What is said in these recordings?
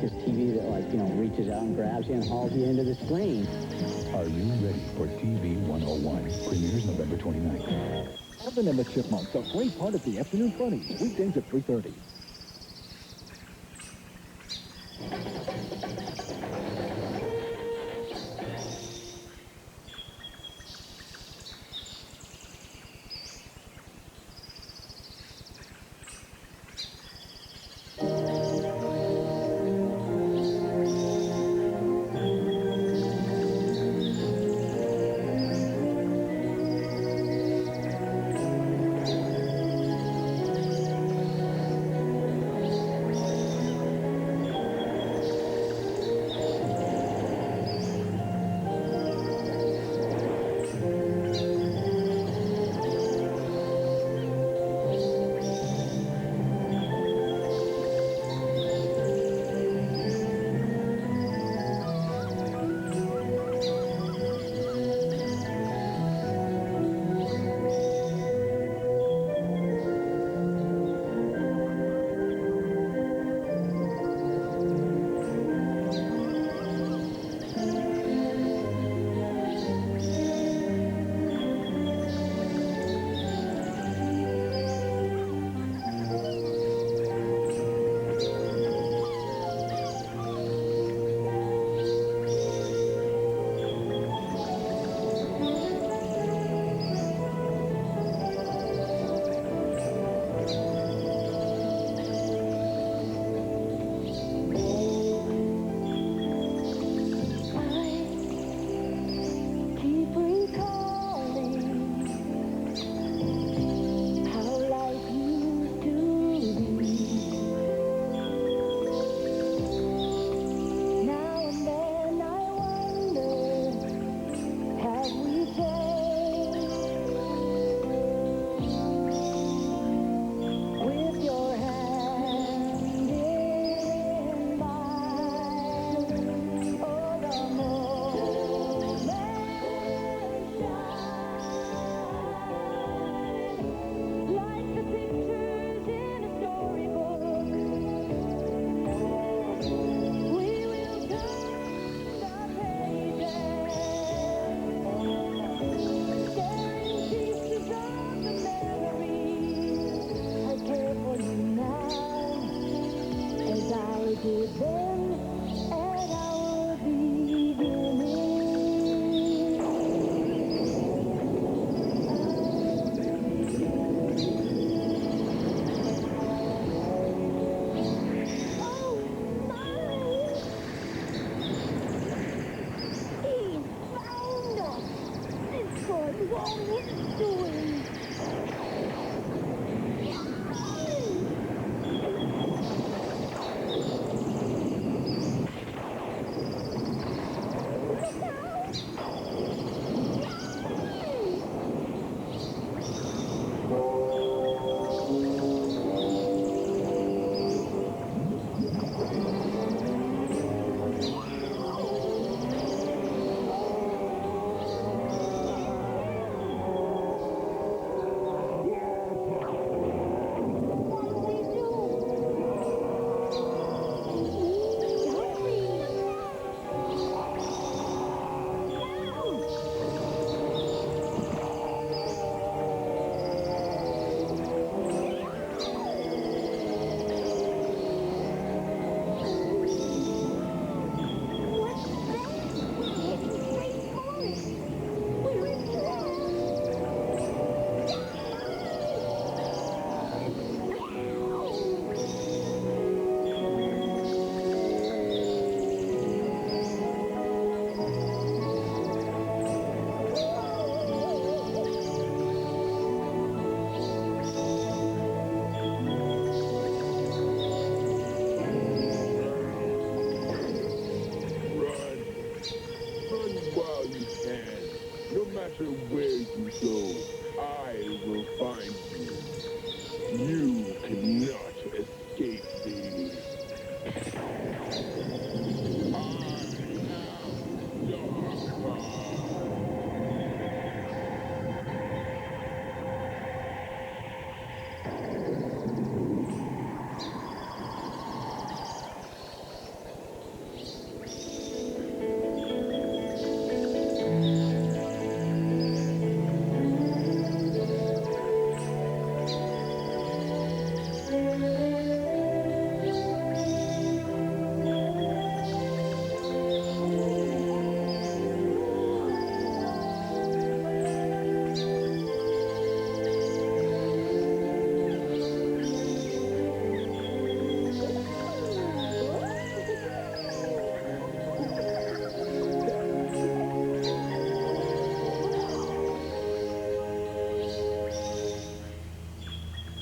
this TV that, like, reaches out and grabs you and hauls you into the screen. Are you ready for TV 101? Premieres November 29th. Alvin and the Chipmunks, a great part of the afternoon funnies, weekdays at 3:30.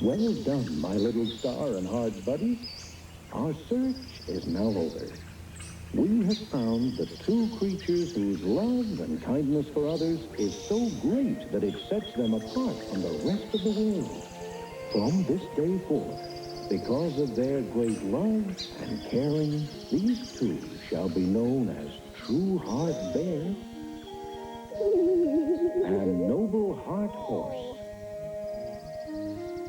Well done, my little star and heart buddies. Our search is now over. We have found the two creatures whose love and kindness for others is so great that it sets them apart from the rest of the world. From this day forth, because of their great love and caring, these two shall be known as True Heart Bear and Noble Heart Horse.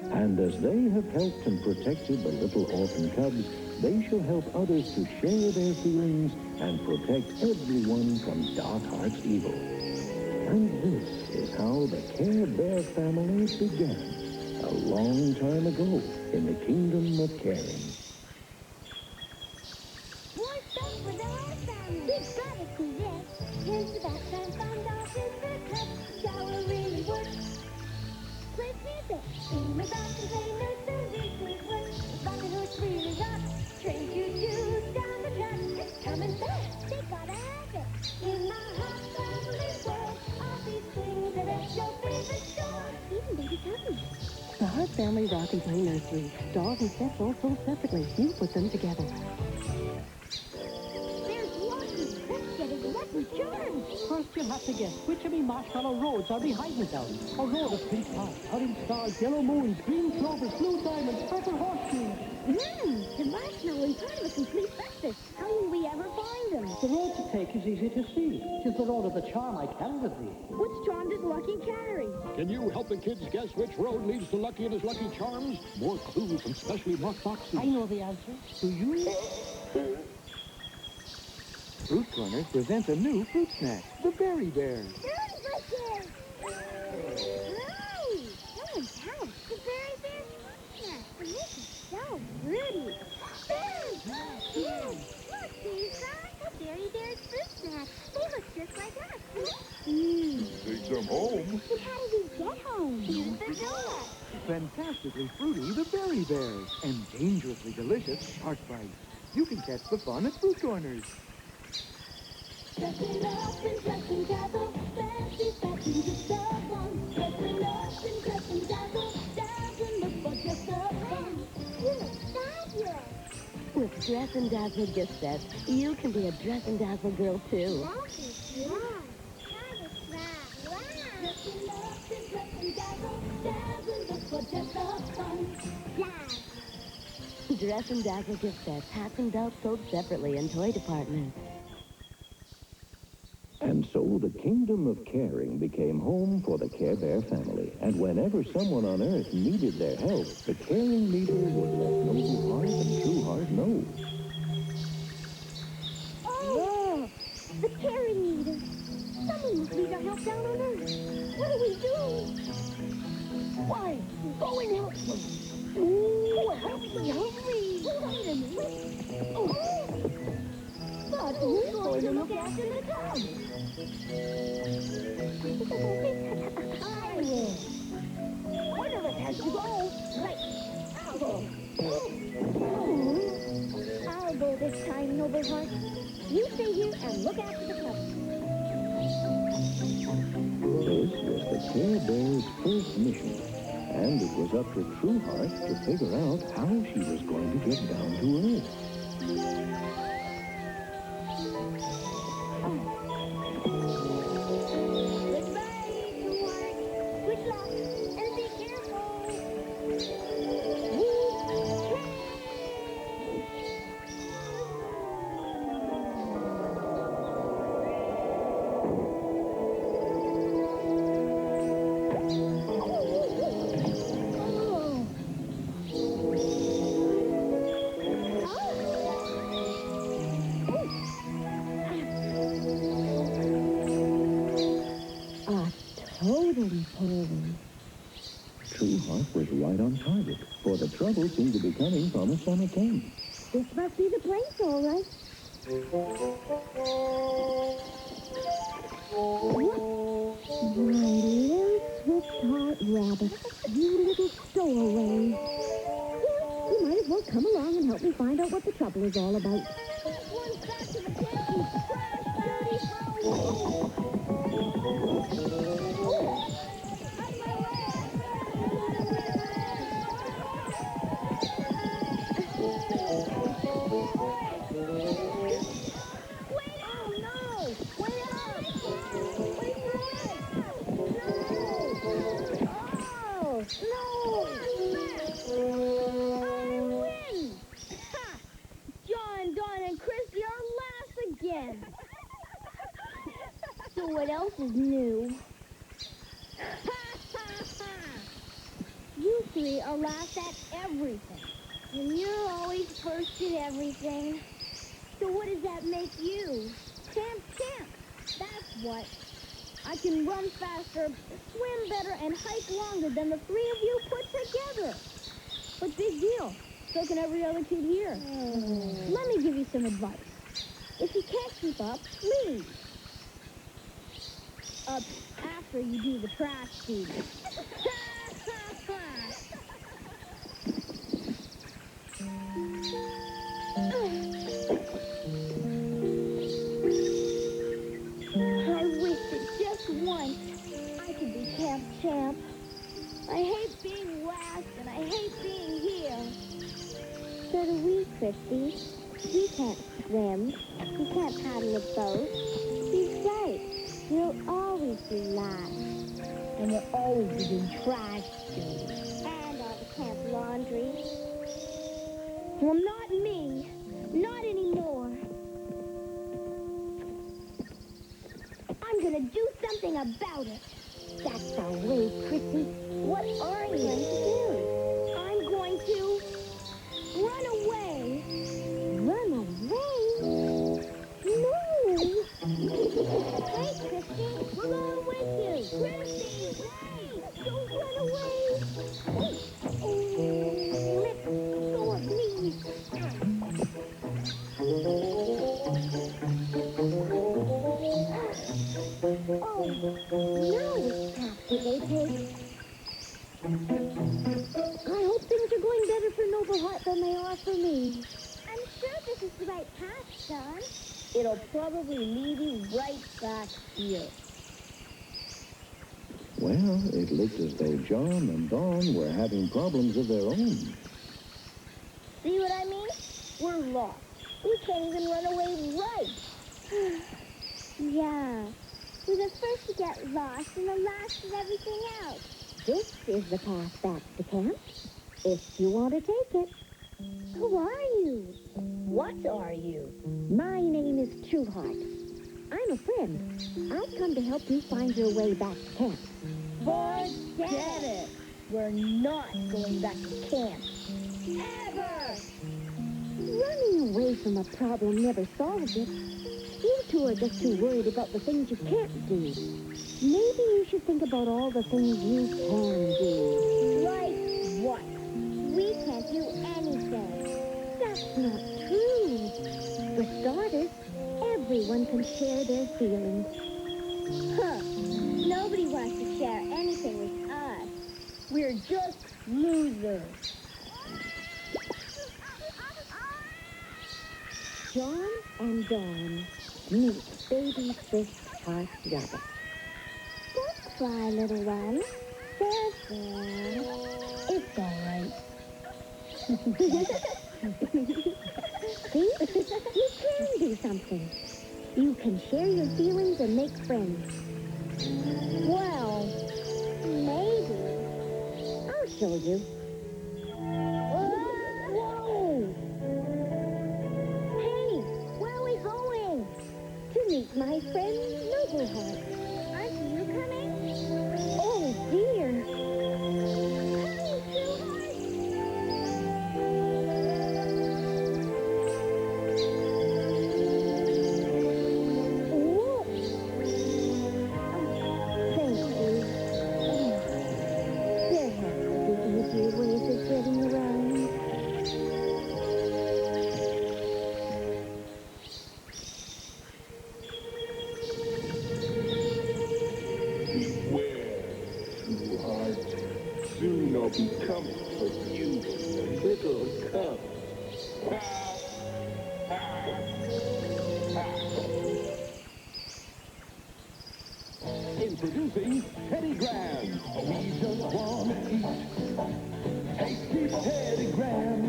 And as they have helped and protected the little orphan cubs, they shall help others to share their feelings and protect everyone from Dark Heart's evil. And this is how the Care Bear family began a long time ago in the Kingdom of Caring. More stuff for the whole family. We gotta see this. Here's the back and fun dolls in the cup. Shower really works. Play music. Sing with us and play notes and weekly work. Bucket horse really rocks. Train choo-choo down the track. It's coming fast. They gotta have it. In my hot family world, all these things that are your favorite store. Even baby puppies. The Hart Family Rock and Play Nursery. Dolls and sets all sold separately. You put them together. There's Lucky. Let's get his Lucky Charms. First, you'll have to guess which of me marshmallow roads are behind me now. A road of pink clouds, orange stars, yellow moons, green clovers, blue diamonds, purple horseshoes. The marshmallow is part of a complete breakfast. How will we ever find them? The road to take is easy to see. Tis the road of the charm I carry with me. Which charm does Lucky carry? Can you help the kids guess which road leads to Lucky and his Lucky Charms? More clues from specially marked boxes. I know the answer. Do you? Fruit Corners presents a new fruit snack, the Berry Bear. Berry bushes! Right! Someone's house. The Berry Bear's fruit snack. And this is so pretty. Berry! Yes! Look, Lisa! The Berry Bear's fruit snack. They look just like us. Take some home. But how do we get home? Use the door. Fantastically fruity, the Berry Bears. And dangerously delicious Shark Bites. You can catch the fun at Fruit Corners. Dressing up and dressing dazzle, fancy fashion just the one. Dressing up and dressing dazzle, dazzling look for just the fun. You look fabulous. With Dress and Dazzle gift sets, you can be a Dress and Dazzle girl too. That is right. That is right. Wow. Dressing up and dressing dazzle, dazzling look for just the fun. Fly. Dress and Dazzle gift sets, hats and belts sold separately in toy departments. And so the Kingdom of Caring became home for the Care Bear family. And whenever someone on Earth needed their help, the caring leader would let Noble Heart and True Heart know. Oh, the caring leader. Someone must need our help down on Earth. What do we do? Why, go and help them. Ooh, help me, hurry. Wait a minute. Oh. But who's going to look after the cubs? I will. One of us has to go. Right. I'll go. I'll go this time, Noble Heart. You stay here and look after the cubs. This was the Care Bear's first mission. And it was up to True Heart to figure out how she was going to get down to Earth. True Heart was right on target, for the trouble seemed to be coming from a summer camp. This must be the place, all right. My little sweetheart rabbit, you little stowaway. Well, you might as well come along and help me find out what the trouble is all about. One's back to the camp. Wait! Oh, no! Wait up! Wait, Fred! No! Oh! No! I win! Ha! John, Don, and Christy are last again. So what else is new? You three are last at everything. And you're always first at everything. So what does that make you? Champ. That's what. I can run faster, swim better, and hike longer than the three of you put together. But big deal. So can every other kid here. Let me give you some advice. If you can't keep up, leave. After you do the trash feed. I wish that just once I could be champ. I hate being last and I hate being here. So do we, Christy. We can't swim. We can't paddle a boat. He's right. We'll always be last. And we'll always be doing trash too. And all the camp laundry. Well, not me. Not anymore. I'm gonna do something about it. That's the way, Chrissy. What are you going to do? I'm going to run away. Run away? No. Wait, Christy. We're going with you. Christy, wait. Don't run away. Oh, let go of me. Oh, now it's captivated. I hope things are going better for Noble Heart than they are for me. I'm sure this is the right path, John. It'll probably lead you right back here. Well, it looked as though John and Dawn were having problems of their own. See what I mean? We're lost. We can't even run away right. Yeah. We're the first to get lost and the last of everything else. This is the path back to camp, if you want to take it. Who are you? What are you? My name is Trueheart. I'm a friend. I've come to help you find your way back to camp. Forget it. We're not going back to camp. Ever! Running away from a problem never solves it. You two are just too worried about the things you can't do. Maybe you should think about all the things you can do. Like what? We can't do anything. That's not true. For starters, everyone can share their feelings. Huh. Nobody wants to share anything with us. We're just losers. John and Dawn meet baby Swiss Heart Rabbit. Don't cry, little one. There's one. It's all right. See? You can do something. You can share your feelings and make friends. Well, maybe. I'll show you. Whoa! Hey, where are we going? To meet my friend Noble Heart. Aren't you coming? Oh, dear. Coming, Trueheart. Oh. Thank you. There has to be easier ways of getting around. Trueheart, soon I'll be coming for you, little cub. Introducing Teddy Graham. We just want to eat tasty Teddy Graham.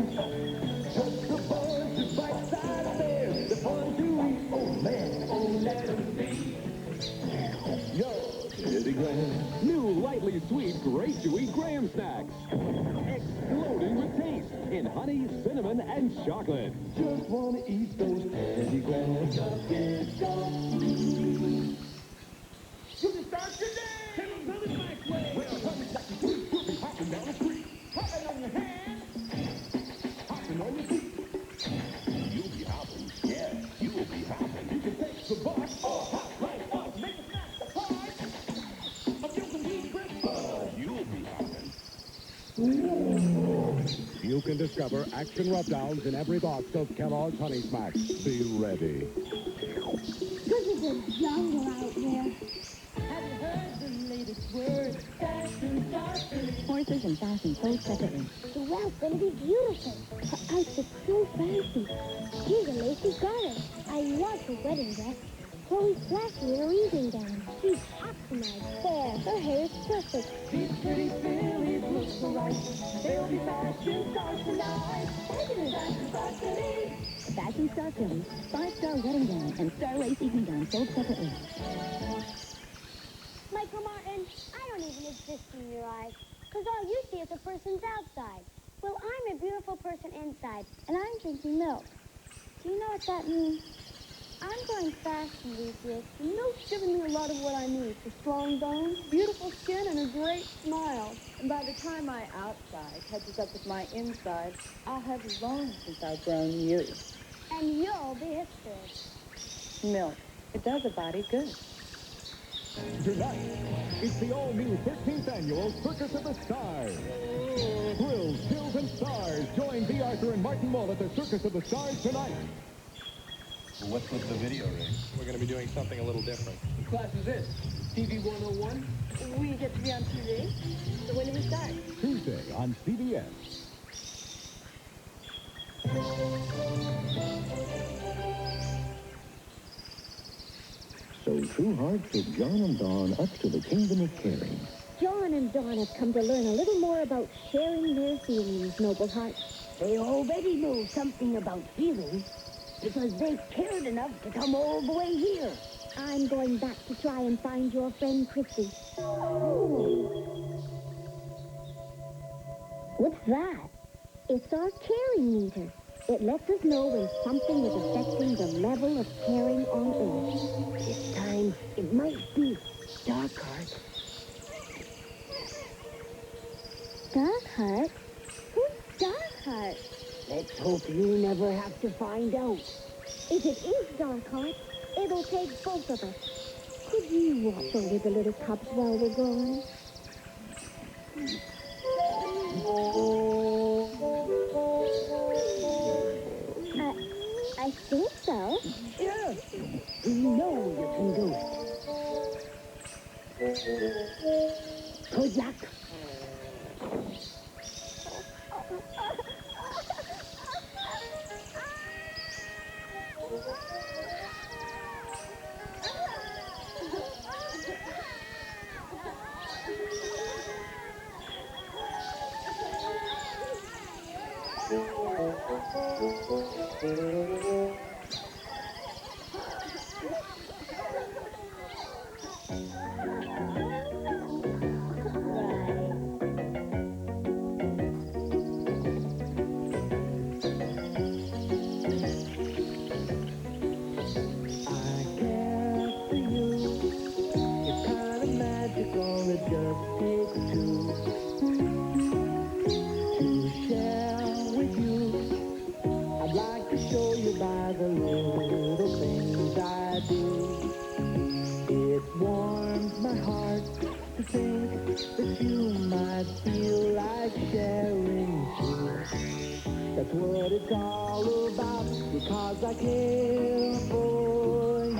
Just a bunch of bite-sized bears. Candy Graham. New lightly sweet, great to eat Graham snacks. Exploding with taste in honey, cinnamon, and chocolate. Just want to eat those Candy Grahams. You can start your day. Tell them my way. Well, honey's like a fruit, you'll be hopping down the street. Hopping on your hand. Hopping on your feet. You'll be hopping. Yeah, you will be hopping. You can take the bus or hop right up. Make a snack the part of your complete breakfast. You'll be hopping. You can discover action rubdowns in every box of Kellogg's Honey Smacks. Be ready. This is a jungle out there. Have you heard the latest word? Fashion starters. Horses and fashion sold separately. The well's gonna be beautiful. Her outfit's so fancy. Here's a lacy garter. I love her wedding dress. Chloe's flashy in her evening gown. She's optimized. There, her hair is perfect. These pretty fillies look so right. They'll be fashion stars tonight. Fashion star fillies. Fashion star fillies. 5-star wedding gown and star lace evening gown sold separately. Michael Martin, I don't even exist in your eyes. Because all you see is a person's outside. Well, I'm a beautiful person inside, and I'm drinking milk. Do you know what that means? I'm going fast in these years. And milk's giving me a lot of what I need. For strong bones, beautiful skin, and a great smile. And by the time my outside catches up with my inside, I'll have long since outgrown you. And you'll be history. Milk. It does a body good. Tonight, it's the all-new 13th annual Circus of the Stars. Thrills, chills, and stars. Join B. Arthur and Martin Mull at the Circus of the Stars tonight. What's with the video rig? We're going to be doing something a little different. What class is this? TV 101? We get to be on TV. So when do we start? Tuesday on CBS. So True Heart took John and Dawn up to the kingdom of caring. John and Dawn have come to learn a little more about sharing their feelings, Noble Heart. They already know something about feelings because they cared enough to come all the way here. I'm going back to try and find your friend Christy. What's that? It's our caring meter. It lets us know when something is affecting the level of caring on Earth. This time, it might be Darkheart. Darkheart? Who's Darkheart? Let's hope you never have to find out. If it is Darkheart, it'll take both of us. Could you watch over the little cubs while we're gone? I think so. Sure. We know you can do it. Kojak. That's what it's all about, because I care for you.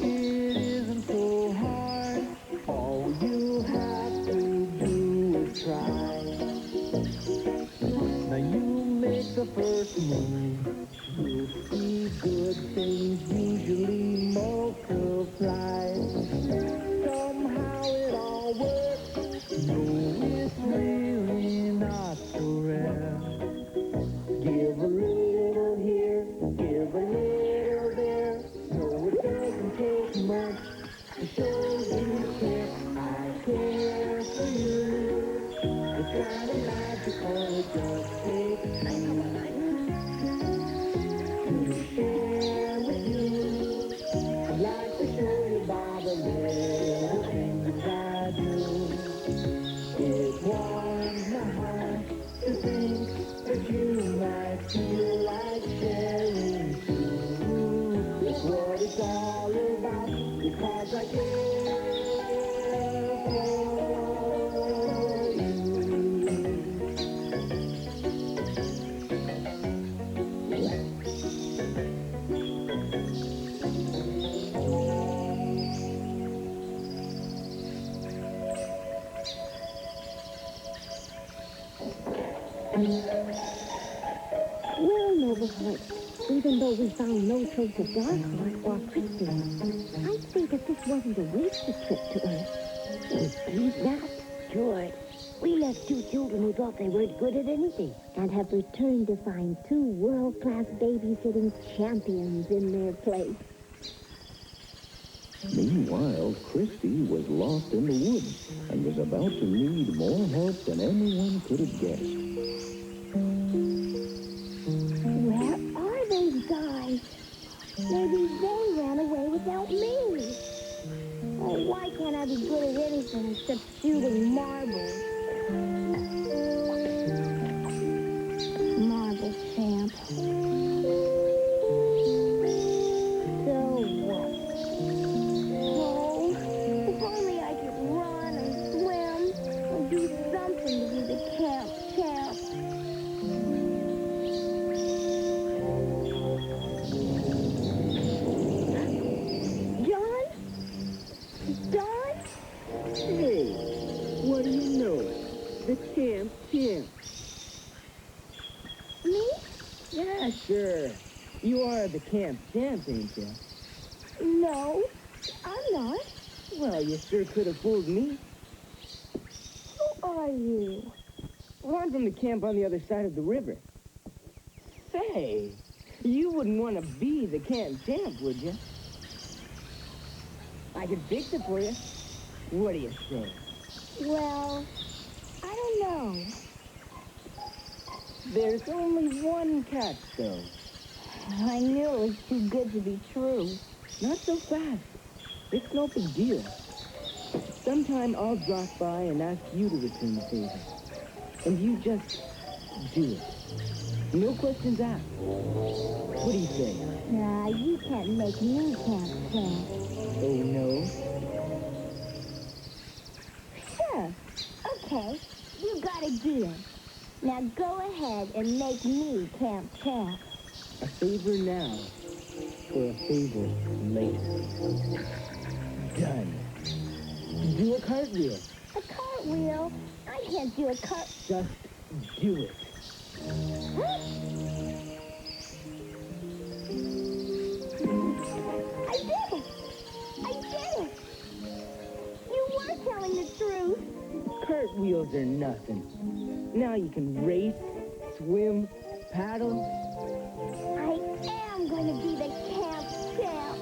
It isn't so hard, all you have to do is try. Now you make the first move, you'll see good things usually multiply. Somehow it all works. No, it's really not so rare. Give a kind of magical, it just takes time to share with you. I'd like to show you by the little things I do. It warms my heart to think that you might feel like sharing too. It's what it's all about, because I care for you. Well, Noble-Heart, even though we found no trace of Dark-Heart or Christy, I think that this wasn't a wasted trip to Earth. Indeed not, George. We left two children who thought they weren't good at anything. And have returned to find two world-class babysitting champions in their place. Meanwhile, Christy was lost in the woods and was about to need more help than anyone could have guessed. Where are those guys? Maybe they ran away without me. Oh, why can't I be good at anything except shooting marbles? Marble champ. So what? Oh, if only I could run and swim or do something to be the camp champ. John? Don? Hey, what do you know? The camp champ. Me? Yeah, sure. You are the camp champ, ain't you? No, I'm not. Well, you sure could have fooled me. Who are you? Well, I'm from the camp on the other side of the river. Say, you wouldn't want to be the camp champ, would you? I could fix it for you. What do you say? Well, I don't know. There's only one catch, though. I knew it was too good to be true. Not so fast. It's no big deal. Sometime I'll drop by and ask you to return the favor. And you just do it. No questions asked. What do you say? Nah, you can't make me camp champ. Oh, no? Sure. Okay, you got a deal. Now go ahead and make me camp champ. A favor now, or a favor later. Done. Do a cartwheel. A cartwheel? I can't do a cart... Just do it. Huh? I did it! I did it! You were telling the truth. Cartwheels are nothing. Now you can race, swim, paddle. I am going to be the camp champ.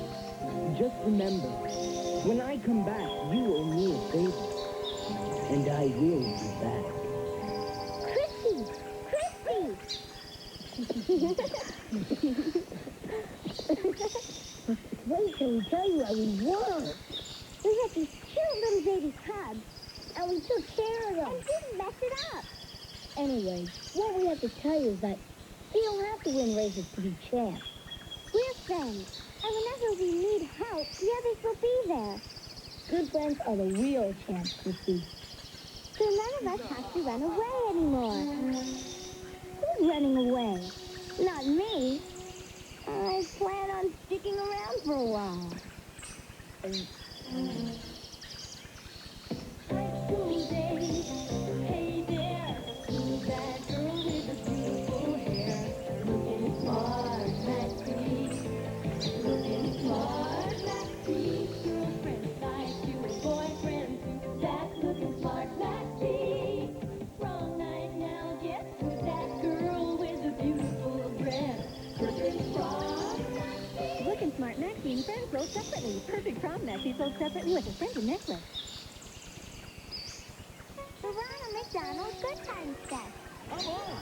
Just remember, when I come back, you owe me a favor. And I will be back. Wait till we tell you how we won. We had these cute little baby cubs, and we took care of them. And didn't mess it up. Anyway, what we have to tell you is that we don't have to win races to be champs. We're friends, and whenever we need help, the others will be there. Good friends are the real champs, Christy. So none of us have to run away anymore. Who's running away? Not me. I plan on sticking around for a while. Hey there, who's that girl with the beautiful hair? Looking smart, Maxie. Looking smart, Maxie. Girlfriends like you and boyfriends too. That's looking smart, Maxie. Wrong night now, guess who's that girl with the beautiful dress? Looking smart, Maxie. Looking Smart Maxie and friends sold separately. Perfect prom Maxie sold separately with a friendly necklace. Veronica, make McDonald's Good Times Fest.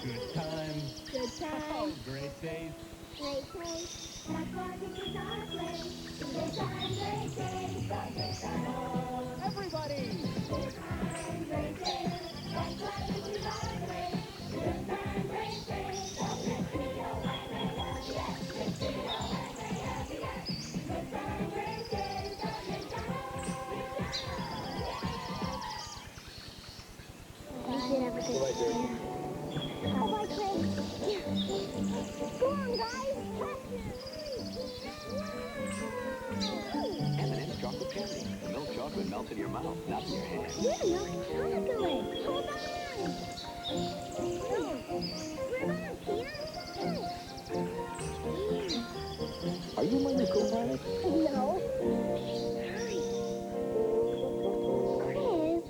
Good times. Good times. Great days. Great place. That's why this is our place. Good times, great days. Got McDonald's. Everybody. Good times, great days. That's why this is our place. Good times, great days. Got McDonald's. Good times, great days. Got McDonald's. We did have a good time. Bye-bye, Craig. Go on, guys. M&M's chocolate candy. The milk chocolate melts in your mouth, not in your hand. Yeah, milk chocolate. Hold on. We're on, Peter. Are you my co-pilot? No. Chris.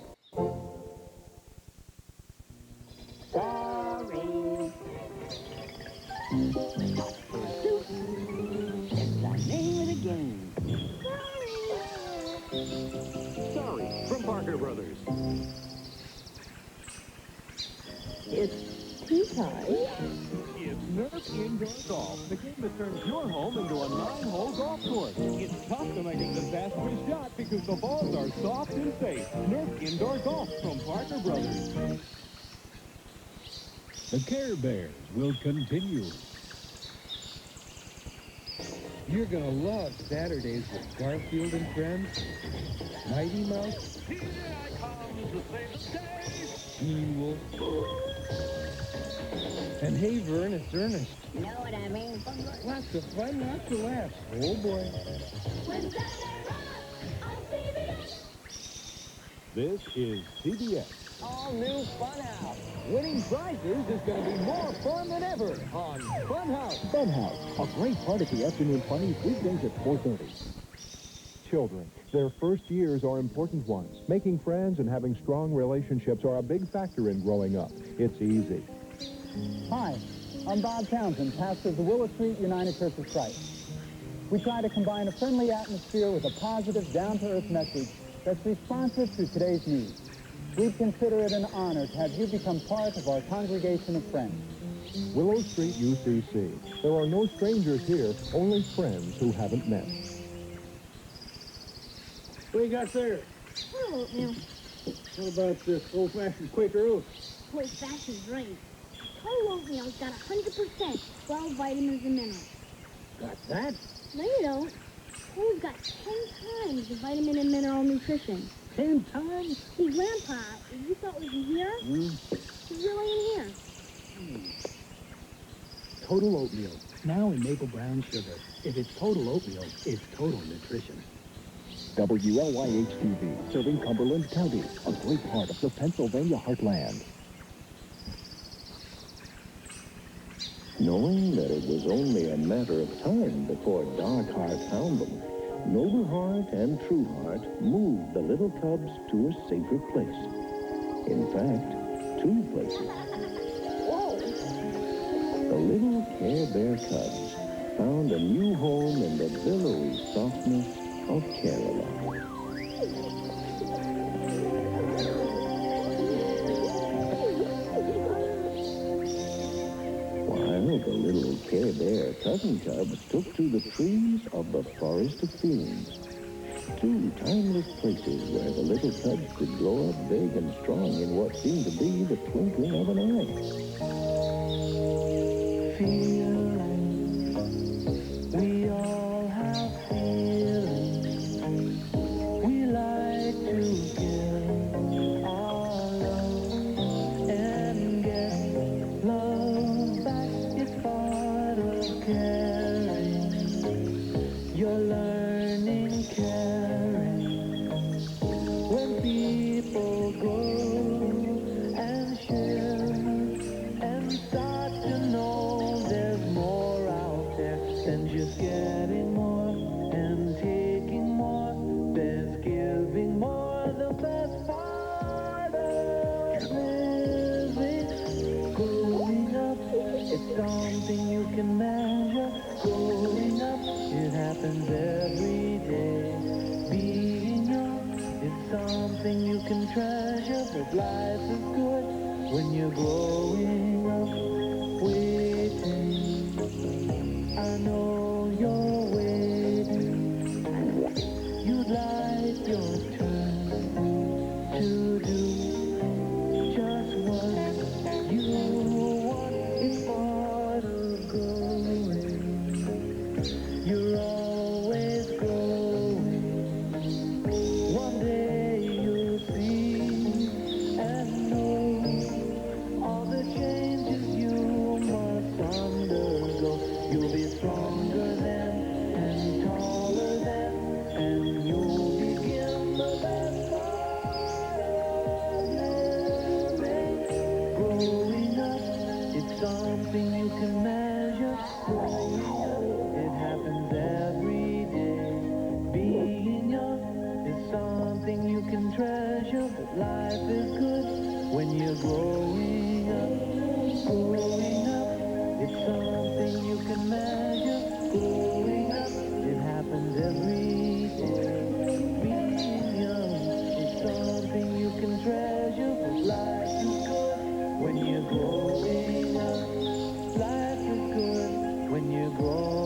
Sorry. Pursuit. It's the name of the game. Sorry, from Parker Brothers. It's tea time. It's Nerf Indoor Golf, the game that turns your home into a 9-hole golf course. It's tough to make a disastrous shot because the balls are soft and safe. Nerf Indoor Golf from Parker Brothers. The Care Bears will continue. You're gonna love Saturdays with Garfield and Friends, Mighty Mouse, Here I come to save the day. Teen Wolf, and Hey Vern, it's Ernest. Know what I mean? Lots of fun, lots of laughs. Oh boy. When Saturday rocks on CBS. This is CBS. All new Funhouse. Winning prizes is going to be more fun than ever on Funhouse. Funhouse, a great part of the afternoon funnies weekdays at 4:30. Children, their first years are important ones. Making friends and having strong relationships are a big factor in growing up. It's easy. Hi, I'm Bob Townsend, pastor of the Willow Street United Church of Christ. We try to combine a friendly atmosphere with a positive, down-to-earth message that's responsive to today's needs. We'd consider it an honor to have you become part of our congregation of friends. Willow Street UCC. There are no strangers here, only friends who haven't met. What do you got there? Hello, oatmeal. What about this old-fashioned Quaker Oats? Old-fashioned drink. Total oatmeal's got 100% 12 vitamins and minerals. Got that? No, you don't. Total's got 10 times the vitamin and mineral nutrition. 10 times? See, Grandpa, if you thought it was in here, it's really in here. Total oatmeal. Now in maple brown sugar. If it's total oatmeal, it's total nutrition. WLYH-TV, serving Cumberland County, a great part of the Pennsylvania heartland. Knowing that it was only a matter of time before Dark Heart found them, Noble Heart and True Heart moved the little cubs to a safer place. In fact, 2 places. The little Care Bear cubs found a new home in the billowy softness of Caroline. While the little Care Bear cousin cubs took to the trees of the Forest of Feelings, 2 timeless places where the little cubs could grow up big and strong in what seemed to be the twinkling of an eye. We all have feelings. We like to give our love and get love back. It's part of caring. You're learning caring. When people grow and share and start to know there's more out there than just getting more and taking more. There's giving more. The best part of living. Growing up, it's something you can measure. Growing up, it happens every day. Being young is something you can treasure, but life is good when you're growing up, waiting. I know you're waiting. You'd like your turn to do just what you want. It's part of growing. You're always growing. One day you'll see and know all the changes you must undergo. You'll be stronger then and taller then, and you'll begin the best part of living. Growing up, it's something you can measure. Growing up, it happens every day. Being young is something you can treasure, but life is good when you're growing up. Growing up, it's something you can measure. Growing up, it happens every day. Being young is something you can treasure, but life is good when you're growing up. Life is good when you're growing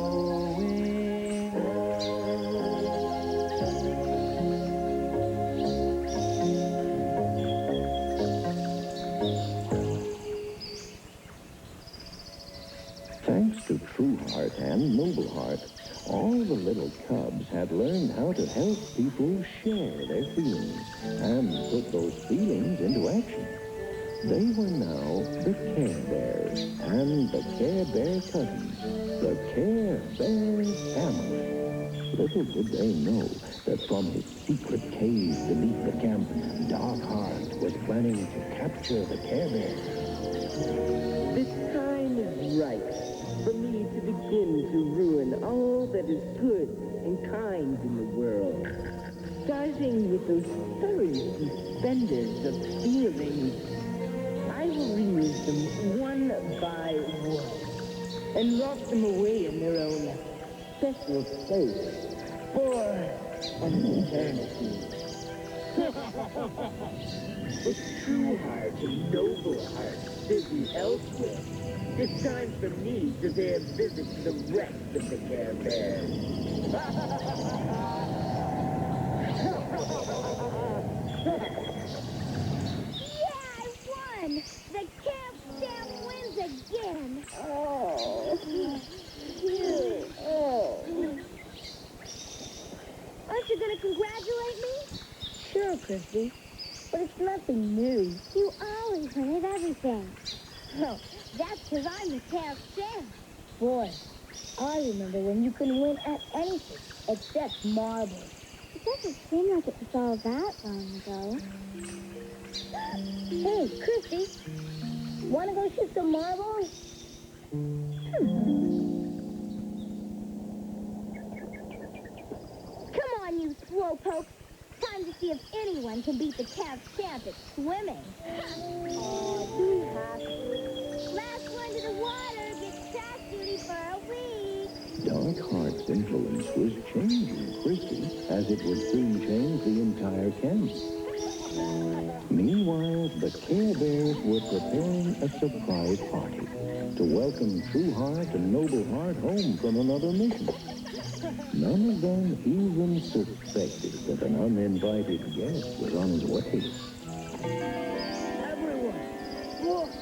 up. Thanks to True Heart and Noble Heart, all the little cubs had learned how to help people share their feelings and put those feelings into action. They were now the Care Bears and the Care Bear cousins, the Care Bear family. Little did they know that from his secret cave beneath the camp, Dark Heart was planning to capture the Care Bears. The time is right for me to begin to ruin all that is good and kind in the world. Starting with those furry suspenders of feelings, I will remove them one by one and lock them away in their own special place for an eternity. With True Heart and Noble Heart busy elsewhere, it's time for me to pay a visit to the rest of the Care Bears. Yeah, I won! The Camp Sam wins again! Oh. Aren't you going to congratulate me? Sure, Christy. But it's nothing new. You always win at everything. Well, that's because I'm the Camp Sam. Boy, I remember when you can win at anything except marbles. It doesn't seem like it was all that long ago. Hey, Christy, want to go shoot some marbles? Come on, you slowpokes. Time to see if anyone can beat the Camp Champ at swimming. Be happy. Last one to the water gets track duty for a week. Dark Heart's influence was changing Christy, as it would soon change the entire camp. Meanwhile, the Care Bears were preparing a surprise party to welcome True Heart and Noble Heart home from another mission. None of them even suspected that an uninvited guest was on his way. Everyone, look!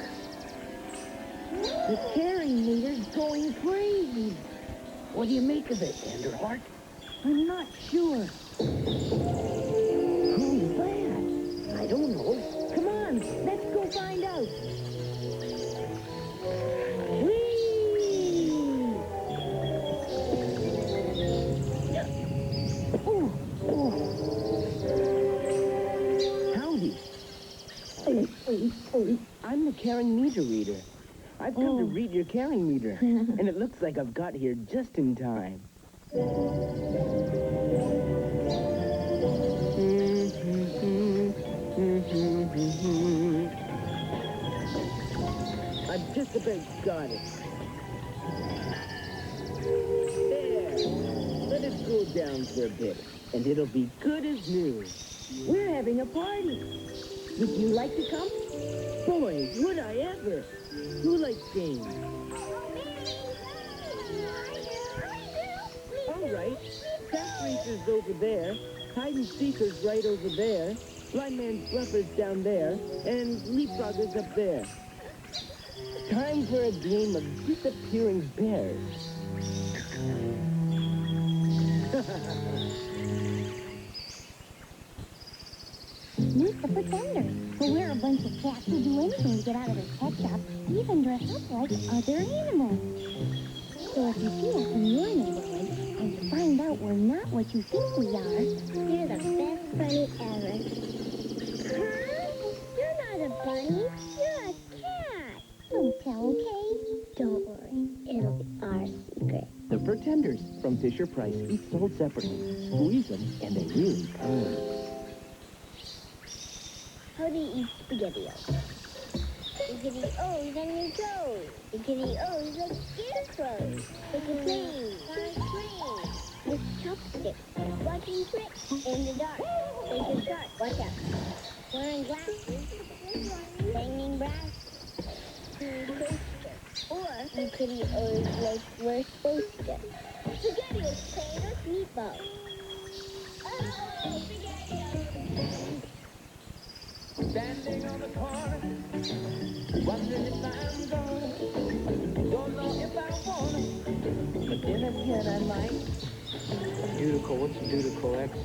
The caring meter's going crazy. What do you make of it, Tenderheart? I'm not sure. Who's that? I don't know. Come on, let's go find out. Howdy. I'm the caring meter reader. I've come to read your caring meter, and it looks like I've got here just in time. I've just about got it. There. Let it cool down for a bit, and it'll be good as new. We're having a party. Would you like to come? Boy, would I ever. Who likes games? All right. Craft Racer's over there. Hide and Seeker's right over there. Blind Man's Bluffer's down there. And Leapfrogger's up there. Time for a game of disappearing bears. Meet the Pretenders. Well, we're a bunch of cats who do anything to get out of this pet shop, even dress up like other animals. So if you see us in your neighborhood and you find out we're not what you think we are, you're the best bunny ever. Huh? You're not a bunny. You're a cat. Don't tell, okay? Don't worry. It'll be our secret. The Pretenders from Fisher-Price, each sold separately. Squeeze them, and they really come. How do you eat SpaghettiOs? SpaghettiOs on your toes. SpaghettiOs like scarecrows. Like a plane. On a train. With chopsticks. Watching tricks in the dark. Like a shark. Watch out. Wearing glasses. Banging brass. Or SpaghettiOs like we're supposed to. SpaghettiOs playing with meatballs. Oh, SpaghettiOs! Standing on the corner, wondering if I'm gonna. Don't know if I wanna, but then again I might. Dudical, what's Dudical? That's,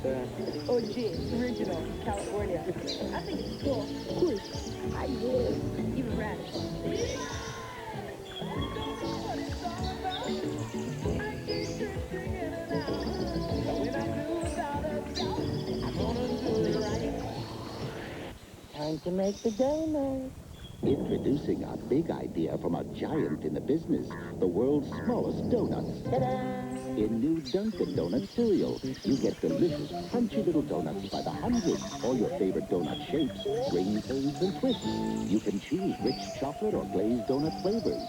Oh, gee, it's original, California. I think it's cool. Cool. I do. Even radical. Time to make the donuts. Introducing a big idea from a giant in the business, the world's smallest donuts. Ta-da! In new Dunkin' Donuts cereal, you get delicious, crunchy little donuts by the hundreds. All your favorite donut shapes, ring folds, and twists. You can choose rich chocolate or glazed donut flavors,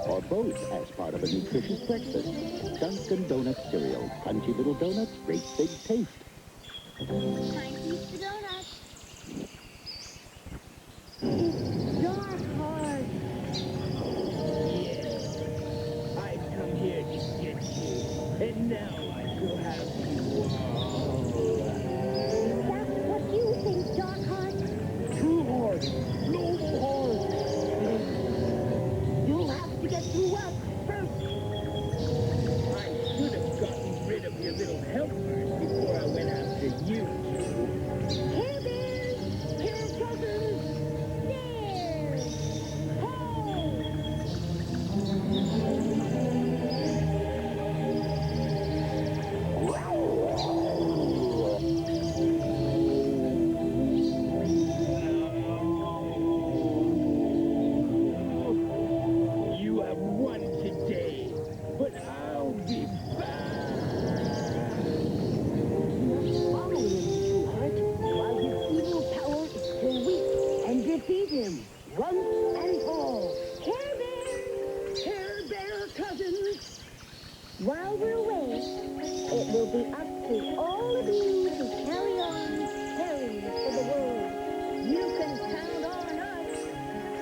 or both as part of a nutritious breakfast. Dunkin' Donuts cereal, crunchy little donuts, great big taste. Time to eat the donuts. Dark Heart! Yeah, I've come here to get you, and now I shall have you all. That's what you think, Dark Heart. True Heart! Noble Heart! You'll have to get through us first! I should have gotten rid of your little helpers before I went after you two. Care Bears! Care Cousins! There! Ho! You have won today, but I'll be back. Follow him, True Heart, while his evil power is still weak, and defeat him once and for all. Care Bears! Care Bear Cousins! While we're away, it will be up to all of you to carry on caring for the world. You can count on us.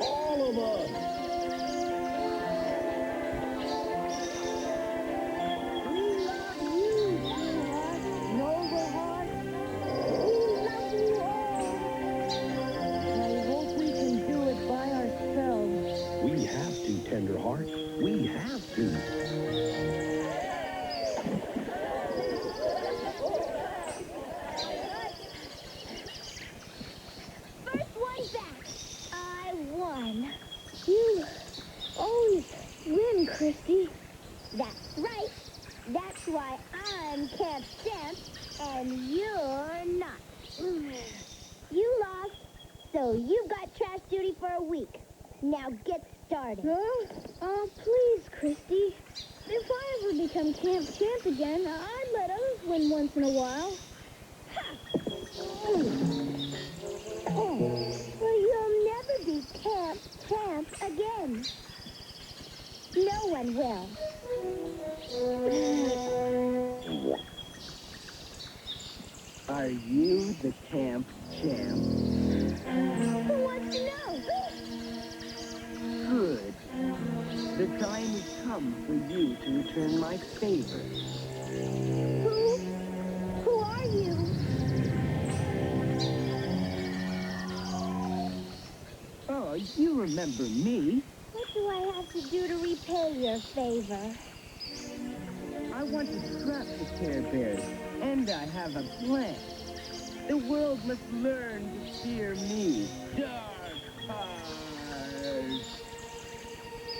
All of us. We love you, True Heart, Noble Heart. We love you all. I hope we can do it by ourselves. We have to, Tender Heart. We have to. First one back. I won. You always win, Christy. That's right. That's why I'm Camp Champ and you're not. You lost, so you've got trash duty for a week. Now get started. Please, Christy. If I ever become Camp Champ again, I'd let others win once in a while. Ha! Well, you'll never be Camp Champ again. No one will. Are you the Camp Champ? come for you to return my favor. Who are you? Oh, you remember me. What do I have to do to repay your favor? I want to trap the Care Bears, and I have a plan. The world must learn to fear me. Dark Heart.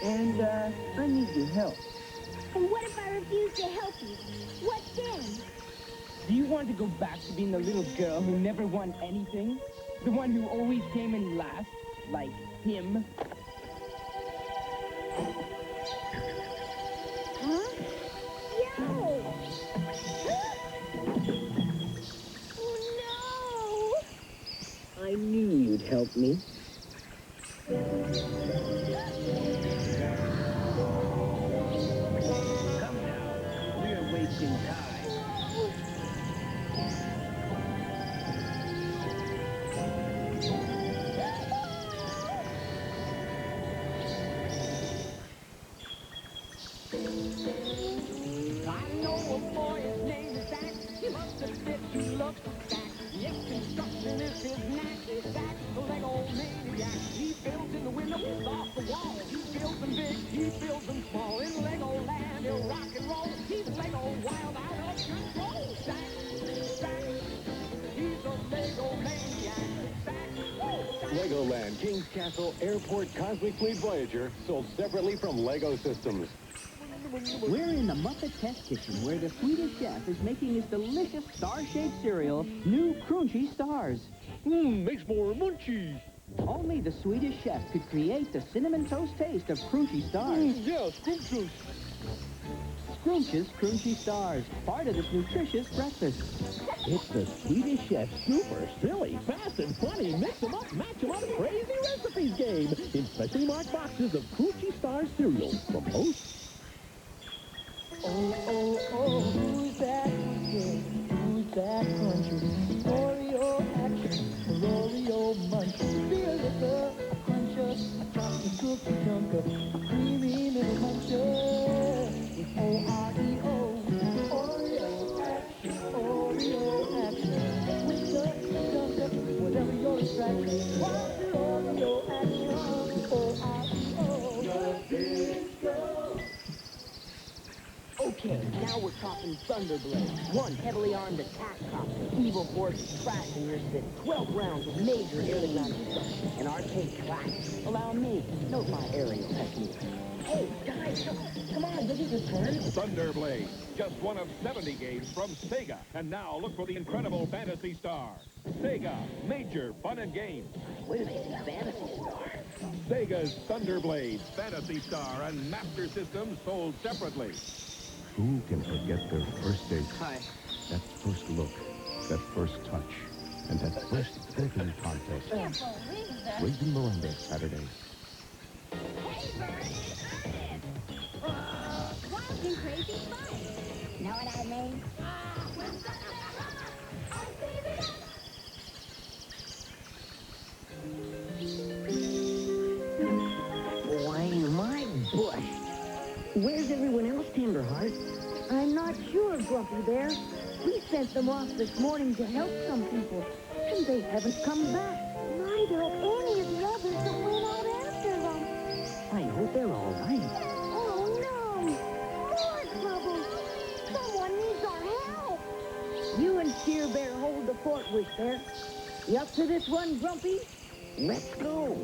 And, I need your help. And what if I refuse to help you? What then? Do you want to go back to being the little girl who never won anything? The one who always came in last? Like him? Huh? Yo! Oh, no! I knew you'd help me. Come now. We're wasting time. I know a boy, his name is Zach. He loves to fit, he loves to stack. Yes, construction is his knack. Zach, the Lego maniac. He builds in the windows off the wall. He builds them big, he builds them small. In Lego land, he'll rock and roll. He's Lego wild out of control. Zach, he's a Lego maniac. Zach, Legoland, King's Castle, Airport, Cosmic Fleet Voyager, sold separately from Lego Systems. We're in the Muppet Test Kitchen, where the Swedish chef is making his delicious star-shaped cereal, New Crunchy Stars. Makes more munchies. Only the Swedish chef could create the cinnamon toast taste of Crunchy Stars. Yeah, scrumptious. Scrumptious Crunchy Stars, part of this nutritious breakfast. It's the Swedish Chef Super Silly, Fast and Funny Mix 'em Up, Match 'em Up Crazy Recipes game in specially marked boxes of Crunchy Stars cereal from hosts. oh, oh, oh, who's that? Who's that country? Oreo action, Oreo munch. Feel the cruncher, a chocolate cookie chunker, a creamy little muncher. It's O-R-E-O, Oreo action, Oreo action. With the chunker, whatever your distraction. What's your Oreo action? O-R-E-O, the big go. Okay, now we're talking Thunderblade. One heavily armed attack copter, evil forces trashing your city. 12 rounds of major aerodynamic destruction. An arcade classic. Allow me to note my aerial technique. Hey, guys, come on, this is your turn. Thunderblade, just one of 70 games from Sega. And now look for the incredible Fantasy Star. Sega, major fun and games. Wait a minute, Fantasy Star? Sega's Thunderblade, Fantasy Star, and Master Systems sold separately. Who can forget their first date? Hi. That first look, that first touch, and that first thinking contest. Raising Miranda, Saturday. Wild and crazy fun. Know what I mean? Why, my bush. Where's everyone else, Tenderheart? I'm not sure, Grumpy Bear. We sent them off this morning to help some people, and they haven't come back. Neither have any of the others that went out after them. I hope they're all right. Oh, no! More trouble! Someone needs our help! You and Cheer Bear hold the fort, Wish Bear. You up to this one, Grumpy? Let's go.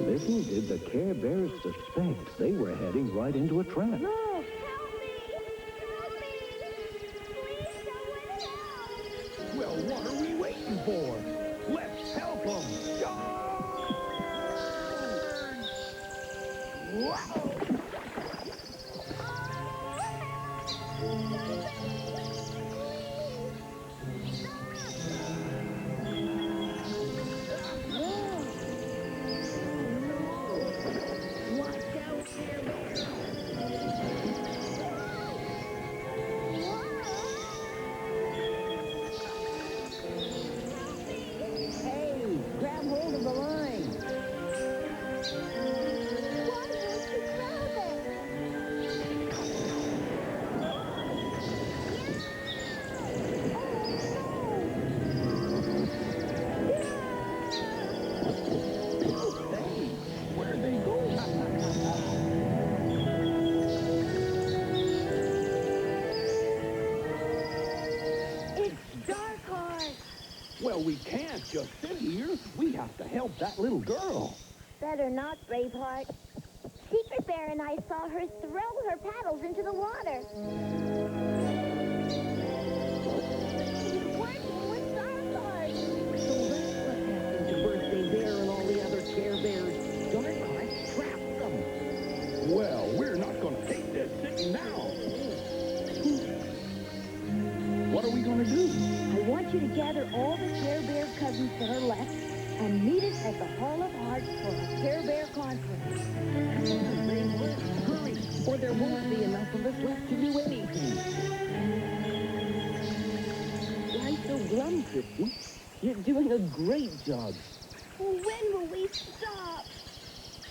Little did the Care Bears suspect they were heading right into a trap. No! Well, what are we waiting for? Let's help them. Hey, grab hold Well, we can't just sit here. We have to help that little girl. Better not, Braveheart. Secret Bear and I saw her throw her paddles into the water. It's working with Darkheart. So that's what happened to Birthday Bear and all the other Care Bears. Darkheart trapped them. Well, we're not going to take this sitting down. What are we going to do? I want you to gather all the Care Bear cousins that are left and meet us at the Hall of Hearts for a Care Bear conference. Hurry, or there won't be enough of us left to do anything. Why so glum, Christy? You're doing a great job. When will we stop?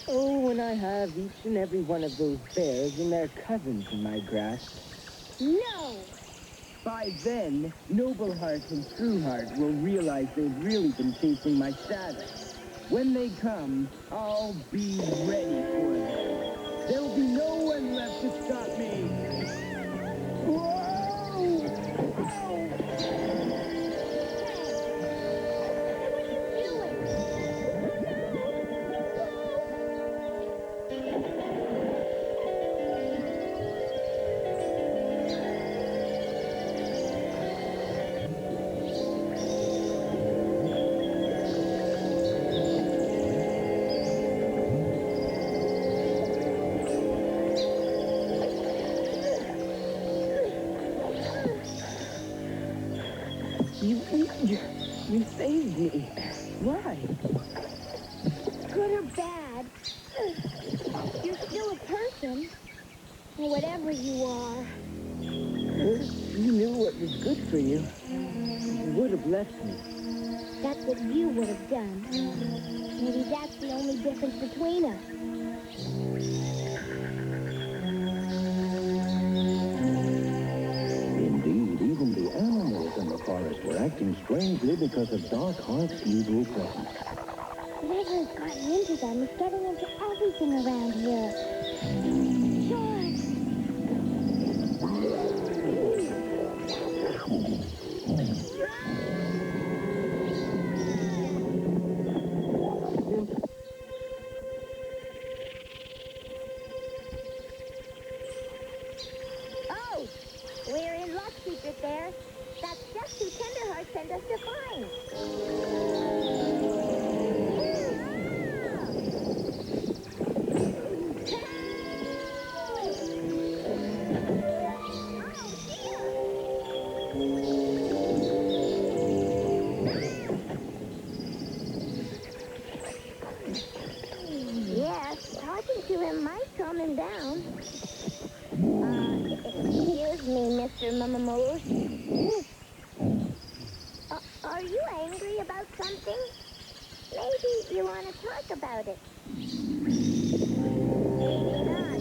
Oh, when I have each and every one of those bears and their cousins in my grasp. No! By then, Noble Heart and True Heart will realize they've really been chasing my shadow. When they come, I'll be ready for them. There'll be no one left to stop me. Whoa! You saved me. Why? Good or bad, you're still a person. Or whatever you are. If you knew what was good for you, you would have left me. That's what you would have done. Maybe that's the only difference between us. Indeed, even the animals in the forest were acting strangely because of Darkheart's evil presence. Whatever has gotten into them is getting into everything around here. George! Oh! We're in luck, Secret Bear. That's just who Tenderheart sent us to find. Yes, talking to him might calm him down. Excuse me, Mr. Mamamoose. Are you angry about something? Maybe you want to talk about it. Maybe not.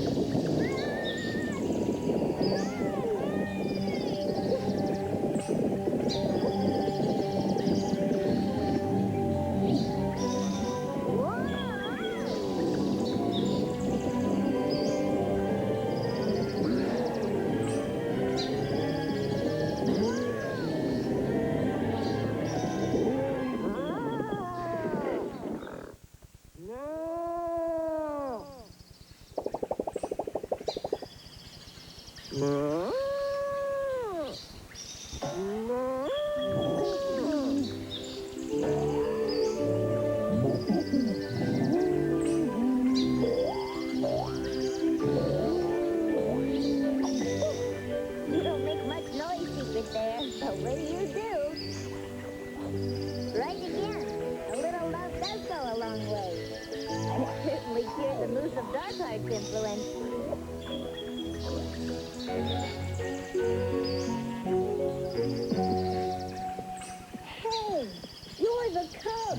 You don't make much noise, Secret Bear, but when you do, right again, a little love does go a long way. It certainly cured the moose of Darkheart's influence. Hey, you're the cub.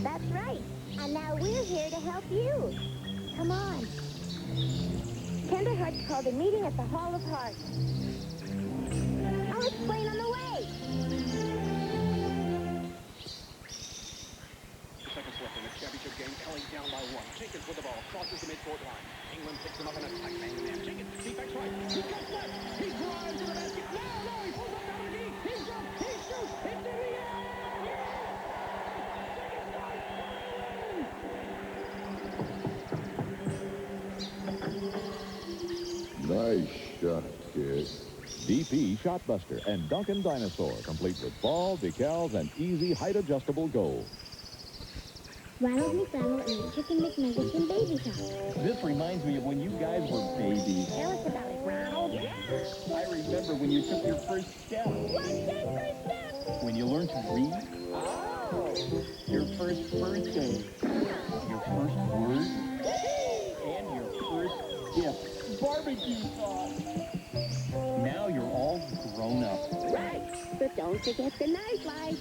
That's right, and now we're here to help you. Come on. Tenderheart's called a meeting at the Hall of Hearts. I'll explain on the way. Seconds left in the championship game. Kelly down by one. Jenkins with the ball. Crosses the midcourt line. England picks him up in a tight man-to-man. Jenkins, deep back right. He cuts left. He drives to the basket. No, he pulls up out of the knee. He jumps. He shoots. It's in the air. Nice shot, kid. DP Shotbuster and Duncan Dinosaur, complete with ball, decals, and easy height-adjustable goal. Ronald McDonald and the Chicken McNuggets and Baby Talk. This reminds me of when you guys were babies. Tell us about it, Ronald. I remember when you took your first step. What's that first step? When you learned to read. Oh. Your first birthday. Your first word. And your first gift. Barbecue sauce. Now you're all grown up. Right. But don't forget the nightlife.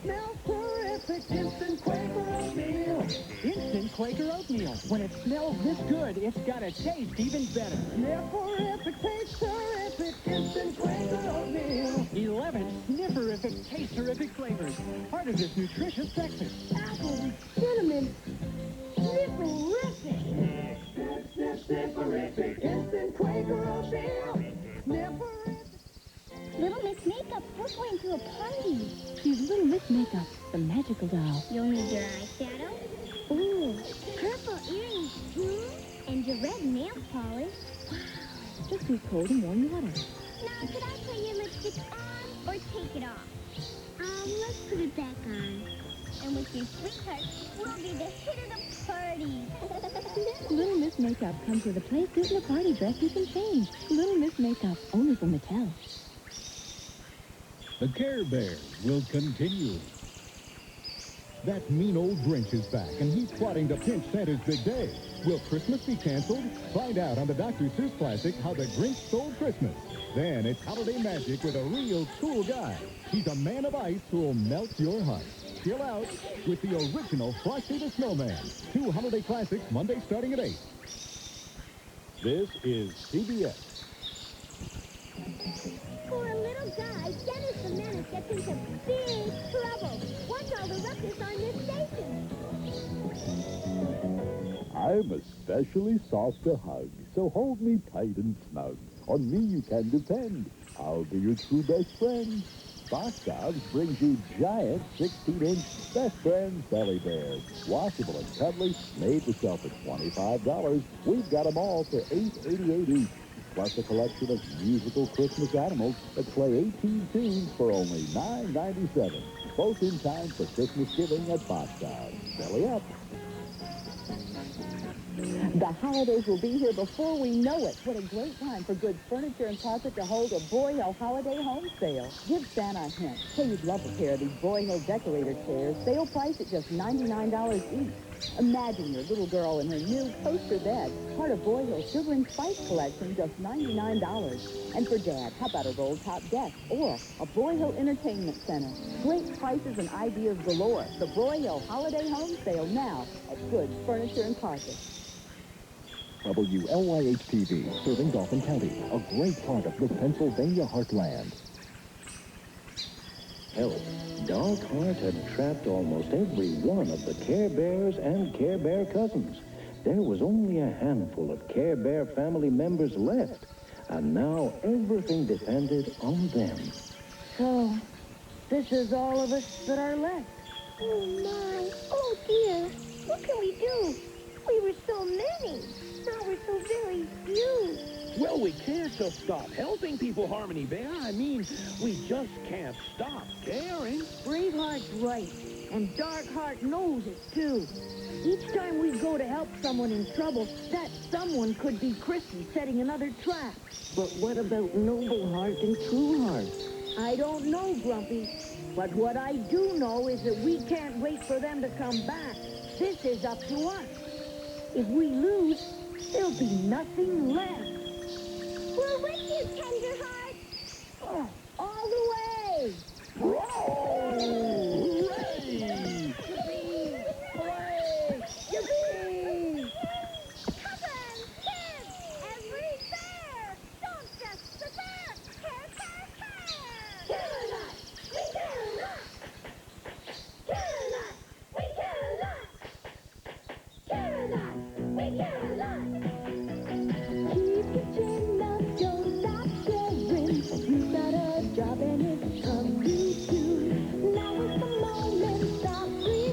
Smells terrific. Instant Quaker oatmeal. Instant Quaker oatmeal. When it smells this good, it's got to taste even better. Snifferific, taste terrific. Instant Quaker oatmeal. 11 snifferific, taste terrific flavors. Part of this nutritious breakfast. Apple with cinnamon. Snifferific. Snifferific. Instant Quaker oatmeal. Snifferific. Little Miss Makeup, we're going to a party. She's Little Miss Makeup, the magical doll. You'll need your eyeshadow. Ooh, purple earrings too. And your red nail polish. Wow. Just use cold and warm water. Now, could I put your lipstick on or take it off? Let's put it back on. And with your sweetheart, we'll be the hit of the party. Little Miss Makeup comes with a play suit and a party dress you can change. Little Miss Makeup, only from Mattel. The Care Bears will continue. That mean old Grinch is back, and he's plotting to pinch Santa's big day. Will Christmas be canceled? Find out on the Dr. Seuss classic, How the Grinch Stole Christmas. Then it's holiday magic with a real cool guy. He's a man of ice who'll melt your heart. Chill out with the original Frosty the Snowman. 2 holiday classics, Monday starting at 8. This is CBS. For a little guy, Dennis the Menace gets into big trouble. What's all the ruckus on this station? I'm especially soft to hug, so hold me tight and snug. On me you can depend. I'll be your true best friend. Box Dogs brings you giant 16-inch Best Friends Belly Bears. Washable and cuddly, made to sell for $25. We've got them all for $8.88 each. Plus a collection of musical Christmas animals that play 18 tunes for only $9.97. Both in time for Christmas giving at Box Dogs. Belly up. The holidays will be here before we know it. What a great time for good furniture and carpet to hold a Boy Hill Holiday Home Sale. Give Santa a hint. Say you'd love a pair of these Boy Hill decorator chairs. Sale price at just $99 each. Imagine your little girl in her new coaster bed. Part of Boy Hill's Sugar and Spice collection, just $99. And for Dad, how about a roll-top desk or a Boy Hill Entertainment Center? Great prices and ideas galore. The Boy Hill Holiday Home Sale now at Good Furniture and Carpet. WLYH-TV, serving Dauphin County, a great part of the Pennsylvania heartland. Help. Dark Heart had trapped almost every one of the Care Bears and Care Bear cousins. There was only a handful of Care Bear family members left, and now everything depended on them. So, this is all of us that are left. Oh, my. Oh, dear. What can we do? We were so many. Now we're so very few. Well, we can't just stop helping people, Harmony Bear. I mean, we just can't stop caring. Braveheart's right, and Darkheart knows it, too. Each time we go to help someone in trouble, that someone could be Christy setting another trap. But what about Nobleheart and Trueheart? I don't know, Grumpy. But what I do know is that we can't wait for them to come back. This is up to us. If we lose, there'll be nothing left. We're with you, Tenderheart. Oh, all the way. Hooray! Yippee! Hooray! Yippee! Cousins, kids, every bear. Don't just prepare. Care, care, care. Care a lot. We care a lot. Care a lot. We care a lot. Care a lot. We care a lot. Keep your chin up, don't stop caring. You've got a job and it's come due soon. Now is the moment, stop dreaming.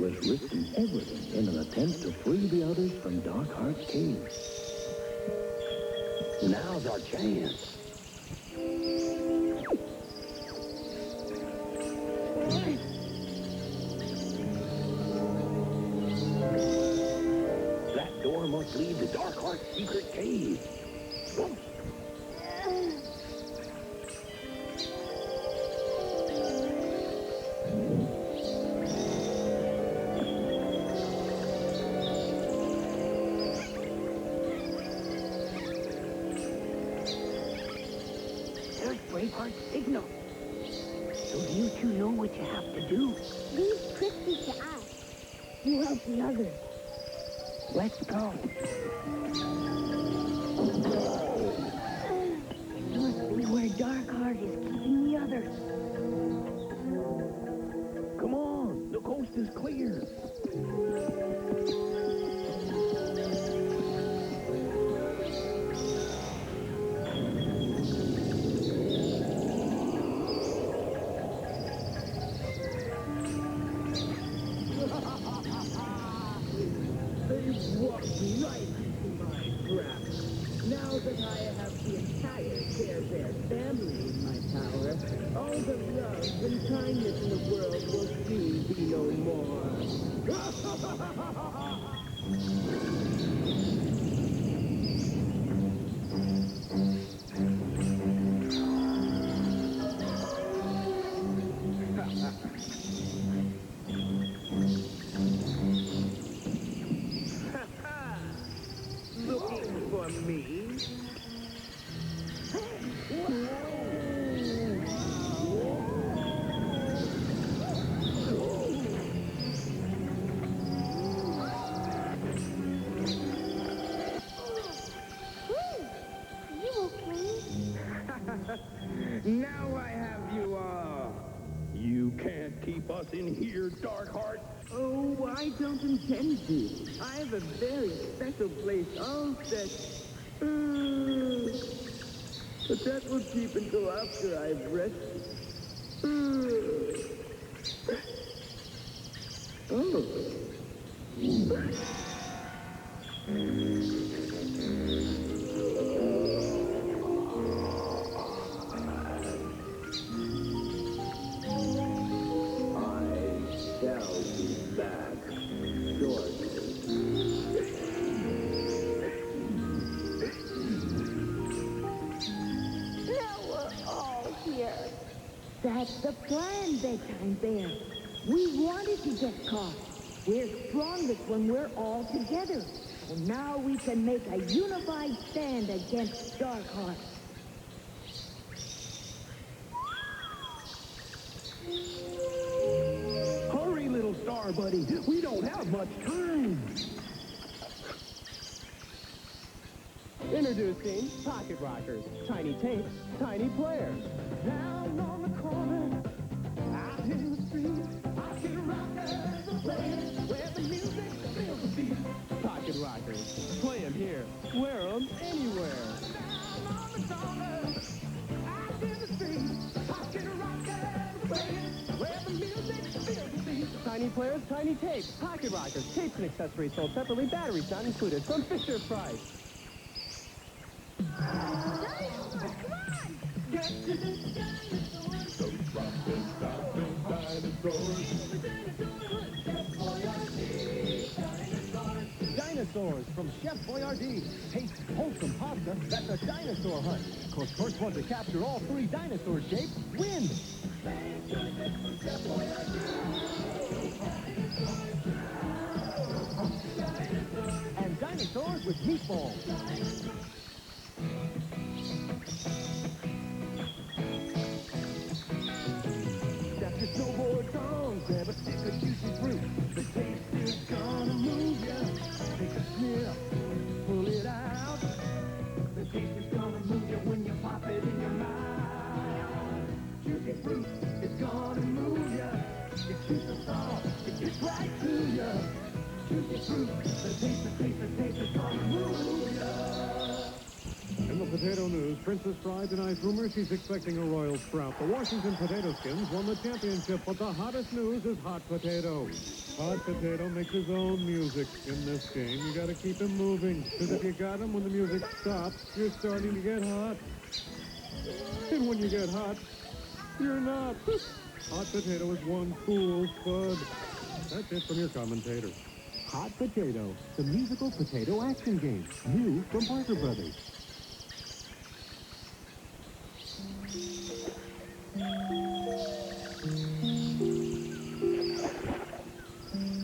was risking everything in an attempt to free the others from Darkheart's cave. Now's our chance. That door must lead to Darkheart's secret cave. There's Braveheart's signal. So you two know what you have to do. Leave Christy to us. You help the others. Let's go. It must be where Darkheart is keeping the others. Come on, the coast is clear. They walked right into my trap. Now that I have the entire Care Bear family in my power, all the love and kindness in the world will soon be no more. Looking for me? Now I have you all. You can't keep us in here, Darkheart. Oh, I don't intend to. I have a very special place all set. But that will keep until after I've rested. Shall be back Now we're all here. That's the plan, Bedtime Bear. We wanted to get caught. We're strongest when we're all together. And now we can make a unified stand against Darkheart. Hurry, little star buddy. We don't have much time. Introducing Pocket Rockers. Tiny tapes, tiny players. Down on the corner, out in the street, Pocket Rockers are playing where the music feels the beat. Pocket Rockers. Play 'em here. Wear 'em anywhere. Down on the corner, out in the street, Pocket Rockers are playing where the music feels the beat. Tiny players, tiny tapes. Pocket Rockers. Tapes and accessories sold separately. Batteries not included. From Fisher Price. Get to the dinosaurs. Those rockin' dinosaurs. Dinosaurs from Chef Boyardee. Taste wholesome pasta that's a dinosaur hunt. Cause first one to capture all 3 dinosaur shapes wins. And dinosaurs with meatballs. Strap your snowboards on, grab a stick of juicy fruit. The taste is gonna move ya. Take a sniff, pull it out. The taste is gonna move ya when you pop it in your mouth. Juicy fruit is gonna move ya. It's sweet and soft, it gets right to ya. Juicy fruit, the taste is gonna move ya. In the National Potato News, Princess Bride denies rumors she's expecting a royal sprout. The Washington Potato Skins won the championship, but the hottest news is Hot Potato. Hot Potato makes his own music in this game. You got to keep him moving, because if you got him when the music stops, you're starting to get hot. And when you get hot, you're not. Hot Potato is one cool spud. That's it from your commentator. Hot Potato, the musical potato action game. New from Parker Brothers.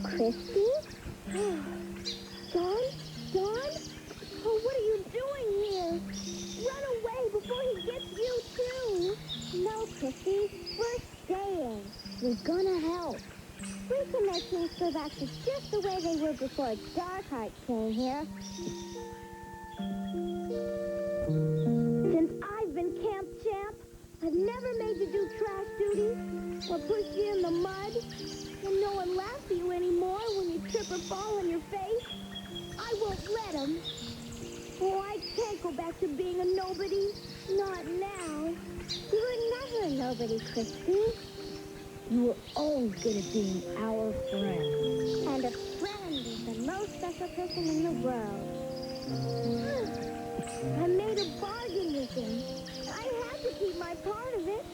Christy? Dawn? Dawn? Oh, what are you doing here? Run away before he gets you, too. No, Christy. We're staying. We're gonna help. We can make things go back to just the way they were before Darkheart came here. Since I've been camp champ, I've never made you do trash duty or pushed you in the mud, and no one laughs at you anymore when you trip or fall on your face. I won't let them. Oh, I can't go back to being a nobody. Not now. You were never a nobody, Christy. You were always good at being our friend. And a friend is the most special person in the world. I made a bargain with him. I had to keep my part of it.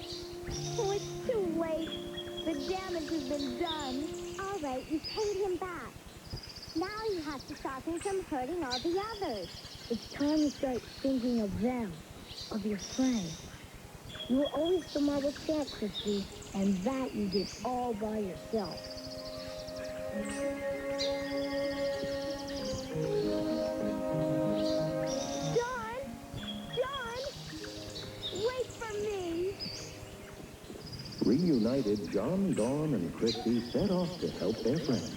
Oh, it's too late. The damage has been done. All right, you paid him back. Now you have to stop him from hurting all the others. It's time to start thinking of them, of your friends. You were always the marble champ, Christy, and that you did all by yourself. John! John! Wait for me! Reunited, John, Dawn, and Christy set off to help their friends.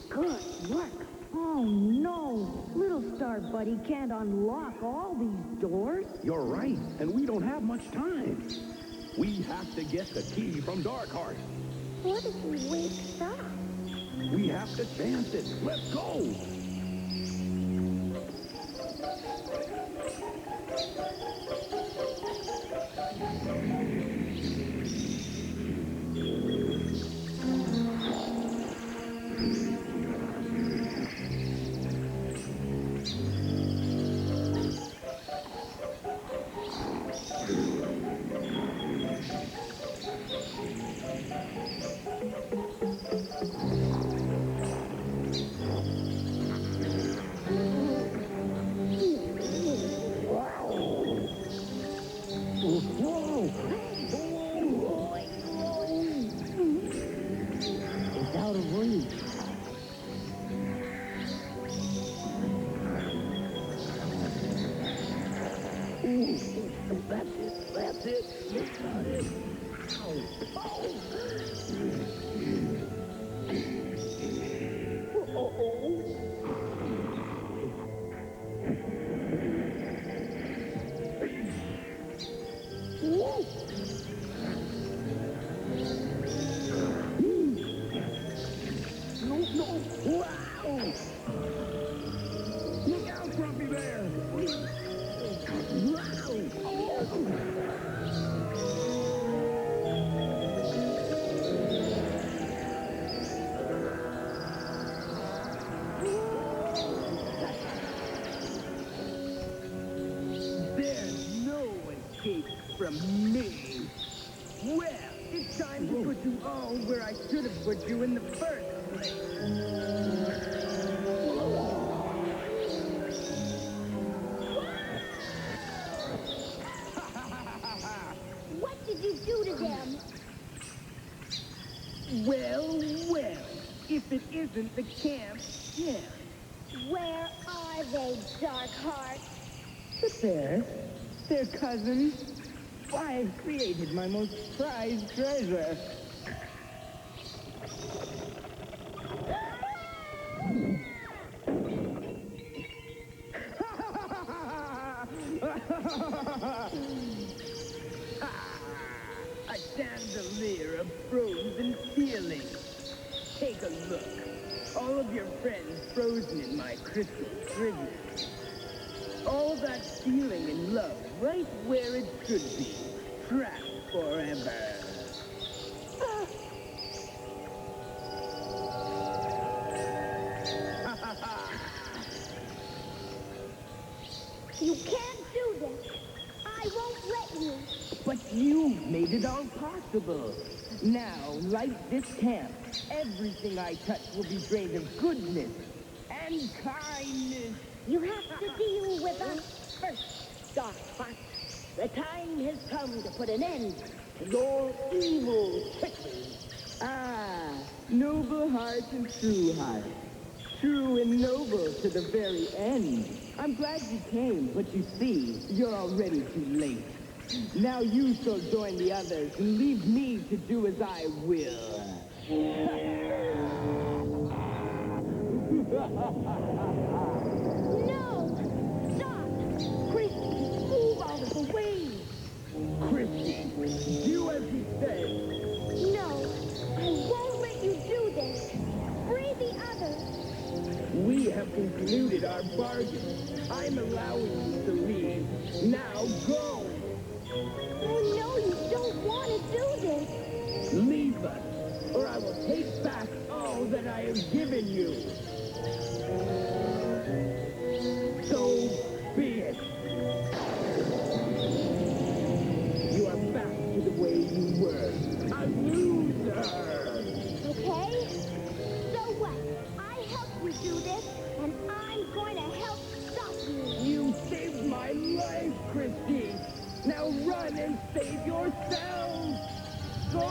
Good work. Oh, no. Little Star Buddy can't unlock all these doors. You're right, and we don't have much time. We have to get the key from Darkheart. What if he wakes up? We have to chance it. Let's go. It's out of reach. That's it. That's it. You got it. Wow! Look out, Grumpy Bear! There's no escape from me. Well, it's time to put you all where I should have put you in the first place. What did you do to them? Well, well, if it isn't the camp, yeah. Where are they, Darkheart? But they're cousins. Why, I've created my most prized treasure. A chandelier of frozen feelings. Take a look. All of your friends frozen in my crystal prison. All that feeling and love right where it should be. Trapped forever. You can't do this. I won't let you. But you made it all possible. Now, like this camp, everything I touch will be drained of goodness and kindness. You have to deal with us first, Darkspot. The time has come to put an end to your evil trickery. Ah, noble heart and true heart. True and noble to the very end. I'm glad you came, but you see, you're already too late. Now you shall join the others and leave me to do as I will. No! Stop! Christy, move out of the way! Christy, do as he says. No, I won't let you do this. Free the others. We have concluded our bargain. I'm allowing you to leave. Now go! I know you don't want to do this. Leave us, or I will take back all that I have given you. So be it. You are back to the way you were. A loser! Okay? So what? I helped you do this, and I'm going to help stop you. You saved my life, Christy! Now run and save yourself! Go!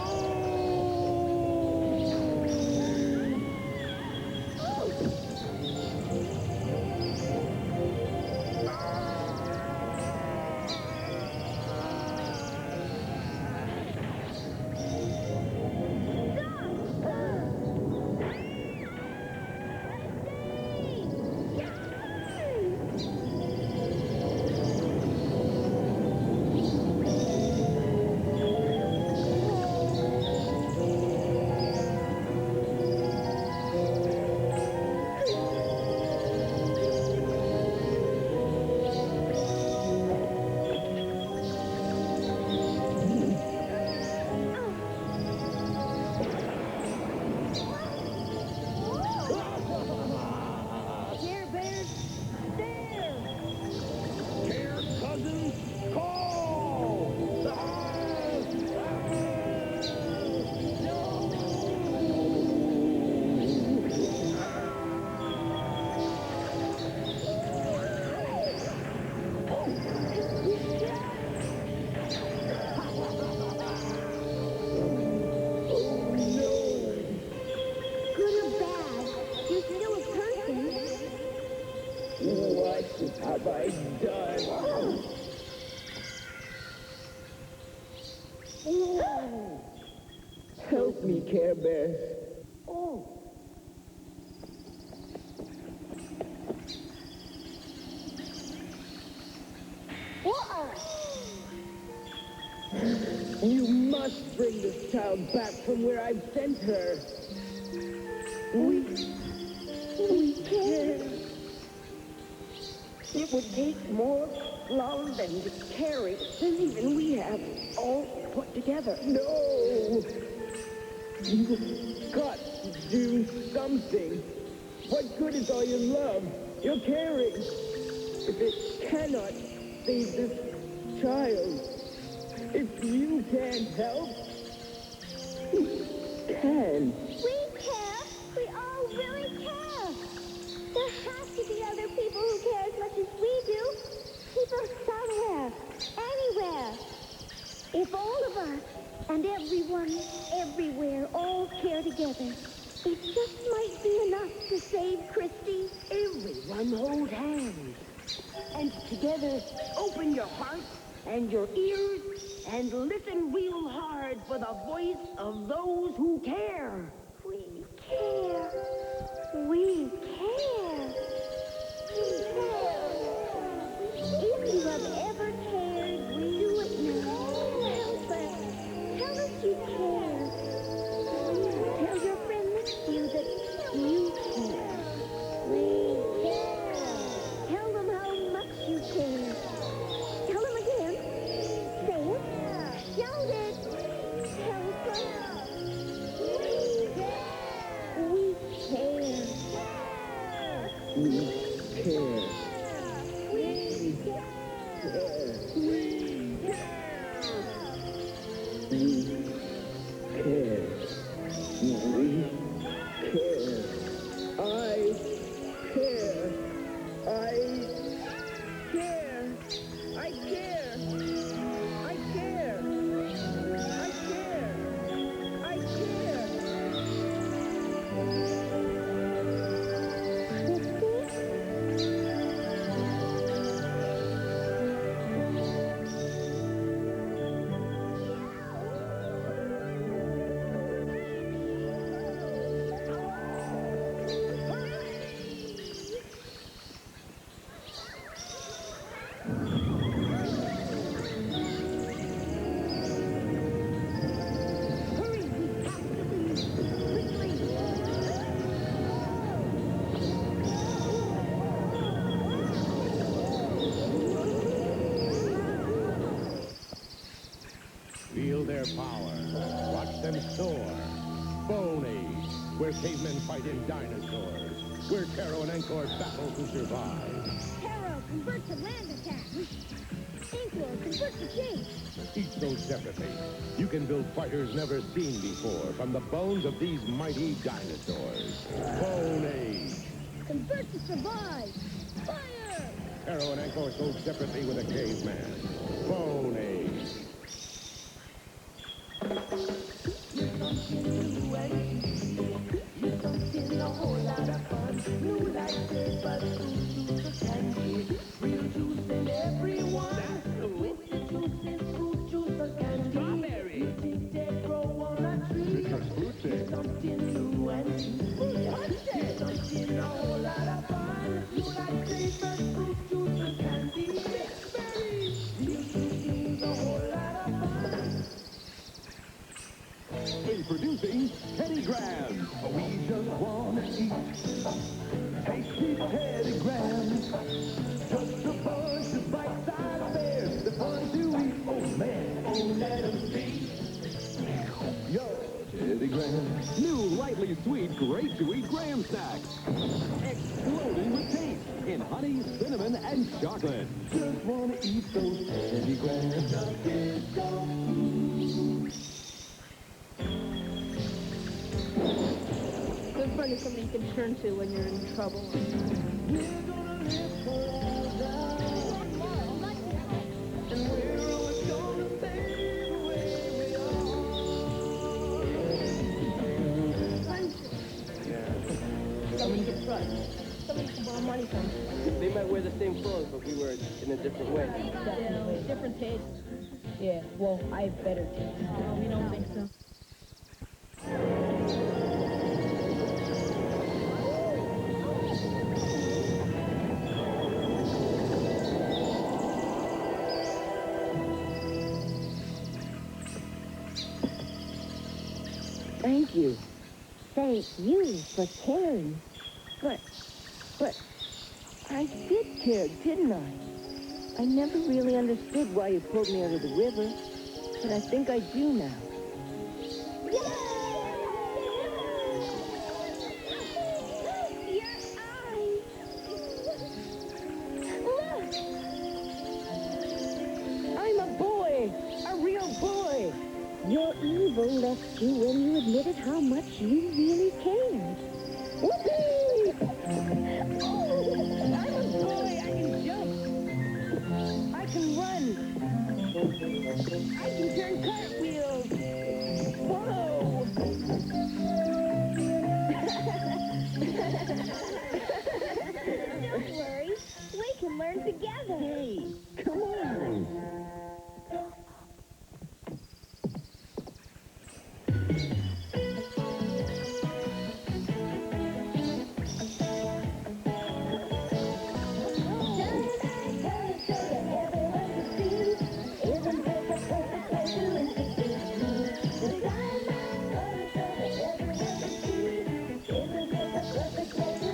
Have I done? Help me, Care Bear. Oh. You must bring this child back from where I've sent her. We can. It would take more love and caring than even we have all put together. No! You've got to do something. What good is all your love, your caring, if it cannot save this child? If you can't help, who can? We care. We all really care. There has to be other people who care as much as we do. People somewhere, anywhere. If all of us and everyone, everywhere, all care together, it just might be enough to save Christy. Everyone hold hands. And together, open your hearts and your ears and listen real hard for the voice of those who care. We care. We care. We care. If you have ever cared, do it now. Help us. Tell us you care. Tell your friend next to you that you care. We care. Tell them how much you care. Feel their power. Watch them soar. Bone Age, where cavemen fight in dinosaurs. Where Taro and Ankor battle to survive. Taro, convert to land attack. Ankor, convert to chase. Each sold separately. You can build fighters never seen before from the bones of these mighty dinosaurs. Bone Age. Convert to survive. Fire! Taro and Ankor sold separately with a caveman. Bone Age. A whole lot of fun. New life flavors, fruit juice, candy. Real juice in everyone. With the juice in fruit juice or candy. Strawberry. You think they grow on a tree? It's something new and it's something a whole lot of fun. New life flavors, fruit juice or candy. Berries. Real juice is a whole lot of fun. Introducing Teddy Grahams. We just want to eat tasty Teddy Grahams. Just a bunch of bite-sized bears. The fun to eat. Oh man, oh let 'em see. Yo, Teddy Grahams. New lightly sweet, great to eat Graham snacks. Exploding with taste in honey, cinnamon, and chocolate. Just want to eat those Teddy Grahams. Nuggets so Good friend is somebody you can turn to when you're in trouble. Somebody gets trust. Somebody can borrow money from us. They might wear the same clothes, but we wear it in a different way. Definitely. Different tastes. Yeah, well, I have better taste. We don't think so. Thank you. Thank you for caring. But I did care, didn't I? I never really understood why you pulled me out of the river, but I think I do now. I'm a boy, a real boy. Your evil left you when you admitted how much you really cared. Whoopee! I'm a boy. I can jump. I can run. I can turn cartwheels. Whoa! Don't worry. We can learn together. Hey, come on. Isn't it a perfect place to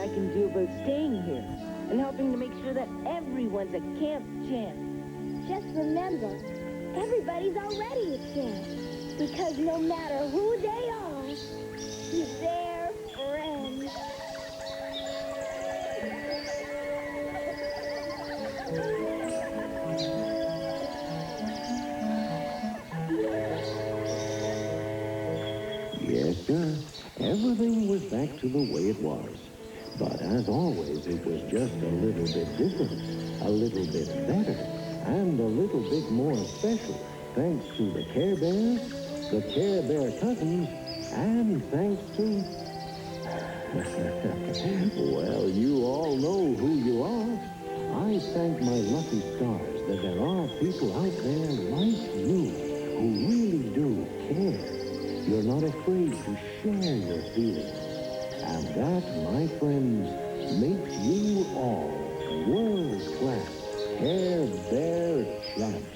I can do about staying here and helping to make sure that everyone's a camp champ. Just remember, everybody's already a champ. Because no matter who they are, they're friends. Yes, sir. Everything was back to the way it was. But as always, it was just a little bit different, a little bit better, and a little bit more special, thanks to the Care Bears, the Care Bear cousins, and thanks to... well, you all know who you are. I thank my lucky stars that there are people out there like you who really do care. You're not afraid to share your feelings. And that, my friends, makes you all world-class Care Bear champs.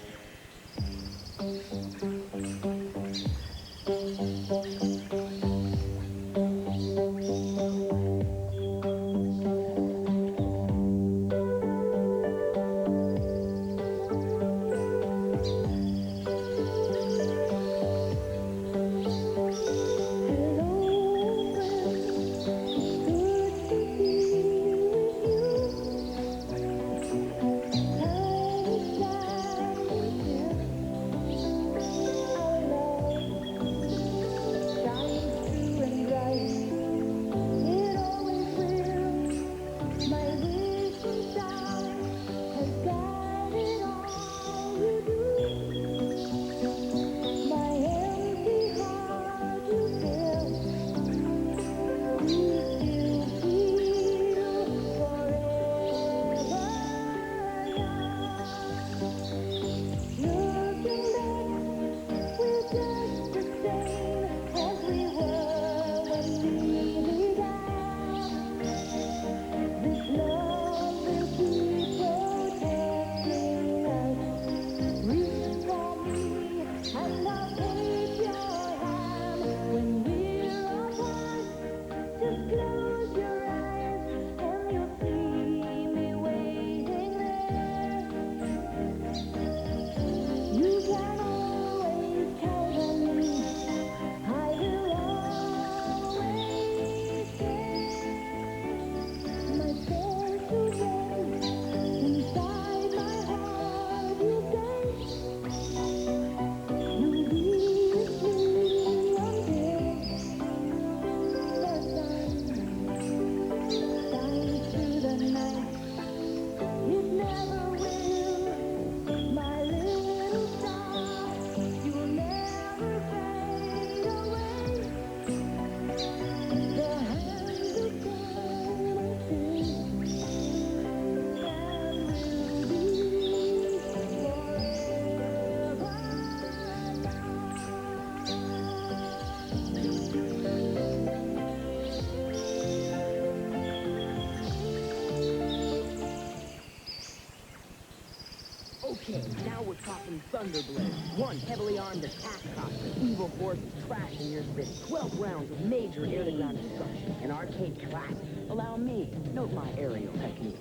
Okay, now we're talking Thunderblade. One heavily armed attack copter, evil forces trashing your city. 12 rounds of major air-to-ground destruction. An arcade classic. Allow me, note my aerial technique.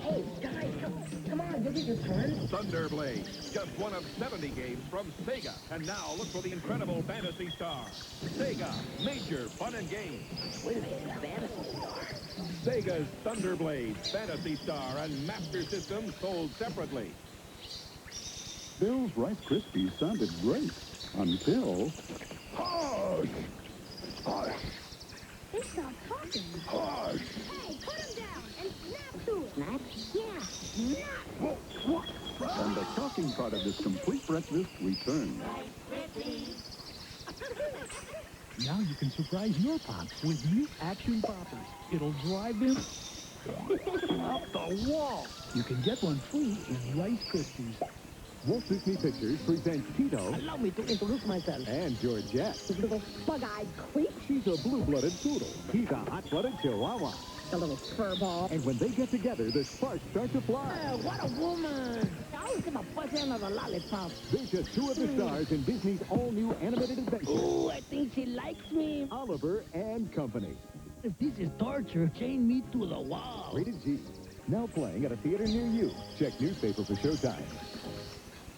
Hey, guys, come on, this is your turn. Thunderblade, just one of 70 games from Sega. And now look for the incredible Fantasy Star. Sega, major fun and games. Wait a minute, Fantasy Star. Sega's Thunderblade, Fantasy Star, and Master System sold separately. Bill's Rice Krispies sounded great until... Hush! Hush! They stopped talking. Hush! Hey, put him down and snap to it. Snap? Yeah, snap. What? And the talking part of this complete breakfast returns. Now you can surprise your pops with new Action Poppers. It'll drive them up the wall. You can get one free in Rice Krispies. Walt Disney Pictures presents Tito Allow me to introduce myself. and Georgette. Little bug-eyed creep. She's a blue-blooded poodle. He's a hot-blooded chihuahua. The little furball. And when they get together, the sparks start to fly. What a woman. I always get my buzz end of a lollipop. They're just two of the stars in Disney's all-new animated adventure. Ooh, I think she likes me. Oliver and Company. if this is torture? Chain me to the wall. Rated G. Now playing at a theater near you. Check newspaper for showtime.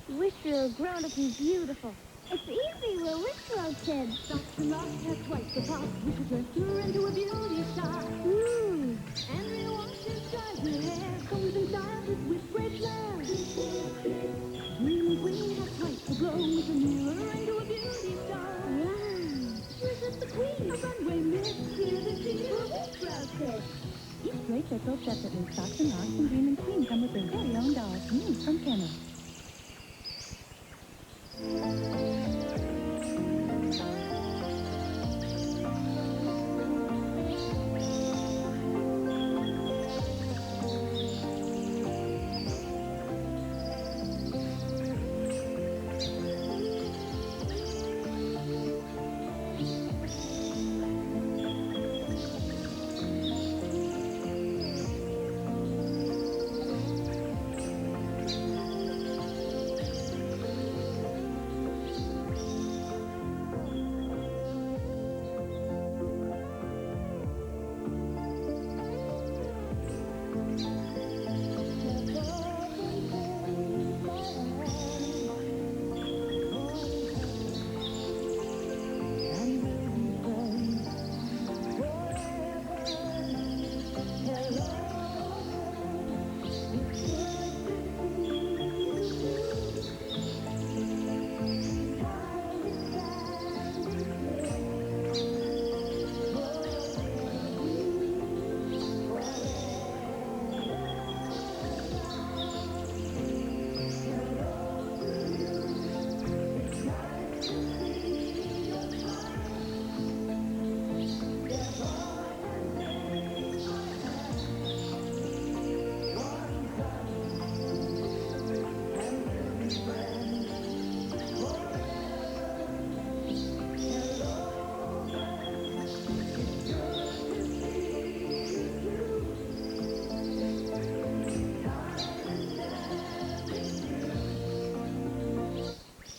Wish you were grown up and beautiful. It's easy, we're Wish World kids. Dr. Ross has twice the pop. We should turn her into a beauty star. Ooh. Andrea wants his striped hair. Combs and styles it with great flair. Dream Queen has twice the glow. We can turn her into a beauty star. Wish is the queen. A runway myth. Here to see we're Wish World kids. Each drapes are sold separately. Socks and rocks and Dream and Queen come with their very own dolls. New from Kenner.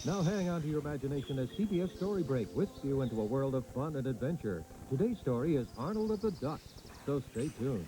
Now hang on to your imagination as CBS Story Break whisks you into a world of fun and adventure. Today's story is Arnold of the Ducks, so stay tuned.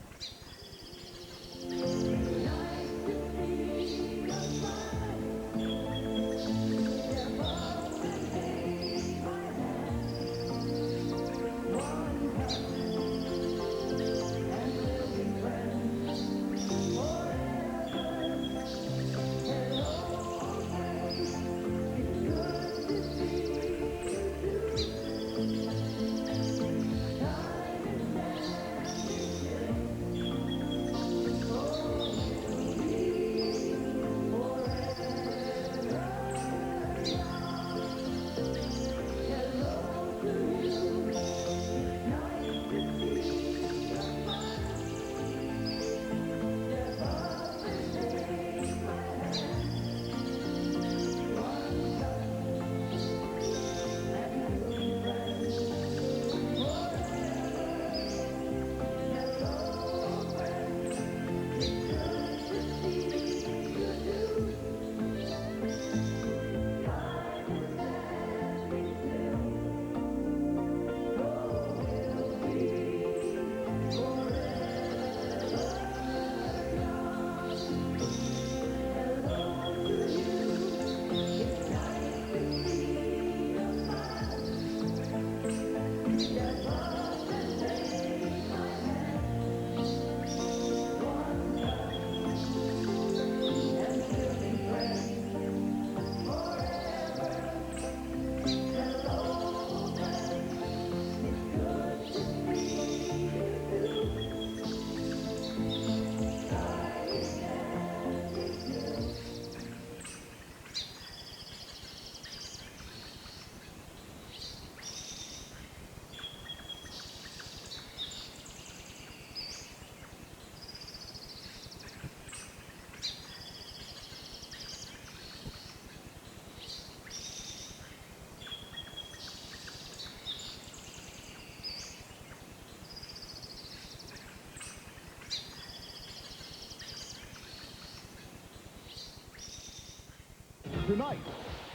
Tonight,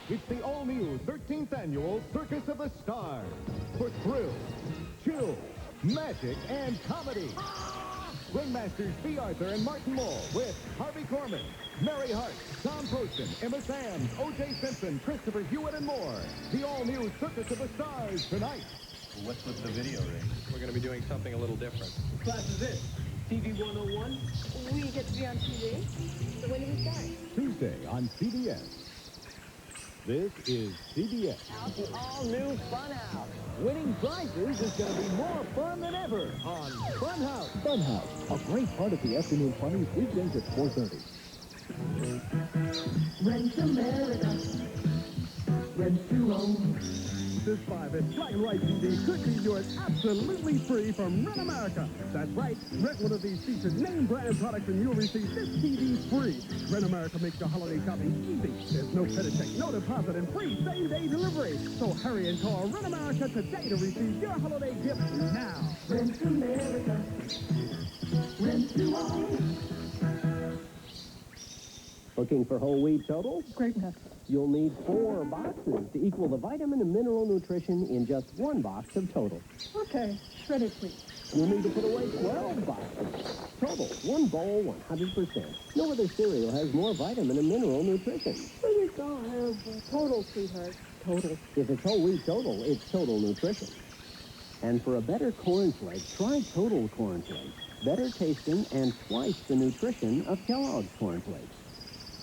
it's the all-new 13th annual Circus of the Stars. For thrills, chills, magic, and comedy. Ringmasters B. Arthur and Martin Mull with Harvey Korman, Mary Hart, Tom Poston, Emma Sands, O.J. Simpson, Christopher Hewitt, and more. The all-new Circus of the Stars tonight. What's with the video ring? We're going to be doing something a little different. What class is this? TV 101? We get to be on TV? So when do we start? Tuesday on CBS. This is CBS. Out the all-new Funhouse. Winning prizes is going to be more fun than ever on Funhouse. Funhouse, a great part of the afternoon funnies weekdays at 4:30. Rent America. Rent to own. This 5-inch black and white TV could be yours absolutely free from Rent America. That's right. Rent one of these featured name brand products and you'll receive this TV free. Rent America makes your holiday shopping easy. There's no credit check, no deposit, and free same-day delivery. So hurry and call Rent America today to receive your holiday gift now. Rent America. Rent to own. Looking for whole wheat total? Great enough. You'll need 4 boxes to equal the vitamin and mineral nutrition in just 1 box of total. Okay, shredded please. You'll need to put away 12 boxes. Total, 1 bowl, 100%. No other cereal has more vitamin and mineral nutrition. Please don't have total, sweetheart. Total. If it's whole wheat total, it's total nutrition. And for a better cornflake, try Total Cornflakes. Better tasting and twice the nutrition of Kellogg's cornflakes.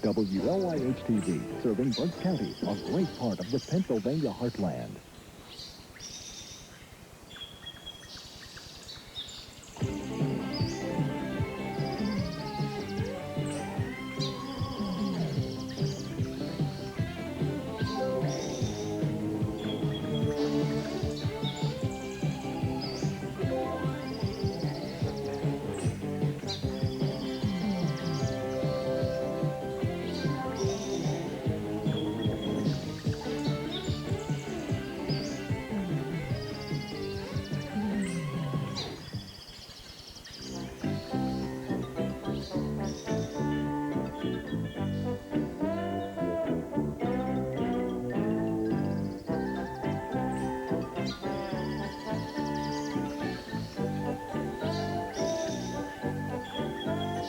WLIH-TV, serving Berks County, a great part of the Pennsylvania heartland.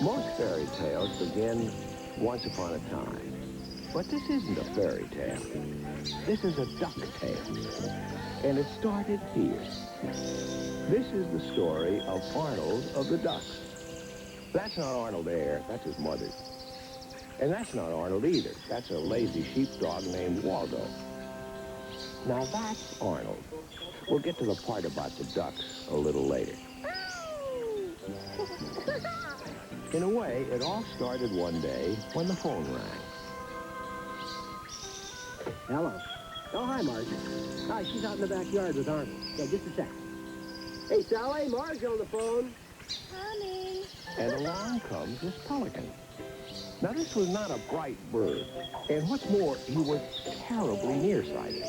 Most fairy tales begin once upon a time. But this isn't a fairy tale. This is a duck tale. And it started here. This is the story of Arnold of the Ducks. That's not Arnold Air, that's his mother. And that's not Arnold either. That's a lazy sheepdog named Waldo. Now that's Arnold. We'll get to the part about the ducks a little later. In a way, it all started one day when the phone rang. Hello. Oh, hi, Marge. Hi, she's out in the backyard with Arnold. Yeah, just a sec. Hey, Sally, Marge on the phone. Coming. And along comes this pelican. Now, this was not a bright bird. And what's more, he was terribly nearsighted.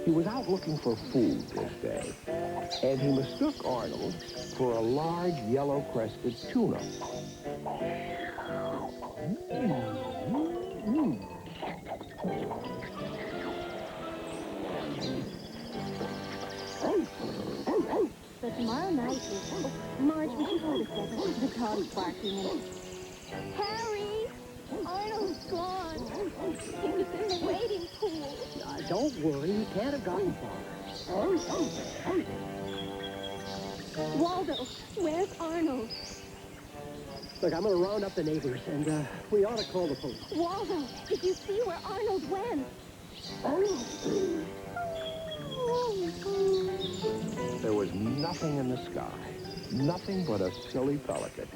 He was out looking for food this day. And he mistook Arnold for a large yellow-crested tuna. But tomorrow night is... Oh, Marge, we should go to 7. The dog's barking and... Harry! Arnold's gone. He was in the wading pool. Don't worry, he can't have gotten far. Waldo, where's Arnold? Look, I'm going to round up the neighbors, and we ought to call the police. Waldo, did you see where Arnold went? There was nothing in the sky, nothing but a silly pelican.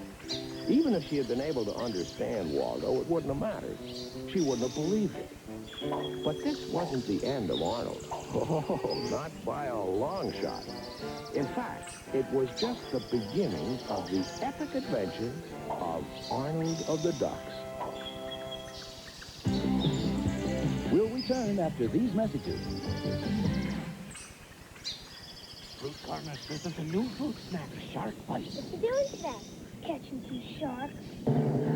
Even if she had been able to understand Waldo, it wouldn't have mattered. She wouldn't have believed it. But this wasn't the end of Arnold. Oh, not by a long shot. In fact, it was just the beginning of the epic adventure of Arnold of the Ducks. We'll return after these messages. Fruit Corner, this is a new fruit snack, Shark Bite. What's he doing to that? catching some sharks.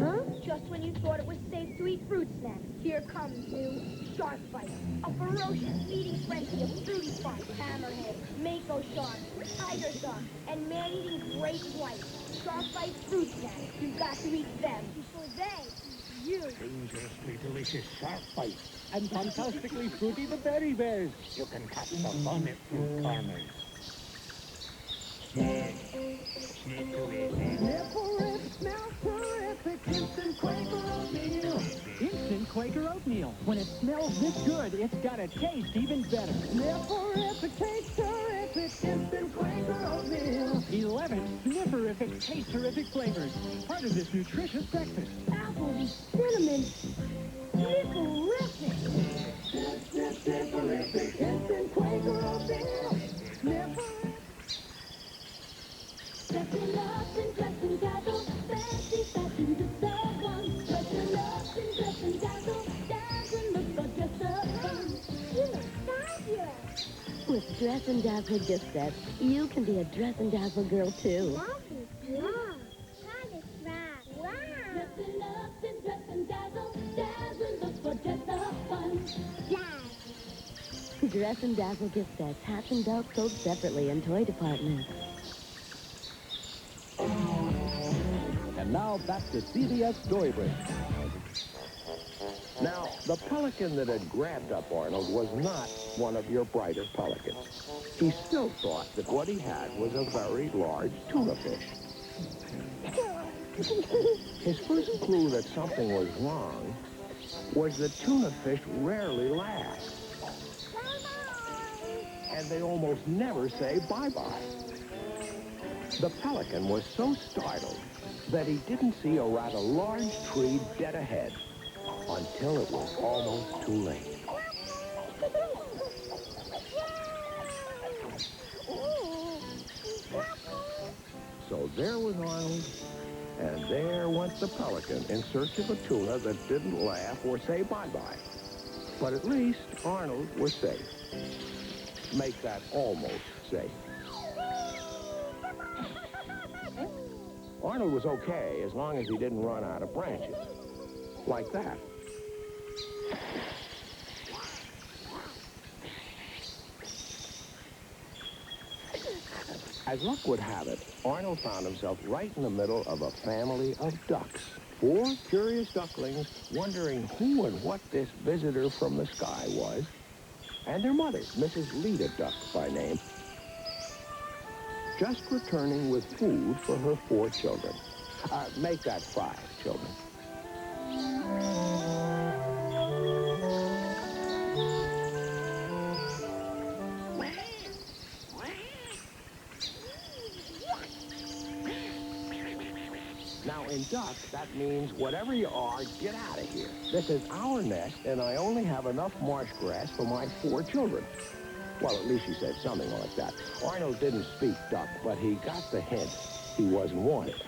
Huh? Just when you thought it was safe to eat fruit snacks, here comes new shark bite. A ferocious feeding frenzy of fruity spots, hammerheads, mako sharks, tiger sharks, and man-eating great whites. Shark bite fruit snacks. You've got to eat them before they eat you. Dangerously delicious shark bites. And fantastically fruity the berry bears. You can catch the fun at Fruit Corners. Sniff terrific, smells terrific, instant Quaker oatmeal. Instant Quaker oatmeal. When it smells this good, it's gotta taste even better. Sniff terrific, taste terrific, instant Quaker oatmeal. 11 snifferific, taste terrific flavors. Part of this nutritious breakfast. Apple and cinnamon. Snifferific. Snifferific, instant Quaker oatmeal. Snifferific. Dressing up and dressing dazzle, fancy fashion just the one. Dressing up and dressing dazzle, dazzling look for just the fun. You look fabulous. With Dress and Dazzle gift sets, you can be a Dress and Dazzle girl, too. That is wrong. That is right. Wow. Dressing up and dressing dazzle, dazzling look for just the fun. Daz. Dress and Dazzle gift sets, hats and belts sold separately in toy departments. And now back to CBS Story Break. Now, the pelican that had grabbed up Arnold was not one of your brighter pelicans. He still thought that what he had was a very large tuna fish. His first clue that something was wrong was that tuna fish rarely laugh. And they almost never say bye-bye. The pelican was so startled that he didn't see a rather large tree dead ahead until it was almost too late. So there was Arnold, and there went the pelican in search of a tuna that didn't laugh or say bye-bye. But at least Arnold was safe. Make that almost safe. Arnold was okay as long as he didn't run out of branches. Like that. As luck would have it, Arnold found himself right in the middle of a family of ducks. 4 curious ducklings wondering who and what this visitor from the sky was. And their mother, Mrs. Leda Duck by name, just returning with food for her 4 children. Make that 5 children. Now, in duck, that means whatever you are, get out of here. This is our nest, and I only have enough marsh grass for my 4 children. Well, at least she said something like that. Arnold didn't speak duck, but he got the hint he wasn't wanted.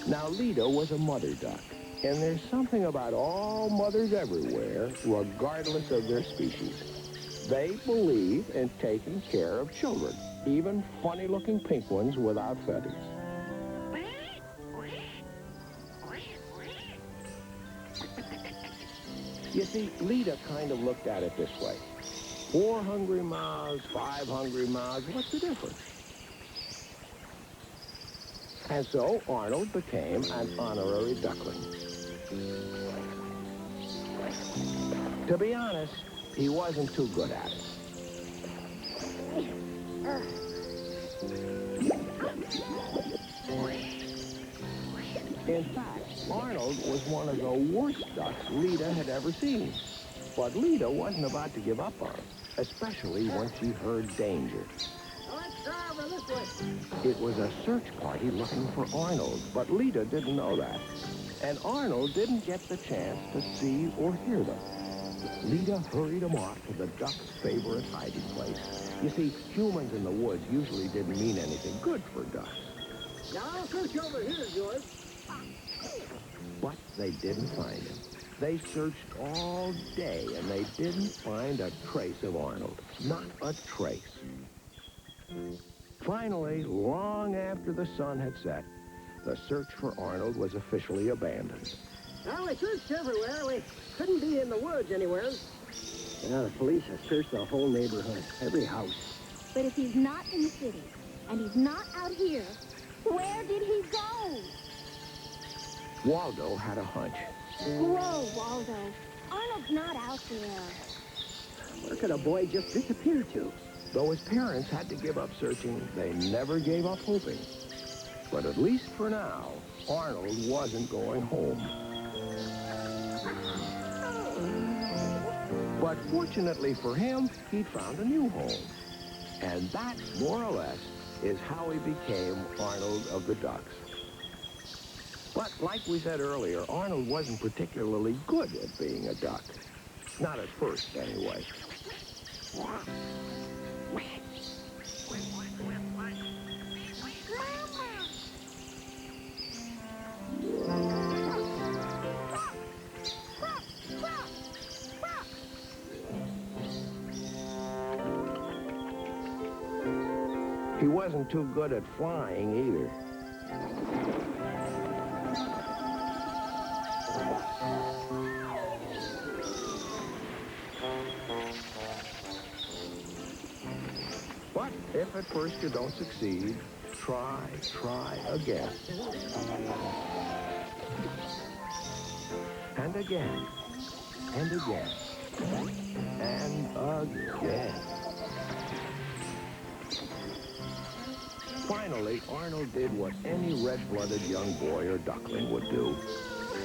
Now, Leda was a mother duck, and there's something about all mothers everywhere, regardless of their species. They believe in taking care of children, even funny-looking pink ones without feathers. You see, Leda kind of looked at it this way. 4 hungry mouths, 5 hungry mouths, what's the difference? And so Arnold became an honorary duckling. To be honest, he wasn't too good at it. In fact, Arnold was one of the worst ducks Leda had ever seen. But Leda wasn't about to give up on him, especially when she heard danger. Let's try over this way. It was a search party looking for Arnold, but Leda didn't know that. And Arnold didn't get the chance to see or hear them. Leda hurried him off to the duck's favorite hiding place. You see, humans in the woods usually didn't mean anything good for ducks. Now I'll search over here, George. But they didn't find him. They searched all day, and they didn't find a trace of Arnold. Not a trace. Finally, long after the sun had set, the search for Arnold was officially abandoned. Well, we searched everywhere. We couldn't be in the woods anywhere. Yeah, the police have searched the whole neighborhood, every house. But if he's not in the city, and he's not out here, where did he go? Waldo had a hunch. Whoa, Waldo. Arnold's not out there. Where could a boy just disappear to? Though his parents had to give up searching, they never gave up hoping. But at least for now, Arnold wasn't going home. But fortunately for him, he'd found a new home. And that, more or less, is how he became Arnold of the Ducks. But like we said earlier, Arnold wasn't particularly good at being a duck. Not at first, anyway. He wasn't too good at flying either. But if at first you don't succeed, try again. And again. And again. And again. Finally, Arnold did what any red-blooded young boy or duckling would do.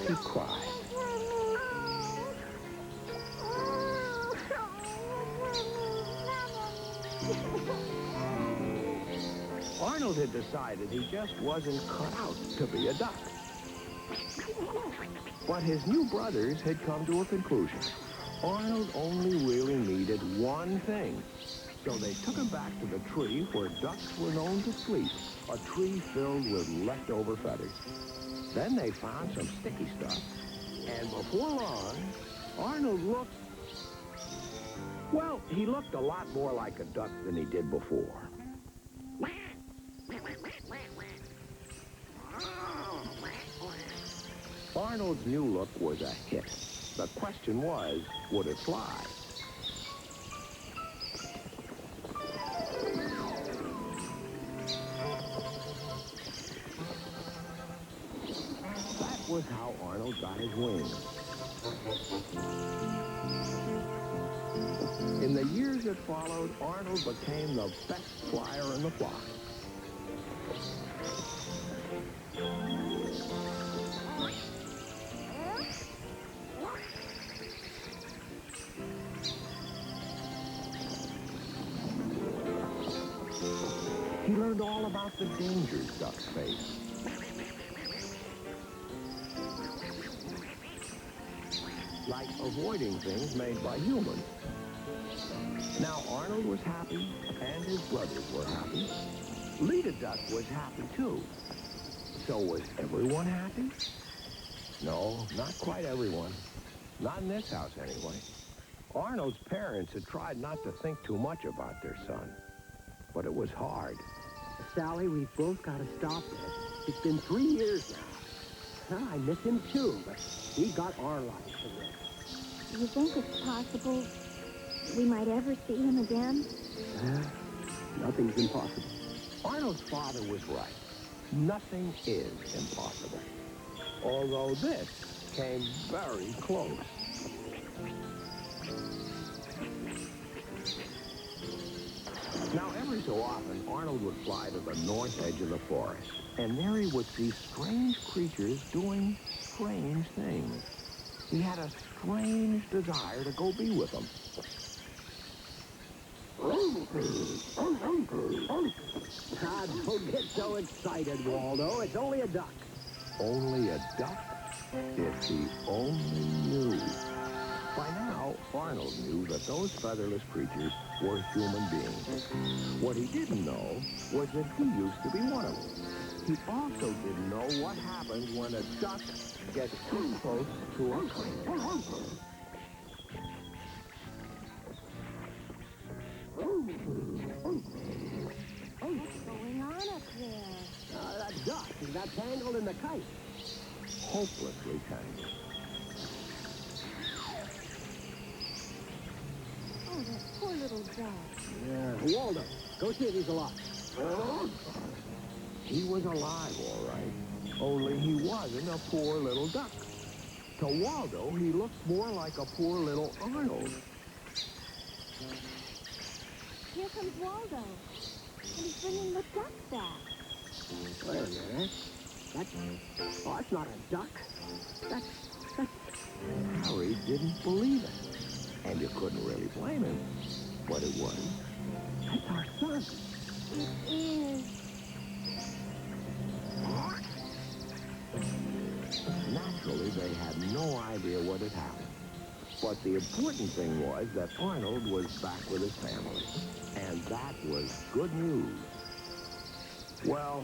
He cried. Arnold had decided he just wasn't cut out to be a duck. But his new brothers had come to a conclusion. Arnold only really needed one thing. So they took him back to the tree where ducks were known to sleep, a tree filled with leftover feathers. Then they found some sticky stuff. And before long, Arnold looked... well, he looked a lot more like a duck than he did before. Arnold's new look was a hit. The question was, would it fly? That was how Arnold got his wings. In the years that followed, Arnold became the best flyer in the flock. He learned all about the dangers ducks face. Like avoiding things made by humans. Now Arnold was happy, and his brothers were happy. Lita Duck was happy too. So was everyone happy? No, not quite everyone. Not in this house anyway. Arnold's parents had tried not to think too much about their son. But it was hard. Sally, we've both got to stop this. It's been 3 years now. I miss him too, but we got our lives to live. You think it's possible we might ever see him again? Nothing's impossible. Arnold's father was right. Nothing is impossible. Although this came very close. Now, every so often, Arnold would fly to the north edge of the forest, and there he would see strange creatures doing strange things. He had a strange desire to go be with them. Don't get so excited, Waldo. It's only a duck. Only a duck? If he only knew. By now, Arnold knew that those featherless creatures were human beings. What he didn't know was that he used to be one of them. He also didn't know what happens when a duck gets too close to a creature. What's going on up there? That duck. He got tangled in the kite. Hopelessly tangled. Oh, that poor little dog. Yeah. Waldo, go see if he's alive. He was alive, all right. Only he wasn't a poor little duck. To Waldo, he looked more like a poor little Arnold. Here comes Waldo. And he's bringing the duck back. Wait a minute. That's not a duck. That's... Harry didn't believe it. And you couldn't really blame him. But it was. That's our son. It is. Naturally, they had no idea what had happened. But the important thing was that Arnold was back with his family. And that was good news. Well,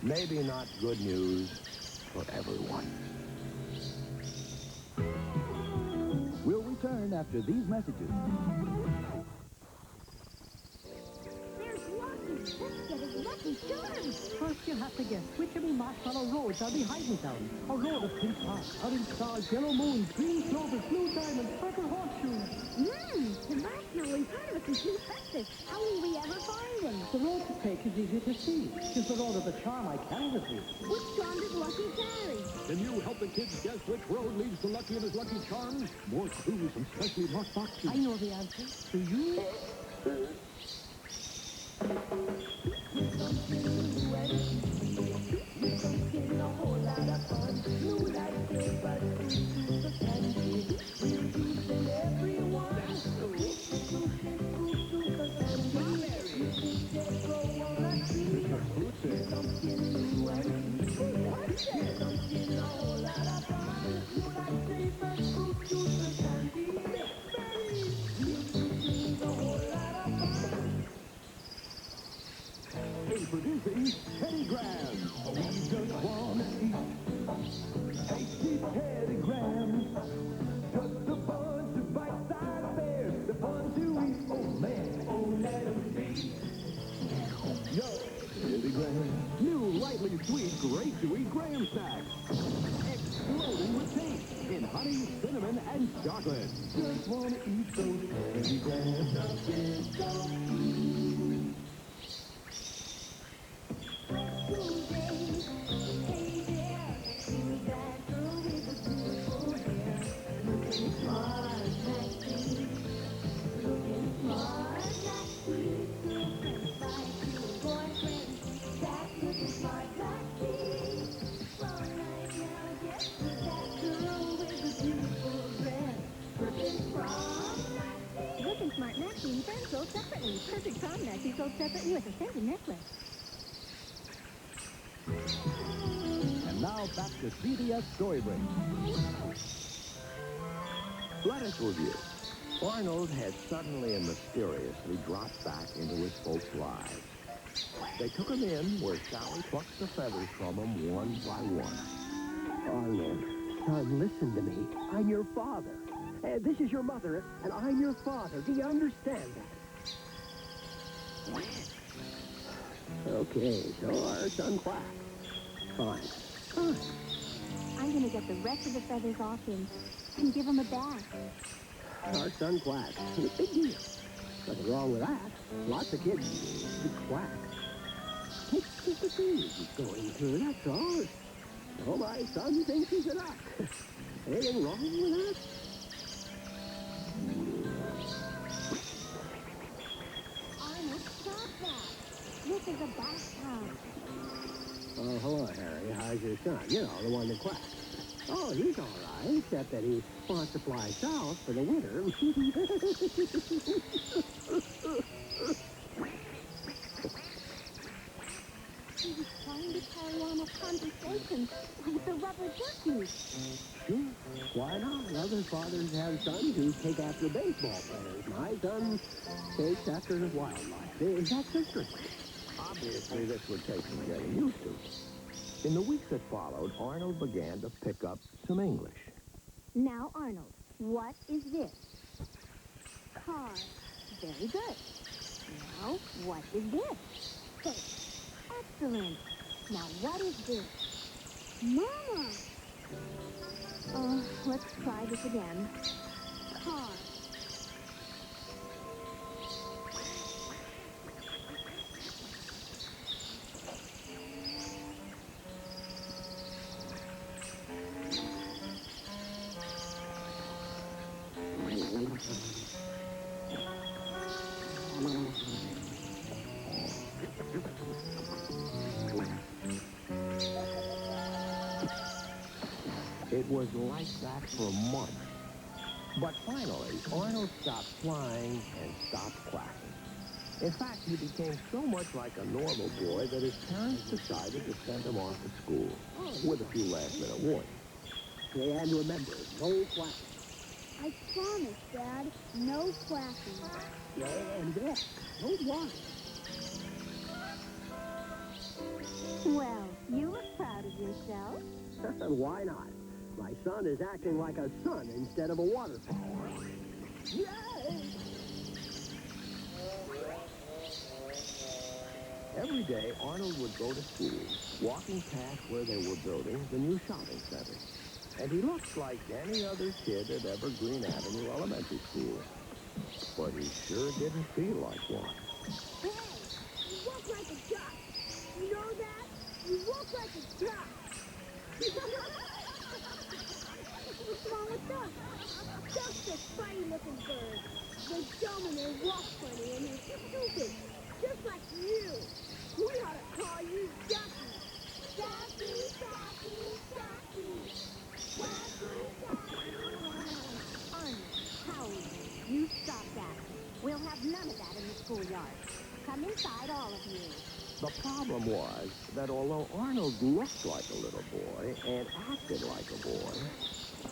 maybe not good news for everyone. We'll return after these messages. There's Lucky. Let's get his Lucky Charms. First, you'll have to guess which of the marshmallow roads are behind me town. A road of pink hearts, orange stars, yellow moons, green clovers, blue diamonds, purple horseshoes. The marshmallow in front of us is too festive. How will we ever find him? The road to take is easy to see. It's the road of the charm I carry with me. Which charm does Lucky carry? Can you help the kids guess which road leads to Lucky and his Lucky Charms? More clues and specially marked boxes. I know the answer. Do you? Introducing Teddy Grahams. We just want to eat tasty Teddy Grahams. Just a bunch of bite-sized bears. They're fun to eat. Oh, man. Oh, let them be. Yo, Teddy Grahams. New lightly sweet, great to eat Graham snacks. Exploding with taste in honey, cinnamon, and chocolate. Just want to eat those Teddy Grahams. Nothing so Smart Maxie and friends sold separately. Perfect prom Maxie sold separately with a scented necklace. And now back to CBS Story Break. Let us review. Arnold had suddenly and mysteriously dropped back into his folks' lives. They took him in where Sally plucked the feathers from him one by one. Arnold, son, listen to me. I'm your father. This is your mother, and I'm your father. Do you understand that? Okay, so our son quacked. Fine. Fine. I'm going to get the rest of the feathers off him and give him a bath. Our son quacked. Big deal. Nothing wrong with that. Lots of kids quack. It's just the things he's going through, that's all. Oh, my son thinks he's a duck. Anything wrong with that? Arnold, stop that. This is a bathtub. Oh, hello, Harry. How's your son? You know, the one that quacks. Oh, he's all right, except that he wants to fly south for the winter. He was trying to carry on a conversation with the rubber ducky. Sure. Why not? Other fathers have sons who take after baseball players. My son takes after wildlife. Is that so strange? Obviously, this would take some getting used to. In the weeks that followed, Arnold began to pick up some English. Now, Arnold, what is this? Car. Very good. Now, what is this? Excellent. Now, what is this? Mama! Oh, let's try this again. Car. It was like that for months. But finally, Arnold stopped flying and stopped quacking. In fact, he became so much like a normal boy that his parents decided to send him off to school with a few last-minute warnings. And remember, no quacking. I promise, Dad. No quacking. And this, no whining. Well, you look proud of yourself. Why not? My son is acting like a son instead of a waterfall. Yay! Every day, Arnold would go to school, walking past where they were building the new shopping center. And he looked like any other kid at Evergreen Avenue Elementary School. But he sure didn't feel like one. Hey, you walk like a duck. You know that? You walk like a duck. What's wrong with ducks? Ducks are funny-looking birds. They're dumb and they walk funny and they're stupid. Just like you. We ought to call you Ducky. Ducky, Ducky, Ducky. Arnold, Howie, you stop that. We'll have none of that in the schoolyard. Come inside, all of you. The problem was that although Arnold looked like a little boy and acted like a boy,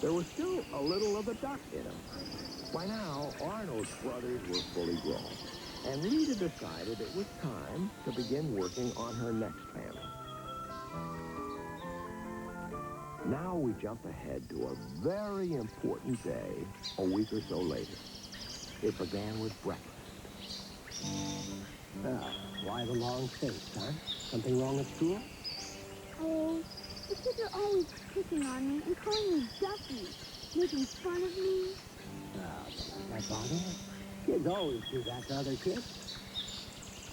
there was still a little of the duck in him. By now, Arnold's brothers were fully grown, and Lita decided it was time to begin working on her next family. Now we jump ahead to a very important day a week or so later. It began with breakfast. Why the long face, huh? Something wrong at school? Oh, the kids are always picking on me and calling me Ducky, making fun of me. That bother you? Kids always do that to other kids.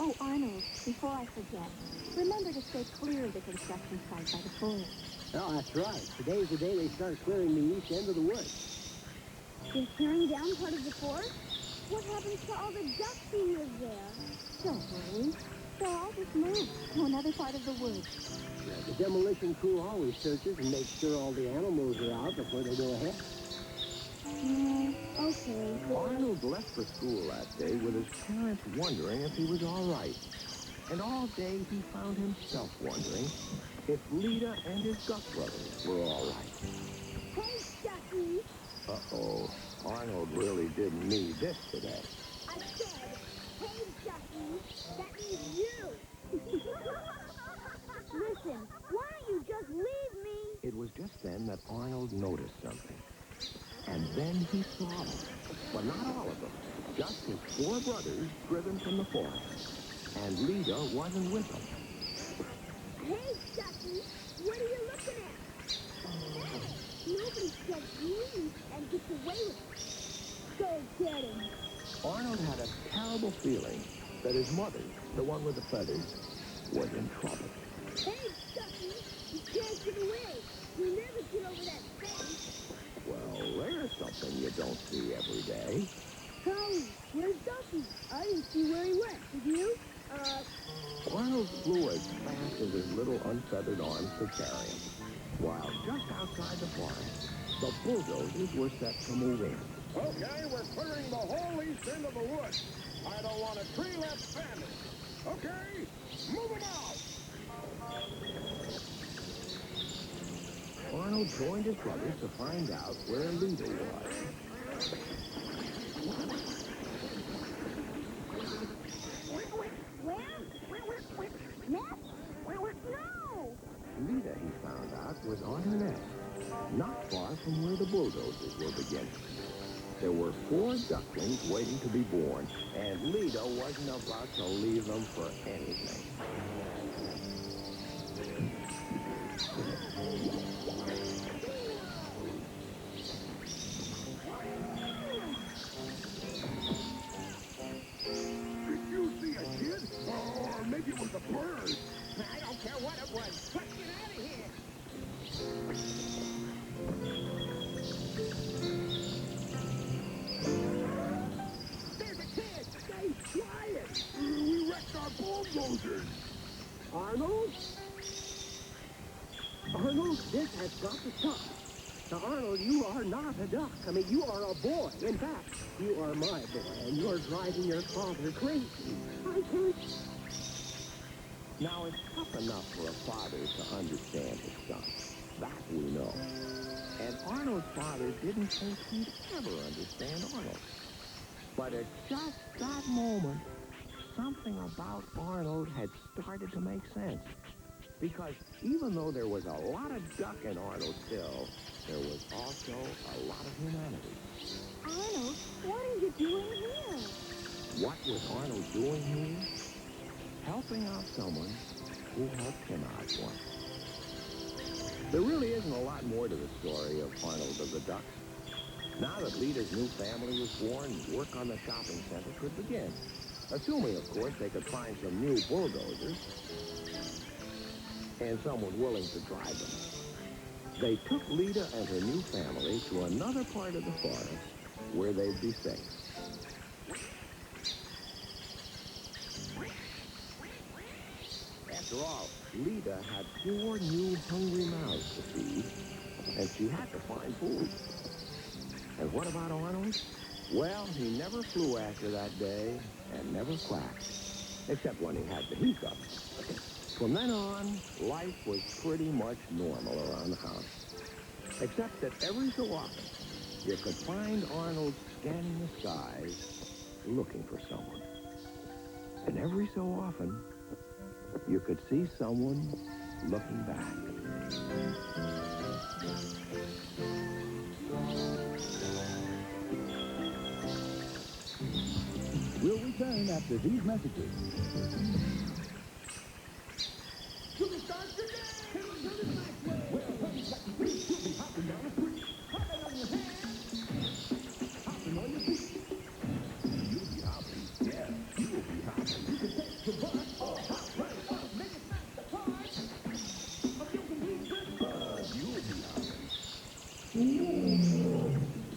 Oh, Arnold, before I forget, remember to stay clear of the construction site by the forest. Oh, that's right. Today's the day they start clearing the east end of the woods. They're tearing down part of the forest? What happens to all the ducks who live there? Don't worry. They'll all just move to another part of the woods. The demolition crew always searches and makes sure all the animals are out before they go ahead. Okay. Arnold left for school that day with his parents wondering if he was all right. And all day he found himself wondering if Lita and his duck brothers were all right. Hey, Ducky! Uh-oh. Arnold really didn't need this today. I said, hey, Ducky! That means you! Listen, why don't you just leave me? It was just then that Arnold noticed something. And then he saw them. But not all of them. Just his 4 brothers driven from the forest. And Lita wasn't with them. Hey, Ducky! What are you looking at? Hey! Nobody said leave and gets away with it. Go get him. Arnold had a terrible feeling that his mother, the one with the feathers, was in trouble. Hey, Ducky! You can't get away. You'll never get over that fence. Well, there's something you don't see every day. Howie, where's Ducky? I didn't see where he went. Did you? Arnold flew as fast as his little unfeathered arms could carry him, while just outside the forest, the bulldozers were set to move in. Okay, we're clearing the whole east end of the woods. I don't want a tree left standing. Okay, move them out! Arnold joined his brothers to find out where Lita was. No! Lita, he found out, was on her nest, not far from where the bulldozers were beginning. There were 4 ducklings waiting to be born, and Lita wasn't about to leave them for anything. Let's get out of here. There's a kid. Stay quiet. We wrecked our bulldozers. Arnold? Arnold, this has got to stop. Now, Arnold, you are not a duck. I mean, you are a boy. In fact, you are my boy, and you're driving your father crazy. I can't... Now, it's tough enough for a father to understand his son. That we know. And Arnold's father didn't think he'd ever understand Arnold. But at just that moment, something about Arnold had started to make sense. Because even though there was a lot of duck in Arnold still, there was also a lot of humanity. Arnold, what are you doing here? What was Arnold doing here? Helping out someone who helped him out once. There really isn't a lot more to the story of Arnold of the Ducks. Now that Lita's new family was born, work on the shopping center could begin. Assuming, of course, they could find some new bulldozers and someone willing to drive them. They took Lita and her new family to another part of the forest where they'd be safe. After all, Lita had 4 new hungry mouths to feed, and she had to find food. And what about Arnold? Well, he never flew after that day and never quacked, except when he had the hiccups. From then on, life was pretty much normal around the house, except that every so often, you could find Arnold scanning the skies, looking for someone. And every so often, you could see someone looking back. We'll return after these messages.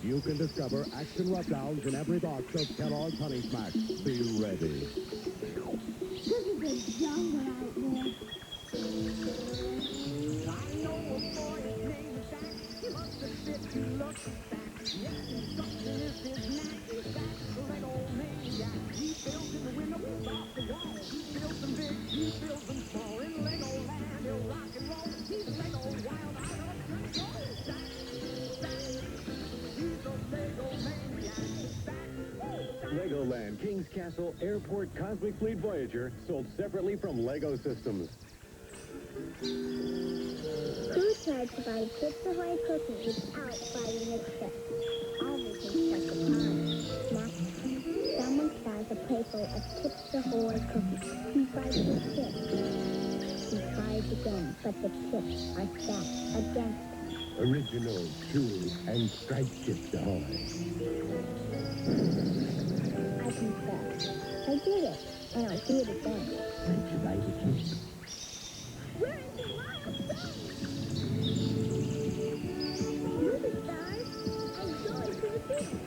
You can discover action rubdowns in every box of Kellogg's Honey Smacks. Be ready. This is a jungle out there. I know a boy, his name is Jack. He loves to sit and look back. Yes, construction is his knack. He's that Lego maniac. He builds in the window, off the wall. He builds them big, he builds them small. In Lego land, he'll rock and roll. He's Lego wild, out of control. Jack, he's a Lego maniac. Legoland, King's Castle, Airport, Cosmic Fleet Voyager, sold separately from Lego Systems. Who tried to buy Chips Ahoy cookies without buying a chip? Everything stuck upon. Snack time. Someone buys a playful of Chips Ahoy cookies. He buys the chips. He tries again, but the chips are stacked against him. Original, chewy, and striped Chips Ahoy. I confess. I did it, and I'll do it again. Did you buy the chip? We're in the milestone! Movie stars, enjoy to the theater.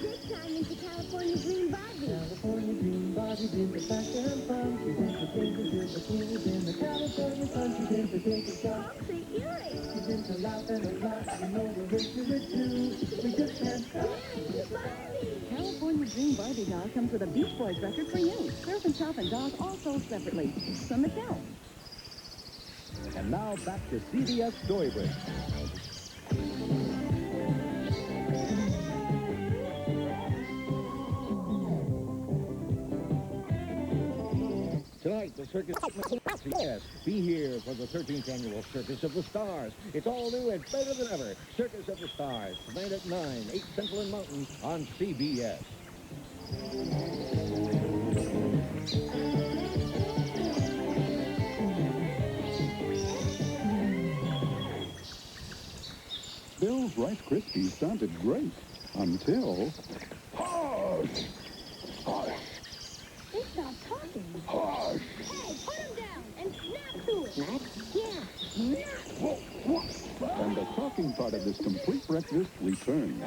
This time into California Dream Barbie. California Dream Barbie's into fashion fun. She's into danger to the kids in the California sun. She's into taking shots. Oh, the earrings! She's into laughing a lot. You know we're into it too. We just can't stop. We're into Barbie! California Dream Barbie doll comes with a Beach Boys record for you. Surf and Shop and dolls all sold separately. From Mattel. And now back to CBS Storybrink. Tonight, the Circus Yes, be here for the 13th Annual Circus of the Stars. It's all new and better than ever. Circus of the Stars, tonight at 9, 8 Central and Mountain on CBS. Bill's Rice Krispies sounded great until... Hush! Hush! They stopped talking. Hush! Hey, put him down and snap to it. Snap? Yeah. And the talking part of this complete breakfast returns.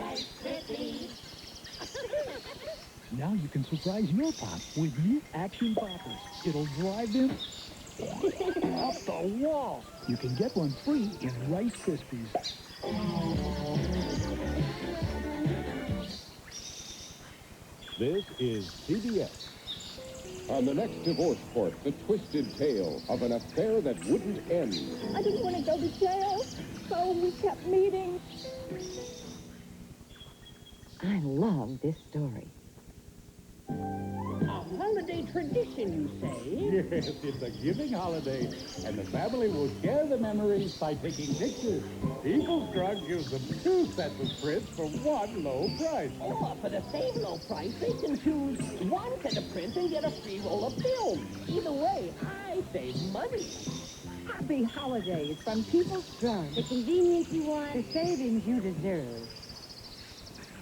Now you can surprise your pop with new Action Poppers. It'll drive them up the wall. You can get one free in Rice Krispies. This is CBS. On the next divorce court, the twisted tale of an affair that wouldn't end. I didn't want to go to jail, so we kept meeting. I love this story. A holiday tradition, you say? Yes, it's a giving holiday, and the family will share the memories by taking pictures. Eagles Drug gives them 2 sets of prints for one low price. Or for the same low price, they can choose 1 set of prints and get a free roll of film. Either way, I save money. Happy holidays from People's Drug. The convenience you want. The savings you deserve.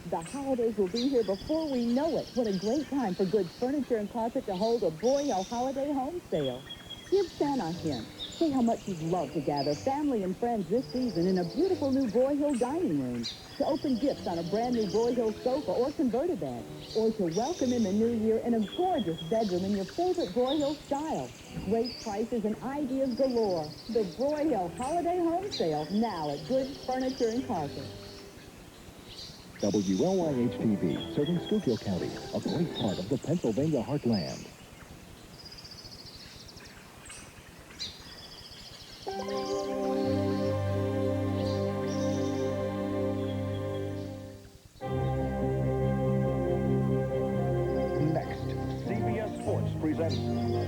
The holidays will be here before we know it. What a great time for good furniture and carpet to hold a Boyle holiday home sale. Give Santa a hint. Say how much you'd love to gather family and friends this season in a beautiful new Broyhill dining room, to open gifts on a brand new Broyhill sofa or converted bed, or to welcome in the new year in a gorgeous bedroom in your favorite Broyhill style. Great prices and ideas galore. The Broyhill Holiday Home Sale, now at Good Furniture and Carpet. WLYH-TV, serving Schuylkill County, a great part of the Pennsylvania heartland. Next, CBS Sports presents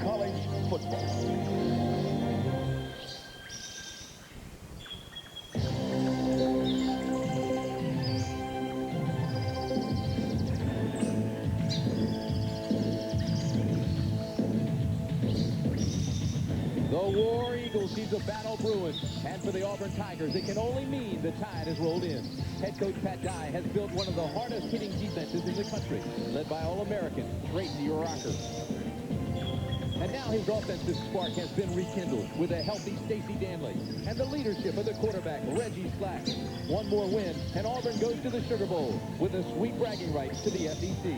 college football. Sees a battle brewing, and for the Auburn Tigers, it can only mean the tide has rolled in. Head coach Pat Dye has built one of the hardest-hitting defenses in the country, led by All-American Tracy Rocker. And now his offensive spark has been rekindled with a healthy Stacey Danley and the leadership of the quarterback, Reggie Slack. One more win, and Auburn goes to the Sugar Bowl with a sweet bragging rights to the SEC.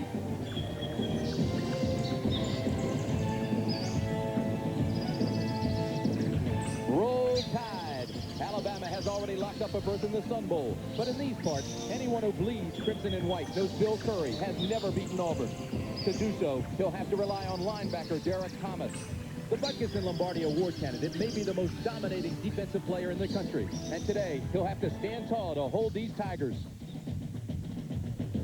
Roll Tide. Alabama has already locked up a berth in the Sun Bowl. But in these parts, anyone who bleeds crimson and white knows Bill Curry has never beaten Auburn. To do so, he'll have to rely on linebacker Derek Thomas. The Butkus and Lombardi Award candidate may be the most dominating defensive player in the country. And today, he'll have to stand tall to hold these Tigers.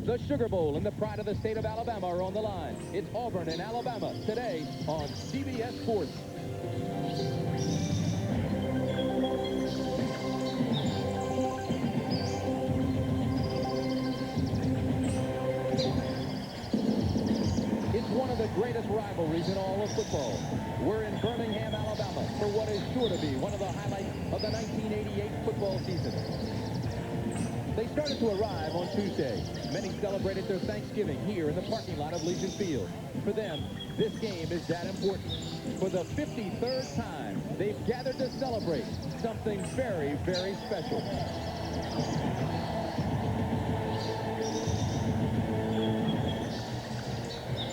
The Sugar Bowl and the pride of the state of Alabama are on the line. It's Auburn and Alabama today on CBS Sports. One of the greatest rivalries in all of football. We're in Birmingham, Alabama, for what is sure to be one of the highlights of the 1988 football season. They started to arrive on Tuesday. Many celebrated their Thanksgiving here in the parking lot of Legion Field. For them, this game is that important. For the 53rd time, they've gathered to celebrate something very, very special.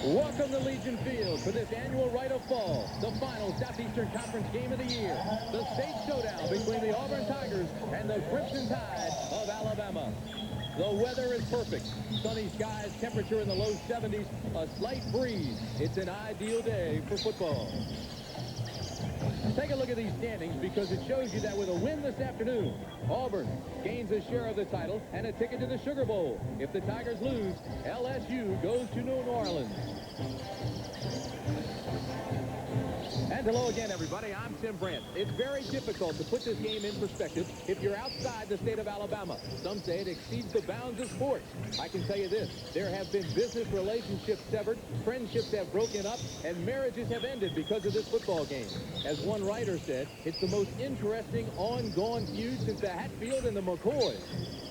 Welcome to Legion Field for this annual Rite of Fall, the final Southeastern Conference game of the year. The state showdown between the Auburn Tigers and the Crimson Tide of Alabama. The weather is perfect. Sunny skies, temperature in the low 70s, a slight breeze. It's an ideal day for football. Take a look at these standings because it shows you that with a win this afternoon, Auburn gains a share of the title and a ticket to the Sugar Bowl. If the Tigers lose, LSU goes to New Orleans. And hello again, everybody. I'm Tim Brandt. It's very difficult to put this game in perspective if you're outside the state of Alabama. Some say it exceeds the bounds of sports. I can tell you this. There have been business relationships severed, friendships have broken up, and marriages have ended because of this football game. As one writer said, it's the most interesting ongoing feud since the Hatfield and the McCoys.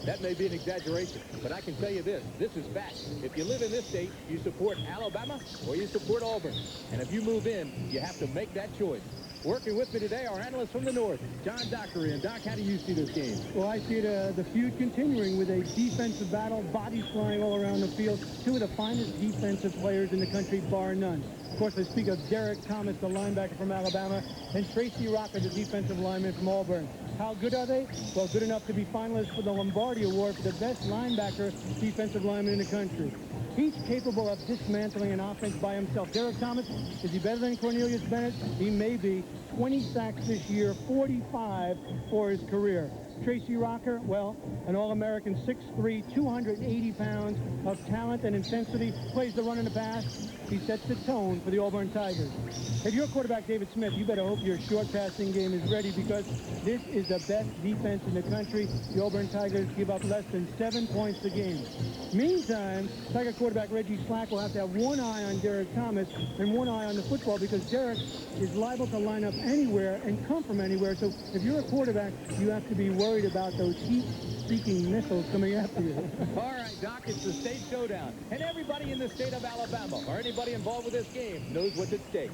That may be an exaggeration, but I can tell you this. This is fact. If you live in this state, you support Alabama or you support Auburn. And if you move in, you have to make that choice. Working with me today, our analyst from the North, John Dockery. And Doc, how do you see this game? Well, I see the feud continuing with a defensive battle, bodies flying all around the field. Two of the finest defensive players in the country, bar none. Of course, I speak of Derek Thomas, the linebacker from Alabama, and Tracy Rocker, the defensive lineman from Auburn. How good are they? Well, good enough to be finalists for the Lombardi Award for the best linebacker defensive lineman in the country. Each capable of dismantling an offense by himself. Derek Thomas, is he better than Cornelius Bennett? He may be. 20 sacks this year, 45 for his career. Tracy Rocker, well, an All-American, 6'3", 280 pounds of talent and intensity, plays the run and the pass. He sets the tone for the Auburn Tigers. If you're quarterback David Smith, you better hope your short passing game is ready, because this is the best defense in the country. The Auburn Tigers give up less than 7 points a game. Meantime, Tiger quarterback Reggie Slack will have to have one eye on Derek Thomas and one eye on the football, because Derek is liable to line up anywhere and come from anywhere. So if you're a quarterback, you have to be worried about those heat-seeking missiles coming after you. All right, Doc, it's the state showdown. And everybody in the state of Alabama, or anybody involved with this game, knows what's at stake.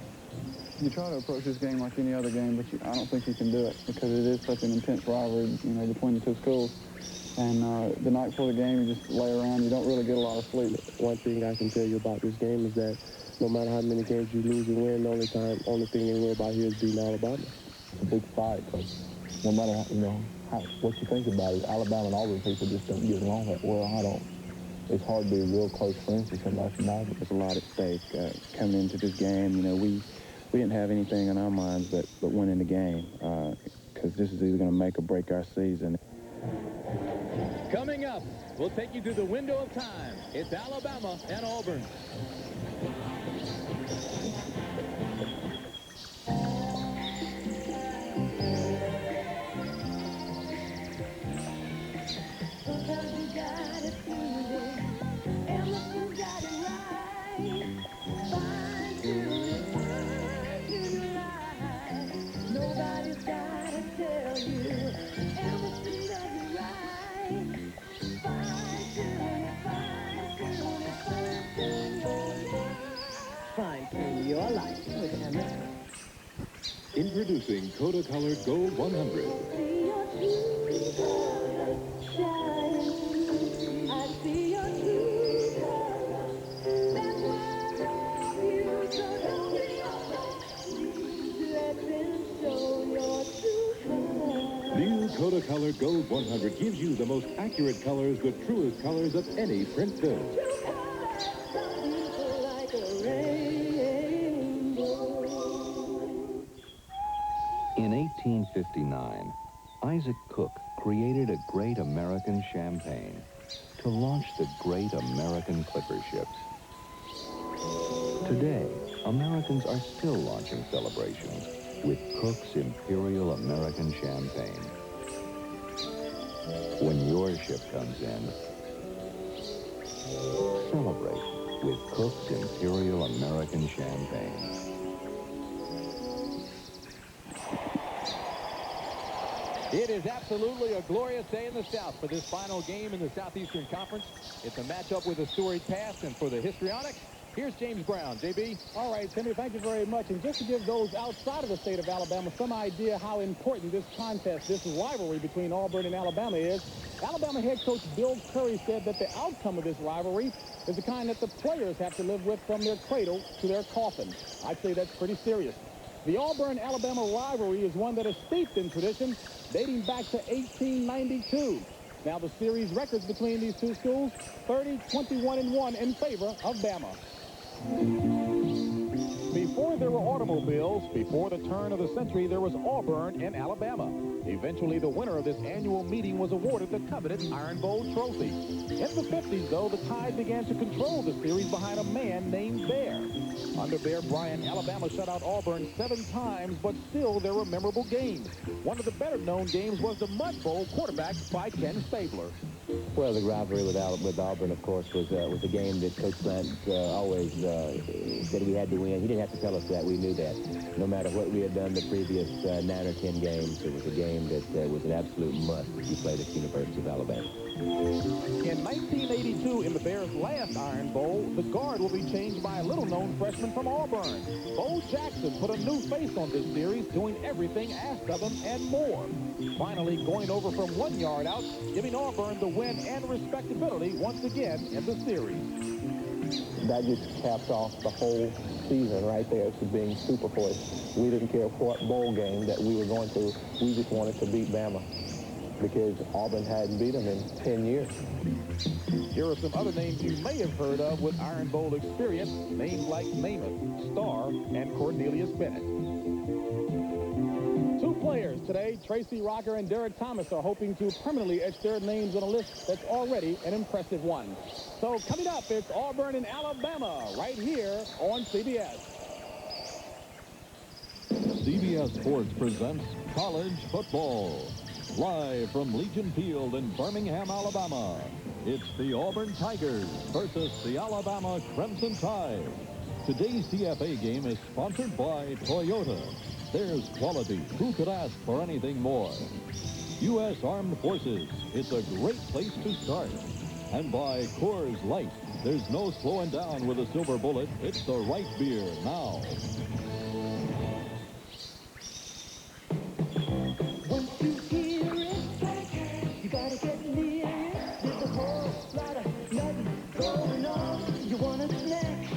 You try to approach this game like any other game, but I don't think you can do it, because it is such an intense rivalry, between the two schools. And the night before the game, you just lay around. You don't really get a lot of sleep. One thing I can tell you about this game is that no matter how many games you lose or win, the only thing they worry about here is beating Alabama. It's a big fight, because no matter what you think about it, Alabama and Auburn people just don't get along that well. It's hard to be real close friends with somebody from Auburn. There's a lot at stake coming into this game. We didn't have anything in our minds but winning the game, because this is either going to make or break our season. Coming up, we'll take you through the window of time. It's Alabama and Auburn. Fine-tune your life with Emerson. Introducing Kodacolor Gold 100. New Kodacolor Gold 100 gives you the most accurate colors, the truest colors of any print film. In 1859, Isaac Cook created a great American champagne to launch the great American clipper ships. Today, Americans are still launching celebrations with Cook's Imperial American Champagne. When your ship comes in, celebrate with Cook's Imperial American Champagne. It is absolutely a glorious day in the South for this final game in the Southeastern Conference. It's a matchup with a storied past, and for the histrionics, here's James Brown. JB? All right, Timmy, thank you very much. And just to give those outside of the state of Alabama some idea how important this contest, this rivalry between Auburn and Alabama is, Alabama head coach Bill Curry said that the outcome of this rivalry is the kind that the players have to live with from their cradle to their coffin. I'd say that's pretty serious. The Auburn-Alabama rivalry is one that is steeped in tradition dating back to 1892. Now, the series records between these two schools, 30-21-1 in favor of Bama. Before there were automobiles, before the turn of the century, there was Auburn and Alabama. Eventually, the winner of this annual meeting was awarded the coveted Iron Bowl trophy. In the 50s, though, the Tide began to control the series behind a man named Bear. Under Bear Bryant, Alabama shut out Auburn 7 times, but still there were memorable games. One of the better-known games was the Mud Bowl, quarterbacked by Ken Stabler. Well, the rivalry with Auburn, of course, was a game that Coach Bryant always said we had to win. He didn't have to tell us that. We knew that. No matter what we had done the previous 9 or 10 games, it was a game that was an absolute must if you played at the University of Alabama. In 1982, in the Bears' last Iron Bowl, the guard will be changed by a little-known freshman from Auburn. Bo Jackson put a new face on this series, doing everything asked of him and more. Finally going over from 1 yard out, giving Auburn the win and respectability once again in the series. That just capped off the whole season right there to being super for us. We didn't care what bowl game that we were going to. We just wanted to beat Bama because Auburn hadn't beat them in 10 years. Here are some other names you may have heard of with Iron Bowl experience. Names like Namath, Starr, and Cornelius Bennett. 2 players today, Tracy Rocker and Derek Thomas, are hoping to permanently etch their names on a list that's already an impressive one. So coming up, it's Auburn and Alabama right here on CBS. CBS Sports presents college football. Live from Legion Field in Birmingham, Alabama, it's the Auburn Tigers versus the Alabama Crimson Tide. Today's CFA game is sponsored by Toyota. There's quality. Who could ask for anything more? U.S. Armed Forces. It's a great place to start. And by Coors Light. There's no slowing down with a silver bullet. It's the right beer now. Once you hear it, you gotta get near it. There's a whole lot of nothing going on. You want a snack?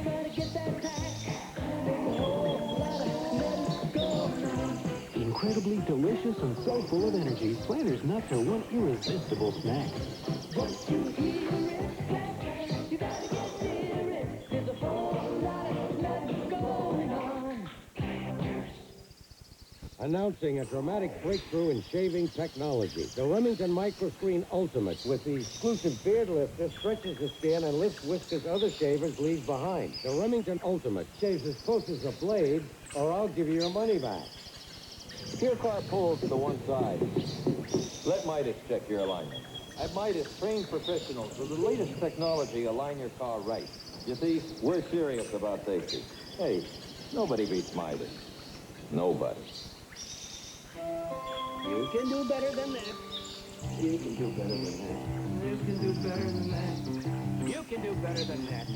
Gotta get that pack. There's a whole lot of nothing going on. Incredibly delicious and so full of energy, Planters nuts are one irresistible snack. Once you hear it, you gotta get near it. There's a whole lot of nothing going on. Announcing a dramatic breakthrough in shaving technology. The Remington Microscreen Ultimate with the exclusive beard lifter stretches the skin and lifts whiskers other shavers leave behind. The Remington Ultimate shaves as close as a blade, or I'll give you your money back. If your car pulls to the one side, let Midas check your alignment. At Midas, trained professionals with the latest technology align your car right. You see, we're serious about safety. Hey, nobody beats Midas. Nobody. You can do better than that. You can do better than that. You can do better than that. You can do better than that.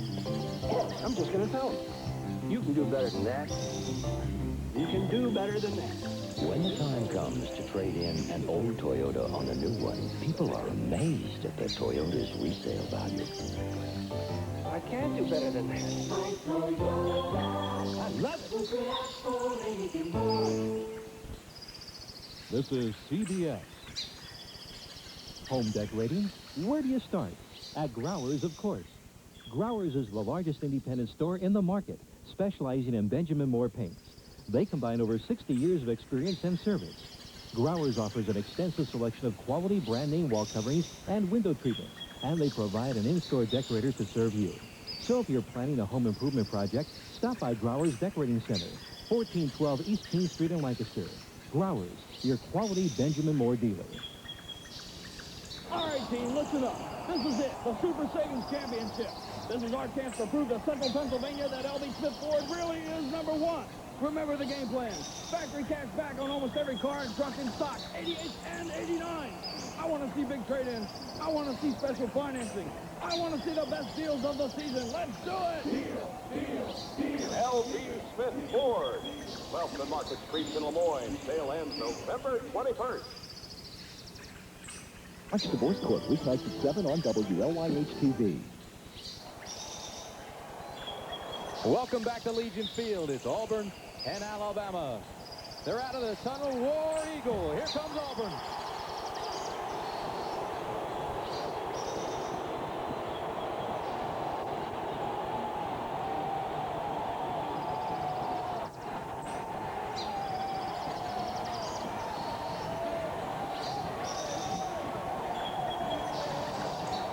I'm just going to tell him. You can do better than that. You can do better than that. When the time comes to trade in an old Toyota on a new one, people are amazed at the Toyota's resale value. I can't do better than that. I love it. This is CBS. Home decorating? Where do you start? At Growers, of course. Growers is the largest independent store in the market, specializing in Benjamin Moore paints. They combine over 60 years of experience and service. Growers offers an extensive selection of quality brand name wall coverings and window treatments, and they provide an in-store decorator to serve you. So if you're planning a home improvement project, stop by Growers Decorating Center, 1412 East King Street in Lancaster. Growers, your quality Benjamin Moore dealer. All right, team, listen up. This is it, the Super Savings Championship. This is our chance to prove to Central Pennsylvania that L.B. Smith Ford really is #1. Remember the game plan. Factory cash back on almost every car and truck in stock, 88 and 89. I want to see big trade-ins. I want to see special financing. I want to see the best deals of the season. Let's do it! Deal. L.B. Smith Ford. 12th and Market Street in Lemoyne. Sale ends November 21st. Watch Divorce Court, weeknights at 7 on WLYH-TV. Welcome back to Legion Field. It's Auburn and Alabama. They're out of the tunnel. War Eagle. Here comes Auburn.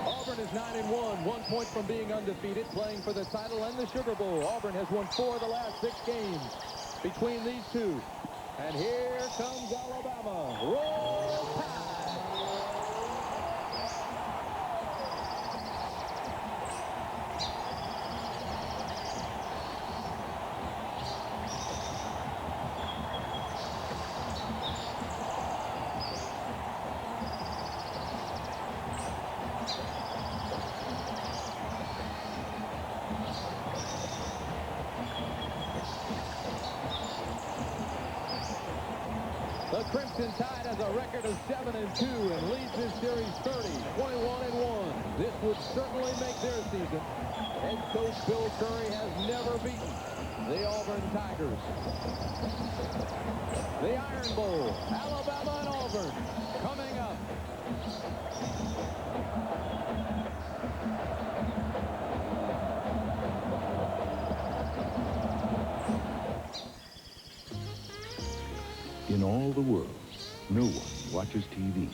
Auburn is 9-1, 1 point from being undefeated, playing for the title and the Sugar Bowl. Auburn has won 4 of the last 6 games between these two. And here comes Alabama. Roll Tide! Crimson Tide has a record of 7-2 and leads this series 30-21-1. This would certainly make their season. Head coach Bill Curry has never beaten the Auburn Tigers. The Iron Bowl, Alabama and Auburn, coming up. In all the world, no one watches TV,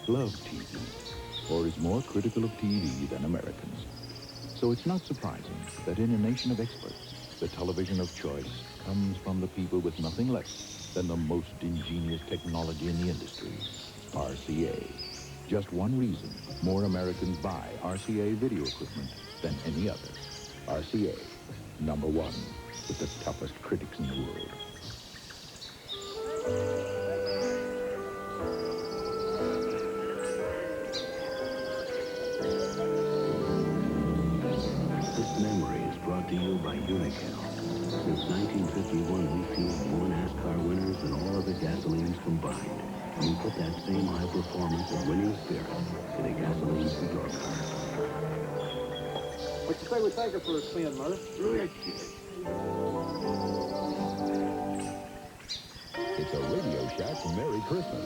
loves TV, or is more critical of TV than Americans. So it's not surprising that in a nation of experts, the television of choice comes from the people with nothing less than the most ingenious technology in the industry, RCA. Just one reason more Americans buy RCA video equipment than any other. RCA, #1, with the toughest critics in the world. This memory is brought to you by Unocal. Since 1951, we fueled more NASCAR winners than all other gasolines combined. And we put that same high performance and winning spirit in a gasoline for your car. What you say we take her for a spin, Murph? It's a Radio Shack Merry Christmas.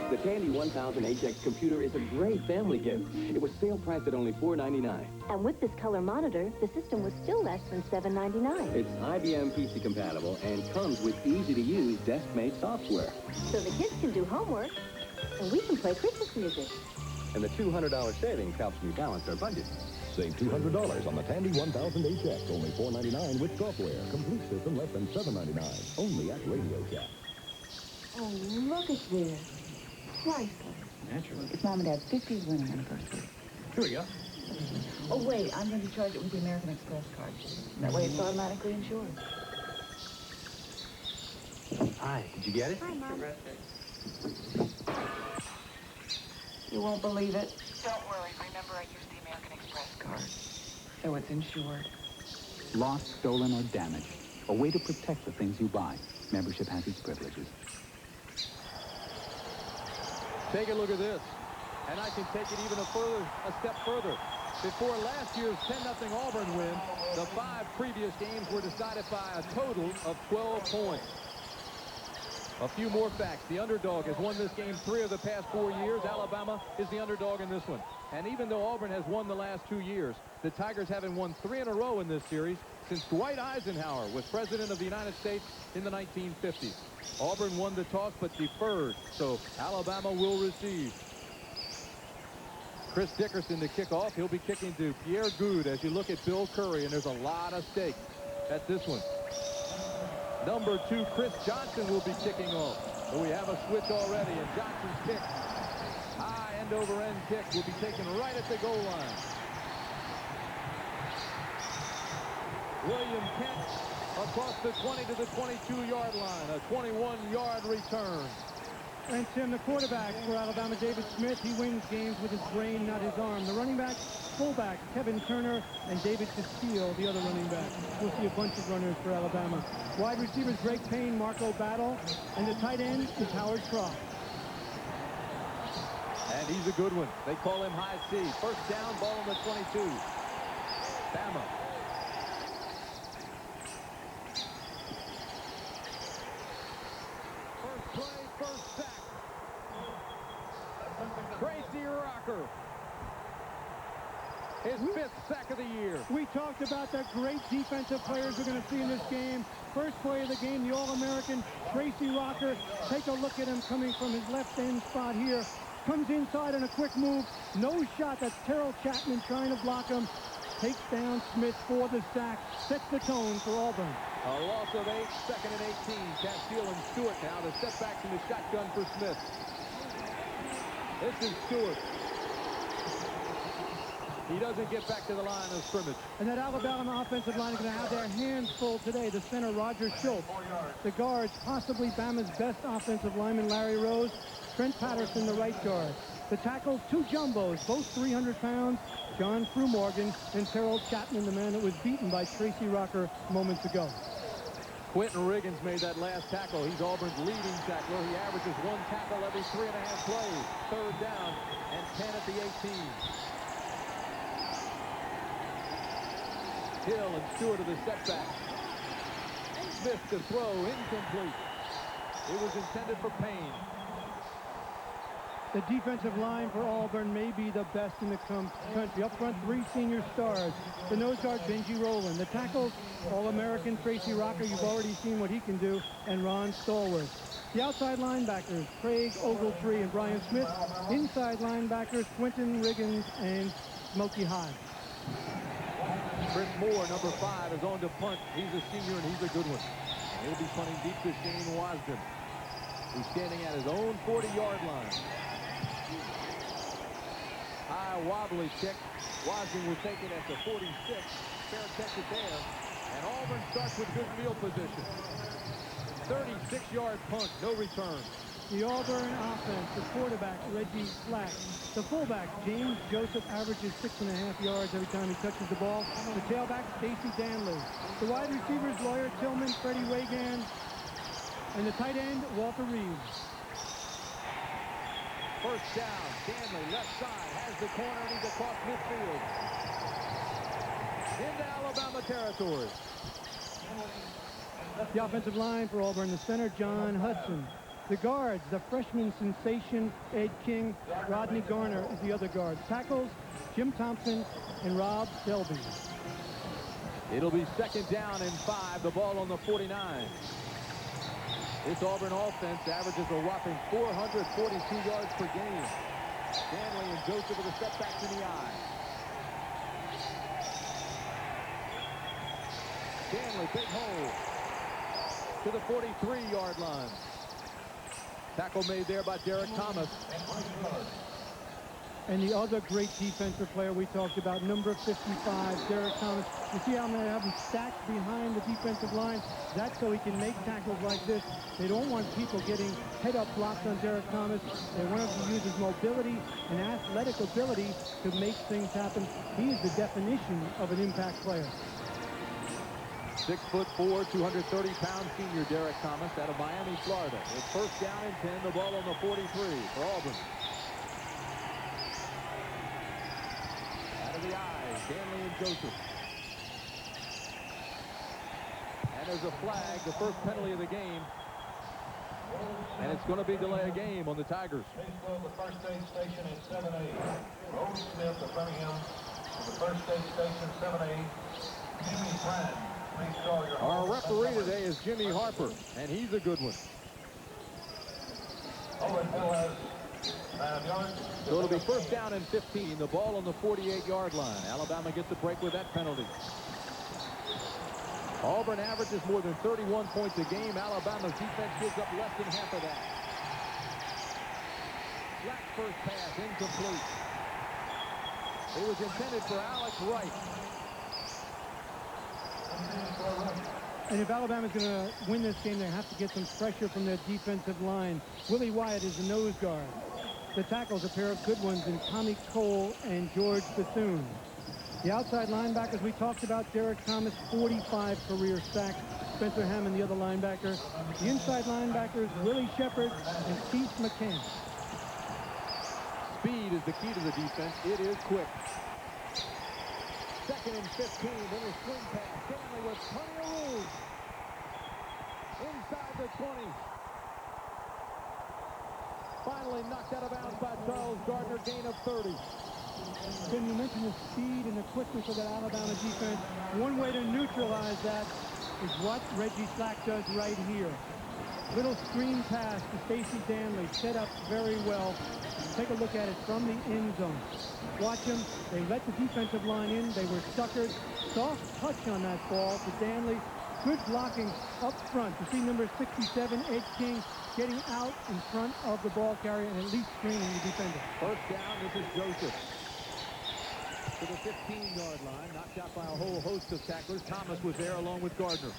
The Tandy 1000 HX computer is a great family gift. It was sale priced at only $4.99. And with this color monitor, the system was still less than $7.99. It's IBM PC compatible and comes with easy-to-use desk-made software. So the kids can do homework, and we can play Christmas music. And the $200 savings helps me balance our budget. Save $200 on the Tandy 1000 HX, only $4.99 with software. Complete system less than $7.99. Only at Radio Shack. Oh, look at this. Priceless. Naturally. It's Mom and Dad's 50th wedding anniversary. Here we go. Oh, wait, I'm going to charge it with the American Express card. That way it's automatically insured. Hi, did you get it? Hi, Mom. You won't believe it. Don't worry. Remember, I used the American Express card. So it's insured. Lost, stolen, or damaged. A way to protect the things you buy. Membership has its privileges. Take a look at this. And I can take it even a step further. Before last year's 10-0 Auburn win, the 5 previous games were decided by a total of 12 points. A few more facts. The underdog has won this game 3 of the past 4 years. Alabama is the underdog in this one. And even though Auburn has won the last 2 years, the Tigers haven't won 3 in a row in this series since Dwight Eisenhower was president of the United States in the 1950s. Auburn won the toss but deferred, so Alabama will receive. Chris Dickerson to kick off. He'll be kicking to Pierre Good as you look at Bill Curry, and there's a lot of stake at this one. Number 2, Chris Johnson will be kicking off. So we have a switch already, and Johnson's kick, high end-over-end kick, will be taken right at the goal line. William Kent across the 20 to the 22-yard line, a 21-yard return. And Tim, the quarterback for Alabama, David Smith, he wins games with his brain, not his arm. The running back, fullback, Kevin Turner, and David Castile, the other running back. We'll see a bunch of runners for Alabama. Wide receivers, Greg Payne, Marco Battle, and the tight end is Howard Croft. And he's a good one. They call him High C. First down, ball on the 22. Bama. First play, first sack. Tracy Rocker. His 5th sack of the year. We talked about the great defensive players we're going to see in this game. First play of the game, the All-American Tracy Rocker. Take a look at him coming from his left end spot here. Comes inside on a quick move. No shot. That's Terrell Chapman trying to block him. Takes down Smith for the sack. Sets the tone for Auburn. A loss of 8, 2nd and 18. Castile and Stewart now to step back in the shotgun for Smith. This is Stewart. He doesn't get back to the line of scrimmage. And that Alabama offensive line is going to have their hands full today. The center, Roger Schultz. The guards, possibly Bama's best offensive lineman, Larry Rose. Trent Patterson, the right guard. The tackles, 2 jumbos, both 300 pounds. John Frumorgan and Terrell Chapman, the man that was beaten by Tracy Rocker moments ago. Quentin Riggins made that last tackle. He's Auburn's leading tackler. He averages 1 tackle every 3.5 plays. 3rd down and 10 at the 18. Hill and Stewart of the setback. Smith to throw, incomplete. It was intended for Payne. The defensive line for Auburn may be the best in the country. Up front, 3 senior stars. The nose guard, Benji Rowland. The tackles, All-American Tracy Rocker. You've already seen what he can do. And Ron Stallworth. The outside linebackers, Craig Ogletree and Brian Smith. Inside linebackers, Quentin Riggins and Smokey Hodge. Chris Moore, number 5, is on to punt. He's a senior, and he's a good one. He'll be punting deep to Shane Wasden, who's standing at his own 40-yard line. High wobbly kick. Wasden will take it at the 46. Fair catch it there. And Auburn starts with good field position. 36-yard punt, no return. The Auburn offense, the quarterback, Reggie Slack. The fullback, James Joseph, averages 6.5 yards every time he touches the ball. The tailback, Stacy Danley. The wide receivers, Lawyer Tillman, Freddie Wagan. And the tight end, Walter Reeves. First down, Danley, left side, has the corner, and he's across midfield. Into Alabama territory. The offensive line for Auburn, the center, John Hudson. The guards, the freshman sensation, Ed King. Rodney Garner is the other guard. Tackles, Jim Thompson and Rob Selby. It'll be 2nd down and 5, the ball on the 49. This Auburn offense averages a whopping 442 yards per game. Danley and Joseph with the setbacks in the eye. Danley, big hole to the 43-yard line. Tackle made there by Derek Thomas. And the other great defensive player we talked about, number 55, Derek Thomas. You see how they have him stacked behind the defensive line? That's so he can make tackles like this. They don't want people getting head-up blocks on Derek Thomas. They want him to use his mobility and athletic ability to make things happen. He is the definition of an impact player. 6'4", 230-pound senior Derek Thomas out of Miami, Florida. It's 1st down and 10, the ball on the 43 for Auburn. Out of the eyes, Danley and Joseph. And there's a flag, the first penalty of the game. And it's going to be delay a game on the Tigers. The first aid station is 7A. Rose Smith of Birmingham. The first aid station 7A. Jimmy Brand. Our referee today is Jimmy Harper, and he's a good one. So it'll be 1st down and 15, the ball on the 48-yard line. Alabama gets a break with that penalty. Auburn averages more than 31 points a game. Alabama's defense gives up less than half of that. Flat first pass, incomplete. It was intended for Alex Wright. And if Alabama's going to win this game, they have to get some pressure from their defensive line. Willie Wyatt is the nose guard. The tackles, a pair of good ones in Tommy Cole and George Bethune. The outside linebackers we talked about, Derek Thomas, 45 career sacks. Spencer Hammond, the other linebacker. The inside linebackers, Willie Shepard and Keith McCann. Speed is the key to the defense. It is quick. 2nd and 15, little swing pass. Danley with plenty of room. Inside the 20. Finally knocked out of bounds by Charles Gardner, gain of 30. Then you mentioned the speed and the quickness of that Alabama defense. One way to neutralize that is what Reggie Slack does right here. Little screen pass to Stacy Danley, set up very well. Take a look at it from the end zone. Watch him. They let the defensive line in. They were suckered. Soft touch on that ball to Danley. Good blocking up front. You see number 67, Ed King, getting out in front of the ball carrier and at least screening the defender. 1st down, this is Joseph. To the 15-yard line, knocked out by a whole host of tacklers. Thomas was there along with Gardner.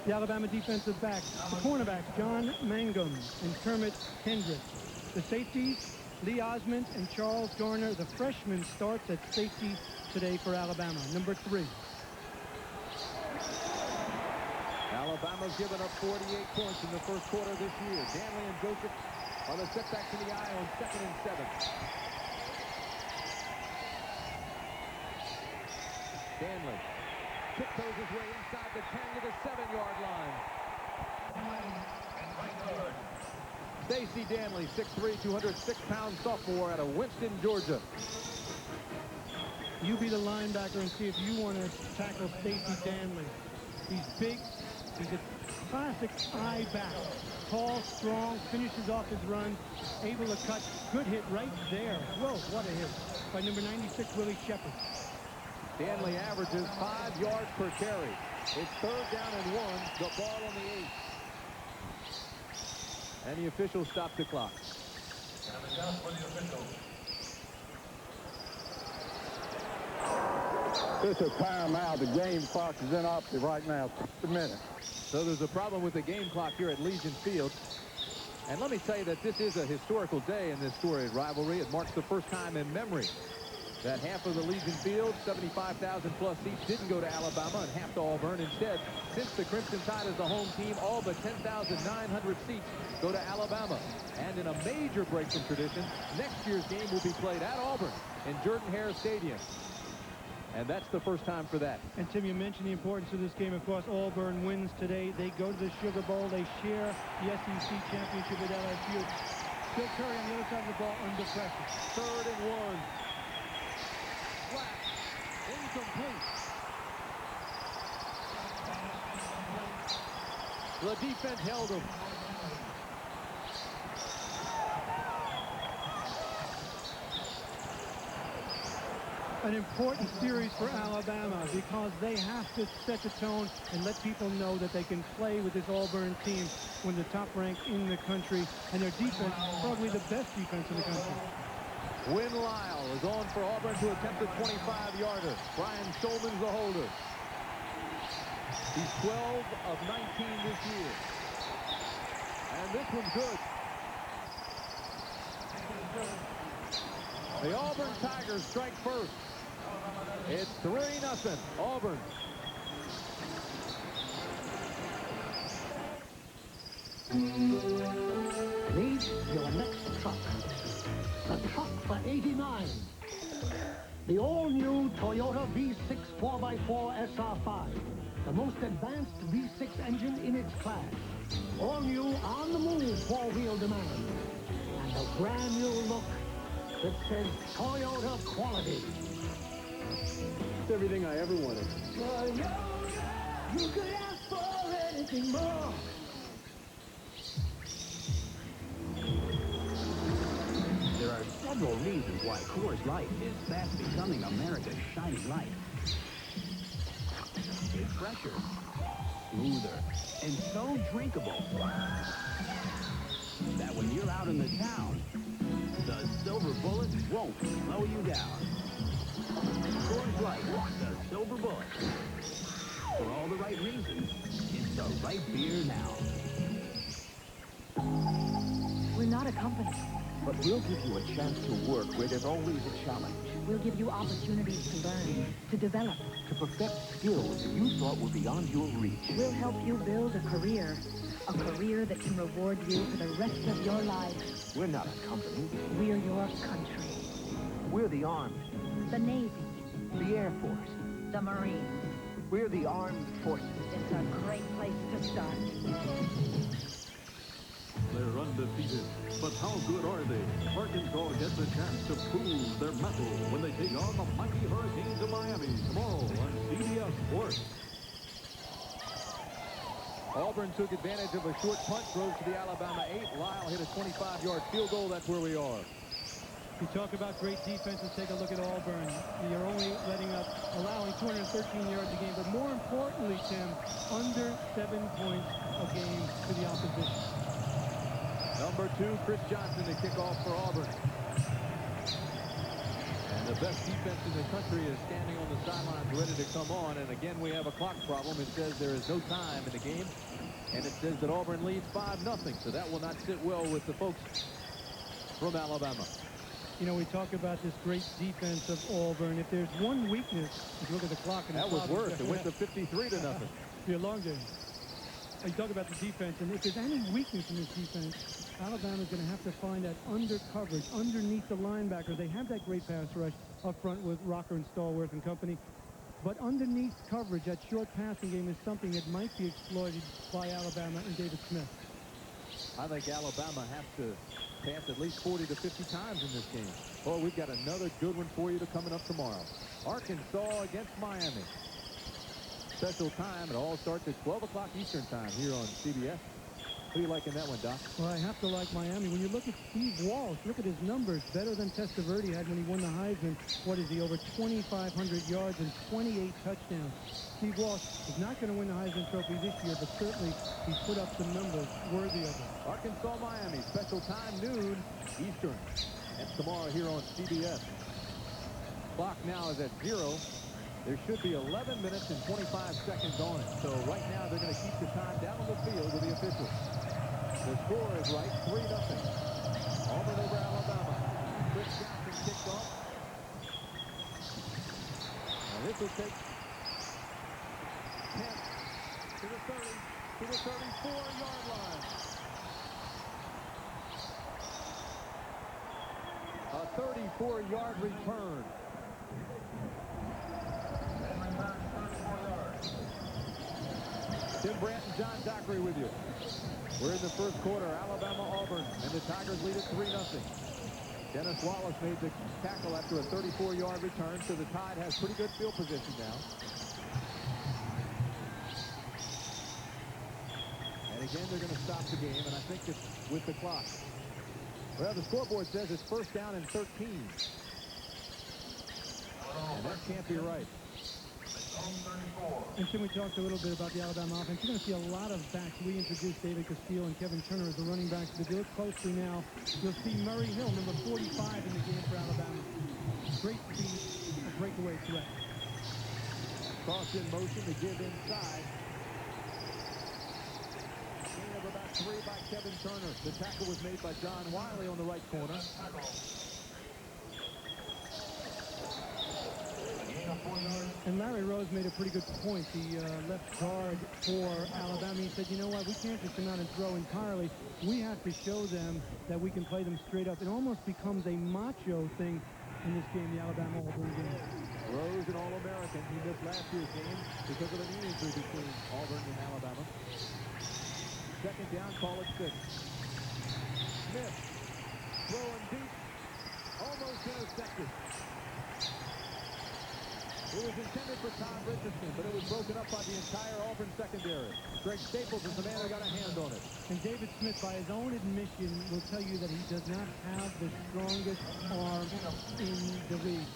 The Alabama defensive backs, the cornerbacks, John Mangum and Kermit Hendricks. The safeties, Lee Osmond and Charles Garner. The freshman starts at safety today for Alabama, number 3. Alabama's given up 48 points in the first quarter this year. Danley and Joseph on the setback to the eye on 2nd and 7. Danley tiptoes his way inside the 10 to the 7-yard line. Stacey Danley, 6'3", 206-pound sophomore out of Winston, Georgia. You be the linebacker and see if you want to tackle Stacey Danley. He's big. He's a classic eye back. Tall, strong, finishes off his run, able to cut. Good hit right there. Whoa, what a hit by number 96, Willie Shepard. Danley averages 5 yards per carry. It's 3rd down and 1. The ball on the 8. And the official stopped the clock. This is timeout. The game clock is inoperative right now. Just a minute. So there's a problem with the game clock here at Legion Field. And let me tell you that this is a historical day in this storied rivalry. It marks the first time in memory that half of the Legion Field, 75,000-plus seats, didn't go to Alabama and half to Auburn. Instead, since the Crimson Tide is the home team, all but 10,900 seats go to Alabama. And in a major break from tradition, next year's game will be played at Auburn in Jordan-Hare Stadium. And that's the first time for that. And Tim, you mentioned the importance of this game. Of course, Auburn wins today. They go to the Sugar Bowl. They share the SEC championship with LSU. Phil Curry on the other side of the ball under pressure. 3rd and 1. Flat. Incomplete. The defense held him. An important series for Alabama because they have to set the tone and let people know that they can play with this Auburn team when the top rank in the country, and their defense, probably the best defense in the country. Win Lyle is on for Auburn to attempt a 25-yarder. Brian Shulman's the holder. He's 12 of 19 this year. And this one's good. The Auburn Tigers strike first. It's 3-0, Auburn. Need your next truck. The truck for 89. The all-new Toyota V6 4x4 SR5. The most advanced V6 engine in its class. All new on-the-move four-wheel demand. And a brand new look that says Toyota quality. It's everything I ever wanted. Toyota, you could ask for anything more. There are several reasons why Coors Light is fast becoming America's shining light. It's fresher, smoother, and so drinkable that when you're out in the town, the silver bullet won't slow you down. Coors Light, the silver bullet. For all the right reasons, it's the right beer now. We're not a company. But we'll give you a chance to work where there's always a challenge. We'll give you opportunities to learn, to develop. To perfect skills you thought were beyond your reach. We'll help you build a career that can reward you for the rest of your life. We're not a company. We're your country. We're the Army. The Navy. The Air Force. The Marines. We're the Armed Forces. It's a great place to start. They're undefeated, but how good are they? Arkansas gets a chance to prove their mettle when they take on the mighty Hurricanes of Miami tomorrow on CBS Sports. Auburn took advantage of a short punt, drove to the Alabama 8. Lyle hit a 25-yard field goal. That's where we are. You talk about great defenses. Take a look at Auburn. You're only allowing 213 yards a game, but more importantly, Tim, under 7 points a game to the opposition. Number 2, Chris Johnson to kick off for Auburn. And the best defense in the country is standing on the sidelines ready to come on. And again, we have a clock problem. It says there is no time in the game. And it says that Auburn leads 5-0. So that will not sit well with the folks from Alabama. You know, we talk about this great defense of Auburn. If there's one weakness, if you look at the clock. And that was worse. It went to 53-0. Be a long game. You talk about the defense, and if there's any weakness in this defense, Alabama's going to have to find that under coverage, underneath the linebackers. They have that great pass rush up front with Rocker and Stallworth and company. But underneath coverage, that short passing game is something that might be exploited by Alabama and David Smith. I think Alabama has to pass at least 40 to 50 times in this game. Oh, we've got another good one for you coming up tomorrow. Arkansas against Miami. Special time. It all starts at 12 o'clock Eastern time here on CBS. What do you like in that one, Doc? Well, I have to like Miami. When you look at Steve Walsh, look at his numbers. Better than Testaverde had when he won the Heisman. What is he, over 2,500 yards and 28 touchdowns. Steve Walsh is not going to win the Heisman Trophy this year, but certainly he's put up some numbers worthy of it. Arkansas, Miami, special time, noon Eastern. That's tomorrow here on CBS. Clock now is at 0. There should be 11 minutes and 25 seconds on it. So right now they're going to keep the time down on the field with the officials. The score is right, 3-0. Auburn over Alabama. Chris Johnson kicked off. Now this will take 10 to the 30, to the 34-yard line. A 34-yard return. Tim Brandt and John Dockery with you. We're in the first quarter. Alabama, Auburn, and the Tigers lead it 3-0. Dennis Wallace made the tackle after a 34-yard return, so the Tide has pretty good field position now. And again, they're going to stop the game, and I think it's with the clock. Well, the scoreboard says it's first down and 13. And that can't be right. And Tim, we talked a little bit about the Alabama offense. You're going to see a lot of backs. We introduced David Castile and Kevin Turner as the running backs. But if you look closely now, you'll see Murray Hill, number 45 in the game for Alabama. Great speed, a breakaway threat. Cross in motion to give inside. Gain of about 3 by Kevin Turner. The tackle was made by John Wiley on the right corner. And Larry Rose made a pretty good point. The left guard for Alabama. He said, you know what, we can't just come out and throw entirely. We have to show them that we can play them straight up. It almost becomes a macho thing in this game, the Alabama-Auburn game. Rose, an All-American. He missed last year's game because of a knee injury between Auburn and Alabama. Second down, call it 6. Smith, throwing deep, almost intercepted. It was intended for Todd Richardson, but it was broken up by the entire Auburn secondary. Greg Staples is the man who got a hand on it. And David Smith, by his own admission, will tell you that he does not have the strongest arm in the league.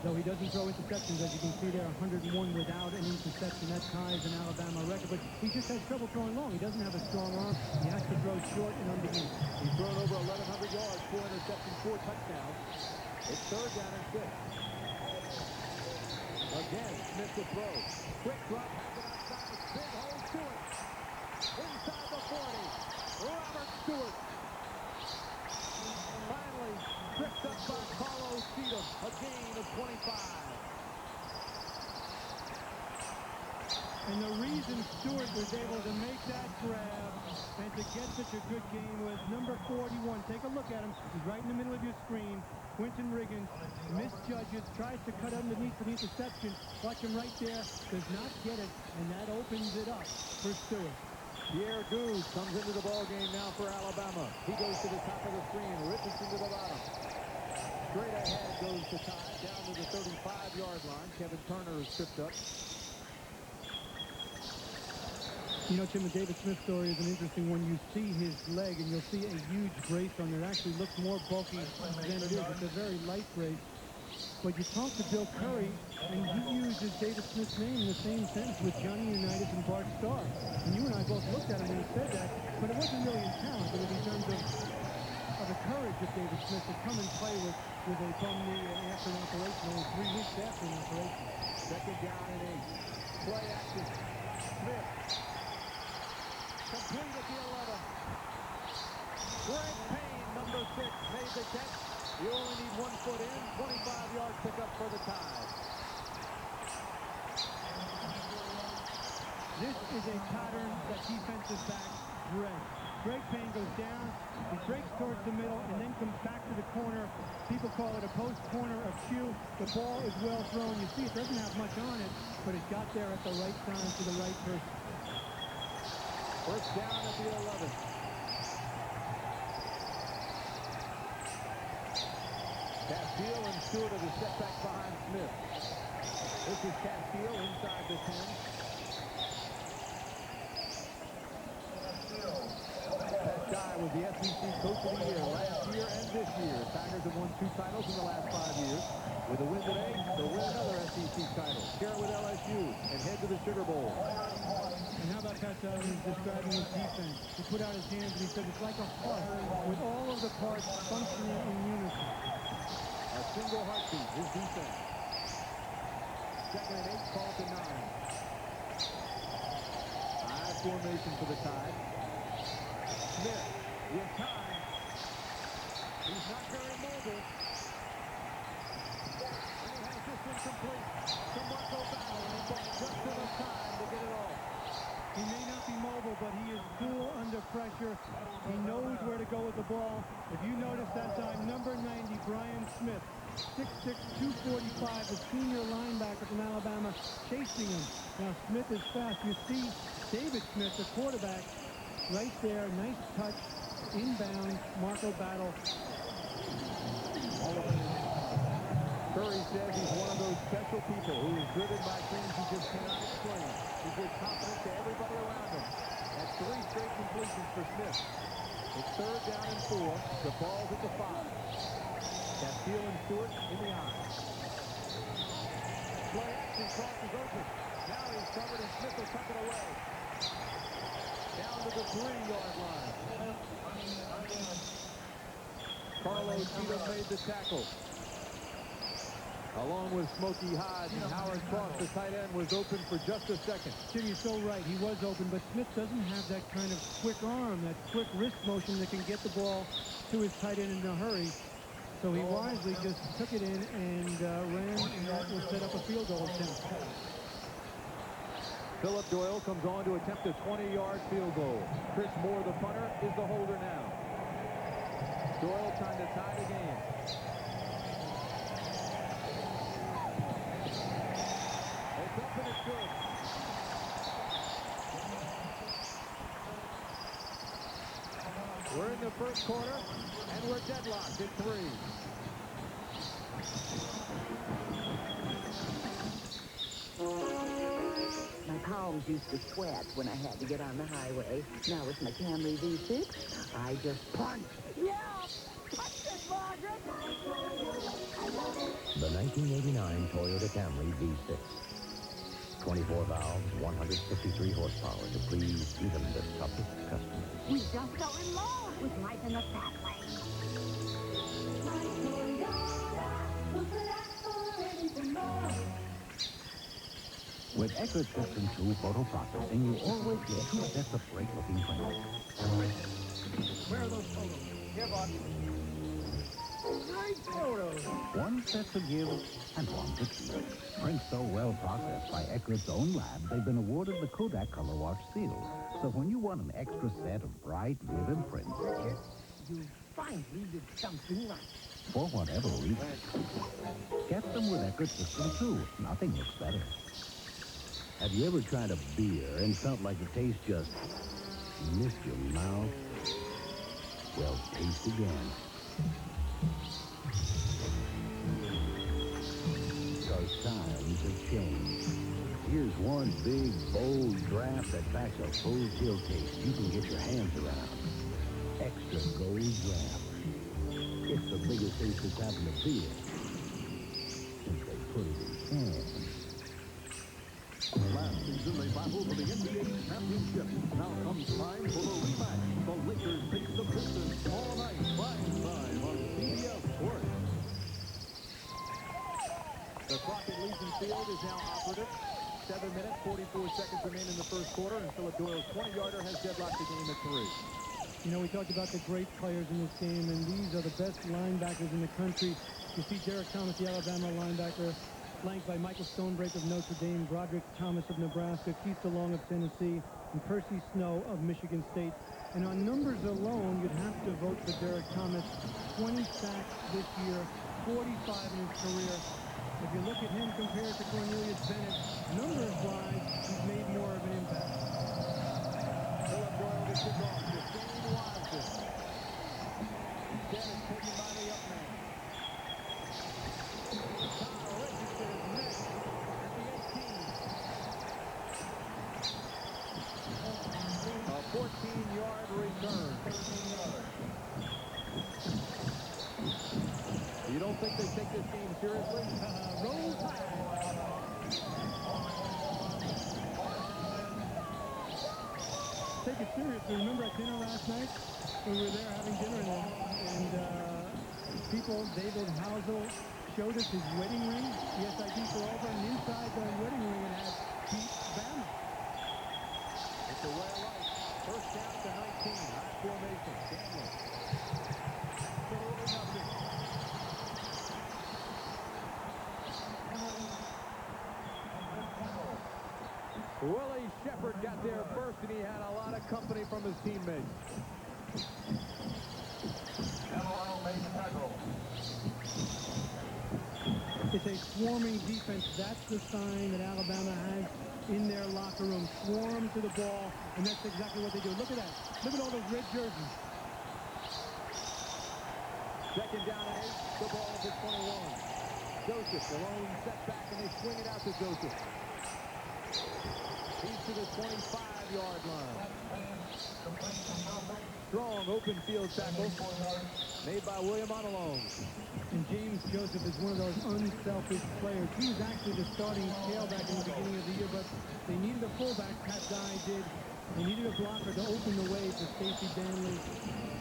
Though he doesn't throw interceptions, as you can see there, 101 without an interception. That ties an Alabama record, but he just has trouble throwing long. He doesn't have a strong arm. He has to throw short and underneath. He's thrown over 1,100 yards, 4 interceptions, 4 touchdowns. It's third down and 6. Again, Smith to throw. Quick drop, has it outside. Big hole, Stewart. Inside the 40. Robert Stewart. Finally, tripped up by Carlos Cheatham. A gain of 25. And the reason Stewart was able to make that grab and to get such a good game was number 41. Take a look at him. He's right in the middle of your screen. Quentin Riggins misjudges, tries to cut underneath for the interception. Watch him right there. Does not get it, and that opens it up for Stewart. Pierre Goose comes into the ball game now for Alabama. He goes to the top of the screen. Richardson to the bottom. Straight ahead goes to Todd down to the 35-yard line. Kevin Turner is tripped up. You know, Tim, the David Smith story is an interesting one. You see his leg, and you'll see a huge brace on there. It actually looks more bulky than it is. It's a very light brace. But you talk to Bill Curry, and he uses David Smith's name in the same sentence with Johnny Unitas and Bart Starr. And you and I both looked at him when he said that, but it wasn't really in talent. It was in terms of the courage of David Smith to come and play with a bum knee after an operation, only 3 weeks after an operation. Second down and 8. Play action. Smith. Complete at the 11. Greg Payne, number 6, made the catch. You only need 1 foot in. 25-yard pickup for the Tide. This is a pattern that defensive backs dread. Greg Payne goes down, he breaks towards the middle, and then comes back to the corner. People call it a post corner of Q. The ball is well thrown. You see it doesn't have much on it, but it got there at the right time to the right person. First down at the 11. Castile and Stewart are the setback behind Smith. This is Castile inside the 10. Pat Dye was the SEC Coach of the Year last year and this year. Tigers have won 2 titles in the last 5 years. With a win today, they'll win another SEC title. Share with LSU and head to the Sugar Bowl. And how about Pat Dye when he's describing his defense? He put out his hands and he said it's like a heart with all of the parts functioning in unison. A single heartbeat, his defense. Second and 8, called to 9. High formation for the Tide. Smith with time. He's not very mobile. And he has this incomplete to Marco Battle, and he's got just enough time to get it off. He may not be mobile, but he is cool under pressure. He knows where to go with the ball. If you notice that time, number 90, Brian Smith, 6'6", 245, the senior linebacker from Alabama, chasing him. Now Smith is fast. You see David Smith, the quarterback, right there. Nice touch, inbound, Marco Battle. Curry says he's one of those special people who is driven by things he just cannot explain. He gives confidence to everybody around him. That's 3 straight completions for Smith. It's third down and 4. The ball's at the 5. Castile and Stewart in the eye. Play action, crosses open. Now he's covered and Smith will tuck it away. Down to the 3-yard line. Carlos Cheatham made the tackle. Along with Smokey Hodge and Howard Cross, the tight end was open for just a second. Jim, you're so right. He was open, but Smith doesn't have that kind of quick arm, that quick wrist motion that can get the ball to his tight end in a hurry. So he wisely just took it in and ran, and that will set up a field goal attempt. Philip Doyle comes on to attempt a 20-yard field goal. Chris Moore, the punter, is the holder now. Doyle trying to tie the game. It's up and it's good. We're in the first quarter, and we're deadlocked at 3. My palms used to sweat when I had to get on the highway. Now with my Camry V6, I just punch. Yeah! Punch it, Margaret! The 1989 Toyota Camry V6. 24 valves, 153 horsepower to please even the toughest customers. We just fell in love with life in the fast lane. With Eckert System 2 photo processing, you always get 2 sets of great-looking prints. Where are those photos? Here, boss. Great photos. 1 set to give and 1 to keep. Prints so well processed by Eckert's own lab, they've been awarded the Kodak Color Wash seal. So when you want an extra set of bright, vivid prints, You finally did something right. for whatever reason, get them with Eckert System 2. Nothing looks better. Have you ever tried a beer and felt like the taste just missed your mouth? Well, taste again. Because times have changed. Here's one big, bold draft that packs a full chill taste you can get your hands around. Extra Gold Draft. It's the biggest taste that's happened to beer since they put it in cans. Last season, they battled for the NBA championship. Now comes time for the rematch. The Lakers face the Pistons tomorrow night, prime time on CBS Sports. The clock at Legion Field is now operative. 7 minutes, 44 seconds remain in the first quarter, and Philip Doyle's 20-yarder has deadlocked the game at 3. You know, we talked about the great players in this game, and these are the best linebackers in the country. You see Derek Thomas, the Alabama linebacker, flanked by Michael Stonebrake of Notre Dame, Broderick Thomas of Nebraska, Keith DeLong of Tennessee, and Percy Snow of Michigan State. And on numbers alone, you'd have to vote for Derek Thomas. 20 sacks this year, 45 in his career. If you look at him compared to Cornelius Bennett, numbers-wise, he's made more of an impact. Philip Doyle to kick off. Shane Watson. Instead is taken by the up man. Kyle Richardson is next at the 18. A 14-yard return. You don't think they take this game seriously? Roll Tide. Take it seriously. Remember at dinner last night? We were there having dinner, and people, David Housel, showed us his wedding ring, the SID for Auburn, and inside the wedding ring it had Pete Bama. It's a way right. First down to 19. High formation. Daniel. Still over nothing. Willie Shepard got there first, and he had a lot of company from his teammates. It's a swarming defense. That's the sign that Alabama has in their locker room. Swarm to the ball, and that's exactly what they do. Look at that. Look at all those red jerseys. Second down and 8. The ball is at 21. Joseph, the lone setback, and they swing it out to Joseph. He's to the 25-yard line. Strong open field tackle made by William Onalong. And James Joseph is one of those unselfish players. He was actually the starting tailback in the beginning of the year, but they needed a fullback. Pat Dye did. They needed a blocker to open the way for Stacey Danley,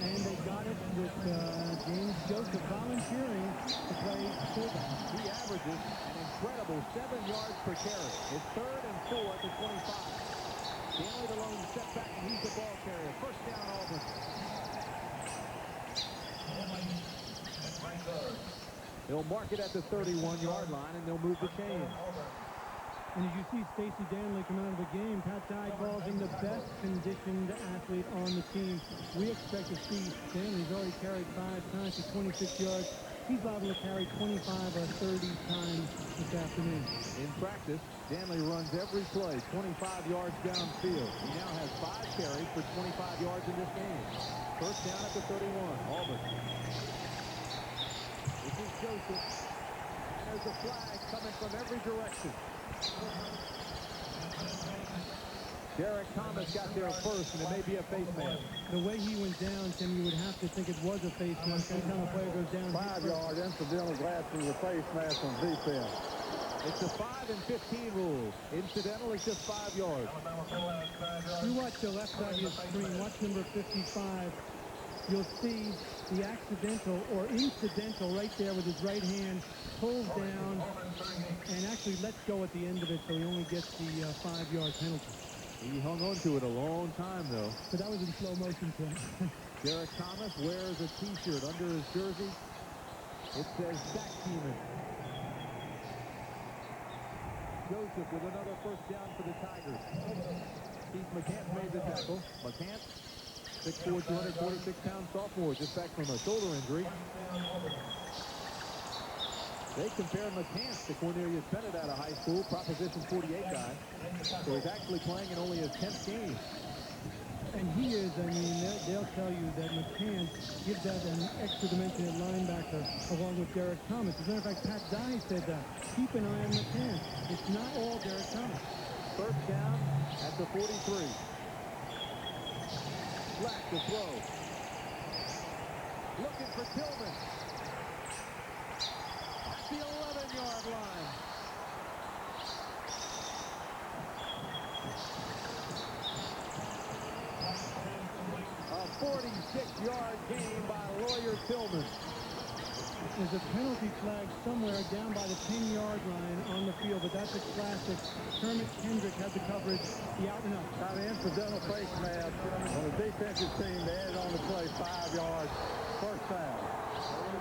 and they got it with James Joseph volunteering to play fullback. He averages an incredible 7 yards per carry. It's 3rd and 4 at the 25. Danley the lone setback, and he's the ball carrier. First down, Auburn. They'll mark it at the 31-yard line, and they'll move the chain. And as you see Stacey Danley come out of the game, Pat Dye calls him the best conditioned athlete on the team. We expect to see Danley's already carried 5 times for 26 yards. He's liable to carry 25 or 30 times this afternoon. In practice, Danley runs every play 25 yards downfield. He now has 5 carries for 25 yards in this game. First down at the 31, Auburn. This is Joseph. And there's a flag coming from every direction. Derek Thomas got there first, and it may be a face mask. The way he went down, Tim, you would have to think it was a face mask. Every time a player goes down, 5-yard incidental grab from the face mask on defense. It's a 5 and 15 rule. Incidental is just 5 yards. You watch the left side of your screen. Watch number 55. You'll see the accidental or incidental right there with his right hand, pulls down and actually lets go at the end of it, so he only gets the 5-yard penalty. He hung on to it a long time, though. But that was in slow motion, Tim. Derek Thomas wears a T-shirt under his jersey. It says Sack Demon. Joseph with another first down for the Tigers. Keith McCants made the tackle. McCants, 6'4", 246-pound sophomore, just back from a shoulder injury. They compare McCants to Cornelius Bennett out of high school, Proposition 48 guy. So he's actually playing in only his 10th game. And he is, I mean, they'll tell you that McCants gives that an extra dimension at linebacker along with Derek Thomas. As a matter of fact, Pat Dye said that. Keep an eye on McCants. It's not all Derek Thomas. First down at the 43. Flat to throw. Looking for Tillman. At the 11-yard line. A 46-yard gain by Lawyer Tillman. There's a penalty flag somewhere down by the 10-yard line on the field, but that's a classic. Kermit Kendrick had the coverage, the out and up. Got an incidental face mask on the defensive team. They added on the play 5 yards. First down.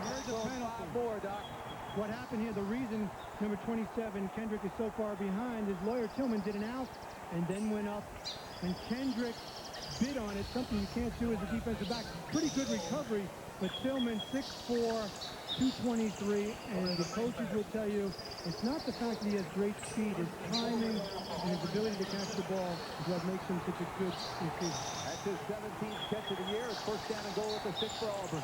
Here's the penalty. More, Doc. What what happened here, the reason number 27, Kendrick, is so far behind is Lawyer Tillman did an out and then went up, and Kendrick bid on it, something you can't do as a defensive back. Pretty good recovery, but Tillman 6'4", 223, and the coaches will tell you it's not the fact that he has great speed, his timing and his ability to catch the ball is what makes him such a good receiver. That's his 17th catch of the year. It's first down and goal at the 6 for Auburn.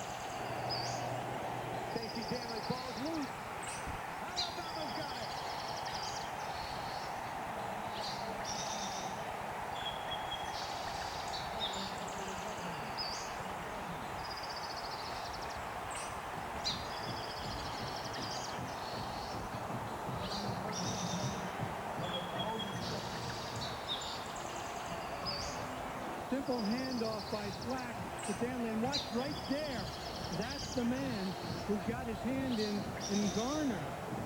Stacey Danley falls loose. Alabama's got it. Simple handoff by Flack to Danley, and watch right there. That's the man who got his hand in Garner.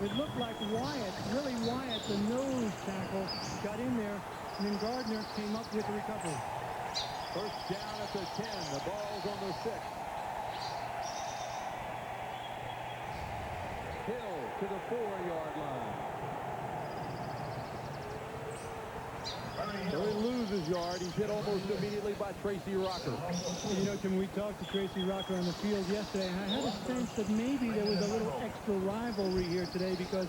It looked like Wyatt, really Wyatt, the nose tackle, got in there, and then Gardner came up with the recovery. First down at the 10. The ball's on the 6. Hill to the 4-yard line. So he loses yard. He's hit almost immediately by Tracy Rocker. You know, Tim, we talked to Tracy Rocker on the field yesterday. I had a sense that maybe there was a little extra rivalry here today because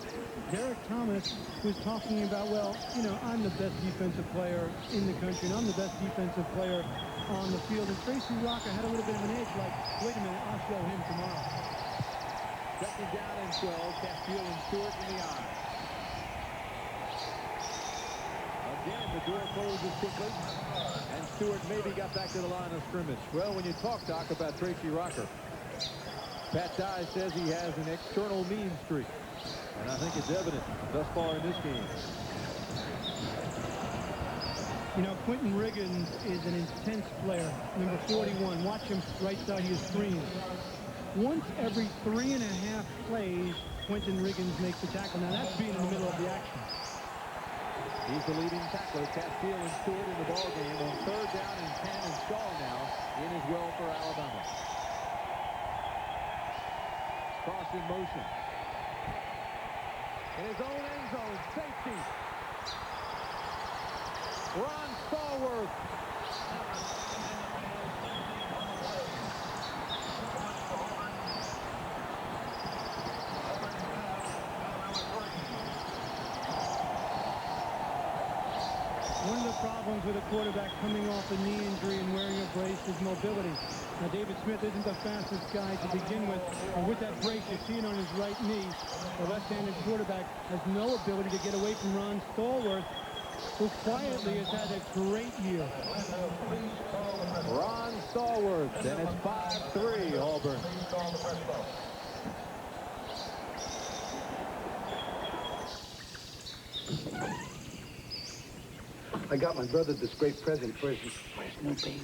Derek Thomas was talking about, well, you know, I'm the best defensive player in the country, and I'm the best defensive player on the field. And Tracy Rocker had a little bit of an edge, like, wait a minute, I'll show him tomorrow. Second down and 12. Castile and Stewart in the eye. Again, the door closes quickly, and Stewart maybe got back to the line of scrimmage. Well, when you talk, Doc, about Tracy Rocker, Pat Dye says he has an external mean streak, and I think it's evident thus far in this game. You know, Quentin Riggins is an intense player, number 41. Watch him right side of your screen. Once every 3.5 plays, Quentin Riggins makes a tackle. Now, that's being in the middle of the action. He's the leading tackler. Castile and Stewart in the ball game on 3rd down and 10, and Shaw now in as well for Alabama. Cross in motion. In his own end zone, safety. Ron Stallworth. One of the problems with a quarterback coming off a knee injury and wearing a brace is mobility. Now, David Smith isn't the fastest guy to begin with, and with that brace, you see it on his right knee. The left-handed quarterback has no ability to get away from Ron Stallworth, who quietly has had a great year. Ron Stallworth, and it's 5-3 Auburn. I got my brother this great present for his new baby.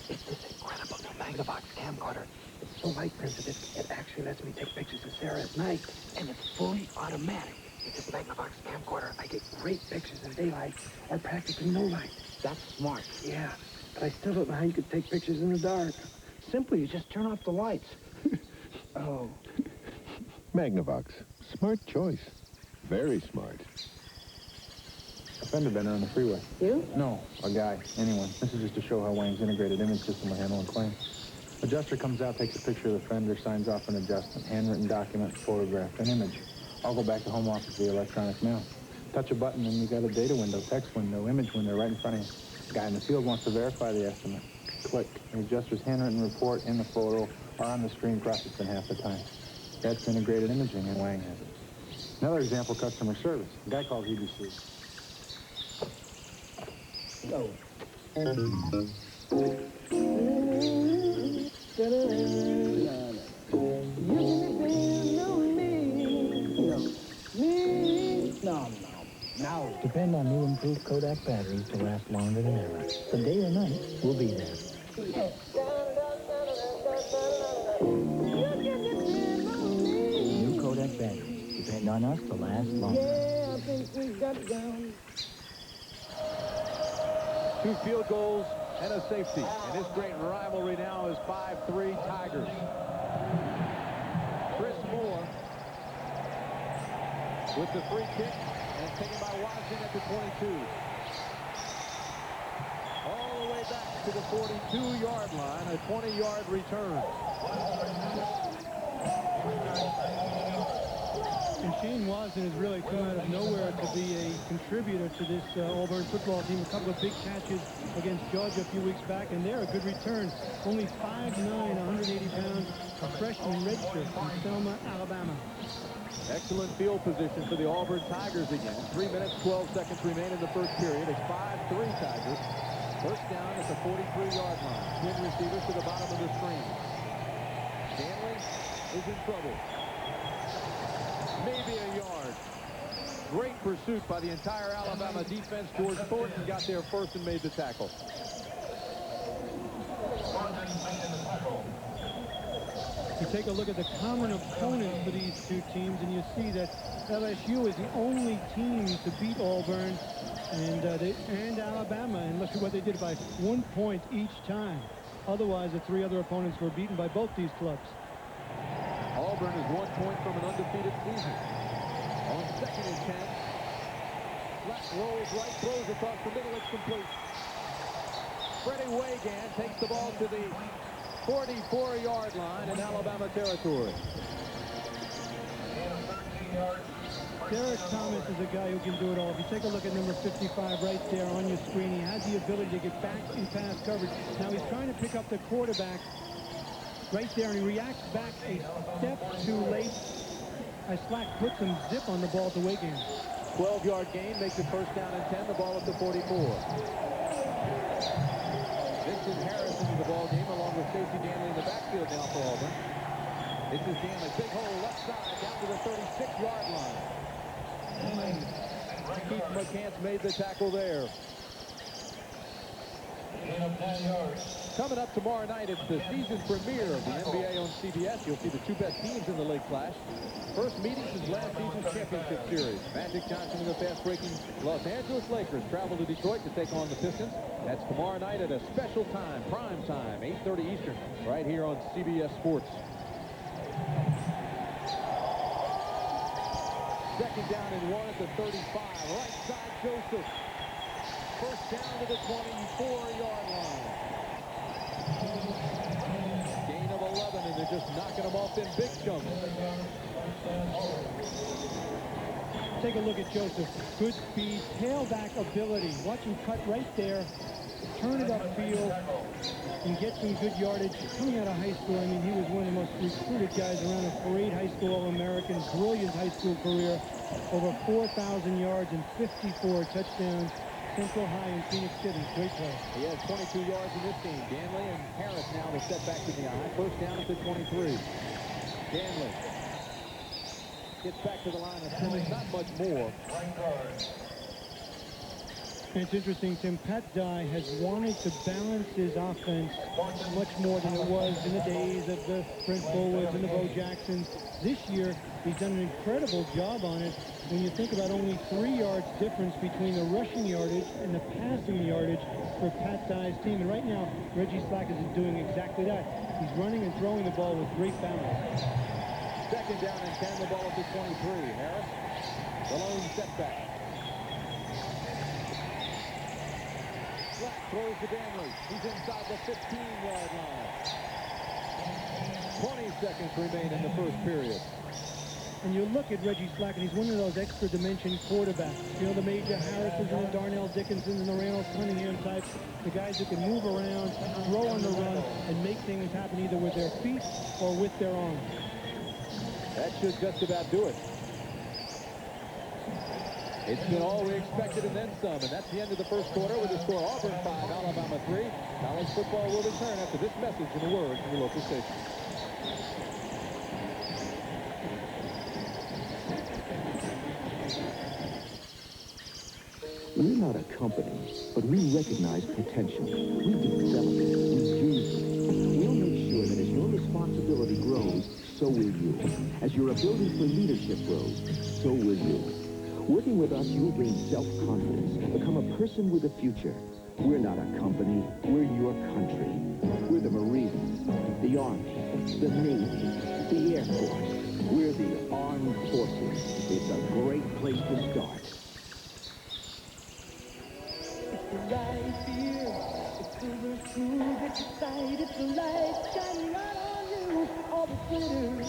It's this incredible new Magnavox camcorder. It's so light sensitive, it actually lets me take pictures of Sarah at night, and it's fully automatic. With this Magnavox camcorder, I get great pictures in daylight or practically no light. That's smart. Yeah, but I still don't know how you could take pictures in the dark. Simply, you just turn off the lights. Oh. Magnavox. Smart choice. Very smart. A fender bender on the freeway. You? No, a guy. Anyone. This is just to show how Wang's integrated image system will handle a claim. Adjuster comes out, takes a picture of the fender, signs off an adjustment, handwritten document, photograph, an image. I'll go back to home office via electronic mail. Touch a button and you got a data window, text window, image window right in front of you. The guy in the field wants to verify the estimate. Click. The adjuster's handwritten report in the photo are on the screen processed in half the time. That's integrated imaging, and Wang has it. Another example, customer service. A guy called EBC. No. No. Depend on new improved Kodak batteries to last longer than ever. So day or night, we'll be there. New Kodak batteries depend on us to last longer. Yeah, I think we got it down. 2 field goals and a safety. And this great rivalry now is 5-3 Tigers. Chris Moore with the free kick, and taken by Washington at the 22. All the way back to the 42-yard line, a 20-yard return. And Shane Wasden has really come out of nowhere to be a contributor to this Auburn football team. A couple of big catches against Georgia a few weeks back, and they're a good return. Only 5'9", 180 pounds, a freshman redshirt from Selma, Alabama. Excellent field position for the Auburn Tigers again. 3 minutes, 12 seconds remain in the first period. It's 5-3 Tigers. First down at the 43-yard line. Twin receivers to the bottom of the screen. Stanley is in trouble. Maybe a yard. Great pursuit by the entire Alabama defense. George Thornton got there first and made the tackle. You take a look at the common opponents for these two teams, and you see that LSU is the only team to beat Auburn and Alabama. And look at what they did by 1 point each time. Otherwise, the three other opponents were beaten by both these clubs. Auburn is 1 point from an undefeated season. On 2nd and 10. Flat rolls right, throws across the middle, it's complete. Freddie Wagan takes the ball to the 44-yard line in Alabama territory. Derek Thomas is a guy who can do it all. If you take a look at number 55 right there on your screen, he has the ability to get back in pass coverage. Now he's trying to pick up the quarterback right there, and he reacts back a step too late. Slack put some zip on the ball to Wagan. 12-yard gain makes it first down and 10. The ball at the 44. Vincent Harris into the ball game along with Stacey Danley in the backfield now for Auburn. This is Danley. Big hole left side down to the 36-yard line. Keith McCants made the tackle there. Coming up tomorrow night, it's the season premiere of the NBA on CBS. You'll see the two best teams in the league clash. First meeting since last season's championship series. Magic Johnson and the fast-breaking Los Angeles Lakers travel to Detroit to take on the Pistons. That's tomorrow night at a special time, prime time, 8:30 Eastern, right here on CBS Sports. Second down and 1 at the 35. Right side, Joseph. First down to the 24-yard line. Gain of 11, and they're just knocking them off in big chunks. Take a look at Joseph. Good speed, tailback ability. Watch him cut right there, turn it upfield, and get some good yardage. Coming out of high school, I mean, he was one of the most recruited guys around. A parade high school All-American, brilliant high school career. Over 4,000 yards and 54 touchdowns. Central High in Phoenix City. Great play. He has 22 yards in this game. Danley and Harris now to step back to the eye. First down at the 23. Danley gets back to the line of scrimmage. Not much more. And it's interesting, Tim, Pat Dye has wanted to balance his offense much more than it was in the days of the Brent Bullwoods and the Bo Jacksons. This year, he's done an incredible job on it. When you think about only 3 yards difference between the rushing yardage and the passing yardage for Pat Dye's team. And right now, Reggie Slack is doing exactly that. He's running and throwing the ball with great balance. Second down and 10, the ball at the 23. Harris, the lone setback. Slack throws to Danley. He's inside the 15-yard line. 20 seconds remain in the first period. And you look at Reggie Slack, and he's one of those extra dimension quarterbacks. You know, the Major Harrises and the Darnell Dickinsons and the Randall Cunningham types, the guys who can move around, throw on the run, and make things happen either with their feet or with their arms. That should just about do it. It's been all we expected and then some, and that's the end of the first quarter with the score Auburn 5, Alabama 3. College football will return after this message and a word from your local station. We're not a company, but we recognize potential. We develop it. We use it. We'll make sure that as your responsibility grows, so will you. As your ability for leadership grows, so will you. Working with us, you'll gain self-confidence and become a person with a future. We're not a company. We're your country. We're the Marines, the Army, the Navy, the Air Force. We're the Armed Forces. It's a great place to start. Right here, it's silver smooth, it's exciting, it's the light shining right on you. All the glitter,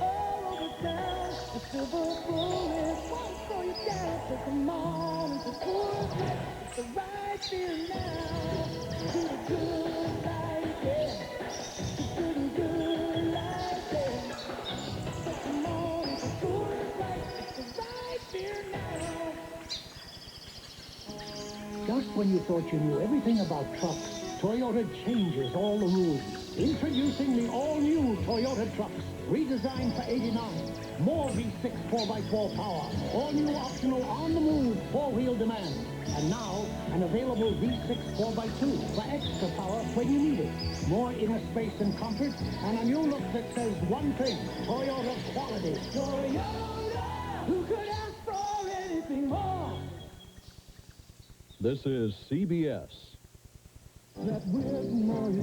all over town, the silver bullet won't slow you down. So come on, it's a cool light, it's the right here now. Do the good life, yeah. Do the good life, yeah. So come on, it's a cool light, it's the right here now. Just when you thought you knew everything about trucks, Toyota changes all the rules. Introducing the all-new Toyota trucks, redesigned for '89. More V6 4x4 power, all-new optional on-the-move four-wheel demand. And now, an available V6 4x2 for extra power when you need it. More inner space and comfort, and a new look that says one thing, Toyota quality. Toyota, who could ask for anything more? This is CBS. That with more three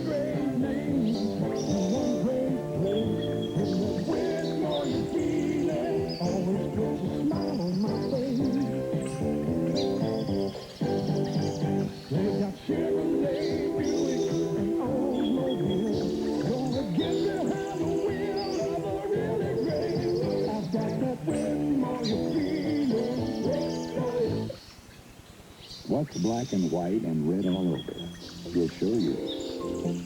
great names, one great place. And that with more you feeling, always puts a smile on my face. They got Chevrolet, Buick, and Oldsmobile. Gonna get behind the wheel of a really great. I've got that with more you feeling. What's black and white and red all over? We'll show you.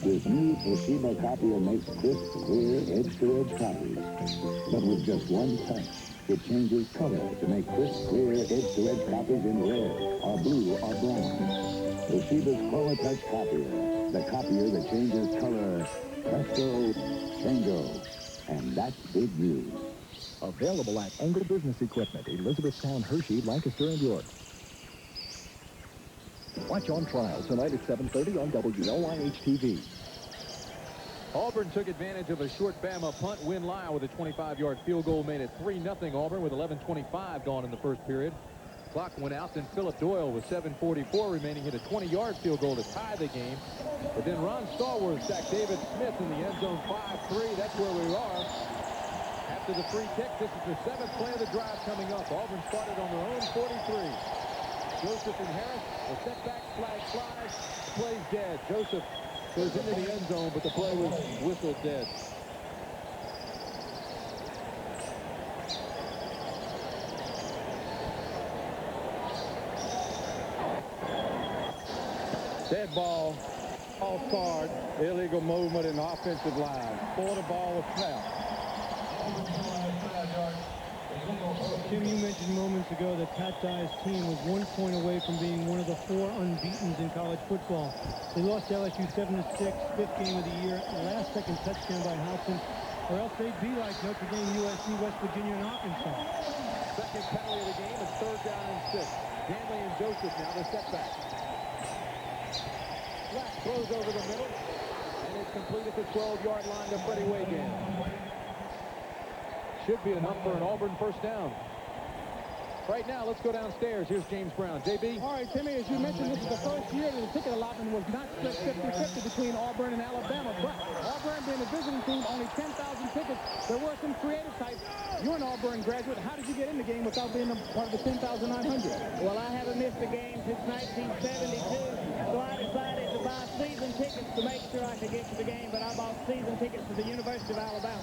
This new Toshiba copier makes crisp, clear, edge-to-edge copies. But with just one touch, it changes color to make crisp, clear, edge-to-edge copies in red, or blue, or brown. Toshiba's ChromaTouch copier, the copier that changes color. Presto, chango. And that's big news. Available at Engel Business Equipment, Elizabethtown, Hershey, Lancaster, and York. Watch on trial tonight at 7:30 on WLIH-TV. Auburn took advantage of a short Bama punt. Win Lyle with a 25-yard field goal made it 3-0 Auburn with 11:25 gone in the first period. Clock went out. Then Philip Doyle with 7:44 remaining hit a 20-yard field goal to tie the game. But then Ron Stallworth sacked David Smith in the end zone 5-3. That's where we are. After the free kick, this is the 7th play of the drive coming up. Auburn started on their own 43. Joseph and Harris, the setback, flag flies, play's dead. Joseph goes into the end zone, but the play was whistled dead. Dead ball, false start, illegal movement in the offensive line. Before the ball was snapped. Tim, you mentioned moments ago that Pat Dye's team was 1 point away from being one of the 4 unbeatens in college football. They lost LSU 7-6, 5th game of the year, last-second touchdown by Hobson, or else they'd be like Notre Dame, USC, West Virginia, and Arkansas. Second penalty of the game is 3rd down and 6. Danley and Joseph now the setback. Flat throws over the middle, and it's complete at the 12-yard line to Freddie Wagan. Should be enough for an Auburn first down. Right now, let's go downstairs. Here's James Brown. JB? All right, Timmy, as you mentioned, this is the first year that the ticket allotment was not split 50-50 between Auburn and Alabama. But Auburn being a visiting team, only 10,000 tickets. There were some creative types. You're an Auburn graduate. How did you get in the game without being a part of the 10,900? Well, I haven't missed a game since 1972, so I decided to buy season tickets to make sure I could get to the game, but I bought season tickets to the University of Alabama.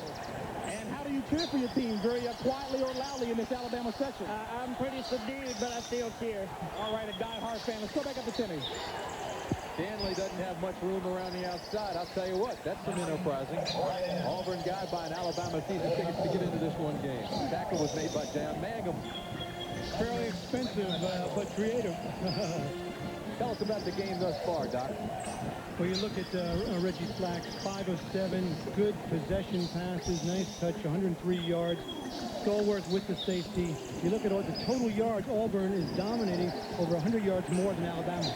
And how do you cheer for your team? Very quietly or loudly in this Alabama section? I'm pretty subdued, but I still cheer. All right, a die-hard fan. Let's go back up to Timmy. Danley doesn't have much room around the outside. I'll tell you what, that's some enterprising. Auburn guy buying Alabama season tickets to get into this one game. The tackle was made by John Mangum. Fairly expensive, but creative. Tell us about the game thus far, Doc. Well, you look at Reggie Flax, 5 of 7, good possession passes, nice touch, 103 yards. Stallworth with the safety. You look at all the total yards, Auburn is dominating over 100 yards more than Alabama.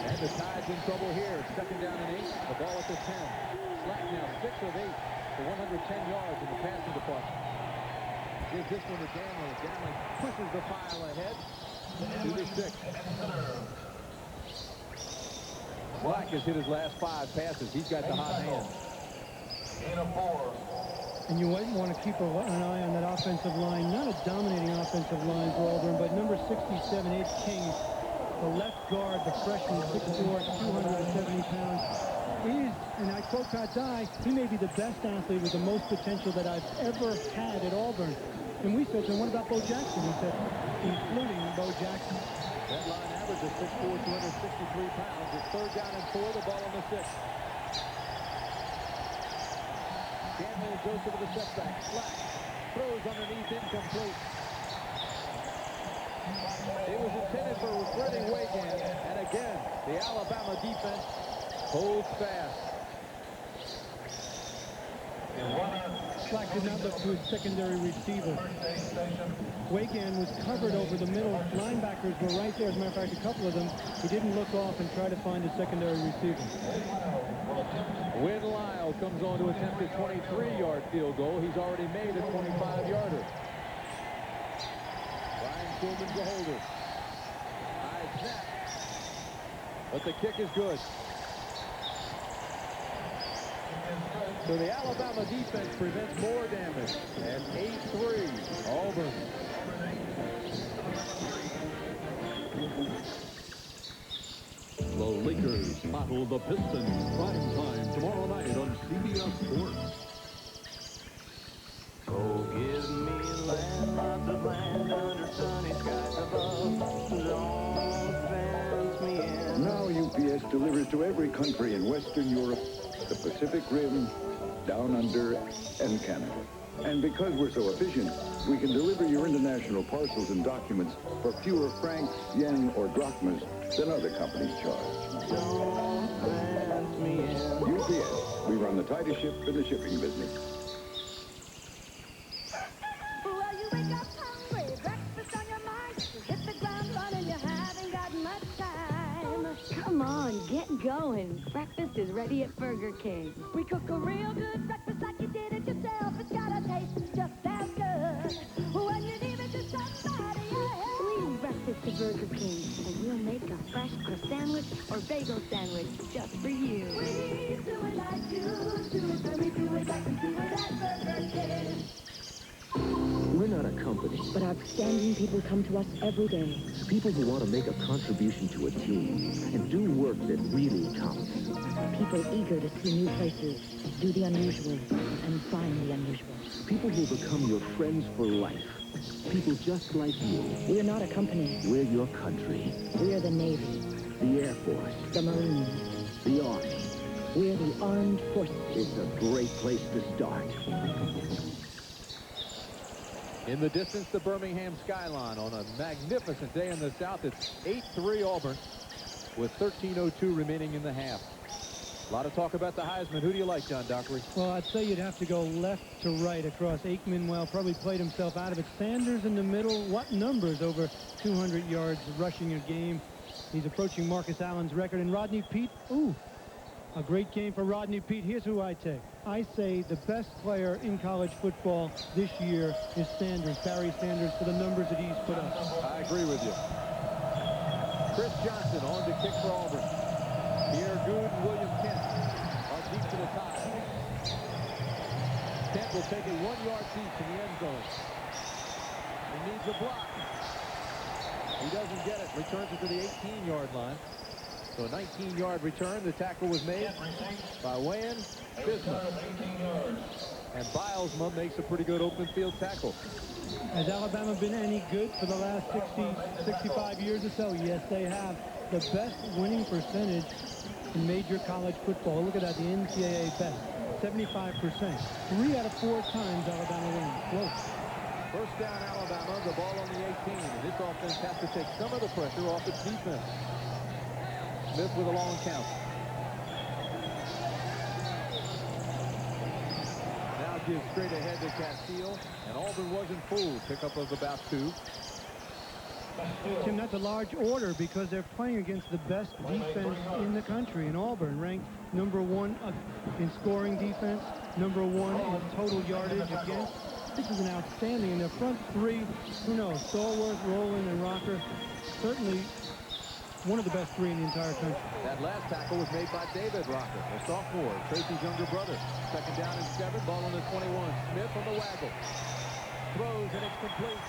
And the Tide's in trouble here. 2nd down and 8. The ball at the 10. Slack now 6 of 8 for 110 yards in the passing department. Gives this one to Danley. Danley pushes the pile ahead to the 6. Slack has hit his last 5 passes. He's got the hot hand. And you might want to keep an eye on that offensive line. Not a dominating offensive line for Auburn, but number 67, Ed King, the left guard, the freshman, 6'4", 270 pounds. And I quote Pat Dye, he may be the best athlete with the most potential that I've ever had at Auburn. And we said to him, what about Bo Jackson? He said, including Bo Jackson. That line average is 6'4", 263 pounds. It's 3rd down and 4, the ball on the 6. Cantley goes to the setback. Slack throws underneath, incomplete. It was intended for Freddie Wagan, and again, the Alabama defense holds fast. Slack did not look to his secondary receiver. Wagan was covered over the middle. Linebackers were right there. As a matter of fact, a couple of them. He didn't look off and try to find a secondary receiver. Win Lyle comes on to attempt a 23-yard field goal. He's already made a 25-yarder. Brian Schulman's the holder. High snap. But the kick is good. So the Alabama defense prevents more damage. And 8-3, Auburn. The Lakers battle the Pistons. Prime time tomorrow night on CBS Sports. Oh, give me land, lots of land under sunny skies above. Don't fence me in. Now UPS delivers to every country in Western Europe, the Pacific Rim, Down Under, and Canada. And because we're so efficient, we can deliver your international parcels and documents for fewer francs, yen, or drachmas than other companies charge. Don't fence me in. UPS, we run the tightest ship in the shipping business. Well, you wake up hungry, breakfast on your mind. You hit the ground running, you haven't got much time. Come on, get going. Breakfast is ready at Burger King. We cook a real good breakfast like you did it yourself. It's gotta taste just as good when you leave it to somebody else. Bring breakfast to Burger King, and we'll make a fresh crust sandwich or bagel sandwich just for you. We do it like you do it, and we do it like we do it at Burger King. We're not a company. But outstanding people come to us every day. People who want to make a contribution to a team and do work that really counts. People eager to see new places, do the unusual, and find the unusual. People who become your friends for life. People just like you. We're not a company. We're your country. We're the Navy, The Air Force. the Marines. The Army. We're the armed forces. It's a great place to start. In the distance, the Birmingham skyline on a magnificent day in the South. It's 8-3 Auburn with 13:02 remaining in the half. A lot of talk about the Heisman. Who do you like, John Dockery? Well, I'd say you'd have to go left to right across. Aikman, well, probably played himself out of it. Sanders in the middle. What numbers? Over 200 yards rushing a game. He's approaching Marcus Allen's record. And Rodney Peete, ooh, a great game for Rodney Peete. Here's who I take. I say the best player in college football this year is Sanders, Barry Sanders, for the numbers that he's put up. I agree with you. Chris Johnson on to kick for Auburn. Pierre Good and William Kent are deep to the tie. Kent will take a 1-yard deep to the end zone. He needs a block. He doesn't get it. Returns it to the 18-yard line. So a 19-yard return. The tackle was made by Wayne Bismuth. And Bilesma makes a pretty good open field tackle. Has Alabama been any good for the last 65 years or so? Yes, they have. The best winning percentage in major college football. Look at that, the NCAA best. 75%. 3 out of 4 times Alabama wins. Close. First down, Alabama. The ball on the 18. And this offense has to take some of the pressure off its defense. Smith with a long count. Now gives straight ahead to Castile, and Auburn wasn't fooled. Pickup of about 2. Tim, that's a large order because they're playing against the best defense in the country. And Auburn ranked #1 in scoring defense, #1 in total yardage against. This is an outstanding. In their front 3, who knows, Stallworth, Rowland, and Rocker certainly one of the best three in the entire country. That last tackle was made by David Rocker, a sophomore, Tracy's younger brother. Second down and 7, ball on the 21. Smith on the waggle. Throws and it's complete.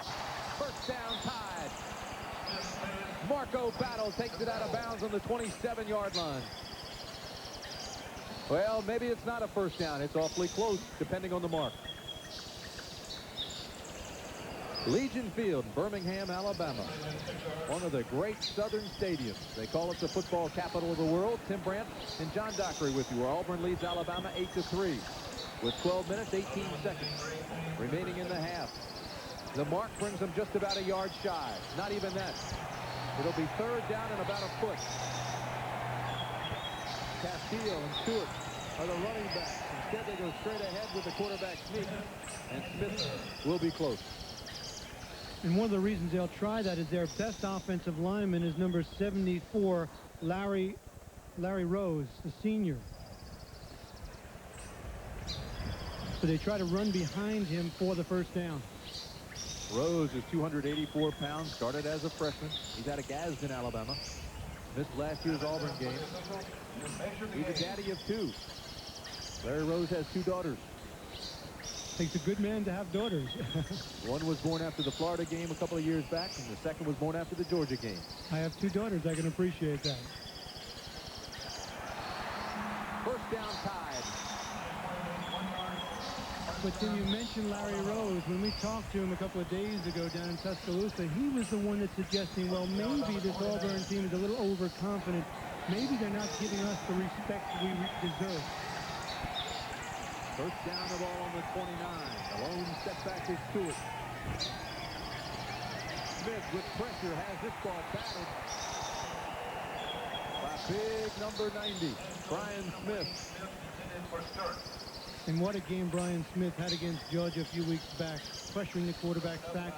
First down, Tide. Marco Battle takes it out of bounds on the 27-yard line. Well, maybe it's not a first down. It's awfully close, depending on the mark. Legion Field, Birmingham, Alabama. One of the great southern stadiums. They call it the football capital of the world. Tim Brandt and John Dockery with you. Auburn leads Alabama 8-3 with 12 minutes, 18 seconds remaining in the half. The mark brings them just about a yard shy. Not even that. It'll be third down and about a foot. Castillo and Stewart are the running backs. Instead, they go straight ahead with the quarterback sneak. And Smith will be close. And one of the reasons they'll try that is their best offensive lineman is number 74, Larry Rose, the senior. So they try to run behind him for the first down. Rose is 284 pounds, started as a freshman. He's out of Gadsden, Alabama. Missed last year's Auburn game. He's a daddy of 2. Larry Rose has 2 daughters. Takes a good man to have daughters. One was born after the Florida game a couple of years back, and the second was born after the Georgia game. I have 2 daughters. I can appreciate that. First down, Tide. But then you mentioned Larry Rose. When we talked to him a couple of days ago down in Tuscaloosa, he was the one that's suggesting, well, maybe this Auburn team is a little overconfident. Maybe they're not giving us the respect we deserve. First down, the ball on the 29. The lone setback is Stewart. Smith with pressure has this ball batted by big number 90, Brian Smith. And what a game Brian Smith had against Georgia a few weeks back, pressuring the quarterback back.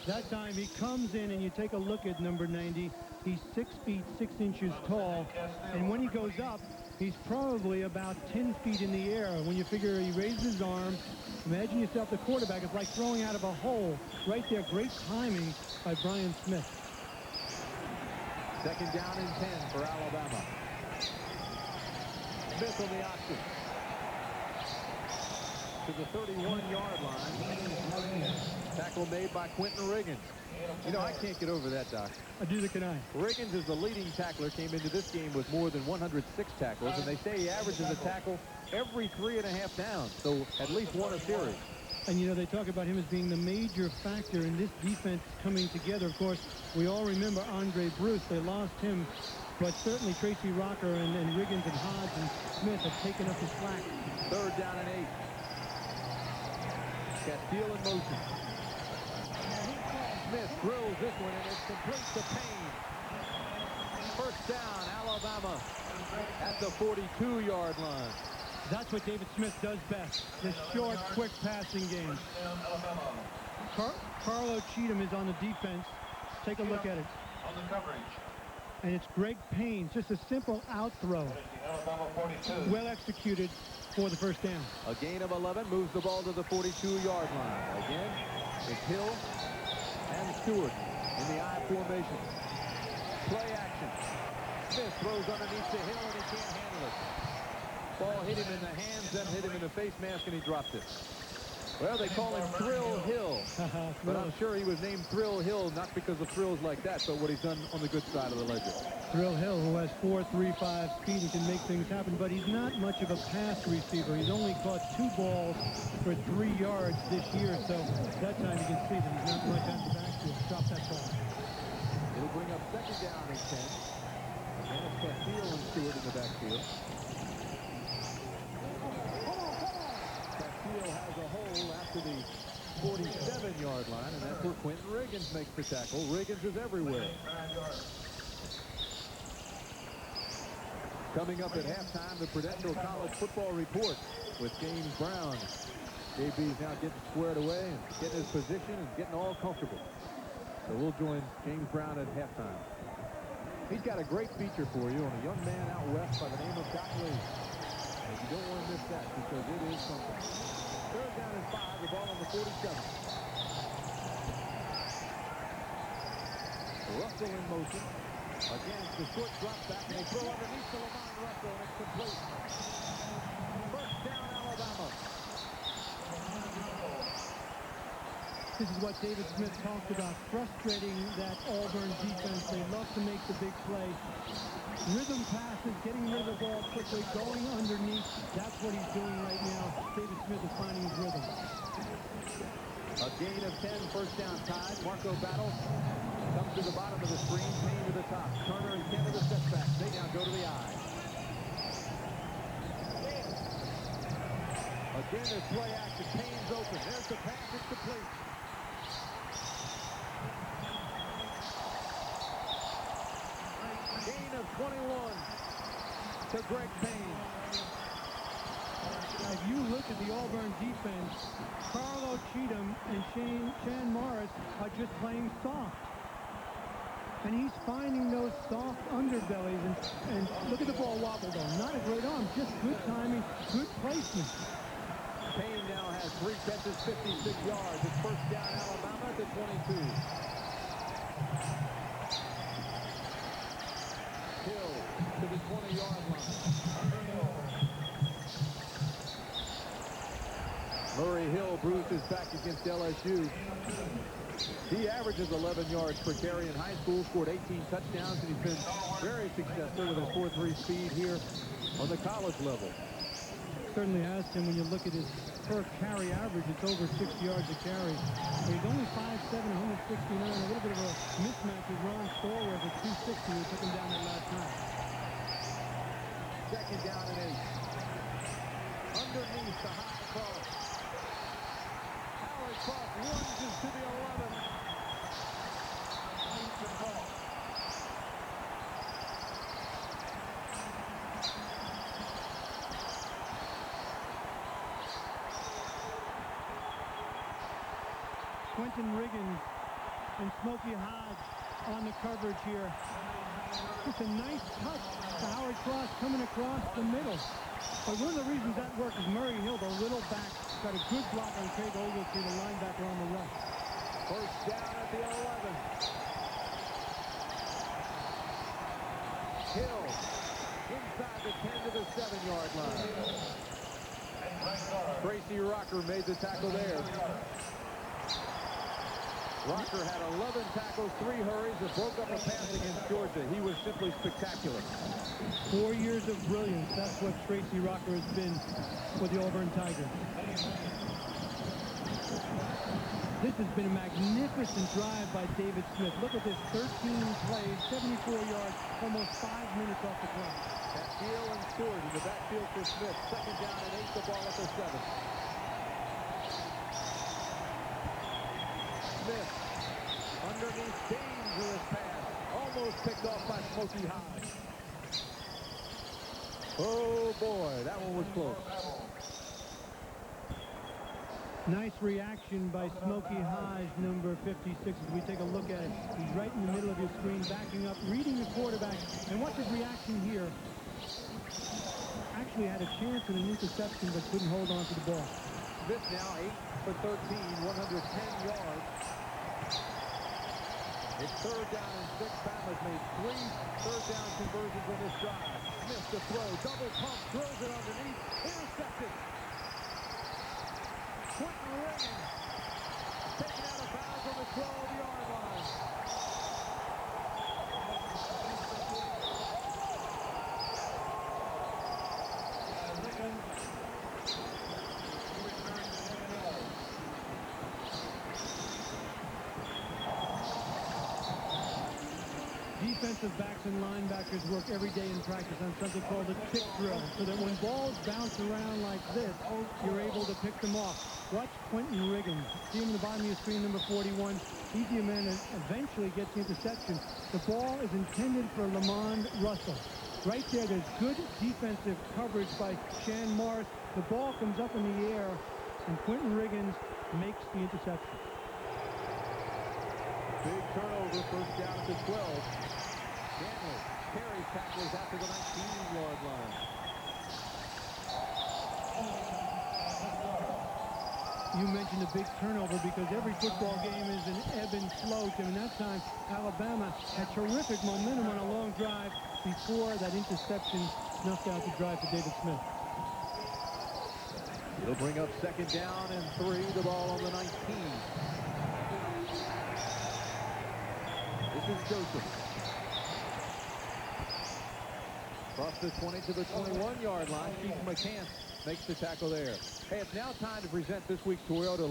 That time he comes in and you take a look at number 90. He's 6 feet 6 inches tall, and when he goes up, he's probably about 10 feet in the air. When you figure he raises his arm, imagine yourself the quarterback. It's like throwing out of a hole. Right there, great timing by Brian Smith. Second down and 10 for Alabama. Smith on the option. To the 31-yard line. Tackle made by Quentin Riggins. You know, I can't get over that, Doc. Neither can I. Riggins is the leading tackler, came into this game with more than 106 tackles, and they say he averages a tackle every 3.5 downs, so at least one a series. And, you know, they talk about him as being the major factor in this defense coming together. Of course, we all remember Andre Bruce. They lost him, but certainly Tracy Rocker and Riggins and Hodge and Smith have taken up the slack. Third down and 8. Castillo in motion. Smith drills this one, and it's complete to Payne. First down, Alabama at the 42-yard line. That's what David Smith does best, the short, quick passing game. Carlo Cheatham is on the defense. Take a look at it. On the coverage. And it's Greg Payne, just a simple out throw. Well executed for the first down. A gain of 11 moves the ball to the 42-yard line. Again, it's Hill and Stewart in the I formation. Play action. Smith throws underneath the Hill, and he can't handle it. Ball hit him in the hands, then hit him in the face mask, and he dropped it. Well, they call him Thrill Hill, but I'm sure he was named Thrill Hill not because of thrills like that, but what he's done on the good side of the ledger. Thrill Hill, who has 4.35 speed and can make things happen, but he's not much of a pass receiver. He's only caught 2 balls for 3 yards this year, so that time you can see that he's not much out the backfield. Drop that ball. It'll bring up second down and 10. And it's Castillo and Stewart in the backfield. Castillo has a hole after the 47-yard line, and that's where Quentin Riggins makes the tackle. Riggins is everywhere. Coming up at halftime, the Prudential College Football Report with James Brown. JB's now getting squared away and getting his position and getting all comfortable. So we'll join James Brown at halftime. He's got a great feature for you on a young man out west by the name of Doc Lee. And you don't want to miss that because it is something. Third down and 5, the ball on the 47. Russell in motion. Again, it's the short drop back, and they throw underneath to Lamont Russell, and it's complete. First down, Alabama. This is what David Smith talked about, frustrating that Auburn defense. They love to make the big play. Rhythm passes, getting rid of the ball quickly, going underneath. That's what he's doing right now. David Smith is finding his rhythm. A gain of 10, first down Tide. Marco Battle comes to the bottom of the screen, Payne to the top. Turner and Kent to the setback. They now go to the eye. Again, there's play action. Payne's open. There's the pass. It's complete. Gain of 21 to Greg Payne. If you look at the Auburn defense, Carlo Cheatham and Shan Morris are just playing soft. And he's finding those soft underbellies. And look at the ball wobble, though. Not a great arm, just good timing, good placement. Payne now has 3 catches, 56 yards. It's first down Alabama at the 22. Hill to the 20-yard line. Murray Hill bruised his back against LSU. He averages 11 yards per carry in high school, scored 18 touchdowns, and he's been very successful with his 4.3 speed here on the college level. Certainly has, Tim. When you look at his per carry average, it's over 6 yards a carry. He's only 5'7", 169. A little bit of a mismatch with Ron Stallworth at 260, who took him down that last time. Second down and 8. Underneath the high cross. Howard Cross lunges to the 11. Quentin Riggins and Smokey Hodge on the coverage here. Just a nice touch to Howard Cross coming across the middle. But one of the reasons that worked is Murray Hill, the little back, got a good block on Craig Ogletree, the linebacker on the rush. First down at the 11. Hill inside the 10 to the 7-yard line. Tracy Rocker made the tackle there. Rocker had 11 tackles, 3 hurries, and broke up a pass against Georgia. He was simply spectacular. 4 years of brilliance. That's what Tracy Rocker has been for the Auburn Tigers. This has been a magnificent drive by David Smith. Look at this, 13 plays, 74 yards, almost 5 minutes off the clock. Castillo and Stewart in the backfield for Smith. Second down and 8, the ball at the 7. Smith, underneath, dangerous pass, almost picked off by Smokey Hodge. Oh boy, that one was close. Nice reaction by Smokey Hodge, number 56, as we take a look at it. He's right in the middle of your screen, backing up, reading the quarterback. And what's his reaction here? Actually had a chance at an interception, but couldn't hold on to the ball. Smith now 8 for 13, 110 yards. It's third down and 6. Bama's made 3 third-down conversions on this drive. Smith to throw, double pump, throws it underneath, intercepted. Quentin Riggins taken out of bounds on the 12-yard line. Defensive backs and linebackers work every day in practice on something called a tick drill, so that when balls bounce around like this, you're able to pick them off. Watch Quentin Riggins. See him in the bottom of your screen, number 41. He's the man that eventually gets the interception. The ball is intended for Lamont Russell. Right there, there's good defensive coverage by Shan Morris. The ball comes up in the air, and Quentin Riggins makes the interception. Big turnover, first down at the 12. Danley carries tacklers after the 19-yard line. You mentioned a big turnover because every football game is an ebb and flow, Tim. And that time, Alabama had terrific momentum on a long drive before that interception snuffed out the drive for David Smith. It'll bring up second down and 3. The ball on the 19. This is Joseph. Across the 20 to the 21-yard line. Keith McCants makes the tackle there. Hey, it's now time to present this week's Toyota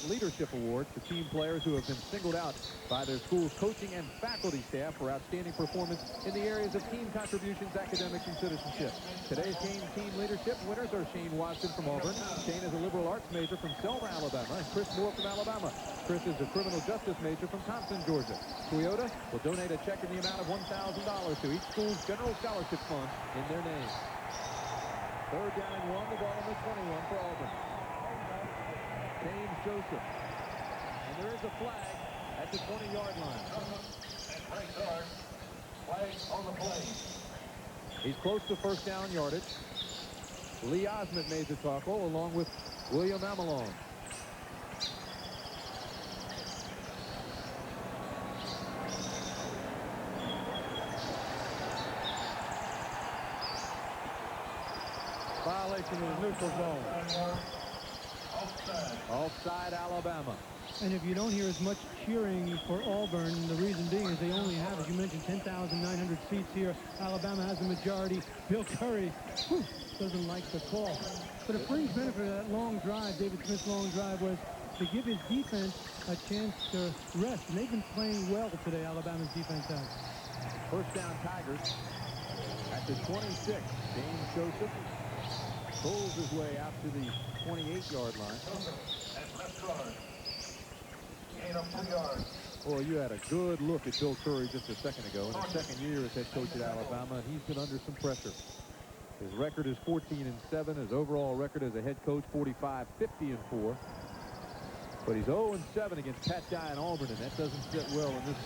Leadership Award to team players who have been singled out by their school's coaching and faculty staff for outstanding performance in the areas of team contributions, academics, and citizenship. Today's game team leadership winners are Shane Watson from Auburn. Shane is a liberal arts major from Selma, Alabama, and Chris Moore from Alabama. Chris is a criminal justice major from Thompson, Georgia. Toyota will donate a check in the amount of $1,000 to each school's general scholarship fund in their name. Third down and 1, the ball on the 21 for Auburn. James Joseph. And there is a flag at the 20-yard line. Flag on the play. He's close to first down yardage. Lee Osment made the tackle along with William Amalone. Violation of the neutral zone. Offside, Alabama. And if you don't hear as much cheering for Auburn, the reason being is they only have, as you mentioned, 10,900 seats here. Alabama has a majority. Bill Curry doesn't like the call. But a fringe benefit of that long drive, David Smith's long drive, was to give his defense a chance to rest. And they've been playing well today, Alabama's defense has. First down, Tigers at the 26. James Joseph pulls his way out to the 28-yard line. Boy, you had a good look at Bill Curry just a second ago. In his second year as head coach at Alabama, and he's been under some pressure. His record is 14-7. His overall record as a head coach, 45-50-4. But he's 0-7 against Pat Dye and Auburn, and that doesn't sit well in this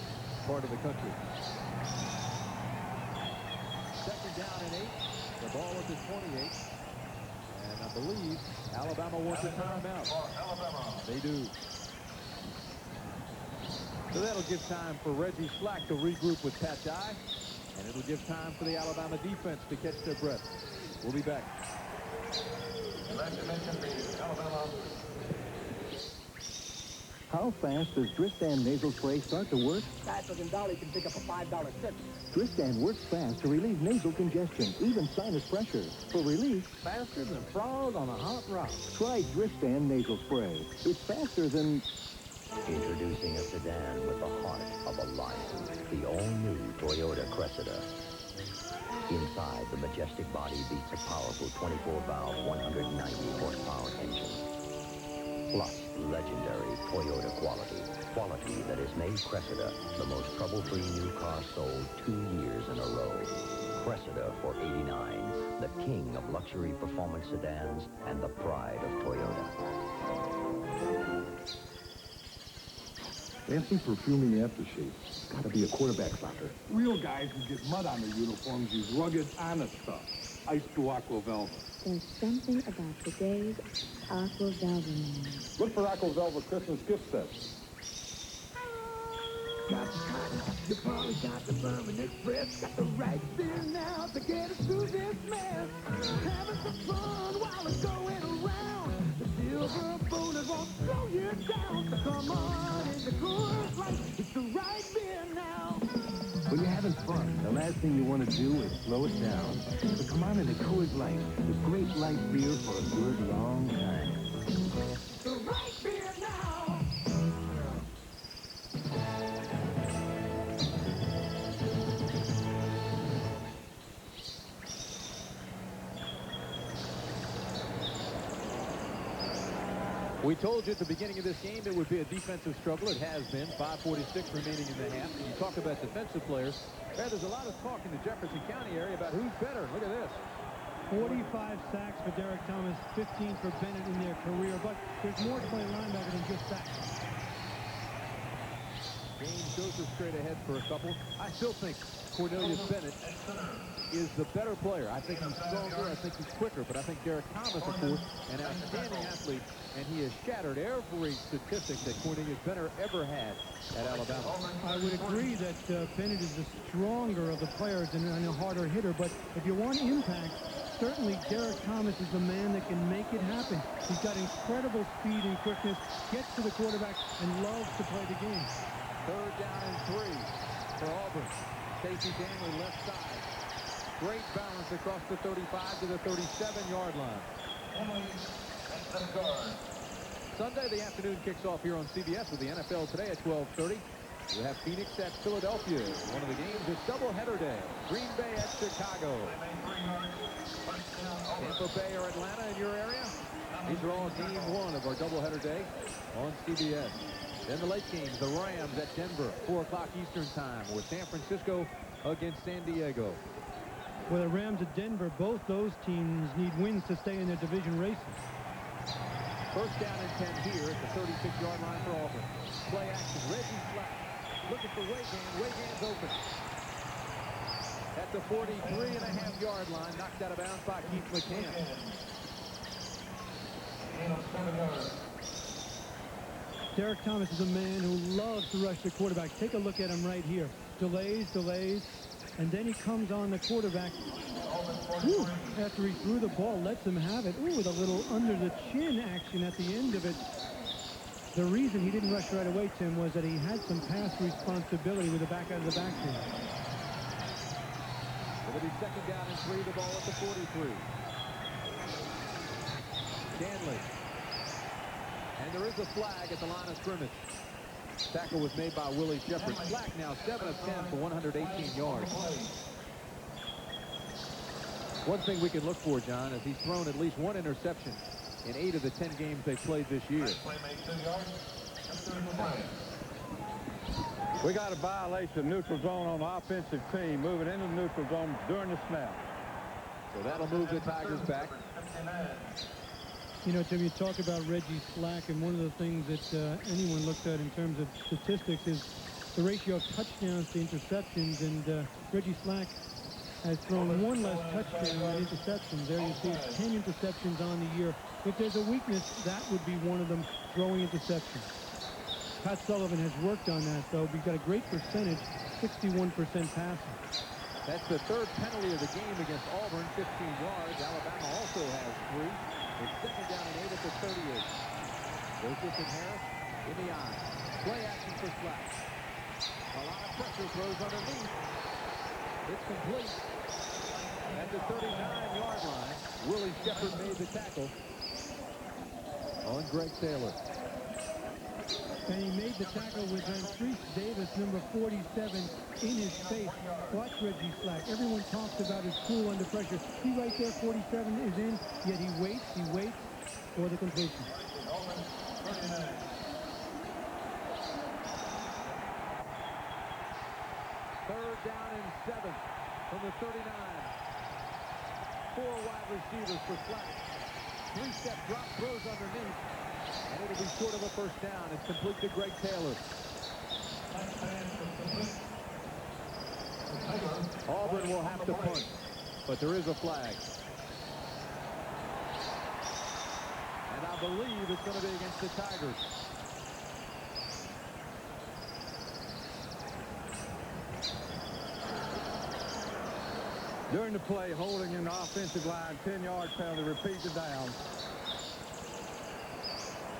part of the country. Second down and 8. The ball at the 28. And I believe Alabama wants a timeout. They do. So that'll give time for Reggie Slack to regroup with Pat Dye, and it'll give time for the Alabama defense to catch their breath. We'll be back. How fast does Dristan nasal spray start to work? Faster than Dolly can pick up a $5 tip. Dristan works fast to relieve nasal congestion, even sinus pressure. For relief, Faster than a frog on a hot rock. try Dristan nasal spray. It's faster than... Introducing a sedan with the heart of a lion, the all-new Toyota Cressida. Inside, the majestic body beats a powerful 24-valve, 190-horsepower engine. Plus, legendary Toyota quality. Quality that has made Cressida the most trouble-free new car sold 2 years in a row. Cressida for $89, the king of luxury performance sedans and the pride of Toyota. Fancy perfuming aftershave. Gotta be a quarterback soccer. Real guys who get mud on their uniforms use rugged, honest stuff. Ice to Aqua Velva. There's something about today's Aqua Velva. Look for Aqua Velva Christmas gift sets. Got the cotton, you probably got the Bourbon Express. Got the right beer now to get us through this mess. Having some fun while it's going around. The silver bullet won't slow you down. So come on in the Coors Light, it's the right beer now. When you're having fun, the last thing you want to do is slow it down. So come on in the Coors Light, the great light beer for a good long time. The right beer now. We told you at the beginning of this game it would be a defensive struggle. It has been. 5:46 remaining in the half. And you talk about defensive players. There's a lot of talk in the Jefferson County area about who's better. Look at this. 45 sacks for Derek Thomas, 15 for Bennett in their career. But there's more to play linebacker than just sacks. James Joseph straight ahead for a couple. I still think Cornelius Bennett is the better player. I think he's stronger. I think he's quicker. But I think Derek Thomas, of course, an outstanding athlete, and he has shattered every statistic that Cornelius Bennett ever had at Alabama. I would agree that Bennett is the stronger of the players and a harder hitter. But if you want impact, certainly Derek Thomas is the man that can make it happen. He's got incredible speed and quickness, gets to the quarterback, and loves to play the game. 3rd down and 3 for Auburn. Stacey Danley left side. Great balance across the 35 to the 37-yard line. Sunday, the afternoon kicks off here on CBS with the NFL Today at 12:30. We have Phoenix at Philadelphia. One of the games is doubleheader day. Green Bay at Chicago. Tampa Bay or Atlanta in your area? These are all game 1 of our doubleheader day on CBS. Then the late games, the Rams at Denver, 4 o'clock Eastern time, with San Francisco against San Diego. Well, the Rams at Denver, both those teams need wins to stay in their division races. 1st down and 10 here at the 36-yard line for Auburn. Play action, Reggie Slack looking for Weigand. Weigand's open. At the 43.5-yard line, knocked out of bounds by Keith McCann. Derek Thomas is a man who loves to rush the quarterback. Take a look at him right here. Delays, and then he comes on the quarterback. Ooh, after he threw the ball, lets him have it. Ooh, with a little under-the-chin action at the end of it. The reason he didn't rush right away, Tim, was that he had some pass responsibility with the back out of the backfield. It'll be 2nd down and 3, the ball at the 43. Danley. And there is a flag at the line of scrimmage. Tackle was made by Willie Shepard. Slack now 7 of 10 for 118 yards. One thing we can look for, John, is he's thrown at least 1 interception in 8 of the 10 games they played this year. We got a violation, neutral zone on the offensive team, moving into the neutral zone during the snap. So that'll move the Tigers back. You know, Tim, you talk about Reggie Slack, and one of the things that anyone looked at in terms of statistics is the ratio of touchdowns to interceptions, and Reggie Slack has thrown 1 less touchdown than interceptions. There you see 10 interceptions on the year. If there's a weakness, that would be one of them, throwing interceptions. Pat Sullivan has worked on that, though. He's got a great percentage, 61% passing. That's the 3rd penalty of the game against Auburn, 15 yards. Alabama also has 3. It's 2nd down and 8 at the 38. Joseph and Harris in the eye. Play action for Slack. A lot of pressure, throws underneath. It's complete. At the 39-yard line, Willie Shepard made the tackle on Greg Taylor. And he made the tackle with Antrice Davis, number 47, in his face. Watch Reggie Slack. Everyone talks about his cool under pressure. He right there, 47 is in, yet he waits for the completion. Third down and 7 from the 39. 4 wide receivers for Slack. 3-step drop, throws underneath. And it'll be short of a 1st down. It's complete to Greg Taylor. Auburn will have to punt, but there is a flag. And I believe it's going to be against the Tigers. During the play, holding in the offensive line, 10-yard penalty, repeat the down.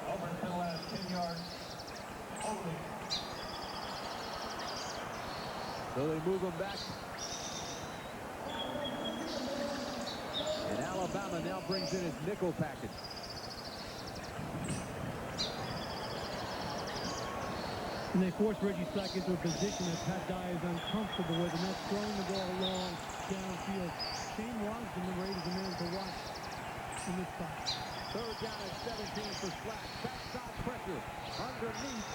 Auburn penalized 10 yards. Holding. So they move them back. And Alabama now brings in his nickel package. And they force Reggie Slack into a position that Pat Dye is uncomfortable with, and that's throwing the ball long downfield. Shane Washington, number 8, is the man to watch in this spot. 3rd down and 17 for Slack. Backside pressure underneath.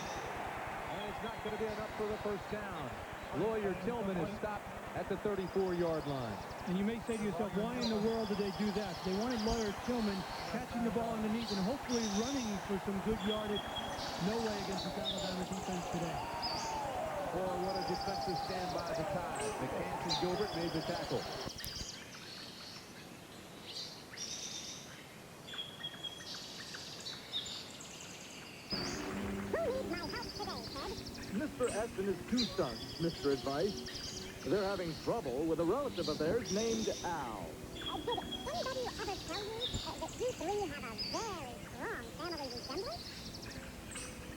And it's not going to be enough for the 1st down. Lawyer Tillman is stopped at the 34-yard line. And you may say to yourself, why in the world did they do that? They wanted Lawyer Tillman catching the ball underneath and hopefully running for some good yardage. No way against this Alabama defense today. for what a defensive stand by the Tide. McCants and Gilbert made the tackle. Mr. S and his two sons, Mr. Advice. They're having trouble with a relative of theirs named Al. Did anybody ever tell you that you three have a very strong family resemblance?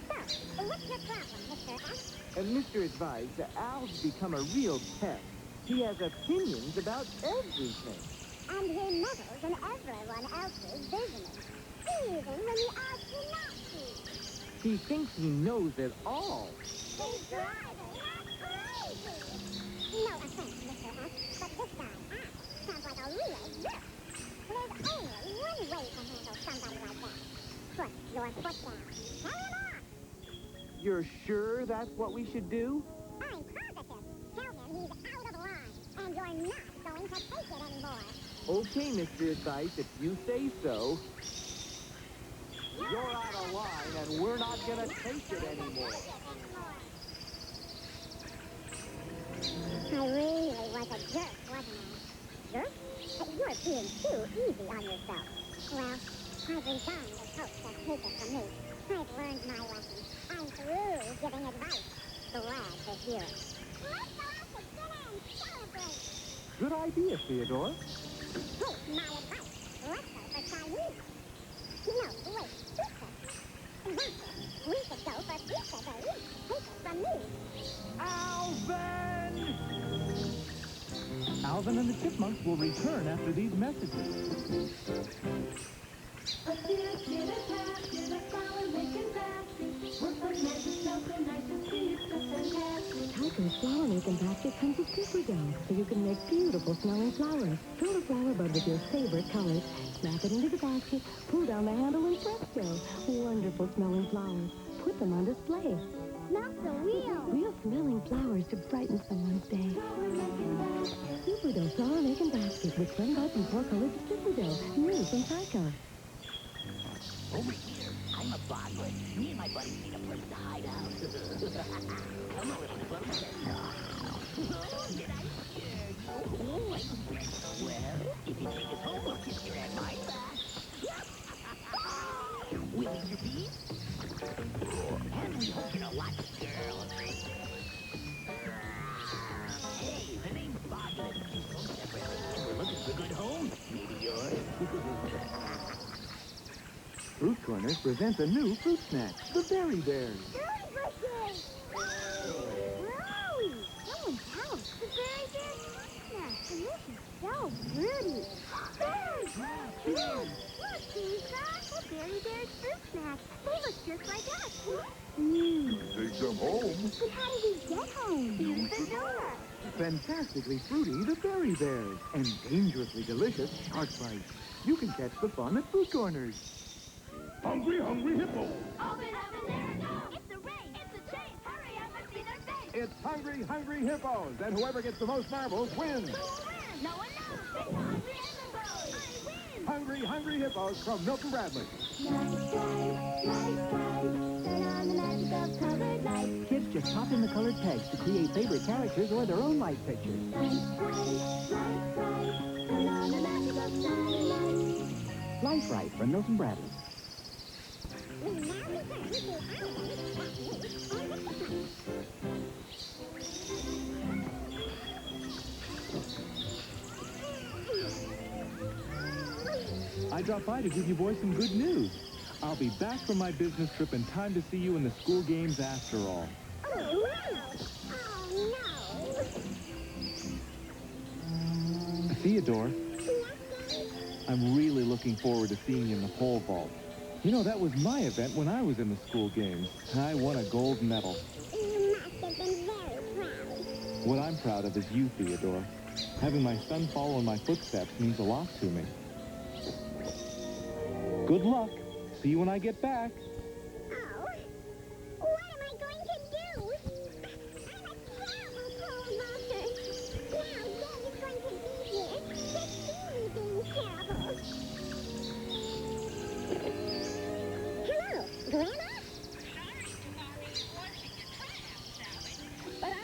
So, what's your problem, Mr. S? And Mr. Advice, Al's become a real pest. He has opinions about everything. And he meddles in everyone else's business, even when you ask him not to. He thinks he knows it all. He's driving us crazy. No offense, Mr. S, but this guy, Al, sounds like a real jerk. There's only one way to handle somebody like that. Put your foot down. Tell him off. You're sure that's what we should do? I'm positive. Tell him he's out of line, and you're not going to take it anymore. Okay, Mr. Advice, if you say so. You're out of line, and we're not going to take it anymore. I really was a jerk, wasn't I? Jerk? You're being too easy on yourself. Well, I've resigned as host of Take It From Me. I've learned my lesson. I'm through giving advice. Glad to hear it. Let's go out to dinner and celebrate. Good idea, Theodore. Take my advice. Let's go for Chinese. No, wait, pizza. Exactly. We should go for pizza, baby. Take it from me. Alvin! Alvin and the Chipmunks will return after these messages. Tycoon's flower making basket comes with super dough, so you can make beautiful smelling flowers. Fill the flower bud with your favorite colors, snap it into the basket, pull down the handle, and presto! Wonderful smelling flowers. Put them on display. Smells so real. Real smelling flowers to brighten someone's day. Super dough flower making basket with 10 buds and 4 colors of super dough. New from Tyco. Over here, I'm a boggler. Me and my buddies need a place to hide out. Come on, little buddy. Oh, did I scare you? Well, if you take us home, we'll kiss your at my back. Willie, your beef? And we hope you know what, girl. Hey, the name's Boggler. We're looking for a good home. Maybe yours. Fruit Corners presents a new fruit snack, the Berry Bears. Delicious! Whoa! Someone's house. The Berry Bears fruit snack. And this is so pretty. Berry! Look, Pizza. The Berry Bears fruit snack. They look just like us. Take them home. But how did we get home? Use the door. Fantastically fruity, the Berry Bears. And dangerously delicious, Shark Bites. You can catch the fun at Fruit Corners. Hungry, hungry hippo. Open up and there it goes. It's a race. It's a chase. Hurry up and see their face. It's Hungry, Hungry Hippos, and whoever gets the most marbles wins. Who will win? No one knows. It's Hungry Hippos. I win. Hungry, Hungry Hippos from Milton Bradley. Kids just pop in the colored pegs to create favorite characters or their own light pictures. Life Right from Milton Bradley. I dropped by to give you boys some good news. I'll be back from my business trip in time to see you in the school games after all. Oh, no. Theodore, I'm really looking forward to seeing you in the pole vault. You know, that was my event when I was in the school games. I won a gold medal. You must have been very proud. What I'm proud of is you, Theodore. Having my son follow in my footsteps means a lot to me. Good luck. See you when I get back. Oh, what am I going to do? I'm a terrible pole vaulter. Now Daddy's going to be here to see me being terrible. Hello, Grandma? Sorry, Safari. Forcing your trap, shall we? But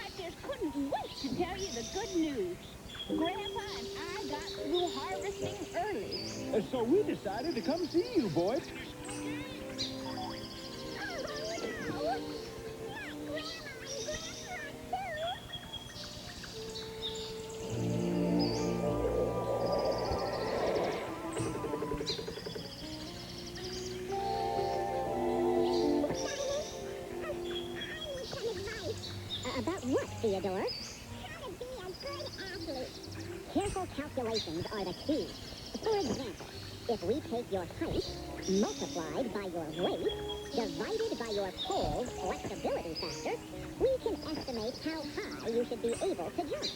we decided to come see you, boys. About what, Theodore? How to be a good athlete. Careful calculations are the key. For example, if we take your height multiplied by your weight divided by your pole's flexibility factor, we can estimate how high you should be able to jump.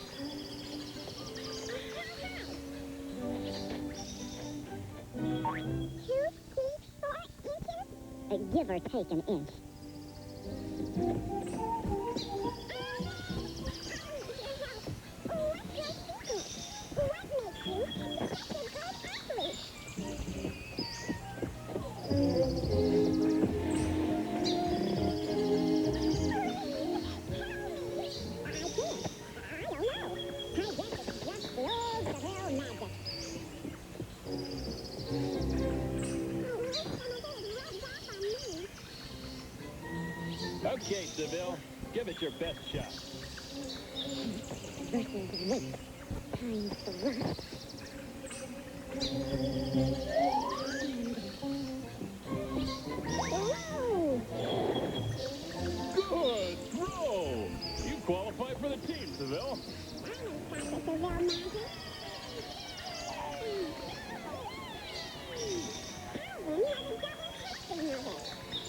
2 feet 4 inches? Give or take an inch. Okay, Seville, give it your best shot. Versus weight times thrust. Whoa! Good throw! You qualify for the team, Seville. I'm in Seville Magic.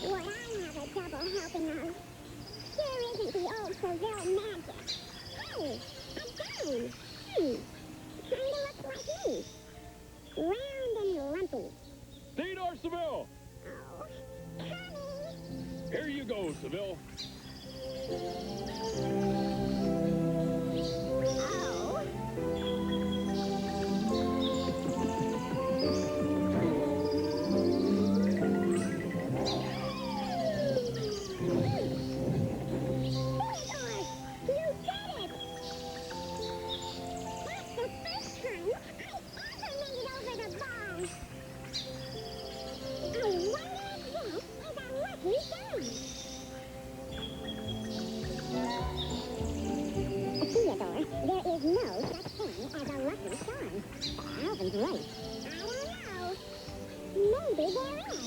What I have a double helping of. Here isn't the old Seville magic. Hey, a gun. Kinda looks like me. Round and lumpy. Theodore Seville! Oh, coming. Here you go, Seville. Theodore, there is no such thing as a lucky charm. Alvin's right. I don't know. Maybe there is.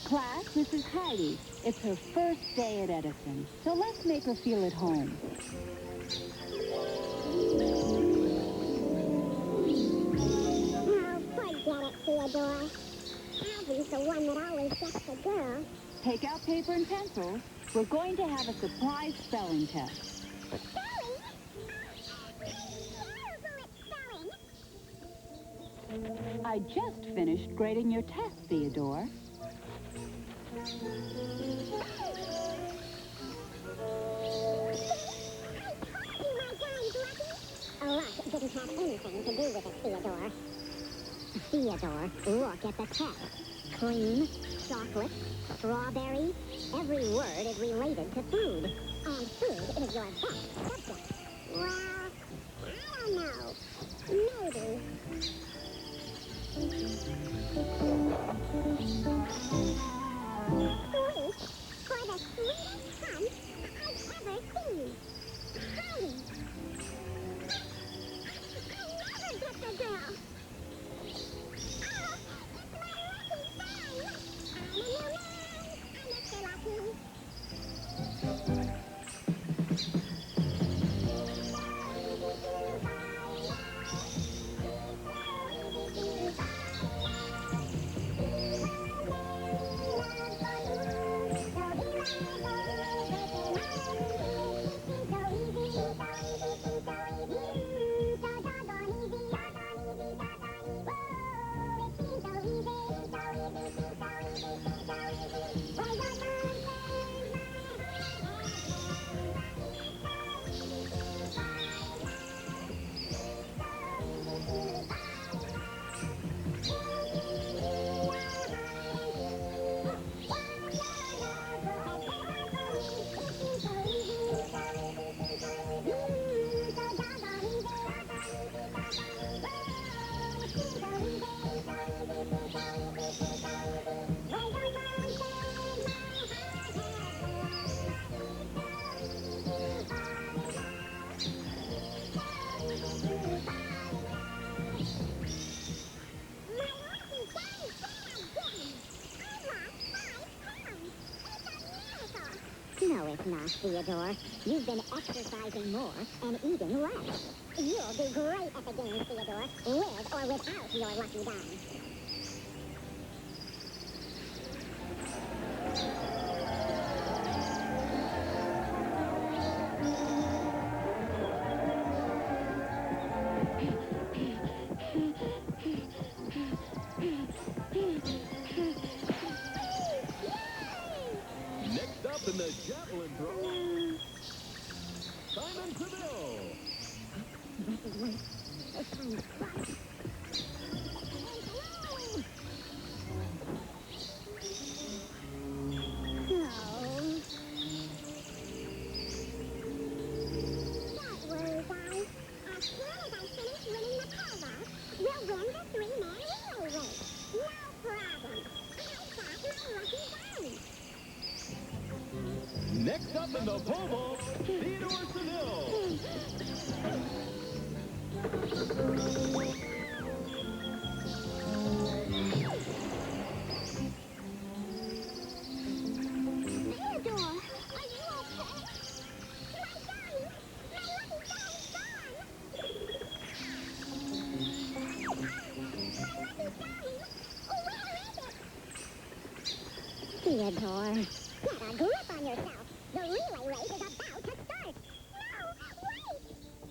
Class, this is Heidi. It's her first day at Edison, so let's make her feel at home. Oh, forget it, Theodore. Alvin's the one that always gets the girl. Take out paper and pencils. We're going to have a surprise spelling test. Spelling? I just finished grading your test, Theodore. A lot didn't have anything to do with it, Theodore. Theodore, look at the text. Cream, chocolate, strawberry. Every word is related to food. And food is your best subject. Well, I don't know. Maybe. Sweet for the sweetest punch I've ever seen. Honey. I never get the girl. Theodore. You've been exercising more and eating less. You'll do great at the games, Theodore, with or without your lucky dime. Next up in the javelin throw, Simon Seville. Next up in the pole vault, Theodore Seville. Theodore, get a grip on yourself. The relay race is about to start. No, wait!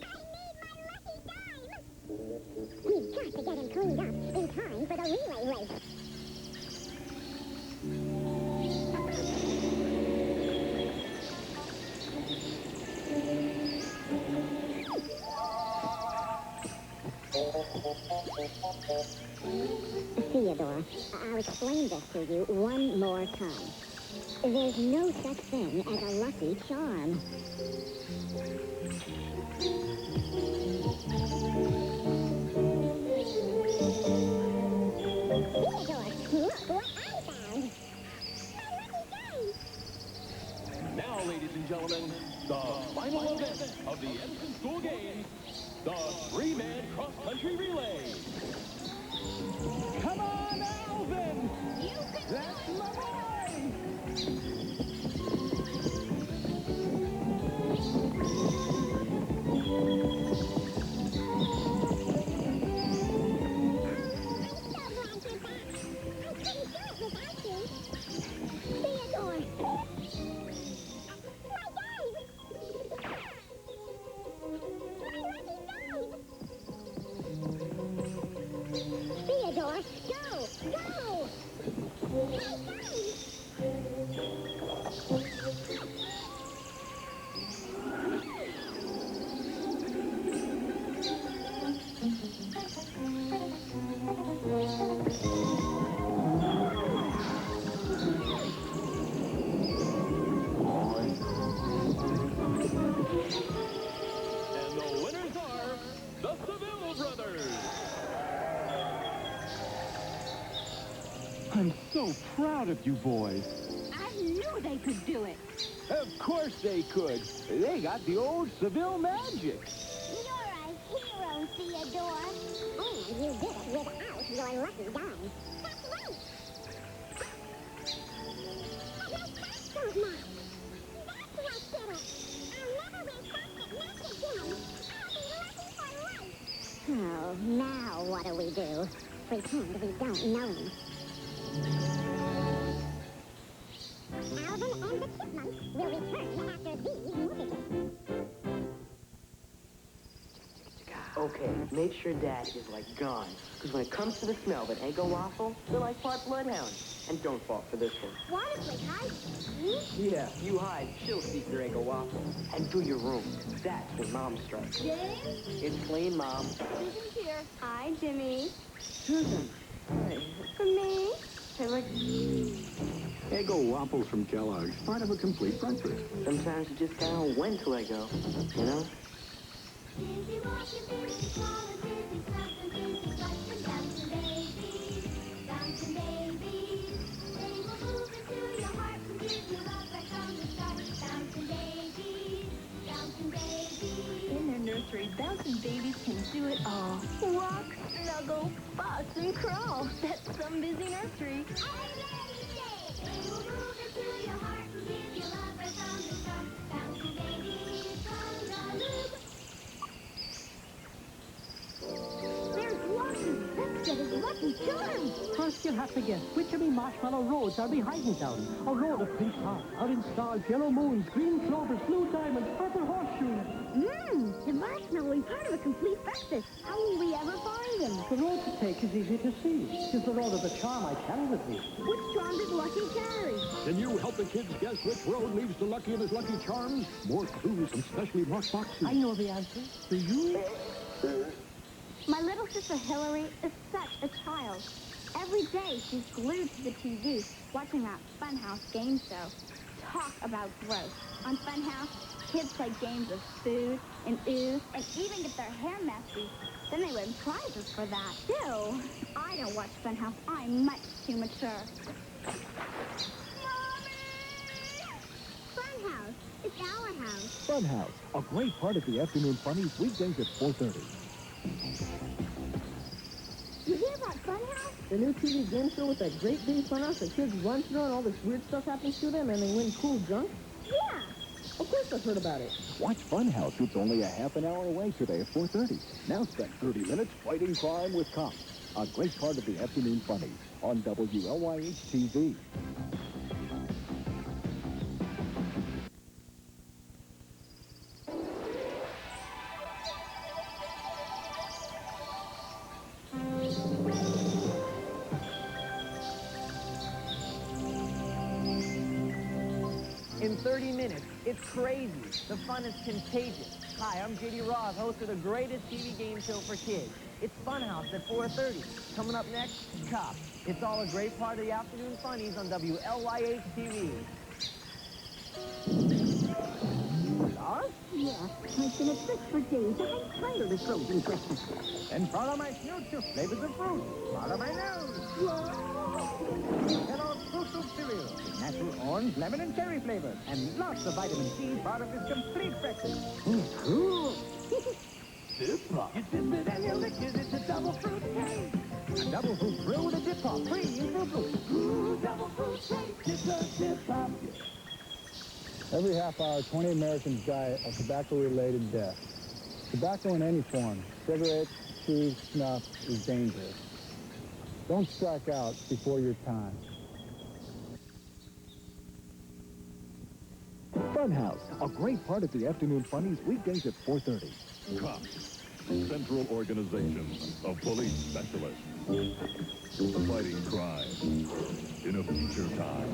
I need my lucky dime! We've got to get him cleaned up in time for the relay race. Theodore, I'll explain this to you one more time. There's no such thing as a lucky charm. Theodore, look what I found! My lucky dime! Now, ladies and gentlemen, the final event of the Edison School Games, the three-man cross-country relay. Come on, Alvin! That's my boy! Theodore, go! Go! And the winners are the Seville brothers. I'm so proud of you boys. I knew they could do it. Of course they could. They got the old Seville magic. You're a hero, Theodore. And you did it without your lucky dime. That's right. Those marks. That's what did it. I'll never be perfect next again. I'll be lucky for life. Oh, now what do we do? Pretend we don't know him. Alvin and the Chipmunks will return after these messages. Okay, make sure Dad is, like, gone. Because when it comes to the smell of an Eggo waffle, they're like part bloodhound. And don't fall for this one. What if we hide? Yeah, you hide. She'll seek your Eggo waffle. And do your room. That's when Mom strikes. James? It's clean, Mom. Susan's here. Hi, Jimmy. Susan. Hey. For me? Hey, like... Eggo waffles from Kellogg's, part of a complete breakfast. Sometimes you just gotta know when to let go, you know? In their nursery, bouncing babies can do it all. Walk, snuggle, fuss, and crawl. That's some busy nursery. First, you'll have to guess which of me marshmallow roads are behind me down. A road of pink hearts, orange stars, yellow moons, green clovers, blue diamonds, purple horseshoes. The marshmallow is part of a complete breakfast. How will we ever find him? The road to take is easy to see. It's the road of the charm I carry with me. Which charm does Lucky carry? Can you help the kids guess which road leads to Lucky and his Lucky Charms? More clues and specially marked boxes. I know the answer. Do you? My little sister Hillary is such a child. Every day she's glued to the TV, watching that Funhouse game show. Talk about growth. On Funhouse, kids play games of food and ooze and even get their hair messy. Then they win prizes for that. Still, I don't watch Funhouse. I'm much too mature. Funhouse, it's our house. Funhouse, a great part of the afternoon funnies, weekdays at 4:30. You hear about Funhouse? The new TV game show with that great big funhouse that kids run through and all this weird stuff happens to them and they win cool junk? Yeah. Of course I've heard about it. Watch Funhouse. It's only a half an hour away today at 4:30. Now spend 30 minutes fighting crime with cops. A great part of the afternoon funnies on WLYH-TV. In 30 minutes, it's crazy. The fun is contagious. Hi, I'm J.D. Roth, host of the greatest TV game show for kids. It's Funhouse at 4:30. Coming up next, Cops. It's all a great part of the afternoon funnies on WLYH-TV. Lost? Yeah. I've been at this for days. I'm tired of frozen Christmas. And follow my future flavors of fruit. Follow my nose. Kellogg's Fruit Loop cereal with natural orange, lemon, and cherry flavors, and lots of vitamin C, part of this complete breakfast. Cool. Dip Pop. You dip it and you lick it, it's a double fruit cake. A double fruit thrill with a Dip Pop, free in Fruit Loop. Ooh, double fruit cake, it's a Dip Pop. Every half hour, 20 Americans die of tobacco-related death. Tobacco in any form, cigarettes, chews, snuff, is dangerous. Don't strike out before your time. Funhouse, a great part of the afternoon funnies, weekdays at 4:30. Cops, Central Organization of Police Specialists, fighting crime in a future time,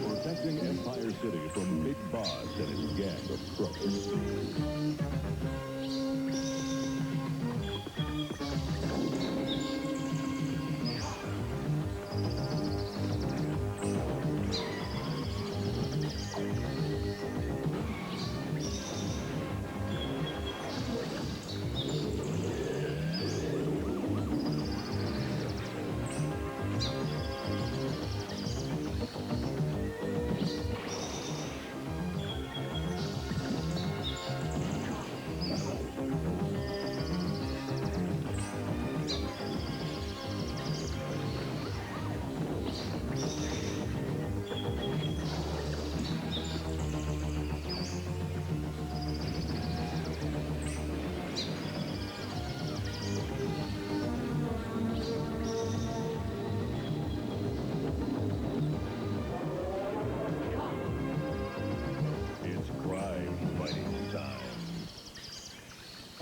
protecting Empire City from Big Boss and his gang of crooks.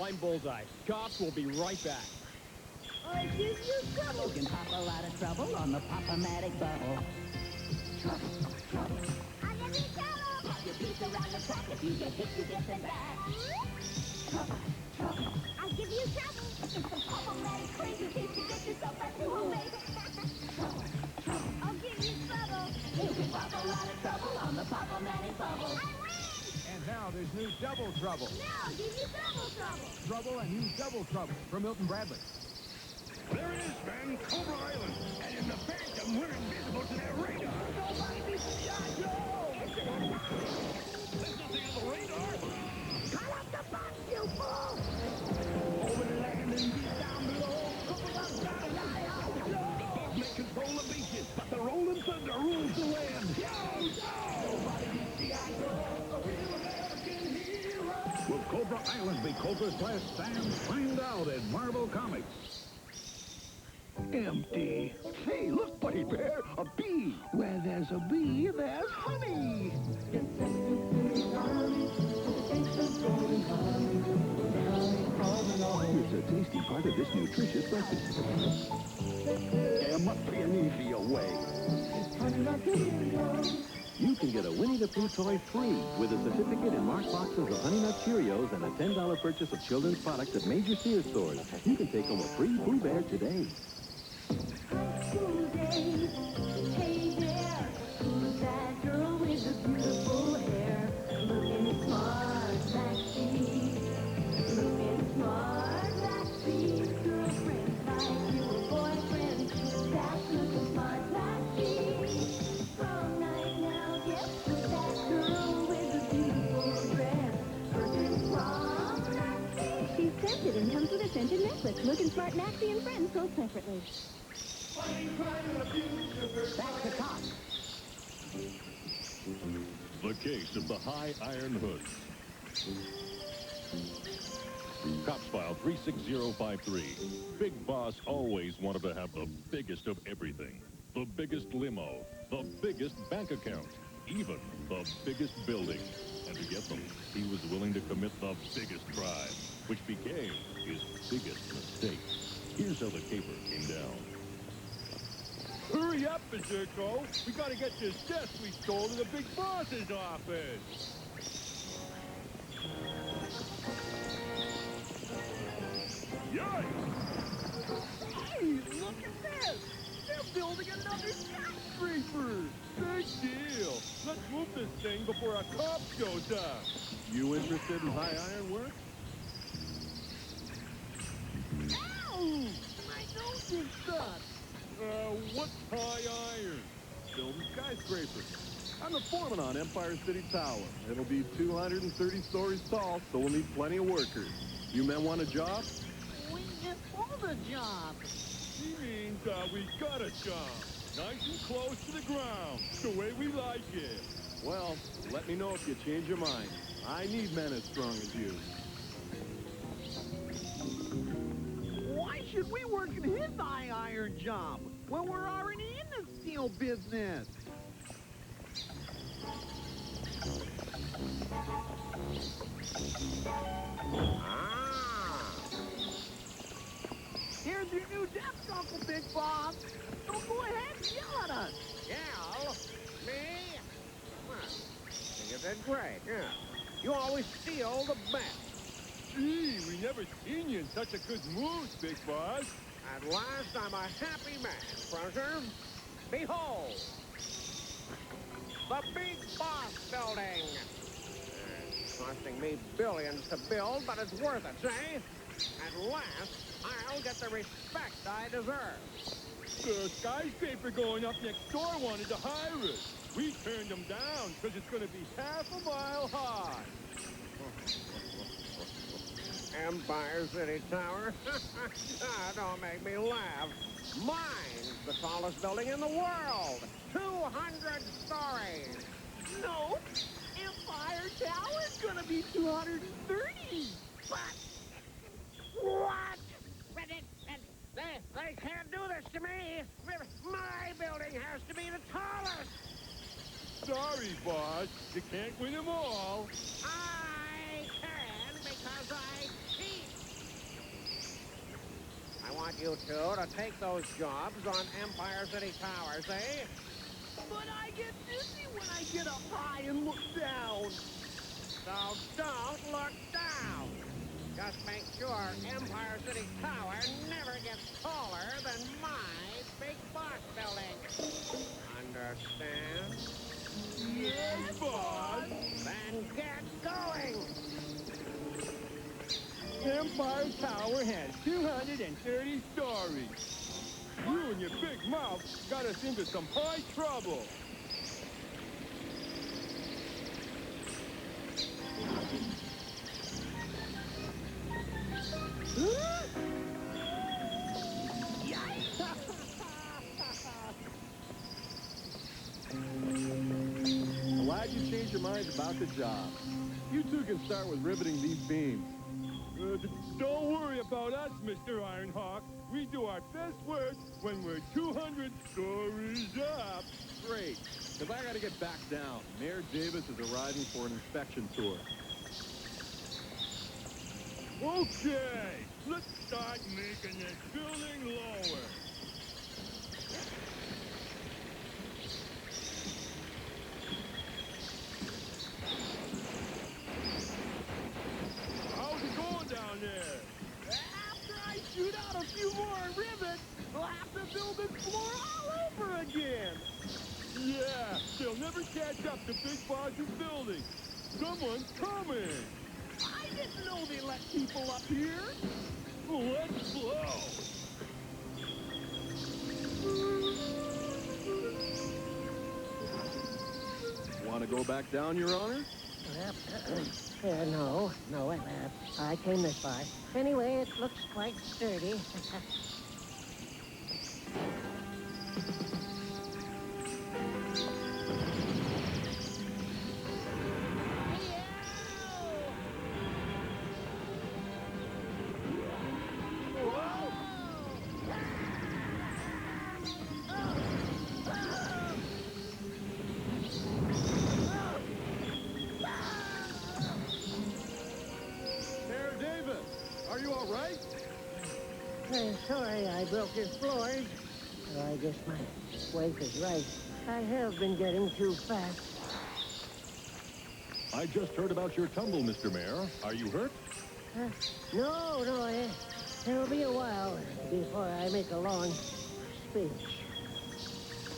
I'm Bullseye. Cops will be right back. I give you trouble. You can pop a lot of trouble on the Pop-O-Matic bubble. Trouble, trouble. I give you trouble. Pop your piece around the track. If you get hit, you get them back. Trouble, trouble. I give you trouble. It's the Pop-O-Matic crazy thing to get yourself back to home, baby. Trouble, trouble. I'll give you trouble. You can pop a lot of trouble on the Pop-O-Matic bubble. I win. And now there's new Double Trouble. Now I'll give you double trouble. Trouble and new Double Trouble from Milton Bradley. There it is, man, Cobra Island. And in the Phantom, we're invisible to their radar. Nobody beats the G.I. There's nothing on the radar. Call up the box, you fool! Over the land and deep down below. Cobra Island got an eye on the globe. The bugs may control the beaches, but the rolling thunder rules the land. Super-Class Sam find out in Marvel Comics. Empty. Hey, look, Buddy Bear, a bee. Where there's a bee, there's honey. It's a tasty part of this nutritious breakfast. There must be an easier way. You can get a Winnie the Pooh toy free with a certificate in marked boxes of Honey Nut Cheerios and a $10 purchase of children's products at major Sears stores. You can take home a free Pooh Bear today. Hey there, who's that girl with the beautiful hair? Looking smart, backseat. Looking smart, backseat. Girlfriend like you, a boyfriend. That's looking smart, backseat. Prom night now, guess who's that girl with the beautiful dress? Looking smart, backseat. She's scented and comes with a scented necklace. Looking Smart Maxie and friends sold separately. Back to top. The case of the high iron hoods. Cops File 36053. Big Boss always wanted to have the biggest of everything. The biggest limo, the biggest bank account, even the biggest building. And to get them, he was willing to commit the biggest crime, which became his biggest mistake. Here's how the caper came down. Hurry up, Berserko. We gotta get this desk we stole to the big boss's office. Yikes! Hey, look at this! They're building another skyscraper! Big deal. Let's move this thing before a cop shows up. You interested in high iron work? Ow! My nose is stuck! What's high iron? Building skyscrapers. I'm the foreman on Empire City Tower. It'll be 230 stories tall, so we'll need plenty of workers. You men want a job? We just pulled a job! He means we got a job. Nice and close to the ground. The way we like it. Well, let me know if you change your mind. I need men as strong as you. Why should we work in his high iron job when we're already in the steel business? Here's your new desk, Uncle Big Boss. So go ahead and yell at us. Yell? Me? Well, I think you did great, yeah. You always steal the best. Gee, we never seen you in such a good mood, Big Boss. At last, I'm a happy man, Cruncher. Behold, the Big Boss Building. Costing me billions to build, but it's worth it, see? At last, I'll get the respect I deserve. The skyscraper going up next door wanted to hire us. We turned them down because it's going to be half a mile high. Empire City Tower? Don't make me laugh. Mine's the tallest building in the world. 200 stories. No, Empire Tower's gonna be 230. But what? They can't do this to me. My building has to be the tallest. Sorry, boss. You can't win them all. I can because I cheat. I want you two to take those jobs on Empire City Towers, eh? But I get dizzy when I get up high and look down. So don't look down. Just make sure Empire City Tower never gets taller than my Big Boss Building. Understand? Yes, boss. Then get going. Empire Tower has 230 stories. You and your big mouth got us into some high trouble. Glad you changed your minds about the job. You two can start with riveting these beams. Don't worry about us, Mr. Ironhawk. We do our best work when we're 200 stories up. Great, because I got to get back down. Mayor Davis is arriving for an inspection tour. Okay, let's start making this building lower. How's it going down there? After I shoot out a few more rivets, we'll have to build this floor all over again. Yeah, they'll never catch up to Big Boss's building. Someone's coming. I didn't know they let people up here. Let's blow. Want to go back down, Your Honor? No, I came this far. Anyway, it looks quite sturdy. Mayor Davis, are you all right? Sorry I broke his floors. I guess my wife is right. I have been getting too fat. I just heard about your tumble, Mr. Mayor. Are you hurt? No, it'll be a while before I make a long speech.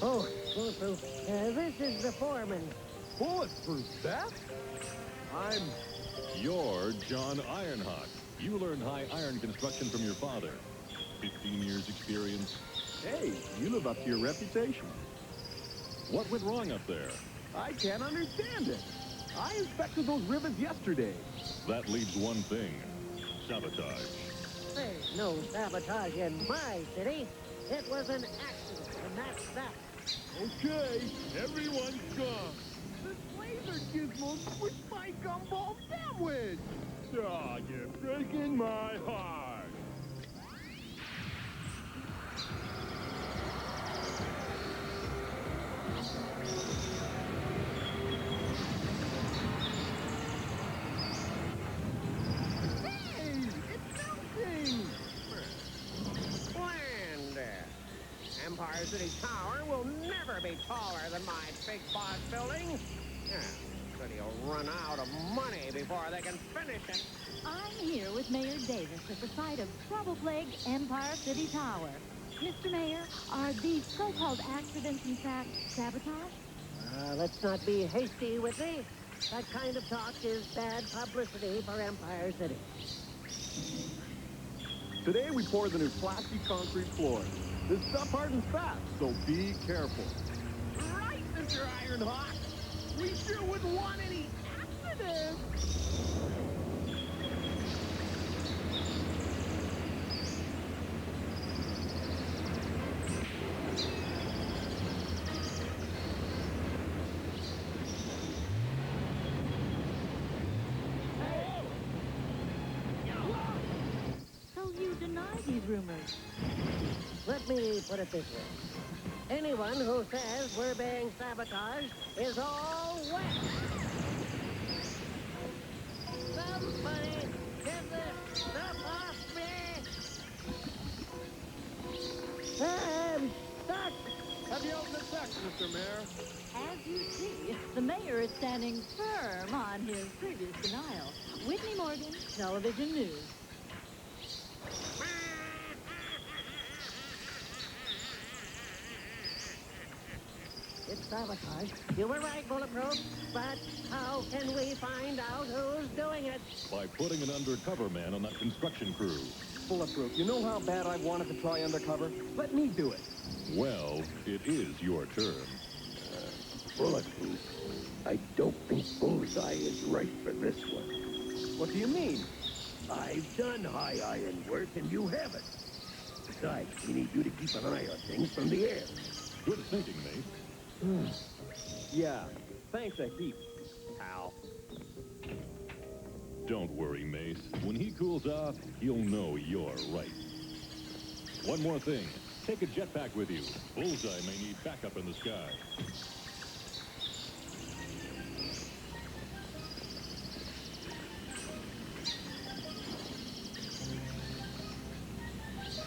Oh, bulletproof. This is the foreman. Bulletproof, Beth? You're John Ironhawk. You learned high iron construction from your father. 15 years experience. Hey, you live up to your reputation. What went wrong up there? I can't understand it. I inspected those rivets yesterday. That leaves one thing. Sabotage. There's no sabotage in my city. It was an accident, and that's that. Okay, everyone's gone. This laser gizmo squished my gumball sandwich. Ah, you're breaking my heart. Hey, it's melting. Splendid. Empire City Tower will never be taller than my Big Boss building. Yeah, the city will run out of money before they can finish it. I'm here with Mayor Davis at the site of trouble-plagued Empire City Tower. Mr. Mayor, are these so-called accidents in fact sabotage? Let's not be hasty with me. That kind of talk is bad publicity for Empire City. Today we poured the new plastic concrete floor. This stuff hardens fast, so be careful. Right, Mr. Ironhawk. We sure wouldn't want any accidents. So you deny these rumors? Let me put it this way. Anyone who says we're being sabotaged is all wet. Somebody get this stuff off me! I'm stuck! Have you opened the text, Mr. Mayor? As you see, the mayor is standing firm on his previous denial. Whitney Morgan, Television News. It's sabotage. You were right, Bulletproof. But how can we find out who's doing it? By putting an undercover man on that construction crew. Bulletproof, you know how bad I've wanted to try undercover? Let me do it. Well, it is your turn. Bulletproof. I don't think Bullseye is right for this one. What do you mean? I've done high iron work and you haven't. Besides, we need you to keep an eye on things from the air. Good thinking, mate. Yeah, thanks a heap, pal. Don't worry, Mace. When he cools off, he'll know you're right. One more thing. Take a jetpack with you. Bullseye may need backup in the sky.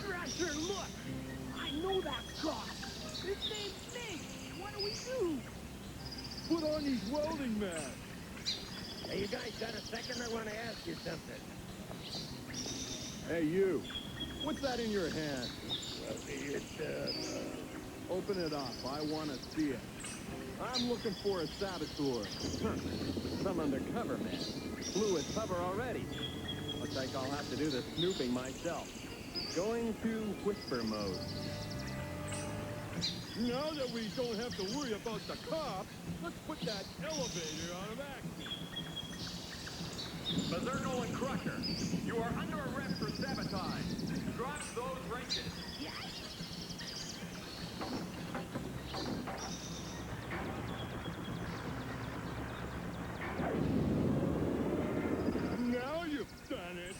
Crusher, look! I know that cop! His name's Nick! What do we do? Put on these welding masks. Hey, you guys got a second? I want to ask you something. Hey, you. What's that in your hand? Well, it's, Open it up. I want to see it. I'm looking for a saboteur. Some undercover man. Flew his cover already. Looks like I'll have to do the snooping myself. Going to whisper mode. Now that we don't have to worry about the cops, let's put that elevator out of action. Berserko and Crusher, you are under arrest for sabotage. Drop those wrenches. Now you've done it.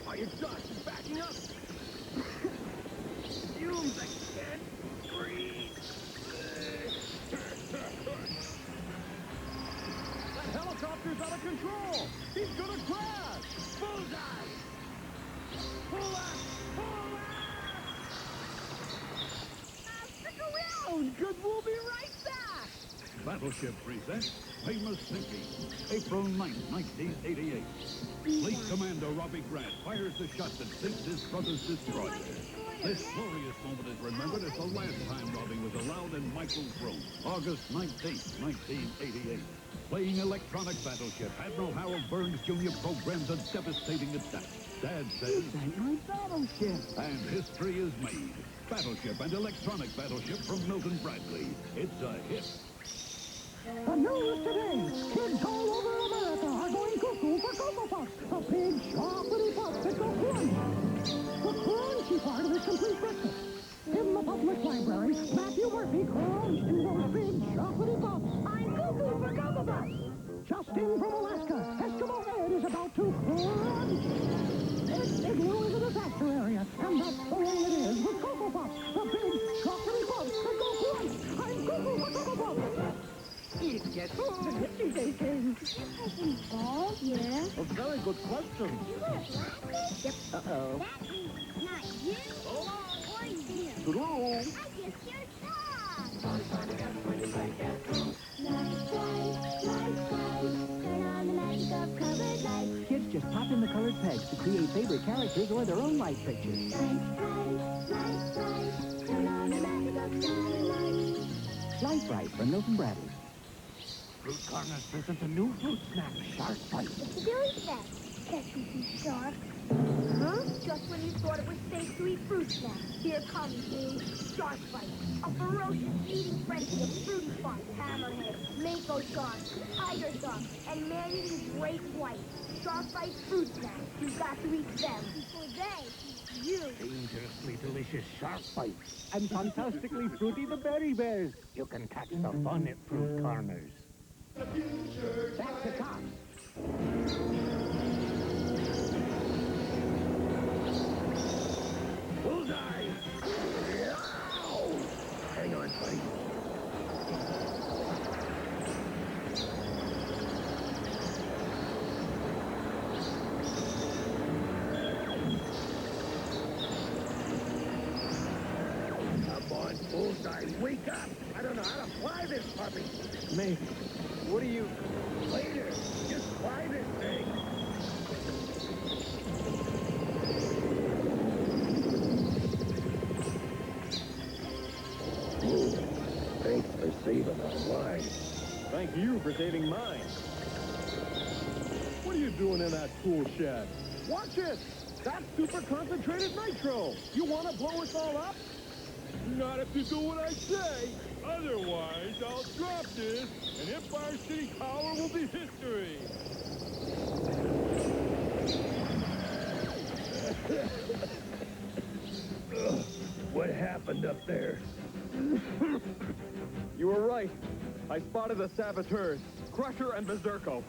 Are you done? Backing up? Fumes, I can't breathe. That helicopter's out of control. He's gonna crash. Bullseye! Pull up! Pull up! Stick around, because we'll be right back! Battleship presents Famous Sinking, April 9th, 1988. Fleet Commander Robbie Grant fires the shot that sinks his brother's destroyer. This glorious moment is remembered as the last time Robbie was allowed in Michael's room, August 19th, 1988. Playing electronic battleship, Admiral Harold Burns Jr. programs a devastating attack. Dad says, My battleship. and history is made. Battleship and electronic battleship from Milton Bradley. It's a hit. The news today. Kids all over America are going cuckoo for Cocoa Puffs. A big chocolatey puff that goes crunch. The crunchy part of this complete breakfast. In the public library, Matthew Murphy crunched those big chocolatey puffs. I'm cuckoo for Cocoa Puffs. Just in from Alaska, Eskimo Ed is about to crunch. This igloo is a disaster area, and that's the way it is with Cocoa Puffs. The big chocolatey puffs that go crunch. I'm cuckoo for Cocoa Puffs. It gets Balls? Yeah. A very good question. You got a practice? Yep. Uh-oh. That means it's not you. Hold Or you. True. I guess you're soft. Turn on the makeup covered lights. Kids just pop in the colored pegs to create favorite characters or their own light pictures. Turn on the makeup covered lights. Light Bright from Milton Bradley. Fruit Corners presents a new fruit snack, Shark Bite. What's the doing that? Catch me some shark. Huh? Just when you thought it was safe to eat fruit snacks, here comes the Shark Bite. A ferocious eating frenzy of fruity fun, hammerhead, mako sharks, tiger sharks, and man-eating great white. Shark Bite fruit snacks. You've got to eat them before they eat you. Dangerously delicious Shark Bite. And fantastically fruity the Berry Bears. You can catch the fun at Fruit Corners. Back to top. Bullseye! Hang on, buddy. Come on, Bullseye, wake up! I don't know how to fly this puppy. May, what are you... Later, just fly this thing. Thanks for saving our lives. Thank you for saving mine. What are you doing in that tool shed? Watch it! That's super concentrated nitro! You want to blow us all up? Not if you do what I say. Otherwise, I'll drop this, and Empire City Tower will be history. What happened up there? You were right. I spotted the saboteurs, Crusher and Berserko.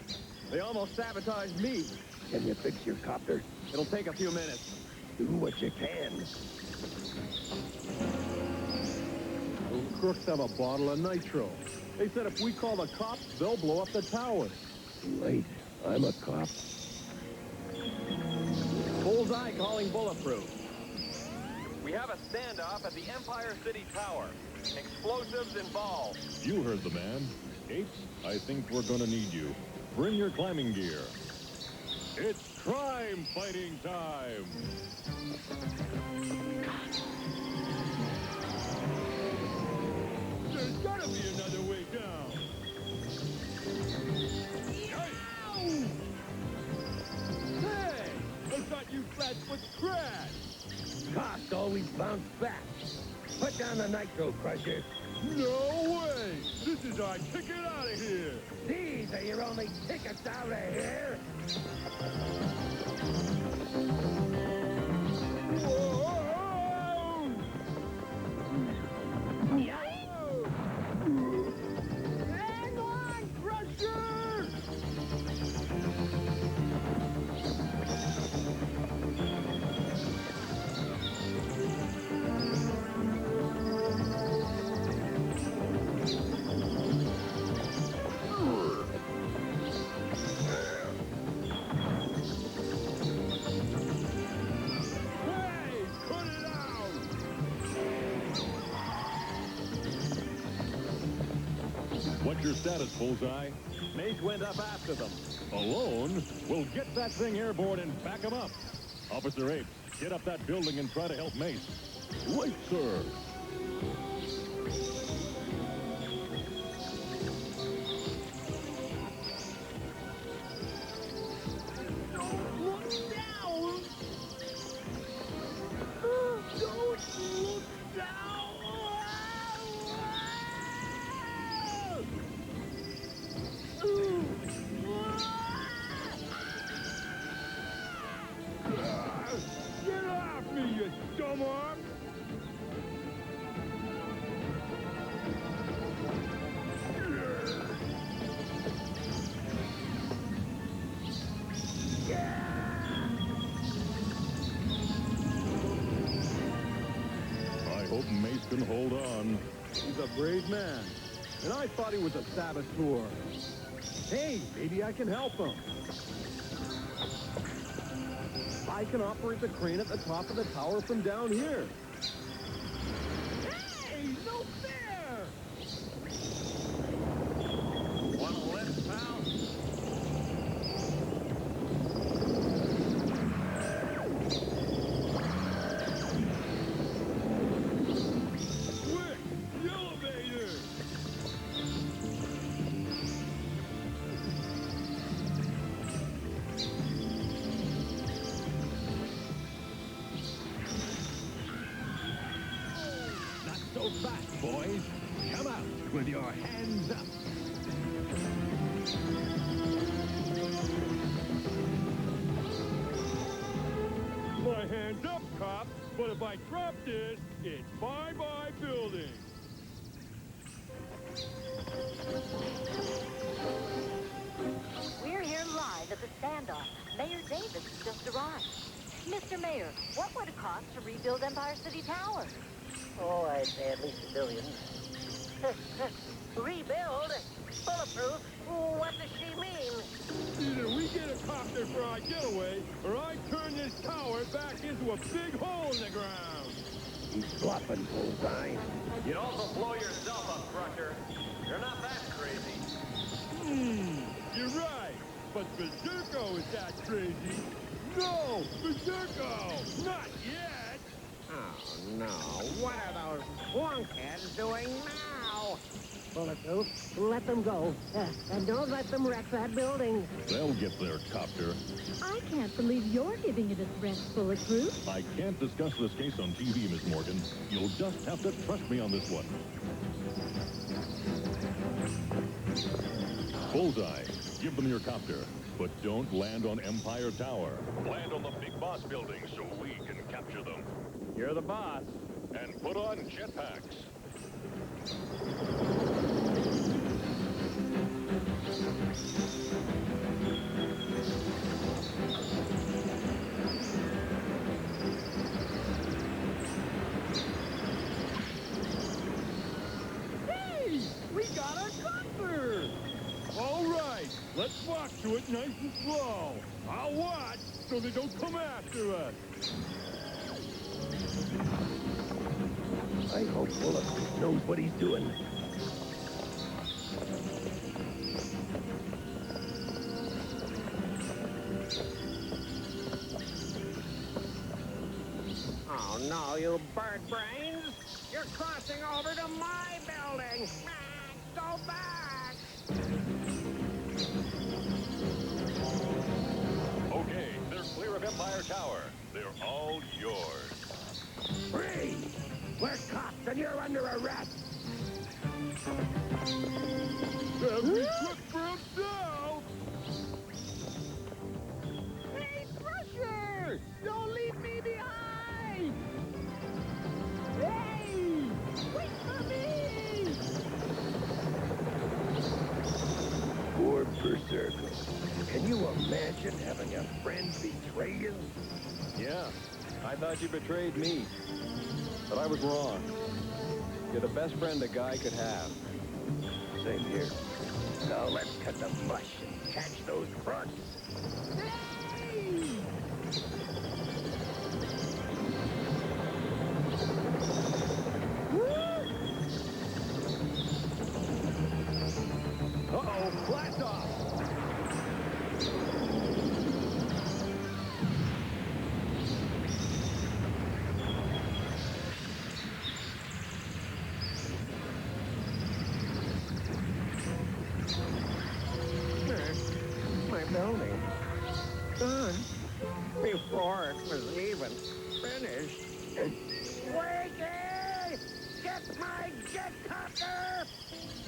They almost sabotaged me. Can you fix your copter? It'll take a few minutes. Do what you can. Those crooks have a bottle of nitro. They said if we call the cops, they'll blow up the tower. Too late. I'm a cop. Bullseye calling Bulletproof. We have a standoff at the Empire City Tower. Explosives involved. You heard the man. Apes, I think we're gonna need you. Bring your climbing gear. It's crime fighting time! There's gotta be another way down. Hey! I thought you flatfoot crashed! Cops always bounce back. Put down the nitro, Crusher. No way! This is our ticket out of here! These are your only tickets out of here! Whoa! Hang on, Crusher! Hey, cut it out! What's your status, Bullseye? Mace went up after them. Alone? We'll get that thing airborne and back him up. Officer Apes, get up that building and try to help Mace. Right, sir. Don't look down! Don't look down! Get off me, you dumb-arm! I hope Mace can hold on. He's a brave man, and I thought he was a saboteur. Hey, maybe I can help him. I can operate the crane at the top of the tower from down here. Hey, no fair! Want a lift, pal? Quick, the elevator! Not so fast, boys. Come out with your hands up. My hand's up, cop, but if I drop this, it's bye-bye building. We're here live at the standoff. Mayor Davis has just arrived. Mr. Mayor, what would it cost to rebuild Empire City Tower? Oh, I'd say at least $1 billion. Rebuild? Bulletproof? What does she mean? Either we get a copter for our getaway, or I turn this tower back into a big hole in the ground. He's bluffing, Bullseye. You'd also blow yourself up, Crusher. You're not that crazy. You're right, but Berserko is that crazy. No, Berserko, not yet. Oh, no. What are those lunkheads doing now? Bulletproof, let them go. And don't let them wreck that building. They'll get their copter. I can't believe you're giving it a rest, Bulletproof. I can't discuss this case on TV, Miss Morgan. You'll just have to trust me on this one. Bullseye, give them your copter, but don't land on Empire Tower. Land on the Big Boss building so we can capture them. You're the boss. And put on jetpacks. Let's walk to it nice and slow. I'll watch so they don't come after us. I hope Bullock knows what he's doing. Oh, no, you bird brains! You're crossing over to my building! Go back! Okay, they're clear of Empire Tower. They're all yours. Freeze! We're cops and you're under arrest! Every crook for himself! Hey, Crusher! Don't leave me behind! Hey! Wait for me! Poor Berserker. Can you imagine having a friend betray you? Yeah, I thought you betrayed me. But I was wrong. You're the best friend a guy could have. Same here. Now let's cut the mush and catch those crooks. Uh-oh, blast off! My building. Gone. Before it was even finished. Wakey! Get my jet copter!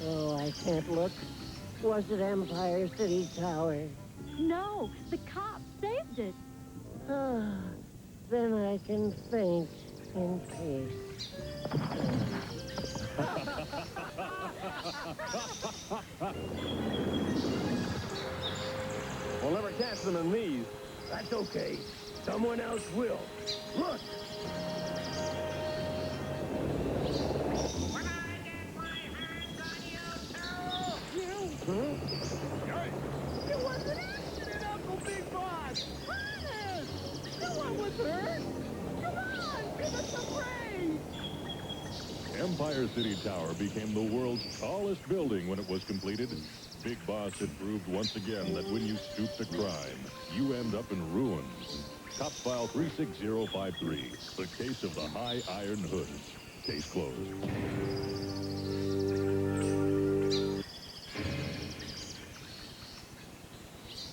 Oh, I can't look. Was it Empire City Tower? No, the cops saved it. Ah, then I can faint in peace. We'll never catch them in these. That's okay. Someone else will. Look! It was an accident, Uncle Big Boss! Honest! No one was hurt! Come on, give us a break! Empire City Tower became the world's tallest building when it was completed. Big Boss had proved once again that when you stoop to crime, you end up in ruins. Cops File 36053, the case of the High Iron Hoods. Case closed.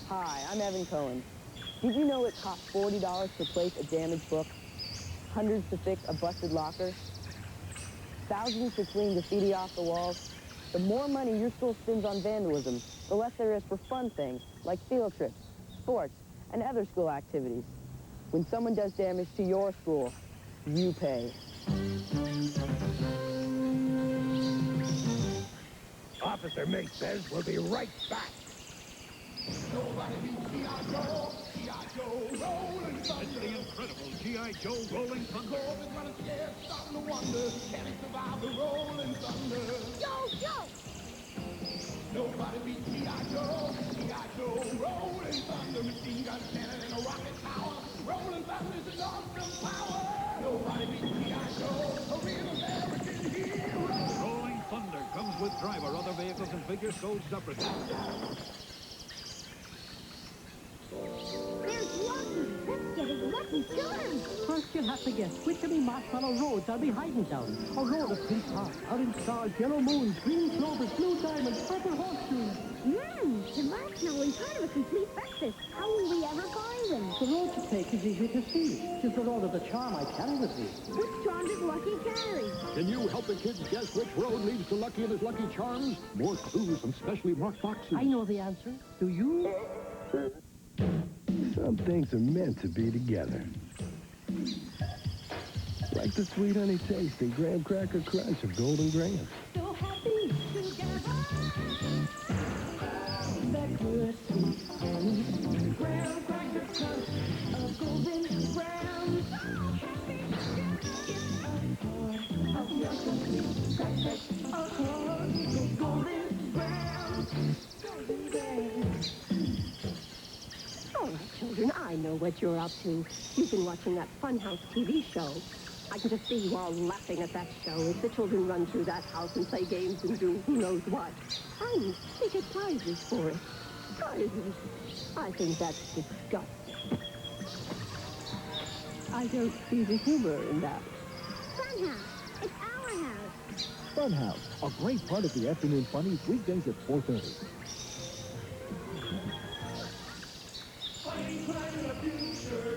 Hi, I'm Evan Cohen. Did you know it costs $40 to replace a damaged book? Hundreds to fix a busted locker? Thousands to clean graffiti off the walls? The more money your school spends on vandalism, the less there is for fun things like field trips, sports, and other school activities. When someone does damage to your school, you pay. Officer Mate says we'll be right back. Nobody beats G.I. Joe. G.I. Joe rolling thunder. It's the incredible G.I. Joe rolling thunder. Is running scared, starting to wonder, can he survive the rolling thunder? Joe! Nobody beats G.I. Joe. G.I. Joe rolling thunder. Machine gun cannon and a rocket tower. Rolling thunder is an awesome power. Nobody beats G.I. Joe. A real American hero. Rolling thunder comes with driver, other vehicles, and figures sold separately. There's Lucky! Let's get his lucky charms! First, you'll have to guess which of the marshmallow roads I'll be hiding down. A road of pink hearts, orange stars, yellow moons, green clovers, blue diamonds, purple horseshoes. The marshmallow is part of a complete breakfast. How will we ever find them? The road to take is easy to see. It's the road of the charm I carry with me. Which charm does Lucky carry? Can you help the kids guess which road leads to Lucky and his Lucky Charms? More clues and specially marked boxes. I know the answer. Do you? Some things are meant to be together. Like the sweet honey taste and graham cracker crunch of Golden Graham. So happy together. That good sweet honey, graham cracker crunch of Golden Graham. So happy together. It's a heart of milk and sweet crackers. A heart of Golden Graham. Golden Graham. what you're up to. You've been watching that Funhouse TV show. I can just see you all laughing at that show as the children run through that house and play games and do who knows what. And they get prizes for it. Prizes. I think that's disgusting. I don't see the humor in that. Funhouse. It's our house. Funhouse, a great part of the afternoon funnies weekdays at 4:30.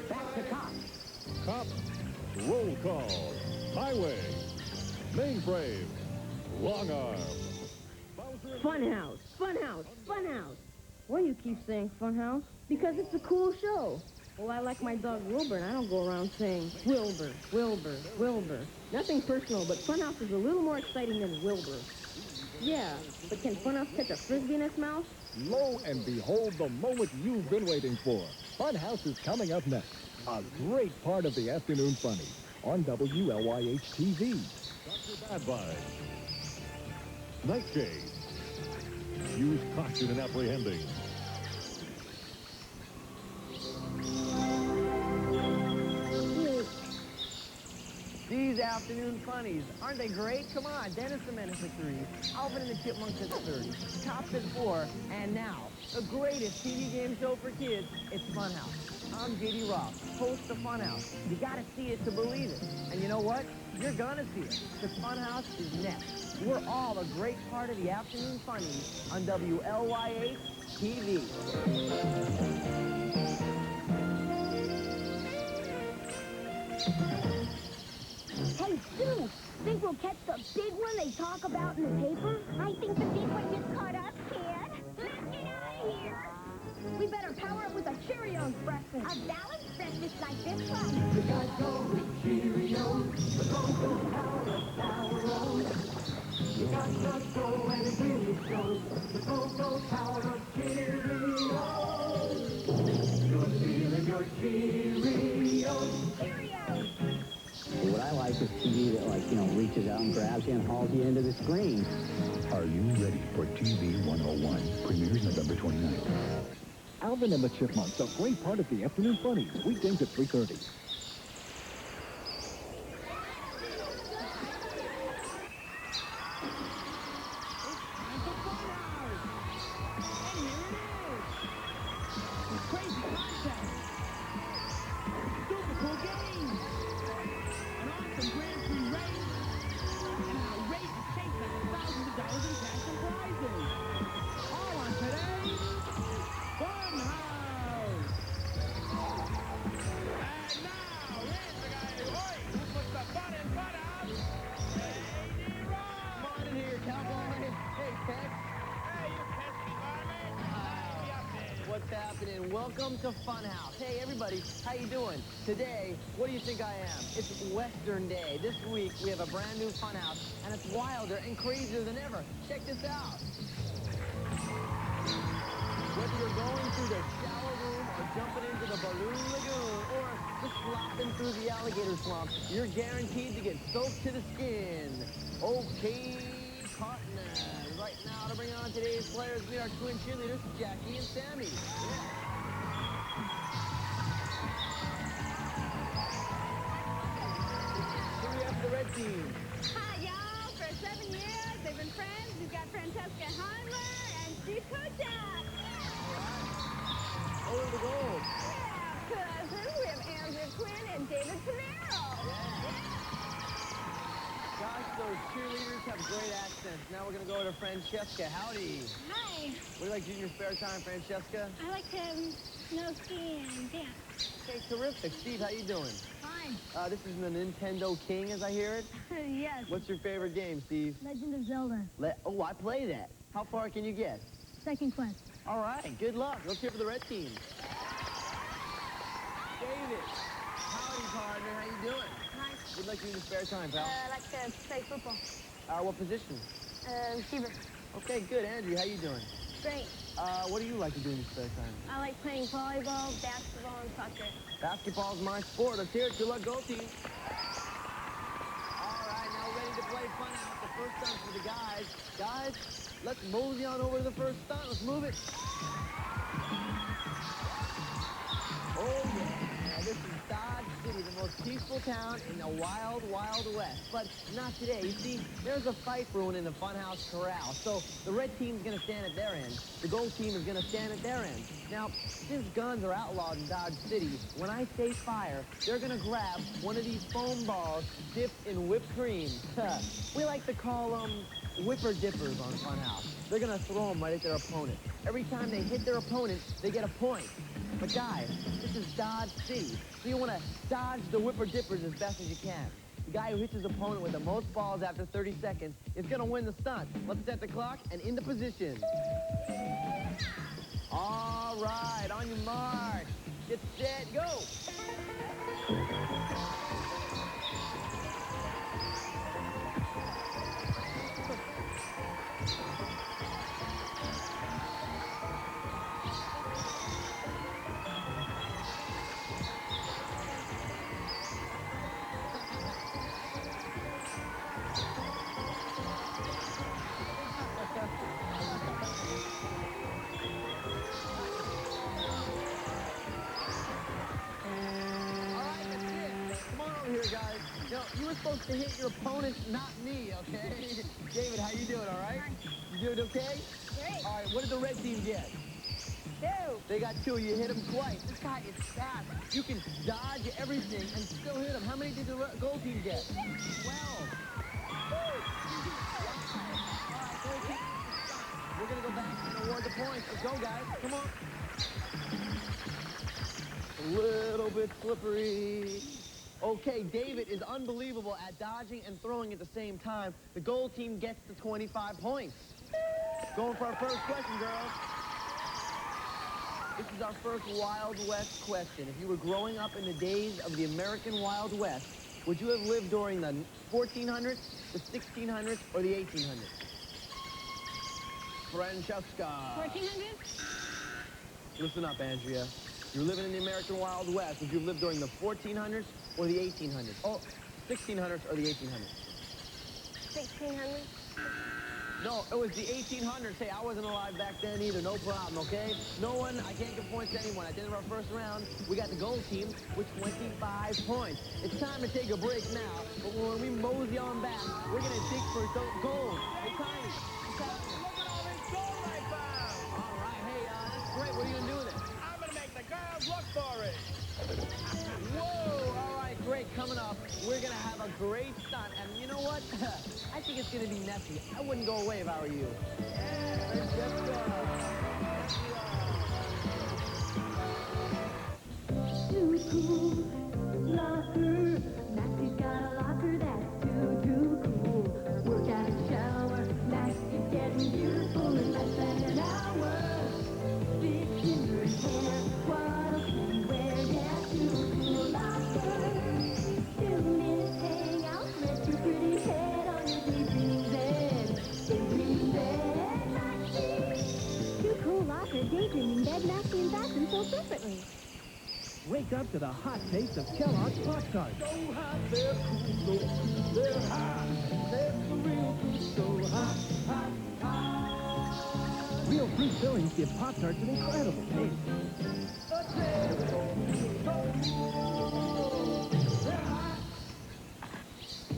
Back to cops. Cops, roll call, highway, mainframe, long arm. Funhouse, Funhouse, Funhouse. Why do you keep saying Funhouse? Because it's a cool show. Well, I like my dog Wilbur, and I don't go around saying Wilbur, Wilbur, Wilbur. Nothing personal, but Funhouse is a little more exciting than Wilbur. Yeah, but can Funhouse catch a frisbee in its mouth? Lo and behold, the moment you've been waiting for. Funhouse is coming up next. A great part of the afternoon funnies on WLYH-TV. Dr. Bad Vibes. Nightshade. Use caution in apprehending. These afternoon funnies, aren't they great? Come on, Dennis the Menace at 3, Alvin and the Chipmunks at 30, Cops at 4, and now, the greatest TV game show for kids, it's Funhouse. I'm J.D. Roth, host of Funhouse. You gotta see it to believe it. And you know what? You're gonna see it, because Funhouse is next. We're all a great part of the afternoon funnies on WLYH TV. Hey, Sue, think we'll catch the big one they talk about in the paper? I think the big one just caught us, kid. Let's get out of here. We better power up with a Cheerios breakfast. A balanced breakfast like this one. We got go with Cheerios. The Go-Go power on. You got the go and it really shows. The Go-Go power of Cheerios. Good feeling your Cheerios. Cheerios. What I like is TV that, like, reaches out and grabs you and hauls you into the screen. Are you ready for TV 101? Premieres November 29th. Alvin and the Chipmunks, a great part of the afternoon funnies weekdays at 3:30. Welcome to Funhouse. Hey, everybody, how you doing? Today, what do you think I am? It's Western Day. This week, we have a brand new Funhouse, and it's wilder and crazier than ever. Check this out. Whether you're going through the shower room or jumping into the balloon lagoon or just slopping through the alligator swamp, you're guaranteed to get soaked to the skin. Okay, partners. Right now, to bring on today's players, we are twin cheerleaders, Jackie and Sammy. Yeah. The red team. Hi, y'all. For 7 years, they've been friends. We've got Francesca Heimler and Steve Kuchak. Oh, the gold. Yeah, cousins. We have Andrew Quinn and David Pinero. Gosh, those cheerleaders have great accents. Now we're going to go to Francesca. Howdy. Hi. What do you like to do in your spare time, Francesca? I like to snow ski and dance. Okay, terrific. Steve, how you doing? Fine. This is the Nintendo King, as I hear it. Yes. What's your favorite game, Steve? Legend of Zelda. Oh, I play that. How far can you get? Second quest. All right, good luck. Let's hear for the red team. David. Howdy, partner. How you doing? Hi. What'd you like to do in your spare time, pal? I like to play football. What position? Receiver. Okay, good. Andrew, how you doing? Great. What do you like to do in your spare time? I like playing volleyball, basketball, and soccer. Basketball's my sport. Let's hear it. Good luck, go team. All right, now ready to play Funhouse. The first stunt for the guys. Guys, let's mosey on over to the first stunt. Let's move it. Oh, yeah. This is Dodge City, the most peaceful town in the wild, wild west. But not today. You see, there's a fight brewing in the Funhouse Corral. So the red team's going to stand at their end. The gold team is going to stand at their end. Now, since guns are outlawed in Dodge City, when I say fire, they're going to grab one of these foam balls dipped in whipped cream. We like to call them whipper dippers on Funhouse. They're going to throw them right at their opponent. Every time they hit their opponent, they get a point. But guys, this is Dodge City, so you want to dodge the whipper dippers as best as you can. The guy who hits his opponent with the most balls after 30 seconds is going to win the stunt. Let's set the clock and into position. All right, on your mark. Get set, go. Guys, you know, you were supposed to hit your opponent, not me, okay? David, how you doing, all right? You doing okay? Great. All right, what did the red team get? 2. They got 2. You hit him twice. This guy is fast. You can dodge everything and still hit him. How many did the gold team get? 12. We're going to go back and award the points. Let's go, guys. Come on. A little bit slippery. Okay, David is unbelievable at dodging and throwing at the same time. The gold team gets the 25 points. Going for our first question, girls. This is our first Wild West question. If you were growing up in the days of the American Wild West, would you have lived during the 1400s, the 1600s, or the 1800s? Francesca. 1400s? Listen up, Andrea. You're living in the American Wild West. Would you live during the 1400s or the 1800s? Oh, 1600s or the 1800s? 1600s? No, it was the 1800s. Hey, I wasn't alive back then either. No problem, okay? No one, I can't give points to anyone. At the end of our first round, we got the gold team with 25 points. It's time to take a break now, but when we mosey on back, we're going to dig for gold. Hey, Tiny, what's happening? Look at all this gold I found! All right, hey, that's great. What are you going to do with it? I'm gonna make the girls look for it! Whoa! All right, great. Coming up, we're going to have a great stunt. And you know what? I think it's going to be messy. I wouldn't go away if I were you. Let's go. Too cool, locker. Maxie's got a locker that's too cool. Work out a shower, Maxie's getting beautiful in less than an hour. Fixing her hair, what else can you wear? Yeah, too cool, locker. 2 minutes hang out, rest your pretty head on your daydreaming bed. Daydreaming bed, Maxie. Too cool, locker, daydreaming bed, Maxie and Fashion sold separately. Wake up to the hot taste of Kellogg's Pop-Tarts. So hot, they're cool, so they're hot. They're for real cool, so hot, hot, hot. Real fruit fillings give Pop-Tarts an incredible taste.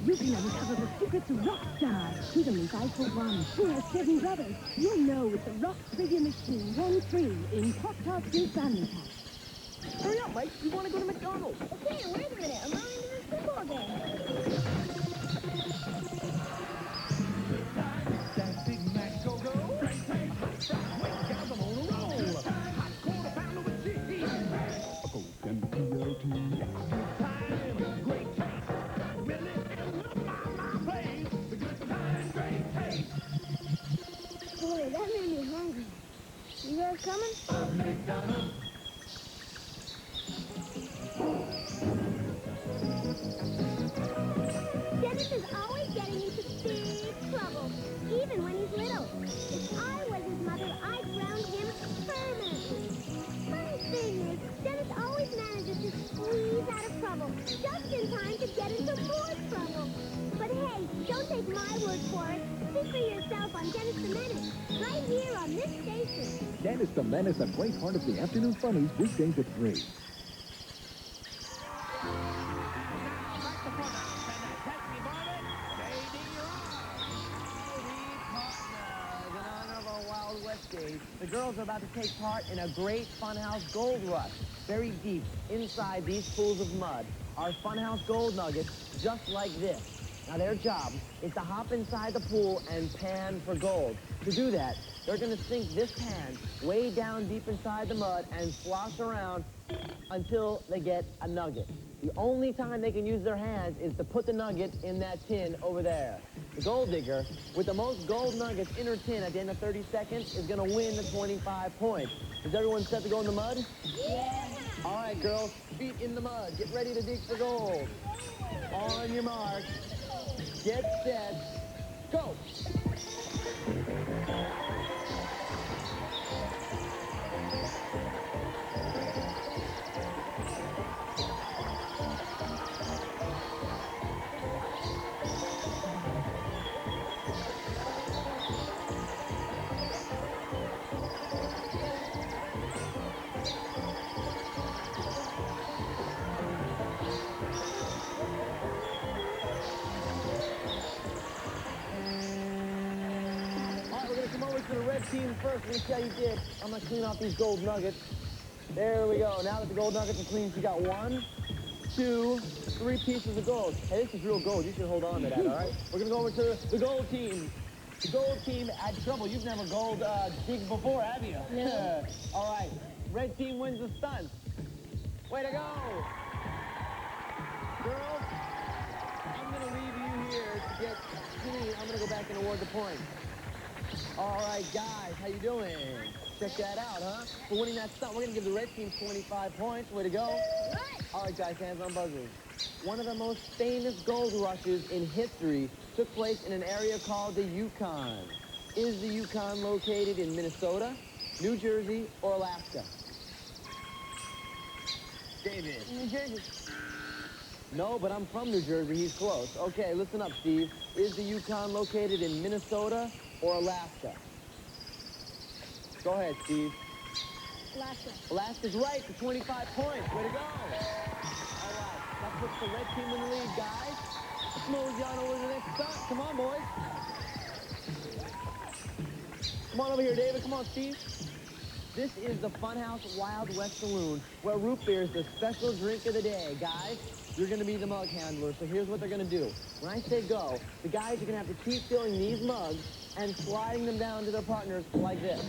You can uncover the secrets of Rockstar. Who's only 5'1", who has 7 brothers. You'll know with the Rock Trivia Machine 1-3 in Pop-Tarts New Family Pack. Hurry up, Mike. We want to go to McDonald's. Okay, wait a minute. I'm going to this football game. That Big Mac go-go. Great taste, hot fries, wait, guys, I'm on a roll. Hot quarter pounder with cheese. Coke and PLT. Good time, great taste. Really, in my place. The good time, great taste. Boy, that made me hungry. You guys coming? McDonald's. Dennis is always getting into big trouble, even when he's little. If I was his mother, I'd ground him permanently. Funny thing is, Dennis always manages to squeeze out of trouble, just in time to get into more trouble. But hey, don't take my word for it. See for yourself on Dennis the Menace, right here on this station. Dennis the Menace and great part of the afternoon funnies weekdays at 3. The girls are about to take part in a great Funhouse Gold Rush. Very deep inside these pools of mud are Funhouse Gold Nuggets just like this. Now their job is to hop inside the pool and pan for gold. To do that, they're going to sink this pan way down deep inside the mud and slosh around until they get a nugget. The only time they can use their hands is to put the nugget in that tin over there. The gold digger, with the most gold nuggets in her tin at the end of 30 seconds, is going to win the 25 points. Is everyone set to go in the mud? Yeah! All right, girls, feet in the mud. Get ready to dig for gold. On your mark. Get set. Go! To the red team first. We're going to see how you did. I'm going to clean off these gold nuggets. There we go. Now that the gold nuggets are clean, you got 1, 2, 3 pieces of gold. Hey, this is real gold. You should hold on to that, all right? We're going to go over to the gold team. The gold team had trouble. You've never gold digged before, have you? No. All right. Red team wins the stunt. Way to go. Girls, I'm going to leave you here to get clean. I'm going to go back and award the points. All right, guys, how you doing? Check that out, huh? For winning that stunt, we're going to give the red team 25 points. Way to go. All right, guys, hands on buzzers. One of the most famous gold rushes in history took place in an area called the Yukon. Is the Yukon located in Minnesota, New Jersey, or Alaska? David. New Jersey. No, but I'm from New Jersey. He's close. Okay, listen up, Steve. Is the Yukon located in Minnesota or Alaska? Go ahead, Steve. Alaska. Alaska's right for 25 points. Way to go. All right, that puts the red team in the lead, guys. Let's mosey on over to the next stunt. Come on, boys. Come on over here, David. Come on, Steve. This is the Funhouse Wild West Saloon, where root beer is the special drink of the day. Guys, you're going to be the mug handlers, so here's what they're going to do. When I say go, the guys are going to have to keep filling these mugs and sliding them down to their partners like this.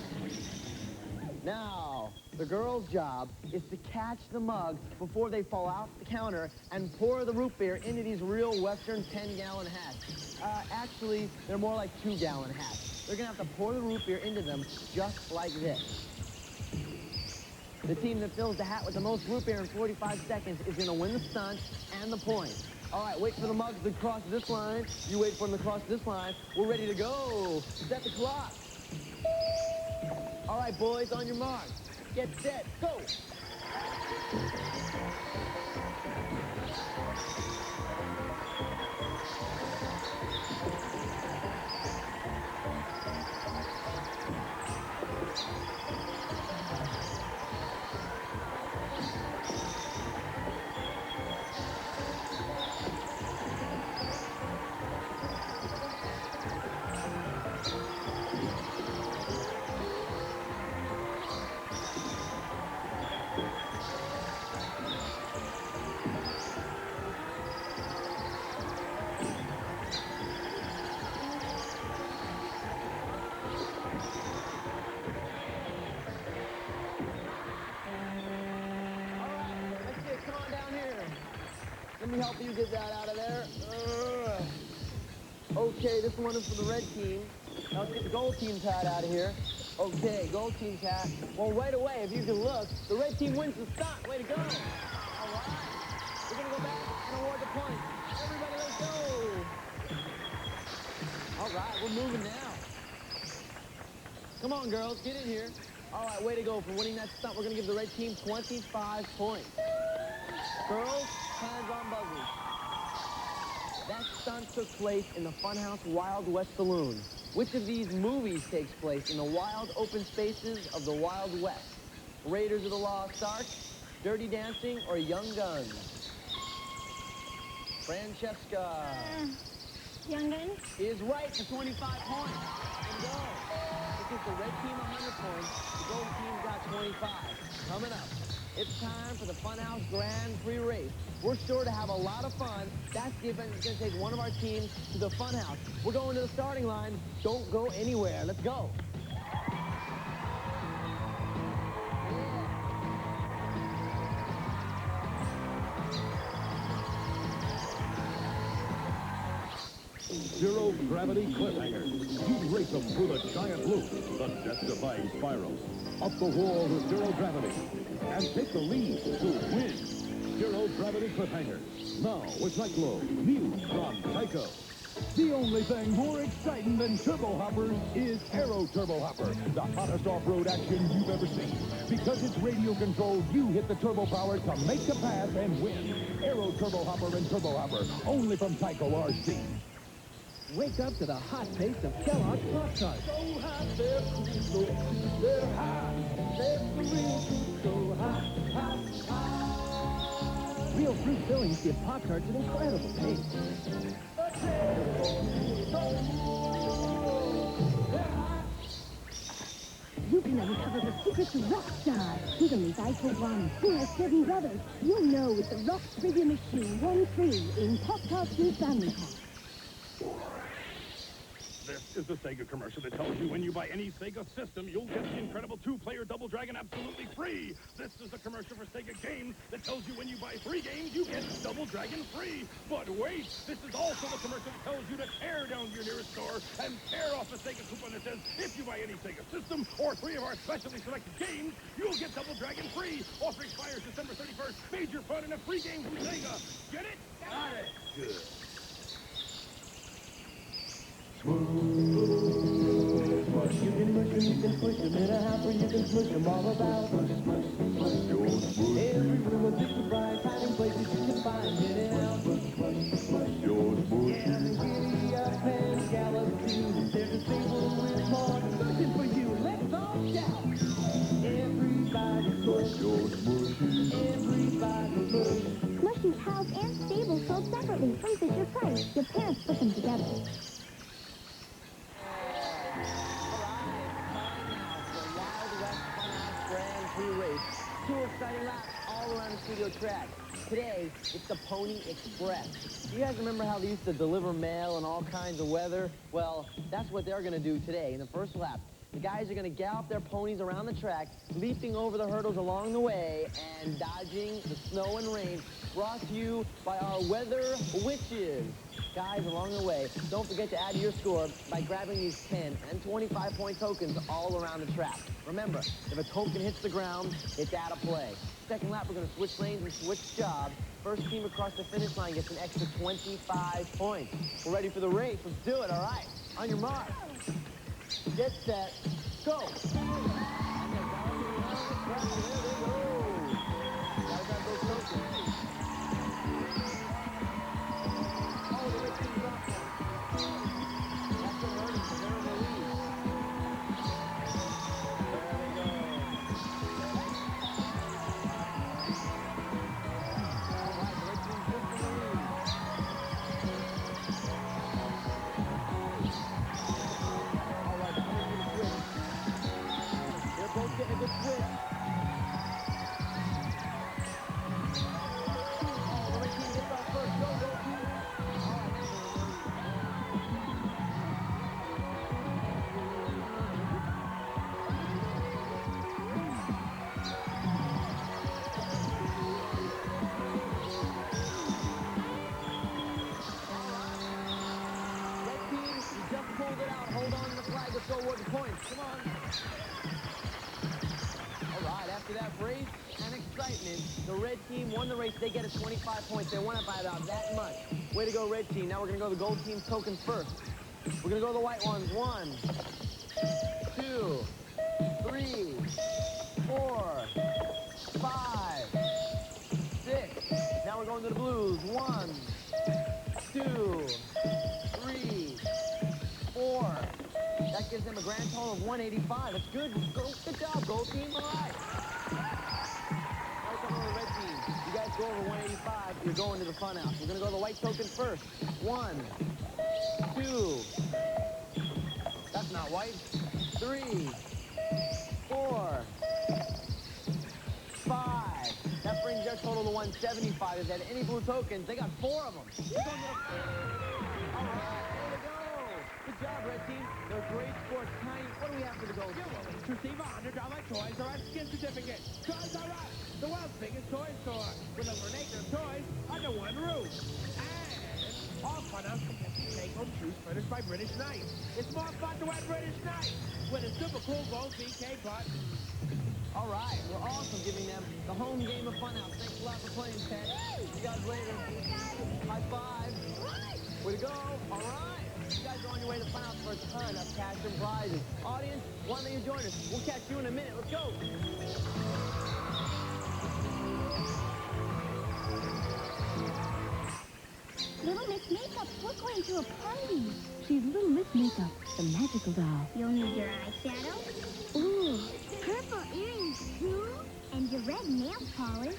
Now, the girls' job is to catch the mugs before they fall off the counter and pour the root beer into these real Western 10-gallon hats. Actually, they're more like 2-gallon hats. They're going to have to pour the root beer into them just like this. The team that fills the hat with the most root beer in 45 seconds is going to win the stunt and the points. All right, wait for the mugs to cross this line. You wait for them to cross this line. We're ready to go. Set the clock. All right, boys, on your mark. Get set. Go. Let me help you get that out of there. Okay, this one is for the red team. Now let's get the gold team's hat out of here. Okay, gold team's hat. Well, right away, if you can look, the red team wins the stunt. Way to go. All right. We're going to go back and award the points. Everybody, let's go. All right, we're moving now. Come on, girls, get in here. All right, way to go. For winning that stunt, we're going to give the red team 25 points. Girls, hands on buzzers. That's stunts took place in the Funhouse Wild West Saloon? Which of these movies takes place in the wild open spaces of the Wild West? Raiders of the Lost Ark, Dirty Dancing, or Young Guns? Francesca. Young Guns? Is right for 25 points. And go. It gives the red team 100 points. The gold team got 25. Coming up, it's time for the Funhouse Grand Prix race. We're sure to have a lot of fun. That's going to take one of our teams to the Funhouse. We're going to the starting line. Don't go anywhere. Let's go. Zero gravity cliffhanger. You race them through the giant loop, the death-defying spiral, up the wall with zero gravity, and take the lead to win. Zero gravity cliffhanger. Now with Nightglow, new from Tyco. The only thing more exciting than Turbo Hoppers is Aero Turbo Hopper, the hottest off-road action you've ever seen. Because it's radio-controlled, you hit the turbo power to make the pass and win. Aero Turbo Hopper and Turbo Hopper, only from Tyco RC. Wake up to the hot taste of Kellogg's Pop-Tarts. So hot, they're cool, so cool, they're hot. They're the real fruit, so hot, hot, hot. Real fruit fillings give Pop-Tarts an incredible taste. You can uncover the secrets of Rockstar. Hidden with Iko One, who has 7 brothers. You'll know with the Rock Trivia Machine 1-3 in Pop-Tarts and Family Pack. This is the Sega commercial that tells you when you buy any Sega system, you'll get the incredible 2-player Double Dragon absolutely free. This is the commercial for Sega games that tells you when you buy 3 games, you get Double Dragon free. But wait, this is also the commercial that tells you to tear down to your nearest store and tear off a Sega coupon that says if you buy any Sega system or 3 of our specially selected games, you'll get Double Dragon free. Offer expires December 31st. Major fun and a free game from Sega. Get it? Got it. Good. You can push them in a hopper, you can push them all about. Every room a big surprise, hiding places you can find it out. Yeah, the giddy up and gallop too. There's a stable with more pushing for you. Let's all shout. Everybody push. Everybody push. Slushies, house, and stable sold separately from Fisher Price. Your parents put them together. Race. 2 exciting laps all around the studio track. Today, it's the Pony Express. You guys remember how they used to deliver mail in all kinds of weather? Well, that's what they're going to do today. In the first lap, the guys are going to gallop their ponies around the track, leaping over the hurdles along the way and dodging the snow and rain. Brought to you by our weather witches. Guys, along the way, don't forget to add to your score by grabbing these 10 and 25-point tokens all around the track. Remember, if a token hits the ground, it's out of play. Second lap, we're going to switch lanes and switch jobs. First team across the finish line gets an extra 25 points. We're ready for the race. Let's do it, all right? On your mark. Get set. Go. There they go. Gotta grab those tokens. Oh, the red team's off one. That's what hurt us. They're in the lead. There they go. All right, the red team's just in the lead. All right, now we're going to switch. They're both getting a good switch. Oh, the red team gets off first. Go, go, team. Hold on to the flag. Let's go award the points. Come on. All right, after that race and excitement, the red team won the race. They get us 25 points. They won it by about that much. Way to go, red team. Now we're going to go the gold team's tokens first. We're going to go the white ones. 1, 2, 3, 4, 5, 6. Now we're going to the blues. 1, 2, 3, 4. That gives them a grand total of 185. That's good. Good job, gold team. All right. Welcome to the red team. You guys go over 185. You're going to the fun house. We're going to go to the white token first. 1, 2. That's not white. 3, 4, 5. That brings their total to 175. If they had any blue tokens, they got 4 of them. All right, there we go. Good job, red team. They're great sports. Tiny, what do we have for the gold? You will each receive a $100 Toys R Us gift certificate. Toys R Us, the world's biggest toy store, with over an acre of toys under one roof. And all Funhouse contestants take home shoes furnished by British Knights. It's more fun to wear British Knights with a super cool gold BK button. All right, we're awesome giving them the home game of Funhouse. Thanks a lot for playing, Ted. See you guys later. High five. Way to go. All right. You guys are on your way to Funhouse for a ton of cash and prizes. Audience, why don't you join us? We'll catch you in a minute. Let's go. Little Miss Makeup, we're going to a party. She's Little Miss Makeup, the magical doll. You'll need your eyeshadow. Ooh, purple earrings too. And your red nail polish.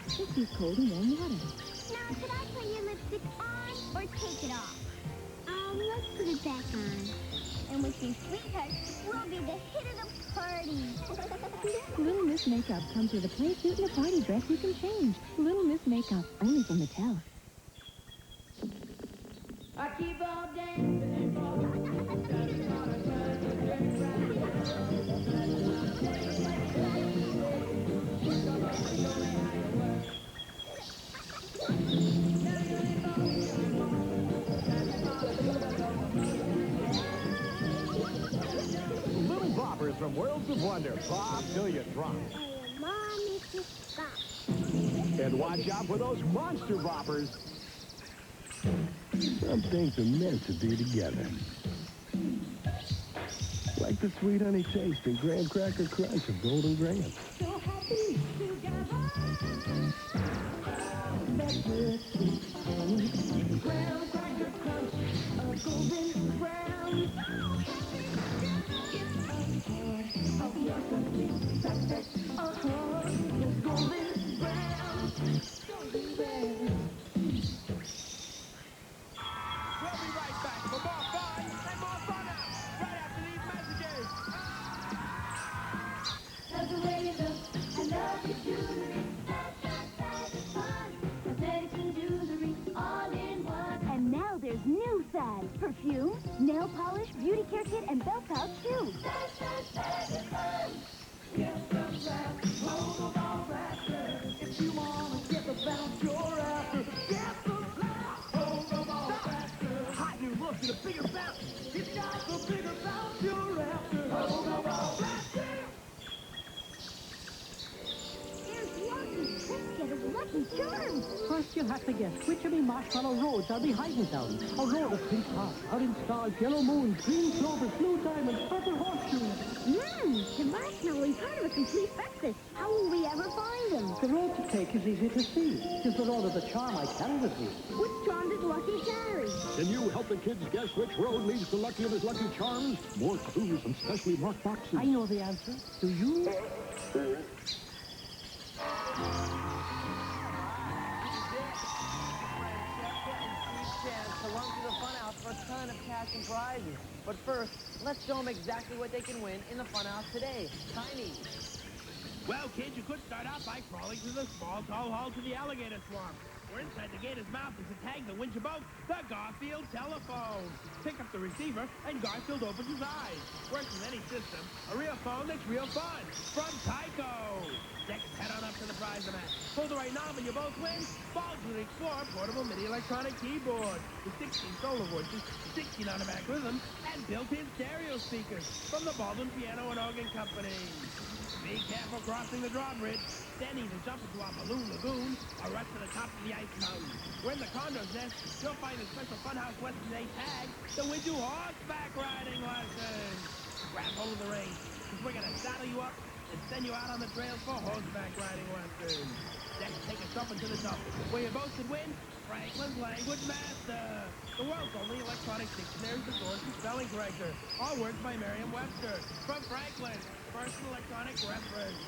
Just use cold and warm water. Now, should I put your lipstick on or take it off? Let's put it back on. And with your sweetheart, we'll be the hit of the party. Little Miss Makeup comes with a play suit and a party dress you can change. Little Miss Makeup, only from Mattel. I keep on dancing Little boppers from Worlds of Wonder. Pop till you drop. Mom makes you stop. And watch out for those monster boppers. Some things are meant to be together. Like the sweet honey taste and graham cracker crunch of Golden Grahams. so happy together. That good sweet honey, graham cracker crunch of Golden Grahams. Of your complete success. Those Golden Grahams. Golden Grahams. We'll be right back for more fun and more Funhouse right after these messages. Love the way you look, I love your jewelry. That's fun. Cosmetics and jewelry all in one. And now there's new fads. Perfume, nail polish, beauty care kit, and belt pouch shoes. That's fun. Get some rap, hold the ball faster. If you want to get the bounce you're after, get some rap, hold the ball faster. Hot new look and a bigger bounce. It's got the bigger bounce you're after, hold the ball faster. There's Lucky. Let's get his Lucky Charms. First, you'll have to guess which of me marshmallow roads I'll be hiding down. A road of pink hearts, orange stars, yellow moons, green clovers, blue diamonds, purple horseshoes. The marshmallow is part of a complete breakfast. How will we ever find them? The road to take is easy to see. Tis the road of the charm I carry with me. Which charm does Lucky carry? Can you help the kids guess which road leads to Lucky of his Lucky Charms? More clues and specially marked boxes. I know the answer. Do you? Chance to run through the Funhouse for a ton of cash and prizes. But first, let's show them exactly what they can win in the Funhouse today. Tiny. Well, kids, you could start out by crawling through the small, tall hall to the alligator swamp. Where inside the gator's mouth is a tag that wins you both the Garfield telephone. Pick up the receiver, and Garfield opens his eyes. Works with any system. A real phone that's real fun. From Tyco. Next, head on up to the prize match. Pull the right knob and you both win. Balls with an Explorer portable mini electronic keyboard. With 16 solo voices, 16 automatic rhythms, and built-in stereo speakers from the Baldwin Piano and Organ Company. Be careful crossing the drawbridge. Then either jump into a balloon lagoon or rush to the top of the ice mountain. Where in the condo's nest, you'll find a special Funhouse Western Day tag that wins you horseback riding lessons. Grab hold of the reins, because we're going to saddle you up and send you out on the trails for horseback riding lessons. Next, take us up into the top, where you both could win Franklin's Language Master, the world's only electronic dictionary, thesaurus, and spelling corrector. All words by Merriam-Webster. From Franklin, first electronic reference.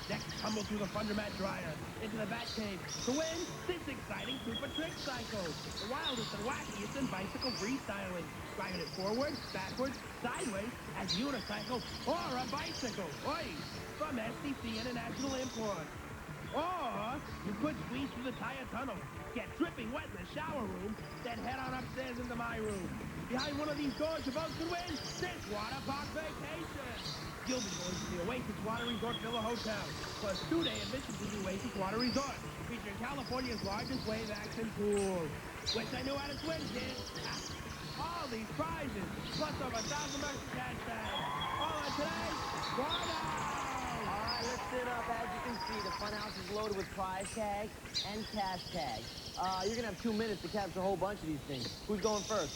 Next, tumble through the Fundermat dryer into the Batcave to win this exciting Super Trick Cycle, the wildest and wackiest in bicycle freestyling. Driving it forward, backwards, sideways, as unicycle, or a bicycle. Oi! From SDC International Import. Or you could squeeze through the tire tunnel, get dripping wet in the shower room, then head on upstairs into my room. Behind one of these doors, you both could win this water park vacation. You'll be going to the Oasis Water Resort Villa Hotel, plus 2-day admission to the Oasis Water Resort, featuring California's largest wave action pool. Wish I knew how to swim, kid. All these prizes, plus over 1,000 bucks in cash bags. All on today's Water! Listen up. As you can see, the funhouse is loaded with prize tags and cash tags. You're going to have 2 minutes to capture a whole bunch of these things. Who's going first?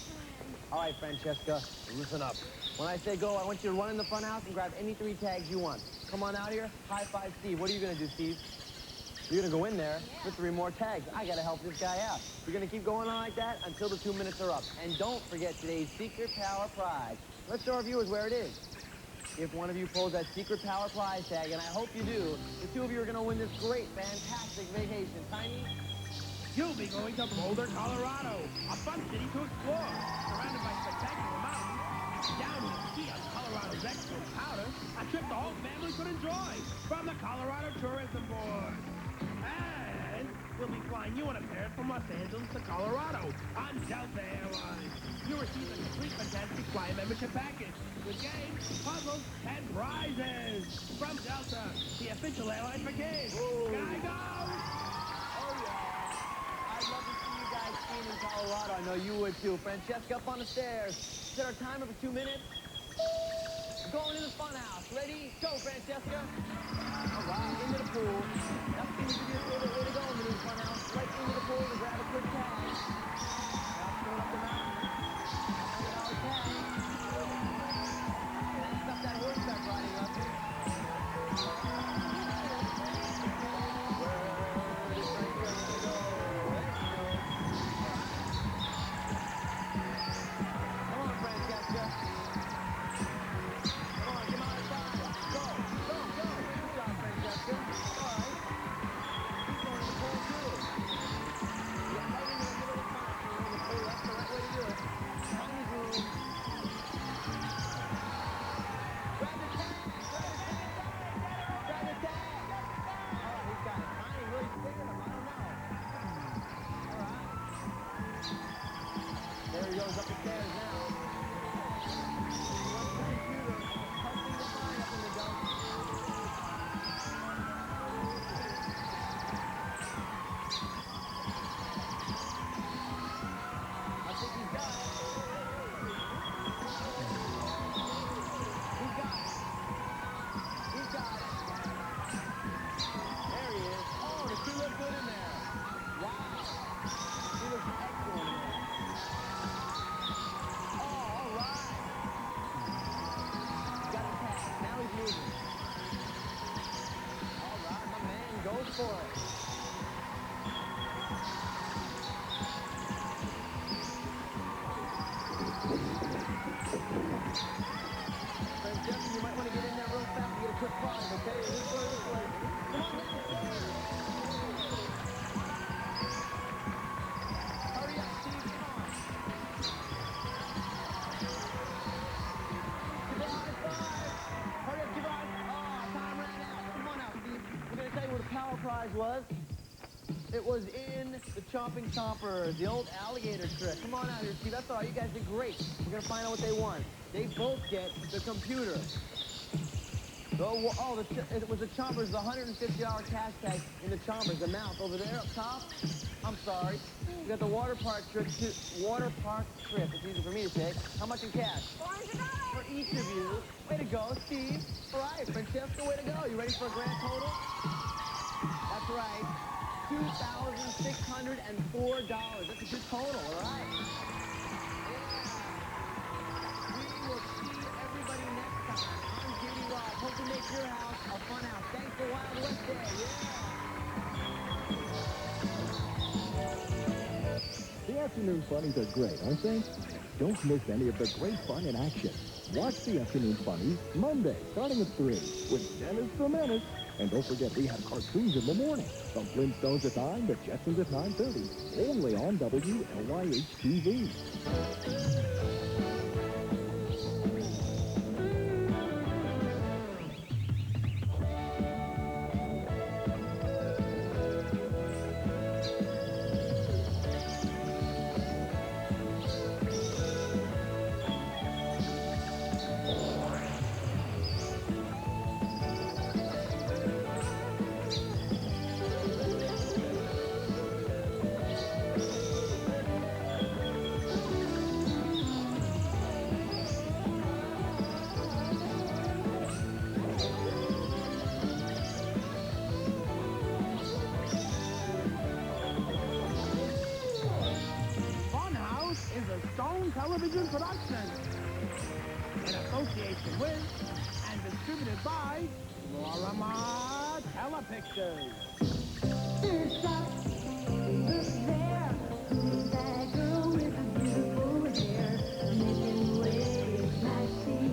All right, Francesca, listen up. When I say go, I want you to run in the funhouse and grab any 3 tags you want. Come on out here. High five Steve. What are you going to do, Steve? You're going to go in there with 3 more tags. I got to help this guy out. You're going to keep going on like that until the 2 minutes are up. And don't forget today's Secret Power Prize. Let's show our viewers where it is. If one of you pulls that Secret Power Prize tag, and I hope you do, the 2 of you are going to win this great, fantastic vacation. Tiny? You'll be going to Boulder, Colorado, a fun city to explore, surrounded by spectacular mountains, down with ski on Colorado's excellent powder, a trip the whole family could enjoy from the Colorado Tourism Board. And we'll be flying you and a parent from Los Angeles to Colorado on Delta Airlines. You'll receive a complete Fantastic Flyer membership package with games, puzzles, and prizes from Delta, the official airline for kids. Can I go? Oh, yeah. I'd love to see you guys skiing in Colorado. I know you would, too. Francesca, up on the stairs. Set our timer for 2 minutes. Going to the funhouse. Ready? Go, Francesca. All right, into the pool. That seems to be your favorite way to go into the funhouse. Right into the pool to grab a quick tag. Now going up the mountain. $100 tag. Stuff that horseback riding up. Come on, Francesca. Come on, come outside. Go, go, go. Good job, Francesca. All right. Keep going to the pool, too. Get right into the middle of the fountain. You're in the pool. That's the right way to do it. Tiny's room. Grab the tag. Grab the tag. Oh, he's got it. Tiny really scared him. I don't know. All right. There he goes up the stairs now. He runs to the computer. Tough thing to find up in the dump. I think he's got it. He's got it. He's got it. There he is. Oh, the 2 look good in there. Wow. He looks excellent in there. Oh, all right. Got a tag. Now he's moving. All right, my man goes for it. Francesca, you might want to get in there real fast and get a quick prize, okay? This way, this way. Come on, man. Hurry up, Steve. Come on. Goodbye, 5. Hurry up, goodbye. Oh, time ran out. Come on out, Steve. We're going to tell you what the power prize was. It was in the Chomping Chompers, the old alligator trick. Come on out here, Steve. That's all right. You guys did great. We're going to find out what they won. They both get the computer. It was the Chompers, the $150 cash tag in the Chompers, the mouth over there up top. I'm sorry. We got the water park trip. It's easy for me to say. How much in cash? $400 for each of you. Way to go, Steve. All right, Francesca, way to go. You ready for a grand total? That's right. $2,604. That's a good total, all right? Yeah. We will see everybody next time. I'm J.D. Ross. Hope to make your house a fun house. Thanks for Wild West Day. Yeah. Afternoon Funnies are great, aren't they? Don't miss any of the great fun in action. Watch the Afternoon Funnies Monday, starting at 3, with Dennis the Menace. And don't forget, we have cartoons in the morning. The Flintstones at 9, the Jetsons at 9:30. Only on WLYH-TV. Television production in association with and distributed by Lorama Telepictures. Look there, who's that girl with the beautiful hair? Making waves, Maxie.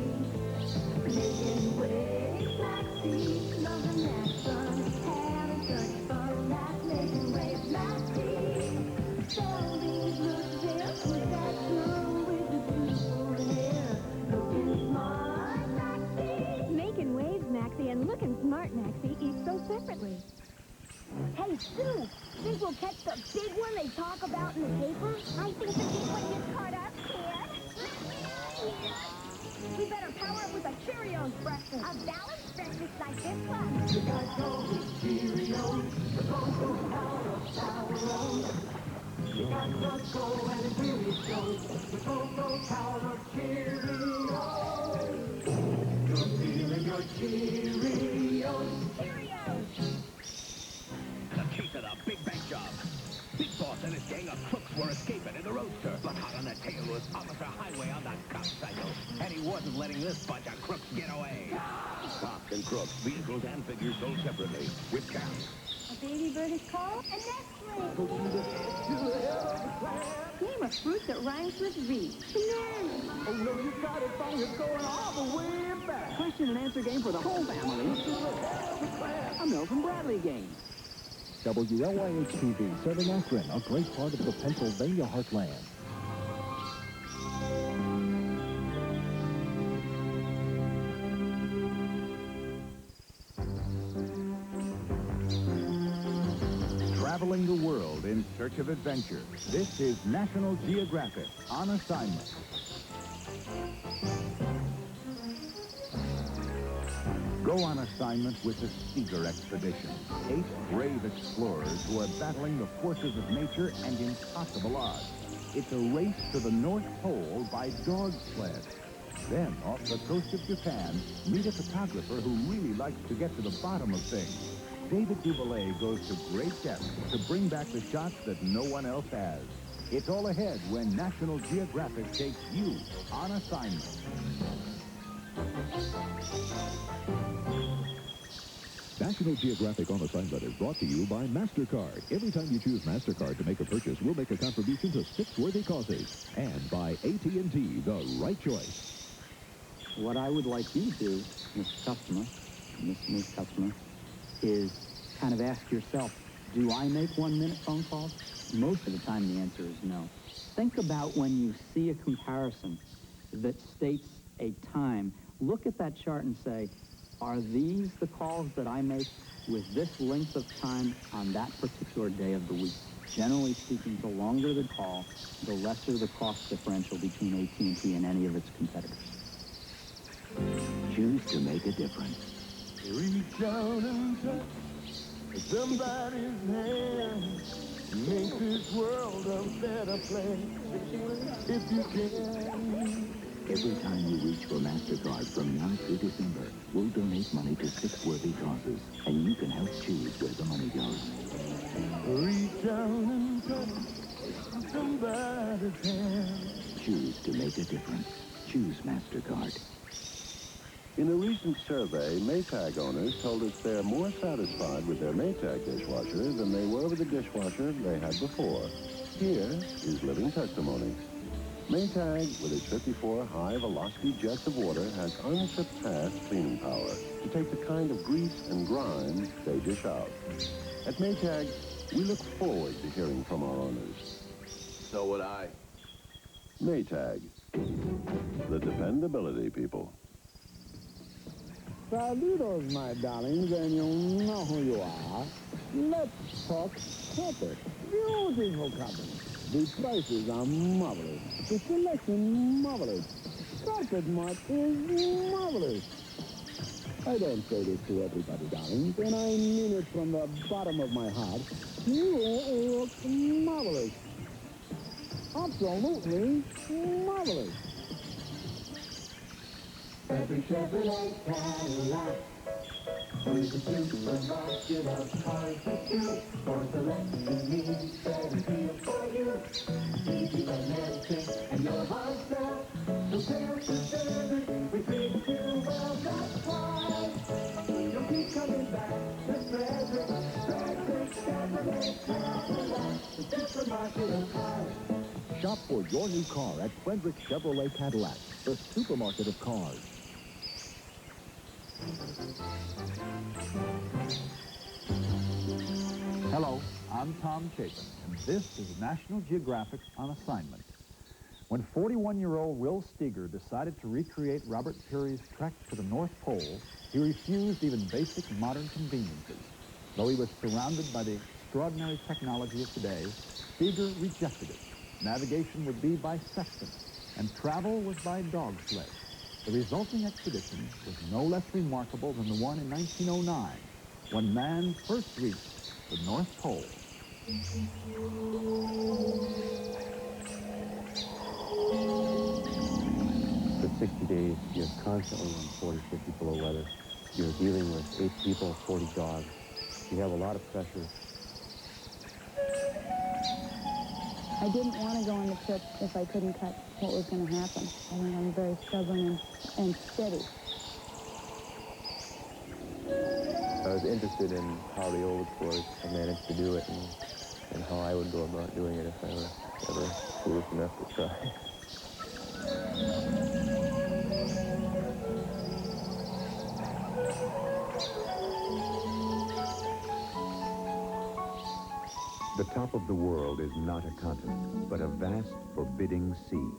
Making waves, Maxie. Loving that fun, having such fun. That's making waves, Maxie. So these look there, who's that girl with the beautiful hair? Looking smart, Maxie. Making waves, Maxie, and looking smart, Maxie, eat so separately. Hey, Sue, think we'll catch the big one they talk about in the paper? I think the big one just caught us, kid. We better power up with a Cheerios breakfast. A balanced breakfast like this one. You got go with Cheerios, the Go-Go power on. You got Go and it really shows. The Go-Go power of Cheerios. You're feeling your Cheerios. Cheerios. The case of the Big Bank job. Big Boss and his gang of crooks were escaping in the roadster, but hot on the tail was Officer Highway on the cop cycle, and he wasn't letting this bunch of crooks get away. Cops and crooks, vehicles and figures sold separately, with cash. A baby bird is called a nestling. Name a fruit that rhymes with V. Oh, no, you got it, phone. It's going all the way back. Question and answer game for the whole family. A Milton Bradley game. WLYH-TV, serving Akron, a great part of the Pennsylvania heartland. Traveling the world in search of adventure. This is National Geographic on assignment. Go on assignment with the Seeger Expedition. 8 brave explorers who are battling the forces of nature and impossible odds. It's a race to the North Pole by dog sled. Then, off the coast of Japan, meet a photographer who really likes to get to the bottom of things. David Duvalier goes to great depths to bring back the shots that no one else has. It's all ahead when National Geographic takes you on assignment. National Geographic on Assignment is brought to you by MasterCard. Every time you choose MasterCard to make a purchase, we'll make a contribution to 6 worthy causes. And by AT&T, the right choice. What I would like you to do, Mr. Customer, Miss Customer, is kind of ask yourself, do I make 1-minute phone calls? Most of the time the answer is no. Think about when you see a comparison that states a time. Look at that chart and say, are these the calls that I make with this length of time on that particular day of the week? Generally speaking, the longer the call, the lesser the cost differential between AT&T and any of its competitors. Choose to make a difference. Reach out and touch somebody's hand. Make this world a better place if you can. Every time you reach for MasterCard from now through December, we'll donate money to 6 worthy causes, and you can help choose where the money goes. Reach out and touch somebody's hand. Choose to make a difference. Choose MasterCard. In a recent survey, Maytag owners told us they're more satisfied with their Maytag dishwasher than they were with the dishwasher they had before. Here is living testimony. Maytag, with its 54 high-velocity jets of water, has unsurpassed cleaning power to take the kind of grease and grime they dish out. At Maytag, we look forward to hearing from our owners. So would I. Maytag, the dependability people. Saludos, my darlings, and you know who you are. Let's talk carpet. Beautiful carpet. The prices are marvelous. The selection marvelous. Carpet Mart is marvelous. I don't say this to everybody, darlings, and I mean it from the bottom of my heart. You look marvelous. Absolutely marvelous. Every Chevrolet Cadillac with a supermarket of cars to choose. For selection needs better deal for you. Easy financing and your heart set. Prepare for service, we treat you well, that's why. You'll keep coming back to Frederick. Frederick Chevrolet Cadillac, the supermarket of cars. Shop for your new car at Frederick Chevrolet Cadillac, the supermarket of cars. Hello, I'm Tom Chapin, and this is National Geographic on Assignment. When 41-year-old Will Steger decided to recreate Robert Peary's trek to the North Pole, he refused even basic modern conveniences. Though he was surrounded by the extraordinary technology of today, Steger rejected it. Navigation would be by sextant, and travel was by dog sled. The resulting expedition was no less remarkable than the one in 1909, when man first reached the North Pole. For 60 days, you're constantly in 40, 50 below weather. You're dealing with 8 people, 40 dogs. You have a lot of pressure. I didn't want to go on the trip if I couldn't catch what was going to happen. I think I'm very stubborn and steady. I was interested in how the old explorers had managed to do it and how I would go about doing it if I were ever foolish enough to try. The top of the world is not a continent, but a vast, forbidding sea,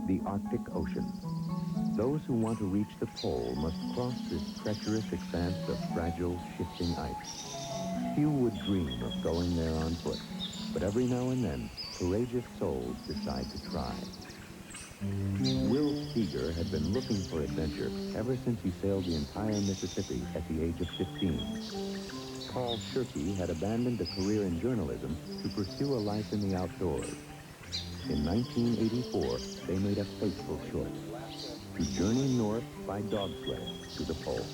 the Arctic Ocean. Those who want to reach the pole must cross this treacherous expanse of fragile, shifting ice. Few would dream of going there on foot, but every now and then, courageous souls decide to try. Will Steger had been looking for adventure ever since he sailed the entire Mississippi at the age of 15. Paul Shirky had abandoned a career in journalism to pursue a life in the outdoors. In 1984, they made a fateful choice: to journey north by dog sled to the pole.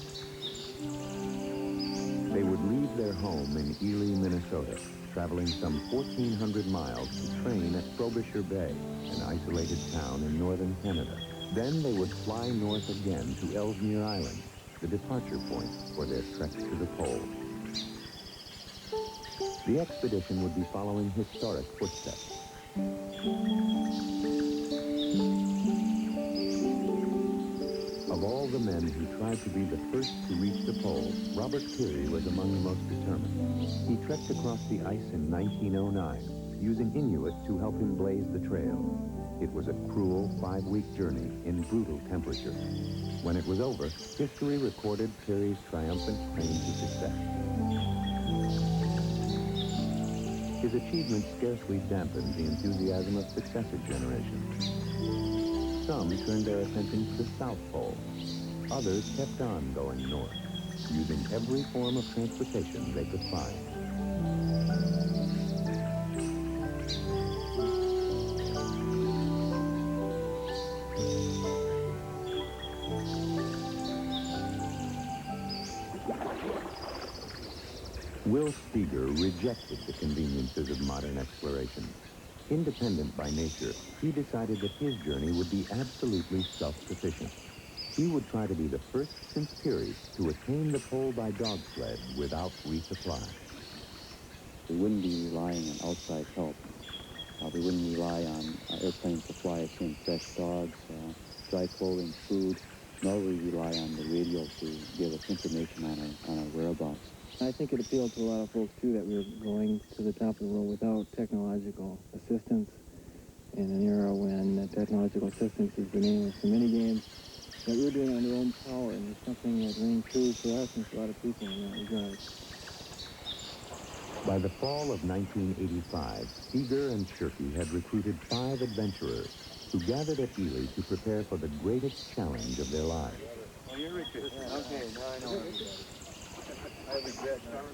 They would leave their home in Ely, Minnesota, traveling some 1,400 miles to train at Frobisher Bay, an isolated town in northern Canada. Then they would fly north again to Ellesmere Island, the departure point for their trek to the pole. The expedition would be following historic footsteps. Of all the men who tried to be the first to reach the pole, Robert Peary was among the most determined. He trekked across the ice in 1909, using Inuit to help him blaze the trail. It was a cruel 5-week journey in brutal temperature. When it was over, history recorded Peary's triumphant claim to success. His achievement scarcely dampened the enthusiasm of successive generations. Some turned their attention to the South Pole. Others kept on going north, using every form of transportation they could find. Will Steger rejected the conveniences of modern exploration. Independent by nature, he decided that his journey would be absolutely self-sufficient. He would try to be the first since Peary to attain the pole by dog sled without resupply. We wouldn't be relying on outside help. We wouldn't rely on airplanes to fly us in fresh dogs, dry clothing, food, nor would we rely on the radio to give us information on our whereabouts. I think it appealed to a lot of folks, too, that we were going to the top of the world without technological assistance. In an era when technological assistance is the name of so many games, that we were doing it on their own power, and it's something that rang true for us and for a lot of people in that regard. By the fall of 1985, Eager and Shirky had recruited 5 adventurers who gathered at Ely to prepare for the greatest challenge of their lives. Oh, you're Richard. Yeah, okay, now I know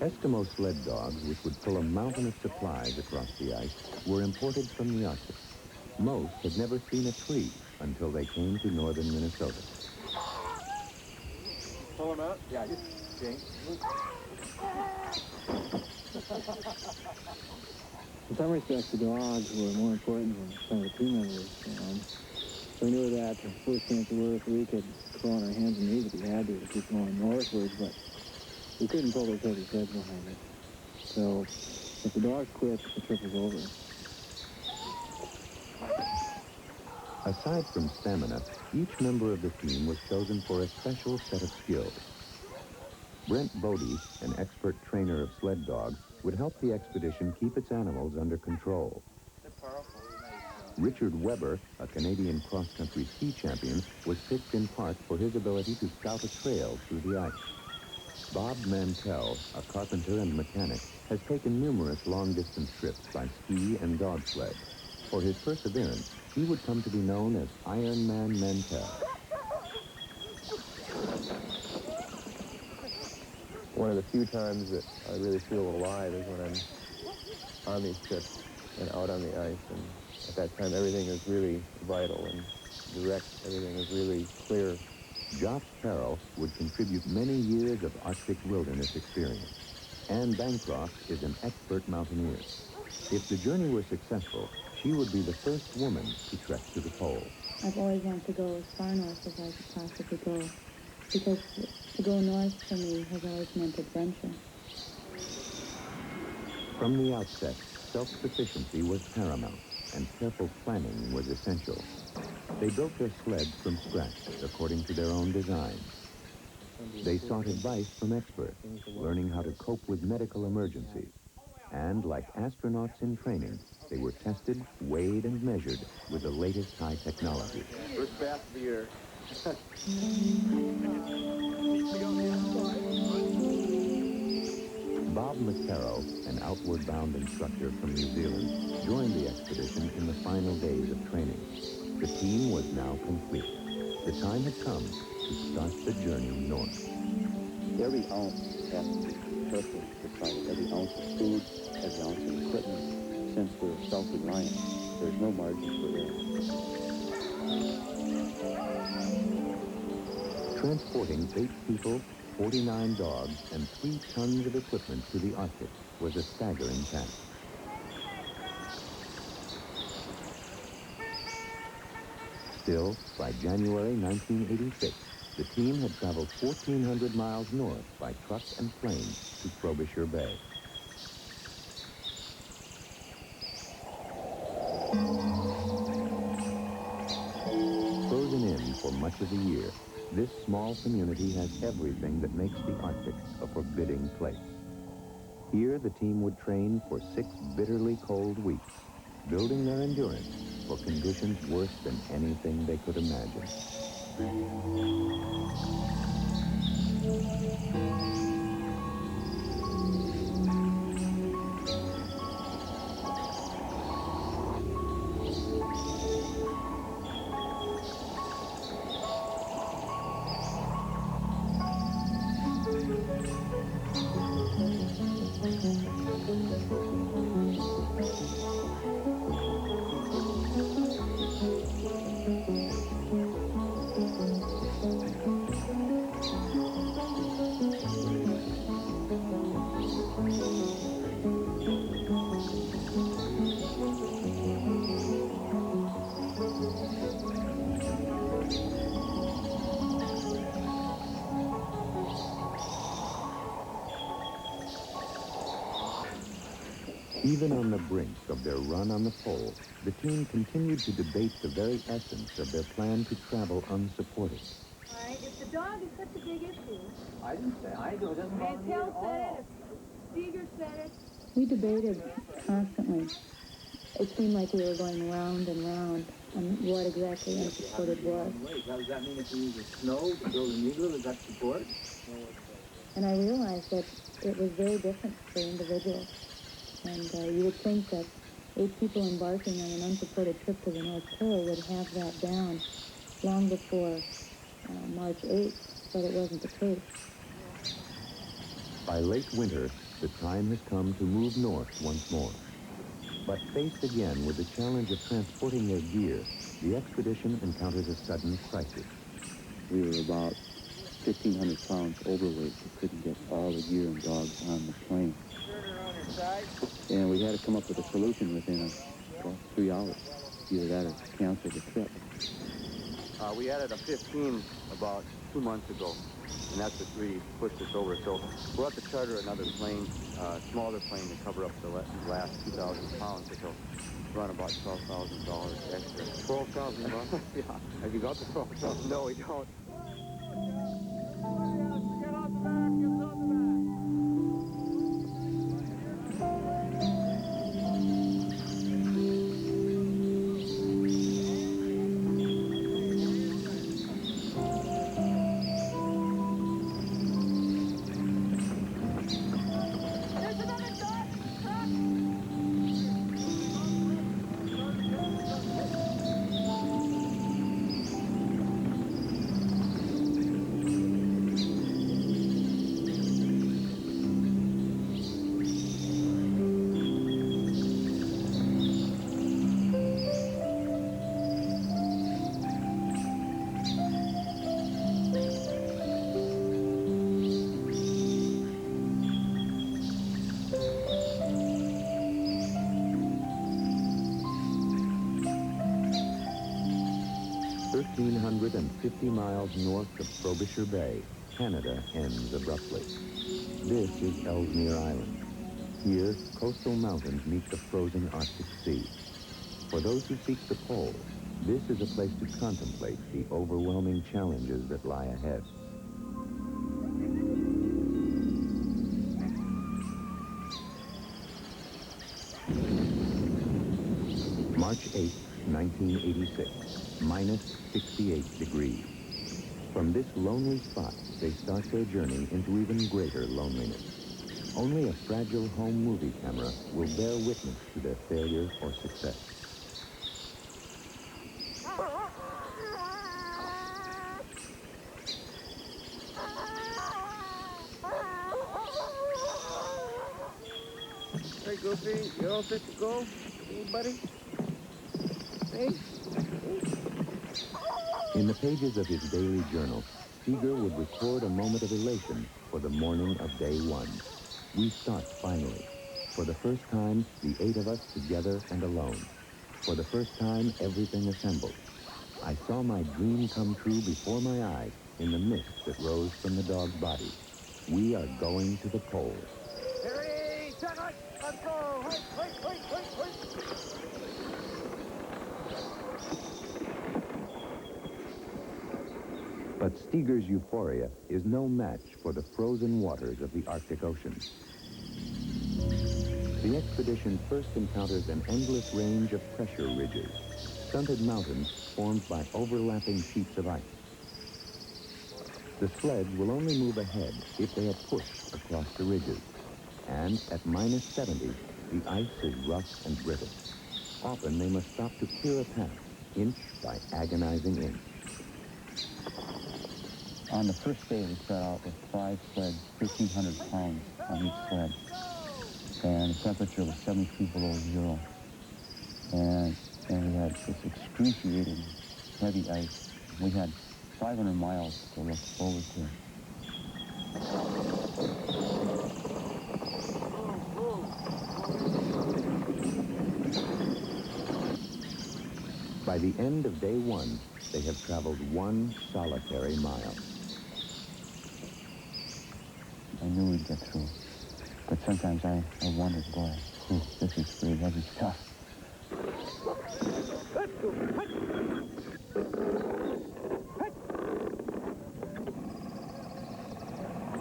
Eskimo sled dogs, which would pull a mountain of supplies across the ice, were imported from the Arctic. Most had never seen a tree until they came to northern Minnesota. Pull them out? Yeah, just in some respects, the dogs were more important than some of the team members. We knew that the first chance we were, if we could crawl on our hands and knees if we had to keep going northwards, but we couldn't pull those heavy sleds behind us. So if the dogs quit, the trip was over. Aside from stamina, each member of the team was chosen for a special set of skills. Brent Bodie, an expert trainer of sled dogs, would help the expedition keep its animals under control. Richard Weber, a Canadian cross-country ski champion, was picked in part for his ability to scout a trail through the ice. Bob Mantell, a carpenter and mechanic, has taken numerous long-distance trips by ski and dog sled. For his perseverance, he would come to be known as Iron Man Mantell. One of the few times that I really feel alive is when I'm on these trips and out on the ice. And at that time, everything is really vital and direct. Everything is really clear. Jock Carroll would contribute many years of Arctic wilderness experience. Anne Bancroft is an expert mountaineer. If the journey were successful, she would be the first woman to trek to the pole. I've always wanted to go as far north as I could possibly go, because to go north for me has always meant adventure. From the outset, self-sufficiency was paramount, and careful planning was essential. They built their sleds from scratch, according to their own designs. They sought advice from experts, learning how to cope with medical emergencies. And like astronauts in training, they were tested, weighed, and measured with the latest high technology. First fast of the year. Bob McCarroll, an outward-bound instructor from New Zealand, joined the expedition in the final days of training. The team was now complete. The time had come to start the journey north. Every ounce has to be carefully decided. Every ounce of food, every ounce of equipment. Since we're self-reliant, there's no margin for error. Transporting 8 people, 49 dogs, and 3 tons of equipment to the Arctic was a staggering task. Still, by January 1986, the team had traveled 1,400 miles north by truck and plane to Frobisher Bay. Frozen in for much of the year, this small community has everything that makes the Arctic a forbidding place. Here, the team would train for 6 bitterly cold weeks, building their endurance for conditions worse than anything they could imagine. Even on the brink of their run on the pole, the team continued to debate the very essence of their plan to travel unsupported. All right, if the dog is such a big issue... I didn't say, it doesn't bother me at Mantell all. said it, Steger said it. We debated constantly. It seemed like we were going round and round on what exactly unsupported was. Does that mean if you use the snow to build an igloo, is that support? And I realized that it was very different for individuals. And you would think that 8 people embarking on an unsupported trip to the North Pole would have that down long before March 8th, but it wasn't the case. By late winter, the time has come to move north once more. But faced again with the challenge of transporting their gear, the expedition encounters a sudden crisis. We were about 1,500 pounds overweight. We couldn't get all the gear and dogs on the plane. And we had to come up with a solution within 3 hours. Either that or cancel the trip. We added a 15 about 2 months ago, and that's what really pushed us over. So we'll have to charter another plane, smaller plane, to cover up the last 2,000 pounds, which will run about $12,000 extra. 12,000 bucks? Yeah. Have you got the 12,000? No, we don't. And 50 miles north of Frobisher Bay, Canada ends abruptly. This is Ellesmere Island. Here, coastal mountains meet the frozen Arctic Sea. For those who seek the pole, this is a place to contemplate the overwhelming challenges that lie ahead. March 8, 1986. Minus 68 degrees. From this lonely spot, they start their journey into even greater loneliness. Only a fragile home movie camera will bear witness to their failure or success. Hey, Goofy, you all set to go? Hey, buddy? Hey? In the pages of his daily journal, Steger would record a moment of elation for the morning of day 1. We start finally. For the first time, the 8 of us together and alone. For the first time, everything assembled. I saw my dream come true before my eyes in the mist that rose from the dog's body. We are going to the pole. 30 seconds. Let's go. Wait. But Steger's euphoria is no match for the frozen waters of the Arctic Ocean. The expedition first encounters an endless range of pressure ridges, stunted mountains formed by overlapping sheets of ice. The sleds will only move ahead if they are pushed across the ridges. And at minus 70, the ice is rough and brittle. Often they must stop to clear a path, inch by agonizing inch. On the first day, we set out with 5 sleds, 1,500 pounds on each sled. And the temperature was 72 below zero. And we had this excruciating heavy ice. We had 500 miles to look forward to. By the end of day 1, they have traveled 1 solitary mile. I knew we'd get through, but sometimes I wondered, boy, This is pretty heavy stuff.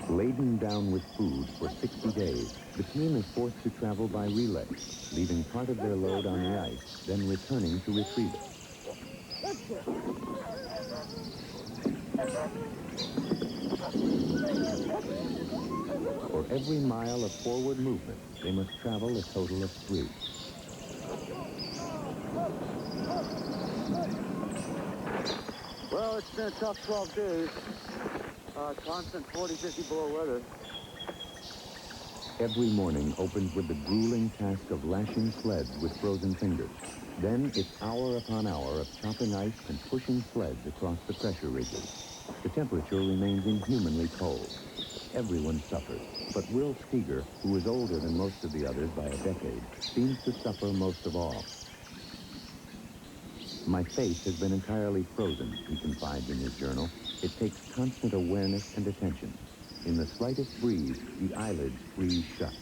Laden down with food for 60 days, the team is forced to travel by relay, leaving part of their load on the ice, then returning to retrieve it. For every mile of forward movement, they must travel a total of 3. Well, it's been a tough 12 days. Constant 40, 50 below weather. Every morning opens with the grueling task of lashing sleds with frozen fingers. Then it's hour upon hour of chopping ice and pushing sleds across the pressure ridges. The temperature remains inhumanly cold. Everyone suffers, but Will Steger, who is older than most of the others by a decade, seems to suffer most of all. My face has been entirely frozen, he confides in his journal. It takes constant awareness and attention. In the slightest breeze, the eyelids freeze shut.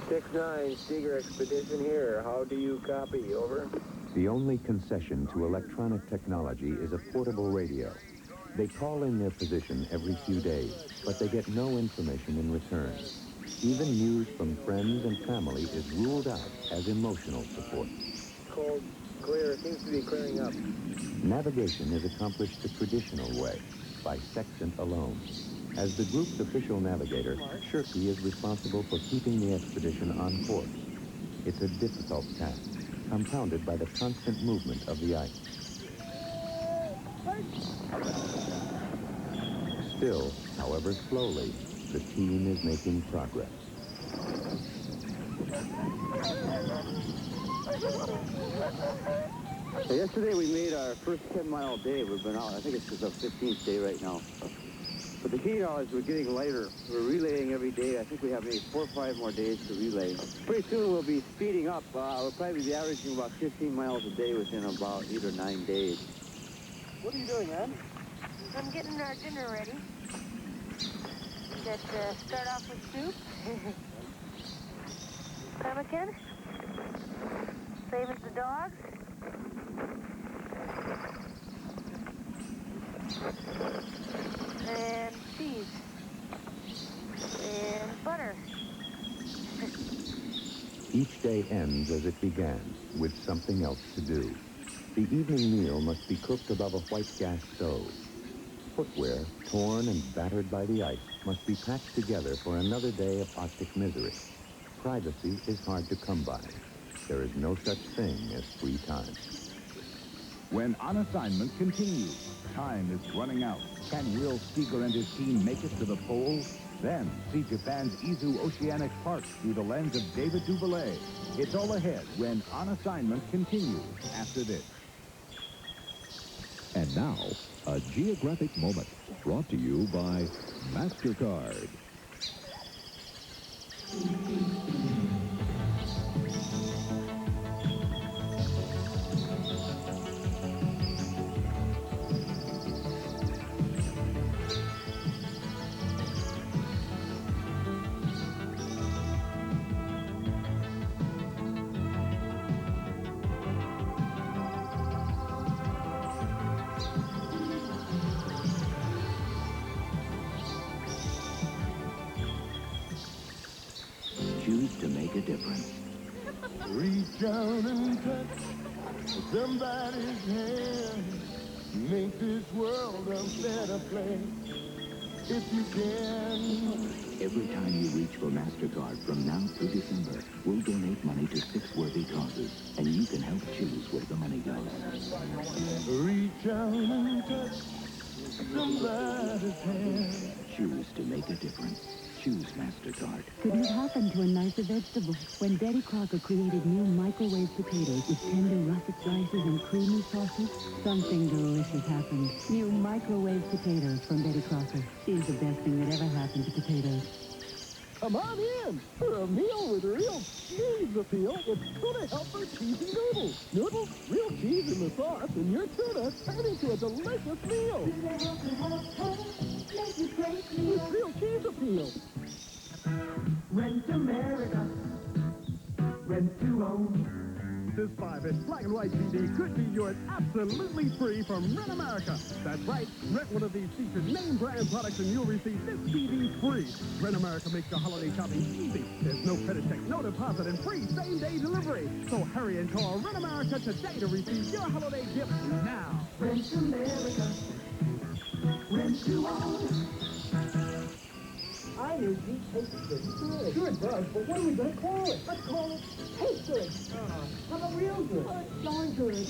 6-9, Steger Expedition here. How do you copy? Over. The only concession to electronic technology is a portable radio. They call in their position every few days, but they get no information in return. Even news from friends and family is ruled out as emotional support. Cold, clear. Seems to be clearing up. Navigation is accomplished the traditional way, by sextant alone. As the group's official navigator, Shirky is responsible for keeping the expedition on course. It's a difficult task, compounded by the constant movement of the ice. Still, however slowly, the team is making progress. Yesterday we made our first 10-mile day. We've been out, I think it's the 15th day right now. But the key now is we're getting lighter. We're relaying every day. I think we have maybe 4 or 5 more days to relay. Pretty soon we'll be speeding up. We'll probably be averaging about 15 miles a day within about 8 or 9 days. What are you doing, Ann? I'm getting our dinner ready. Let's start off with soup. Pemmican. Same as the dogs. And cheese. And butter. Each day ends as it began, with something else to do. The evening meal must be cooked above a white gas stove. Footwear, torn and battered by the ice, must be patched together for another day of Arctic misery. Privacy is hard to come by. There is no such thing as free time. When on assignment continues, time is running out. Can Will Steger and his team make it to the pole? Then see Japan's Izu Oceanic Park through the lens of David Duvallay. It's all ahead when On Assignment continues after this. And now, a geographic moment brought to you by MasterCard. Choose to make a difference. Reach out and touch somebody's hand. Make this world a better place if you can. Every time you reach for MasterCard from now through December, we'll donate money to 6 worthy causes, and you can help choose where the money goes. Reach out and touch somebody's hand. Choose to make a difference. Choose MasterCard. Couldn't happen to a nicer vegetable. When Betty Crocker created new microwave potatoes with tender russet slices and creamy sauces, something delicious happened. New microwave potatoes from Betty Crocker. She's the best thing that ever happened to potatoes. Come on in for a meal with real cheese appeal with Tuna Helper Cheesy Noodles. Noodles, real cheese in the sauce, and your tuna turn into a delicious meal. With real cheese appeal. Rent America. Rent to own. This 5-inch black and white TV could be yours absolutely free from Rent America. That's right. Rent one of these featured name brand products and you'll receive this TV free. Rent America makes your holiday shopping easy. There's no credit check, no deposit, and free same-day delivery. So hurry and call Rent America today to receive your holiday gift now. Rent America. Rent to own. I knew Jeep tasted good. Sure it does, but what are we going to call it? Let's call it Taste Good. How about real good? Oh, it's darn good.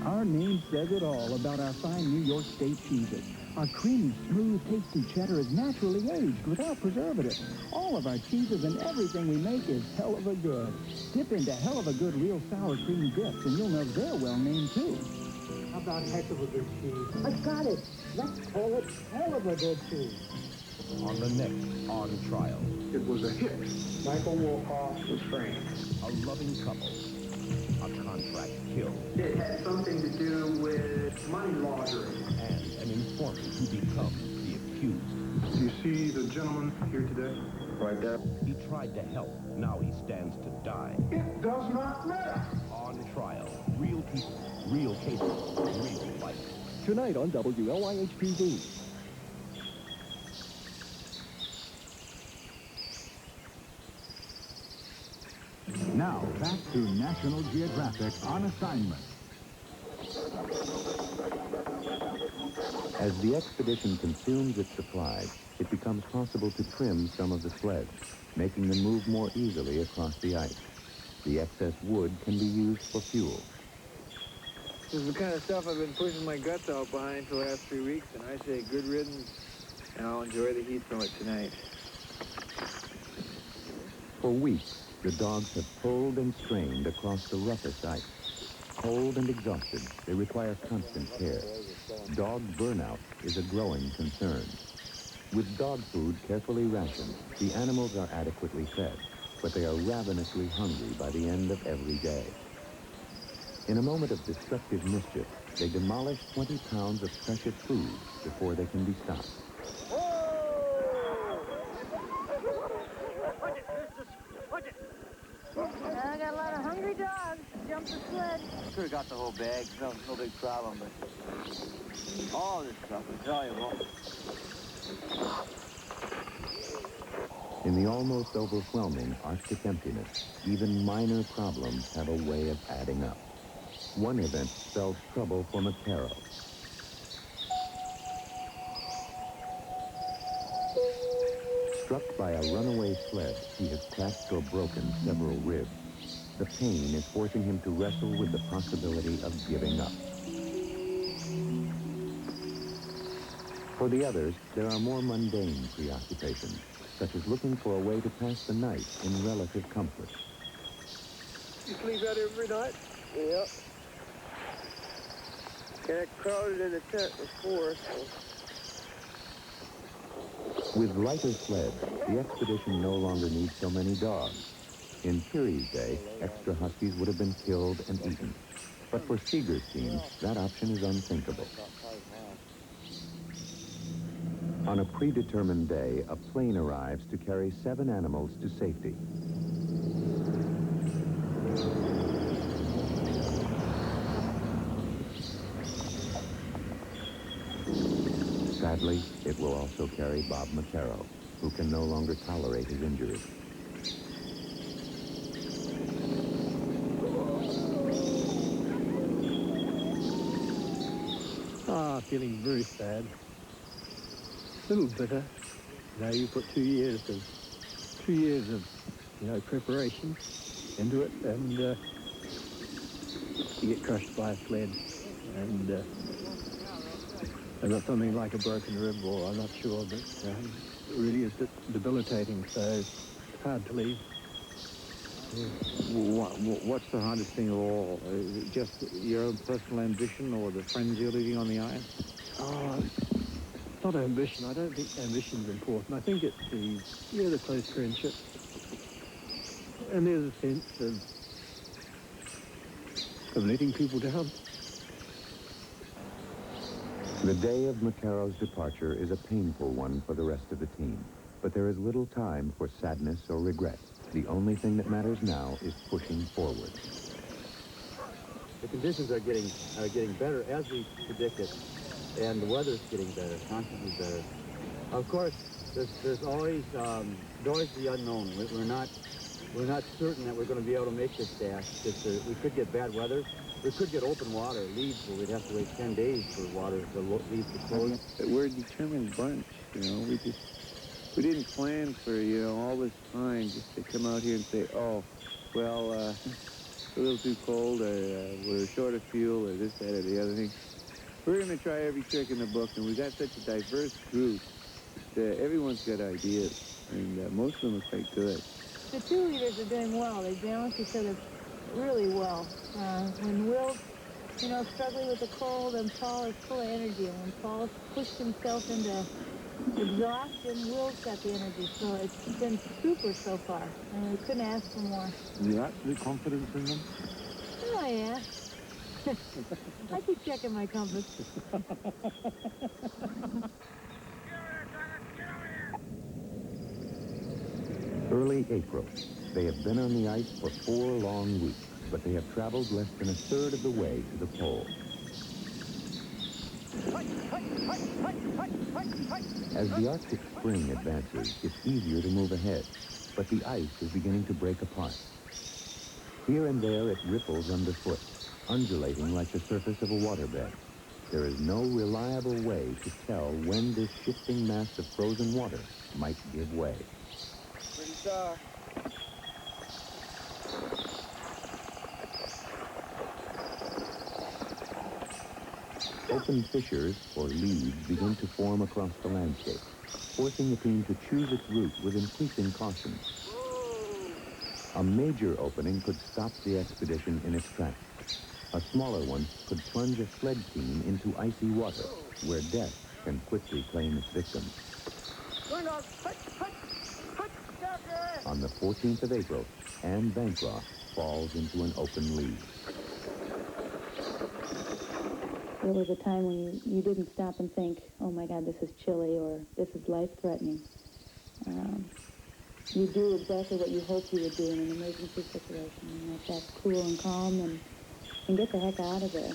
Our name says it all about our fine New York State cheeses. Our creamy, smooth, tasty cheddar is naturally aged without preservatives. All of our cheeses and everything we make is hell of a good. Dip into hell of a good real sour cream dips, and you'll know they're well named too. How about heck of a good cheese? I got it. Let's call it hell of a good cheese. On the next On Trial. It was a hit. Michael Wolkoff was framed. A loving couple. A contract killed. It had something to do with money laundering. And an informant who becomes the accused. Do you see the gentleman here today? Right there. He tried to help. Now he stands to die. It does not matter. On Trial. Real people, real cases, real life. Tonight on WLIH-TV. Now, back to National Geographic on assignment. As the expedition consumes its supplies, it becomes possible to trim some of the sleds, making them move more easily across the ice. The excess wood can be used for fuel. This is the kind of stuff I've been pushing my guts out behind for the last 3 weeks, and I say good riddance, and I'll enjoy the heat from it tonight. For weeks, the dogs have pulled and strained across the roughest ice. Cold and exhausted, they require constant care. Dog burnout is a growing concern. With dog food carefully rationed, the animals are adequately fed, but they are ravenously hungry by the end of every day. In a moment of destructive mischief, they demolish 20 pounds of precious food before they can be stopped. I got a lot of hungry dogs. Jump the sled. Could have got the whole bag. No big problem, but all this stuff is valuable. In the almost overwhelming Arctic emptiness, even minor problems have a way of adding up. One event spells trouble for McCarroll. Struck by a runaway sled, he has cracked or broken several ribs. The pain is forcing him to wrestle with the possibility of giving up. For the others, there are more mundane preoccupations, such as looking for a way to pass the night in relative comfort. You sleep out every night? Yep. Got crowded in the tent before, so... With lighter sleds, the expedition no longer needs so many dogs. In Peary's day, extra huskies would have been killed and eaten. But for Seeger's team, that option is unthinkable. On a predetermined day, a plane arrives to carry 7 animals to safety. Sadly, it will also carry Bob McCarroll, who can no longer tolerate his injuries. Feeling very sad. A little bitter. You know, you put 2 years of, preparation into it, and you get crushed by a sled, and I got something like a broken rib, or I'm not sure, but it really is debilitating, so it's hard to leave. What's the hardest thing of all? Is it just your own personal ambition or the friends you're leaving on the ice? Oh, it's not ambition. I don't think ambition's important. I think it's the close friendship. And there's a sense of letting people down. The day of McCarroll's departure is a painful one for the rest of the team. But there is little time for sadness or regret. The only thing that matters now is pushing forward. The conditions are getting better as we predicted, and the weather's getting better, constantly better. Of course, there's always the unknown. We're not certain that we're going to be able to make this dash. We could get bad weather. We could get open water, leads, where we'd have to wait 10 days for water to leads to close. We're a determined bunch, you know. We didn't plan for, you know, all this time just to come out here and say, oh, well, it's a little too cold, or we're short of fuel, or this, that, or the other thing. We're going to try every trick in the book, and we got such a diverse group that everyone's got ideas, and most of them are quite good. The two leaders are doing well. They balance each other really well. When Will's, you know, struggling with the cold, and Paul is full of energy. And when Paul's pushed himself into exhaustion, Will's got the energy. So it's been super so far. And we couldn't ask for more. You have absolute confidence in them? Oh, yeah. I keep checking my compass. Early April. They have been on the ice for 4 long weeks, but they have traveled less than a third of the way to the pole. As the Arctic spring advances, it's easier to move ahead, but the ice is beginning to break apart. Here and there it ripples underfoot, undulating like the surface of a waterbed. There is no reliable way to tell when this shifting mass of frozen water might give way. Pretty soft. Open fissures, or leads, begin to form across the landscape, forcing the team to choose its route with increasing caution. A major opening could stop the expedition in its tracks. A smaller one could plunge a sled team into icy water, where death can quickly claim its victims. On the 14th of April, Anne Bancroft falls into an open lead. There was a time when you didn't stop and think, oh my God, this is chilly, or this is life-threatening. You do exactly what you hope you would do in an emergency situation, and that's cool and calm and get the heck out of there.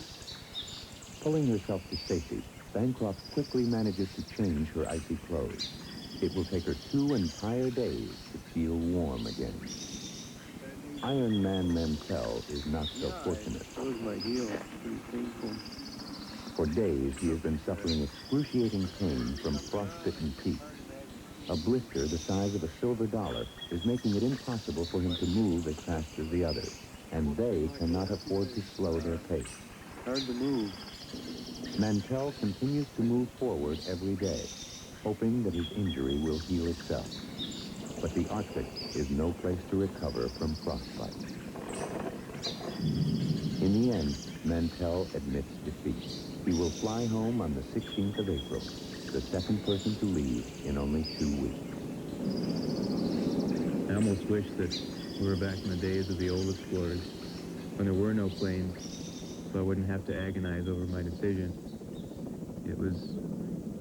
Pulling herself to safety, Bancroft quickly manages to change her icy clothes. It will take her 2 entire days to feel warm again. Iron Man Mantell is not so fortunate. That was my heel. Pretty painful. For days, he has been suffering excruciating pain from frostbitten teeth. A blister the size of a silver dollar is making it impossible for him to move as fast as the others, and they cannot afford to slow their pace. Hard to move. Mantell continues to move forward every day, hoping that his injury will heal itself. But the Arctic is no place to recover from frostbite. In the end, Mantell admits defeat. He will fly home on the 16th of April, the second person to leave in only 2 weeks. I almost wish that we were back in the days of the old explorers, when there were no planes, so I wouldn't have to agonize over my decision. It was,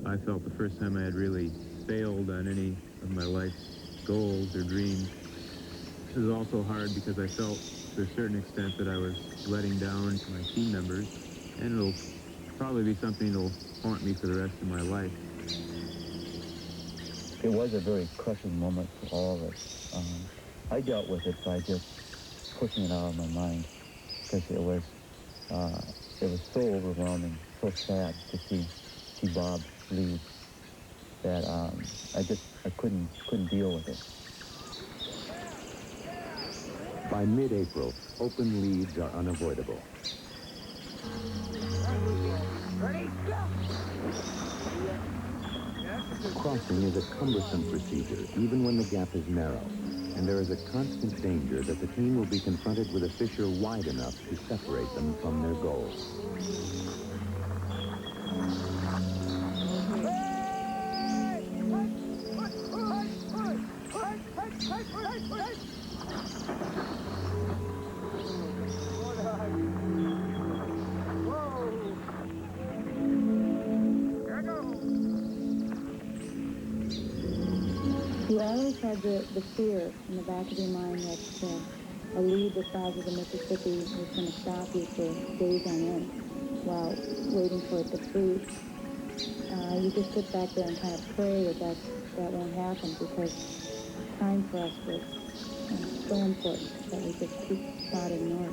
I felt, the first time I had really failed on any of my life's goals or dreams. It was also hard because I felt, to a certain extent, that I was letting down my team members, and it'll probably be something that'll haunt me for the rest of my life. It was a very crushing moment for all of us. I dealt with it by just pushing it out of my mind, because it was so overwhelming, so sad to see Bob leave, that I couldn't deal with it. By mid-April, open leads are unavoidable. Ready, go! Crossing is a cumbersome procedure, even when the gap is narrow, and there is a constant danger that the team will be confronted with a fissure wide enough to separate them from their goal. You always had the fear in the back of your mind that a lead the size of the Mississippi was going to stop you for days on end while waiting for it to freeze. You just sit back there and kind of pray that that won't happen, because time for us was so important that we just keep plodding north.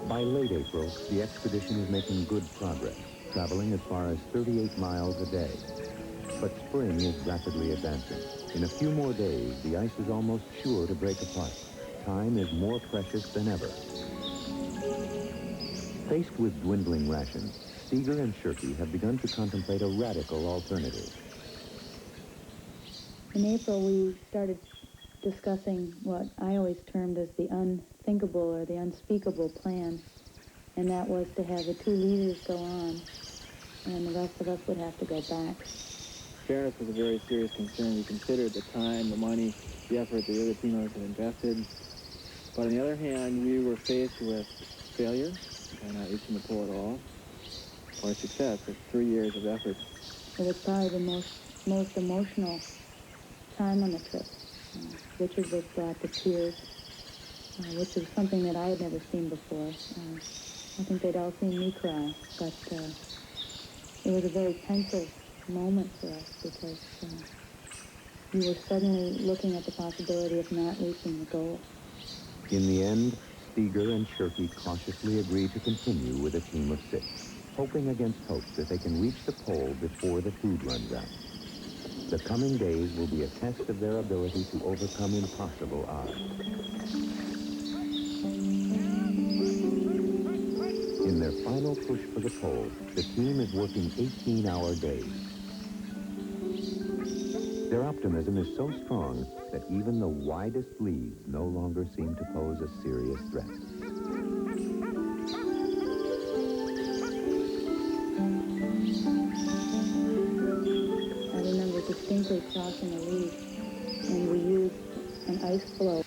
By late April, the expedition is making good progress, traveling as far as 38 miles a day. But spring is rapidly advancing. In a few more days, the ice is almost sure to break apart. Time is more precious than ever. Faced with dwindling rations, Steger and Shirky have begun to contemplate a radical alternative. In April, we started discussing what I always termed as the unthinkable or the unspeakable plan, and that was to have the two leaders go on, and the rest of us would have to go back. Fairness was a very serious concern. We considered the time, the money, the effort the other teamers had invested. But on the other hand, we were faced with failure by not reaching the pole at all, or success of 3 years of effort. It was probably the most emotional time on the trip. Richard was brought to tears, which was something that I had never seen before. I think they'd all seen me cry, but it was a very pensive moment for us, because you were suddenly looking at the possibility of not reaching the goal. In the end, Steger and Shirky cautiously agree to continue with a team of 6, hoping against hope that they can reach the pole before the food runs out. The coming days will be a test of their ability to overcome impossible odds. In their final push for the pole, the team is working 18-hour days. Their optimism is so strong that even the widest leads no longer seem to pose a serious threat. I remember distinctly crossing a lead, and we used an ice floe.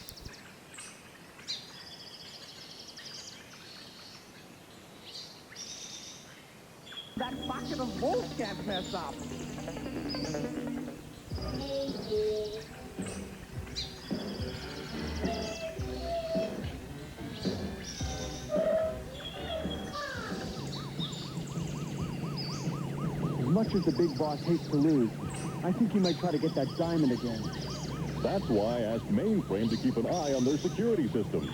That bucket of bolts can't mess up. As much as the big boss hates to lose, I think he might try to get that diamond again. That's why I asked Mainframe to keep an eye on their security system.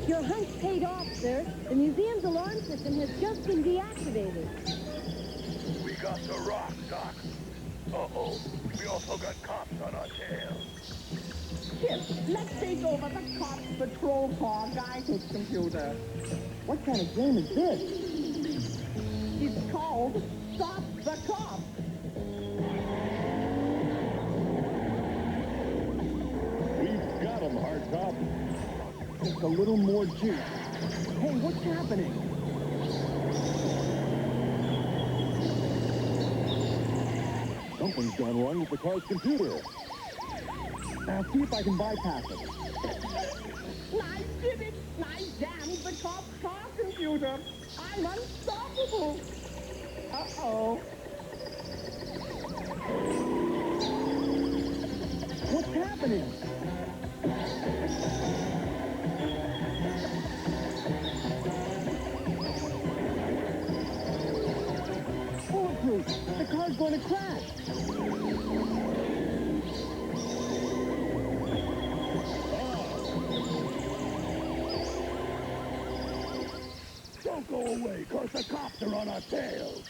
Your hunch paid off, sir. The museum's alarm system has just been deactivated. We got the rock, Doc. Uh-oh. We also got cops on our tail. Chip, let's take over the cops patrol car guidance computer. What kind of game is this? It's called Stop the Cop. We've got them, Hardtop. Just a little more juice. Hey, what's happening? Something's gone wrong with the car's computer. Now see if I can bypass it. I did it! I jammed the cop's car computer! I'm unstoppable! Uh-oh. What's happening? Bulletproof! The car's going to crash! Don't go away, cause the cops are on our tail.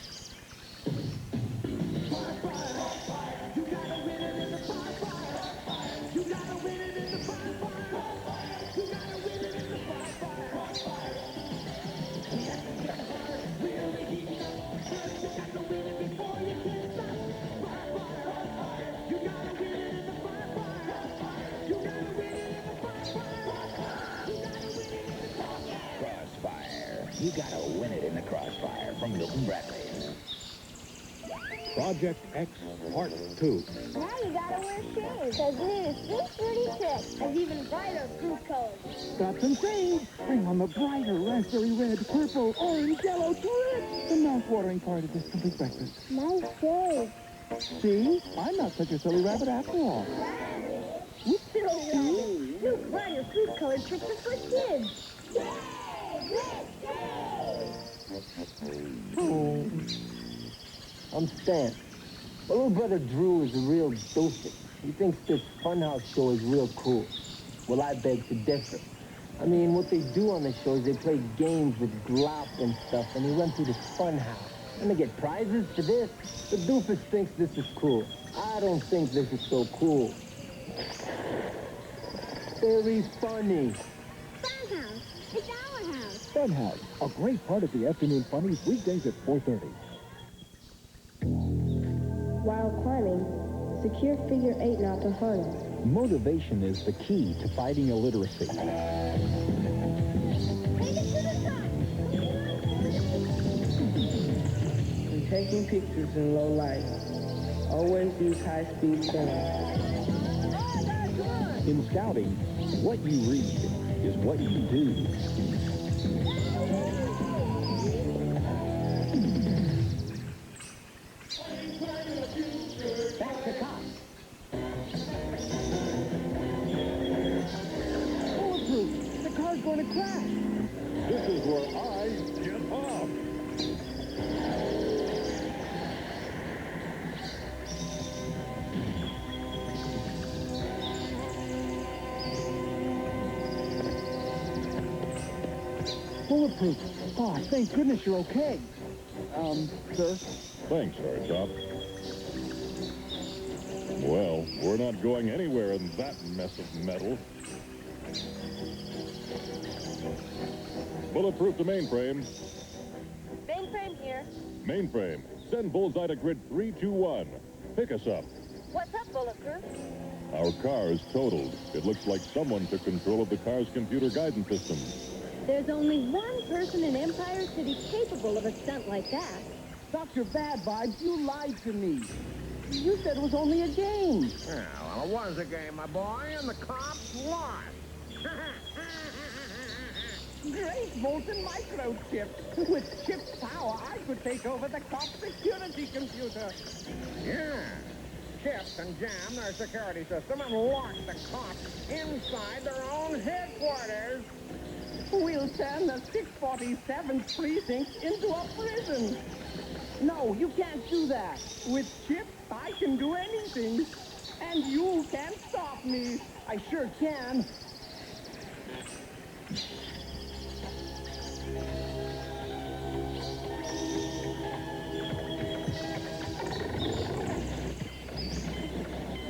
You gotta win it in the crossfire from Milton Bradley. Project X Part 2. Now you gotta wear shades. Because new Sweet Fruity Tricks has even brighter fruit colors. Got some shades. Bring on the brighter raspberry red, purple, orange, yellow tricks. The mouth-watering part of this complete breakfast. Nice shades. See? I'm not such a silly rabbit after all. You silly rabbit. New brighter fruit colored tricks are for kids. Oh. I'm Stan. My little brother Drew is a real doofus. He thinks this Funhouse show is real cool. Well, I beg to differ. I mean, what they do on the show is they play games with glop and stuff, and they run through the Funhouse. And they get prizes for this. The doofus thinks this is cool. I don't think this is so cool. Very funny. Funhouse. It's our house. Funhouse, a great part of the afternoon funnies weekdays at 4:30. While climbing, secure figure 8 knot to harness. Motivation is the key to fighting illiteracy. When taking pictures in low light, always use high-speed film. In scouting, what you read is what you do. Back to cops. Bulletproof! The car's going to crash! This is where I get off. Bulletproof! Oh, thank goodness you're okay. Sir? Thanks, Hardtop. Well, we're not going anywhere in that mess of metal. Bulletproof to mainframe. Mainframe here. Mainframe, send Bullseye to grid 321. Pick us up. What's up, Bulletproof? Our car is totaled. It looks like someone took control of the car's computer guidance system. There's only one person in Empire City capable of a stunt like that. Dr. Bad Vibes, you lied to me. You said it was only a game. Yeah, well, it was a game, my boy, and the cops lost. Great molten microchip. With chip's power, I could take over the cop security computer. Yeah. Chips can jam their security system and lock the cops inside their own headquarters. We'll turn the 647th precinct into a prison. No, you can't do that. With chips, I can do anything. And you can't stop me. I sure can.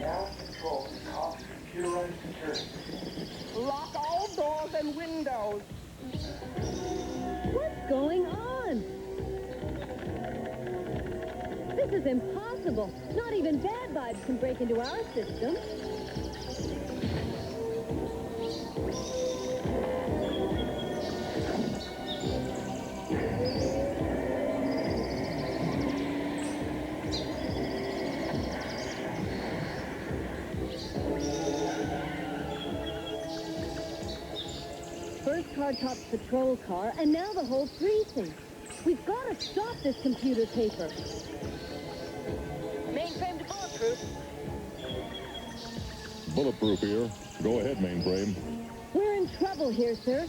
Now control the cops' computerized security. Lock all doors and windows. What's going on? This is impossible. Not even Bad Vibes can break into our system. First Hardtop's patrol car, and now the whole precinct. We've got to stop this computer caper. Mainframe to Bulletproof. Bulletproof here. Go ahead, mainframe. We're in trouble here, sir.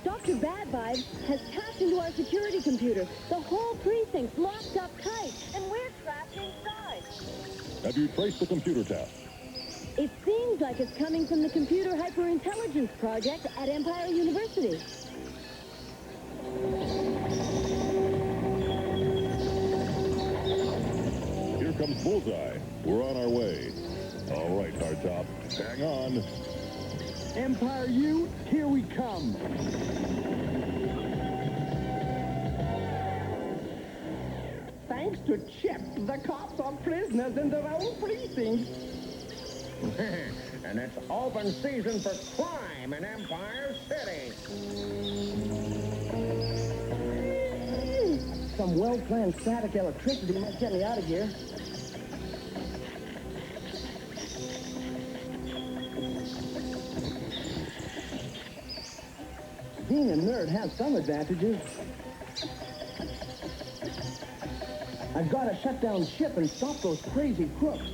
Dr. Bad Vibes has tapped into our security computer. The whole precinct's locked up tight, and we're trapped inside. Have you traced the computer tap? It seems like it's coming from the Computer Hyperintelligence Project at Empire University. Here comes Bullseye. We're on our way. All right, Hardtop. Hang on. Empire U, here we come. Thanks to Chip, the cops are prisoners in their own precinct. And it's open season for crime in Empire City. some well-planned static electricity might get me out of here. Being a nerd has some advantages. I've got to shut down Chip and stop those crazy crooks.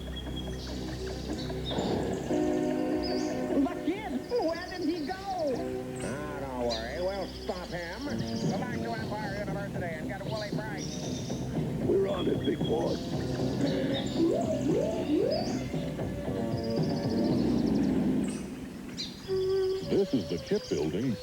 The kid, where did he go? Don't worry, we'll stop him. Go back to Empire University and get Willie Bright. We're on it, Big Boss. This is the Chip building.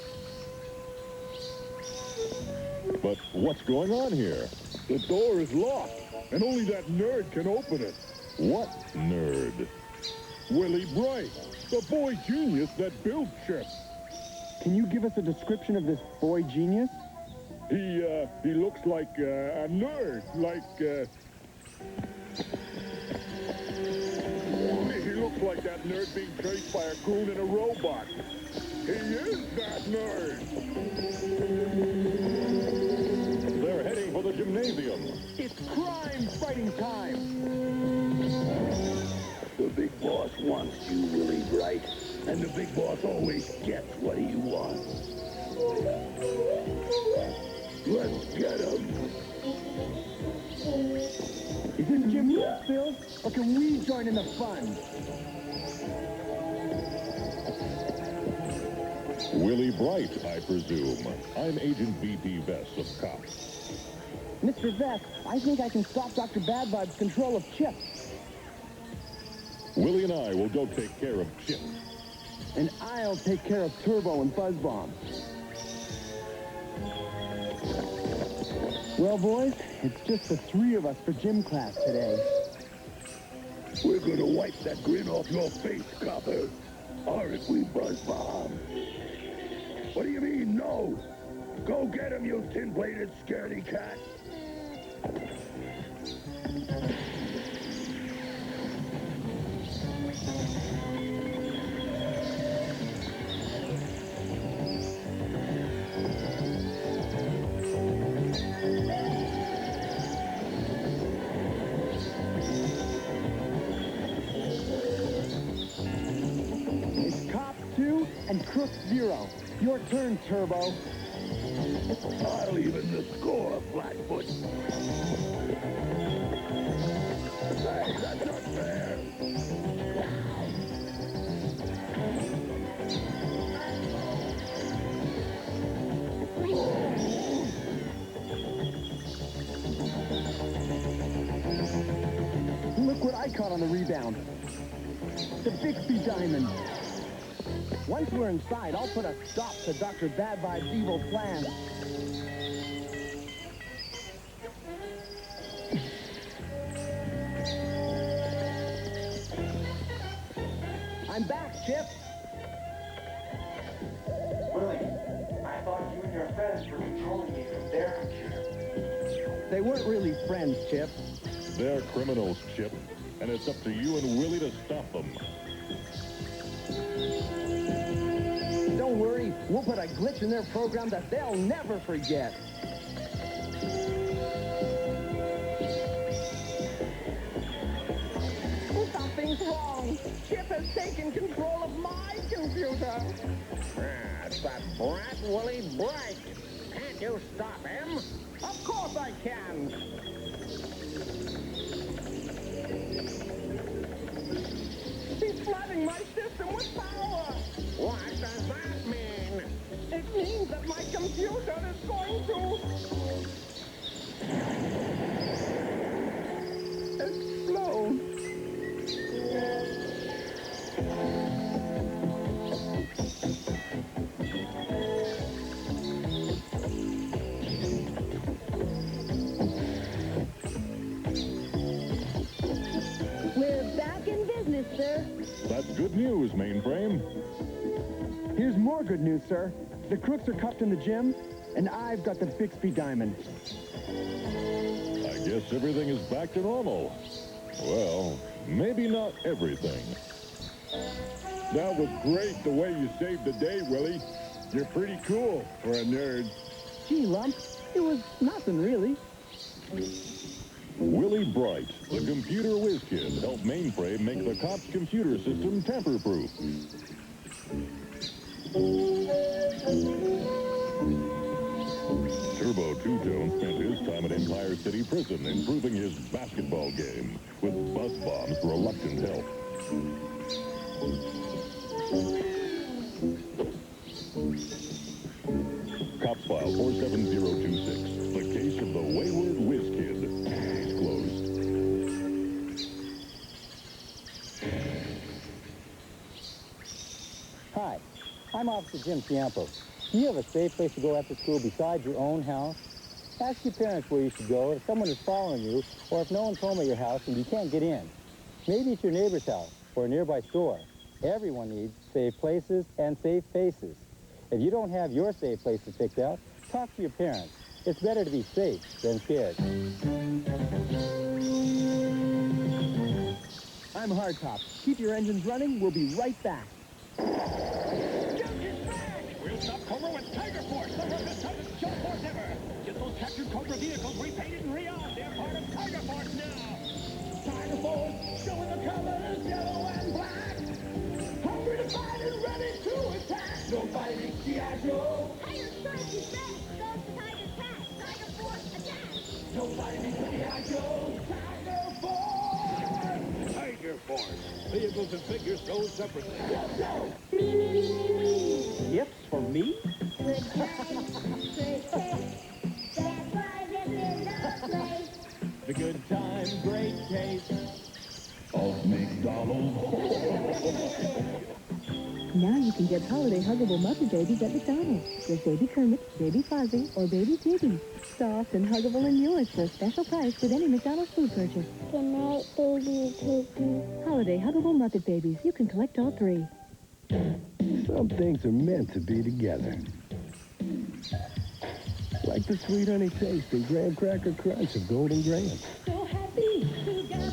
But what's going on here? The door is locked, and only that nerd can open it. What nerd? Willie Bright, the boy genius that built Chip. Can you give us a description of this boy genius? He looks like a nerd, He looks like that nerd being chased by a goon and a robot. He is that nerd. They're heading for the gymnasium. It's crime-fighting time. The big boss wants you, Willie Bright. And the big boss always gets what he wants. Let's get him. Is this gym filled, or can we join in the fun? Willie Bright, I presume. I'm Agent V.P. Vess of Cops. Mr. Vess, I think I can stop Dr. Bad Vibe's control of Chip. Willie and I will go take care of Chip. And I'll take care of Turbo and Buzz Bomb. Well, boys, it's just the three of us for gym class today. We're gonna wipe that grin off your face, copper. Aren't we, Buzz Bomb? What do you mean, no? Go get him, you tin-plated scaredy cat. It's Cop 2 and Crook 0. Your turn, Turbo. I'll even the score, Flatfoot. Hey, that's not fair. Look what I caught on the rebound. The Bixby Diamond. Once we're inside, I'll put a stop to Dr. Bad Vibe's evil plan. I'm back, Chip. Willie, I thought you and your friends were controlling me from their computer. They weren't really friends, Chip. They're criminals, Chip. And it's up to you and Willie to stop them. Don't worry, we'll put a glitch in their program that they'll never forget. Something's wrong. Chip has taken control of my computer. It's that brat Willie Bright. Can't you stop him? Of course I can. He's flooding my system with power. What does that mean? It means that my computer is going to explode. We're back in business, sir. That's good news, Mainframe. Here's more good news, sir. The crooks are cuffed in the gym, and I've got the Bixby Diamond. I guess everything is back to normal. Well, maybe not everything. That was great, the way you saved the day, Willie. You're pretty cool for a nerd. Gee, Lump, it was nothing really. Willie Bright, the computer whiz kid, helped Mainframe make the cops' computer system tamper-proof. Turbo Two-Tone spent his time at Empire City Prison improving his basketball game with Buzz Bomb's reluctant help. Cops File 47026, the case of the wayward whiz kid. Case closed. Hi, I'm Officer Jim Ciampo. Do you have a safe place to go after school besides your own house? Ask your parents where you should go if someone is following you or if no one's home at your house and you can't get in. Maybe it's your neighbor's house or a nearby store. Everyone needs safe places and safe faces. If you don't have your safe places picked out, talk to your parents. It's better to be safe than scared. I'm Hardtop. Keep your engines running. We'll be right back. We'll stop Cobra with Tiger Force, the roughest, toughest show force ever. Get those captured Cobra vehicles repainted and re-armed. They're part of Tiger Force now. Tiger Force, showing the colors, yellow and black. Hungry to fight and ready to attack. No fighting G.I. Joe. Tiger Stripes is back. Goes to Tiger Cat. Tiger Force attack. No fighting G.I. Joe. Tiger Force. Tiger Force. Vehicles and figures sold separately. Gifts for me? Good times, great taste. That's why they're in the place. The good time, great taste. Of McDonald's. Now you can get holiday huggable Muppet Babies at McDonald's with Baby Kermit, Baby Fozzie, or Baby Piggy. Soft and huggable in yours for a special price with any McDonald's food purchase. Good night, Baby Piggy. Holiday huggable Muppet Babies. You can collect all 3. Some things are meant to be together. Like the sweet honey taste and graham cracker crunch of Golden Graham. So happy together.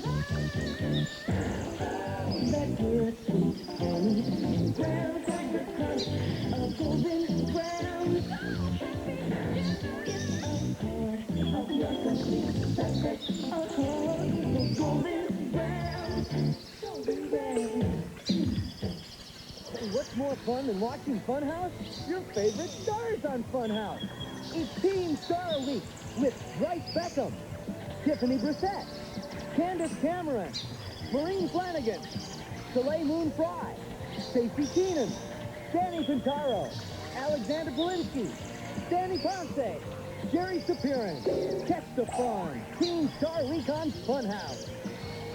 That good sweet honey. Graham cracker crunch of Golden Graham. It's a cord of your complete success. A cord of Golden Graham. Golden Graham. What's more fun than watching Funhouse? Your favorite stars on Funhouse. It's Teen Star Week with Bryce Beckham, Tiffany Brissett, Candace Cameron, Maureen Flanagan, Soleil Moon Frye, Stacey Keenan, Danny Pintaro, Alexander Polinsky, Danny Ponce, Jerry Sapirin. Catch the fun. Teen Star Week on Funhouse.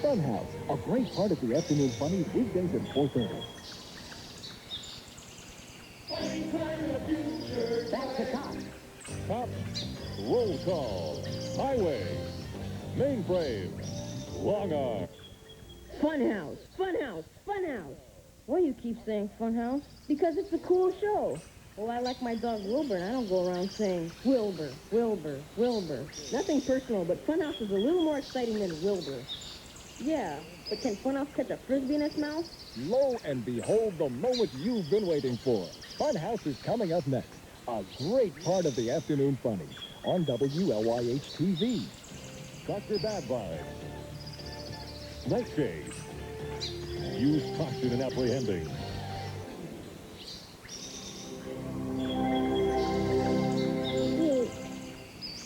Funhouse, a great part of the afternoon funnies weekdays at 4:30. That's the cop. Cops, roll call. Highway, Mainframe, Long Arm. Funhouse, Funhouse, Funhouse. Why do you keep saying Funhouse? Because it's a cool show. Well, I like my dog Wilbur, and I don't go around saying Wilbur, Wilbur, Wilbur. Nothing personal, but Funhouse is a little more exciting than Wilbur. Yeah, but can Funhouse catch a frisbee in its mouth? Lo and behold, the moment you've been waiting for. Funhouse is coming up next. A great part of the afternoon funnies on WLYH-TV. Dr. Bad Vibes. Nightshade. Use caution in apprehending.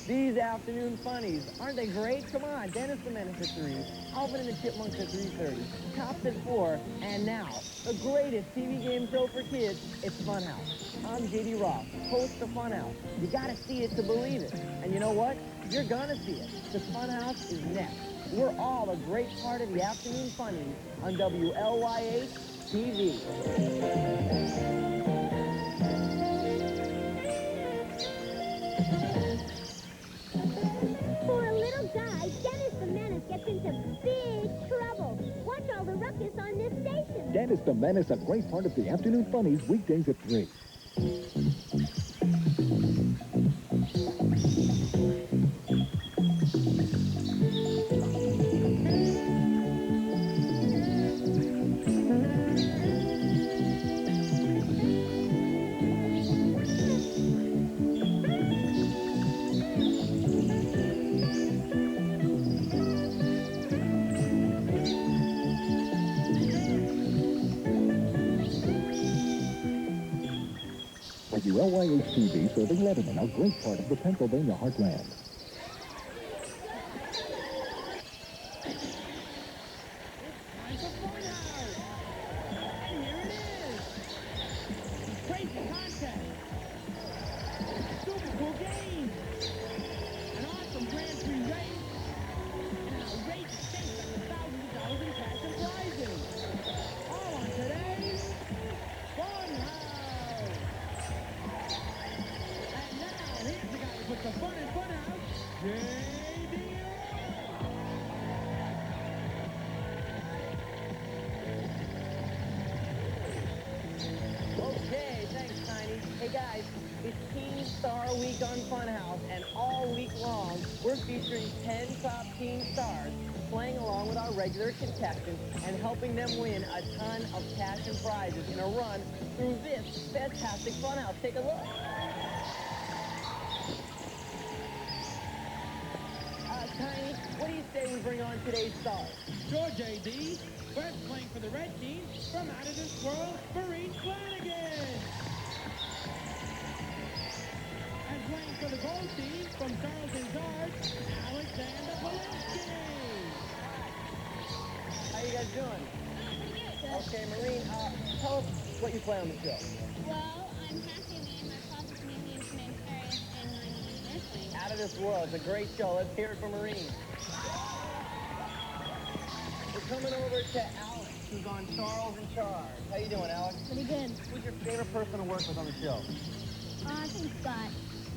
These afternoon funnies, aren't they great? Come on, Dennis the Menace at 3, Alvin and the Chipmunks at 3:30, Cops at 4, and now, the greatest TV game show for kids, it's Funhouse. I'm J.D. Roth, host of Funhouse. You gotta see it to believe it. And you know what? You're gonna see it, because Funhouse is next. We're all a great part of the afternoon funnies on WLYH TV. For a little guy, Dennis the Menace gets into big trouble. Watch all the ruckus on this station. Dennis the Menace, a great part of the afternoon funnies weekdays at 3. WLYH-TV serving Lebanon, a great part of the Pennsylvania heartland. Time for Funhouse! And here it is! Crazy contest! Super cool game! An awesome Grand Prix race! And an outrageous stakes on the thousands of dollars in cash and prizes! All on today's Funhouse! And now, here's the guy who puts the fun in Funhouse, J.D. Okay, thanks, Tiny. Hey, guys, it's Teen Star Week on Funhouse, and all week long, we're featuring 10 top teen stars playing along with our regular contestants and helping them win a ton of cash and prizes in a run through this fantastic Funhouse. Take a look. Tiny, what do you say we bring on today's stars? Sure, J.D. First playing for the red team, from Out of This World, Maureen Flanagan. And playing for the gold team, from Charles in Charge, Alexander Polinski. How you guys doing? Okay, Maureen, tell us what you play on the show. Well, I'm Cassie Lee. My father's name is Paris, and my name is Nursling. Out of This World. It's a great show. Let's hear it from Maureen. We're coming over to Alex, who's on Charles in Charge. How you doing, Alex? Pretty good. Who's your favorite person to work with on the show? I think Scott.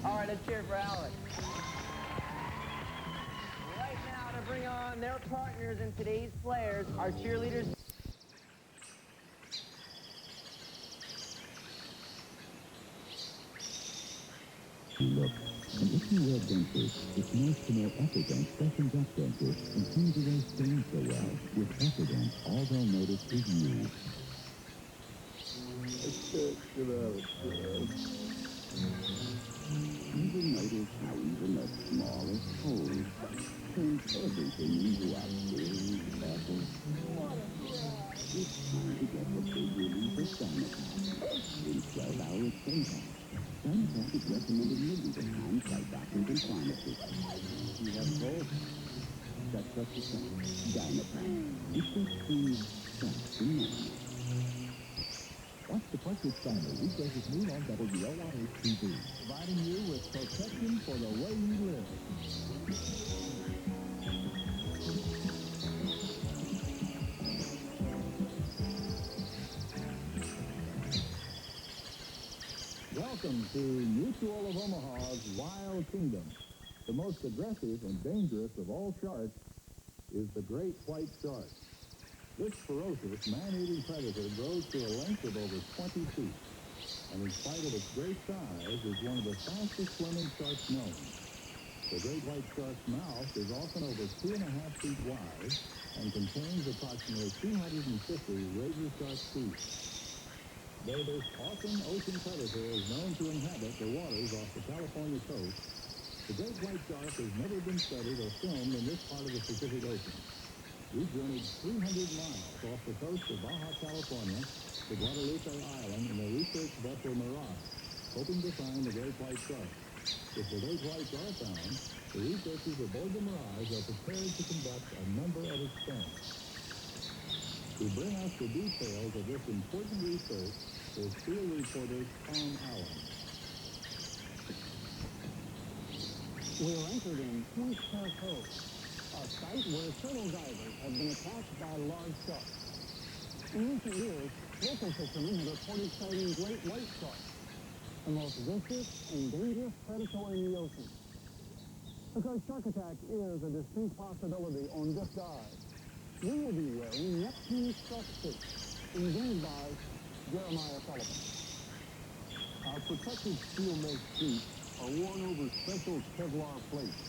All right, let's hear it for Alex. Right now, to bring on their partners and today's players, our cheerleaders. Look, and if you wear dentures, it's nice to know Epident freshens up dentures and cleans away stains so well. With Epident, all they'll notice is you. Even notice how even the smallest hole turns everything into a big apple. It's time to get the big relief of Dynapop in 12-hour playtime. Dynapop is recommended millions of times by doctors and pharmacists. You have both. That's what you say. Dynapop. It's a true fast and normal. Watch the Partridge Family weekdays at noon on WLYH-TV, providing you with protection for the way you live. Welcome to Mutual of Omaha's Wild Kingdom. The most aggressive and dangerous of all sharks is the great white shark. This ferocious, man-eating predator grows to a length of over 20 feet, and in spite of its great size, is one of the fastest swimming sharks known. The great white shark's mouth is often over 2.5 feet wide and contains approximately 250 razor sharp teeth. Though this awesome ocean predator is known to inhabit the waters off the California coast, the great white shark has never been studied or filmed in this part of the Pacific Ocean. We journeyed 300 miles off the coast of Baja California to Guadalupe Island in the research vessel Mirage, hoping to find the great white shark. If the great whites are found, the researchers aboard the Mirage are prepared to conduct a number of experiments. To bring us the details of this important research is field reporter Tom Allen. We are anchored in Point Star Cove, a site where several divers have been attacked by large sharks. In recent years, local fishermen have reported sighting great white sharks, the most vicious and dangerous predator in the ocean. Because shark attack is a distinct possibility on this dive, we will be wearing Neptune shark suits, invented by Jeremiah Sullivan. Our protective steel-made suits are worn over special Kevlar plates,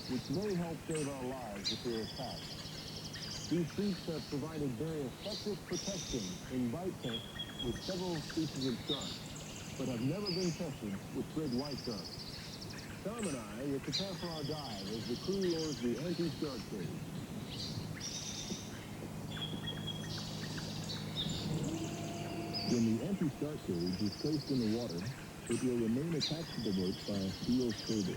which may help save our lives if we're attacked. These suits have provided very effective protection in bite tests with several species of sharks, but have never been tested with great white sharks. Tom and I will prepare for our dive as the crew lowers the anti-shark cage. When the anti-shark cage is placed in the water, it will remain attached to the boat by a steel cable.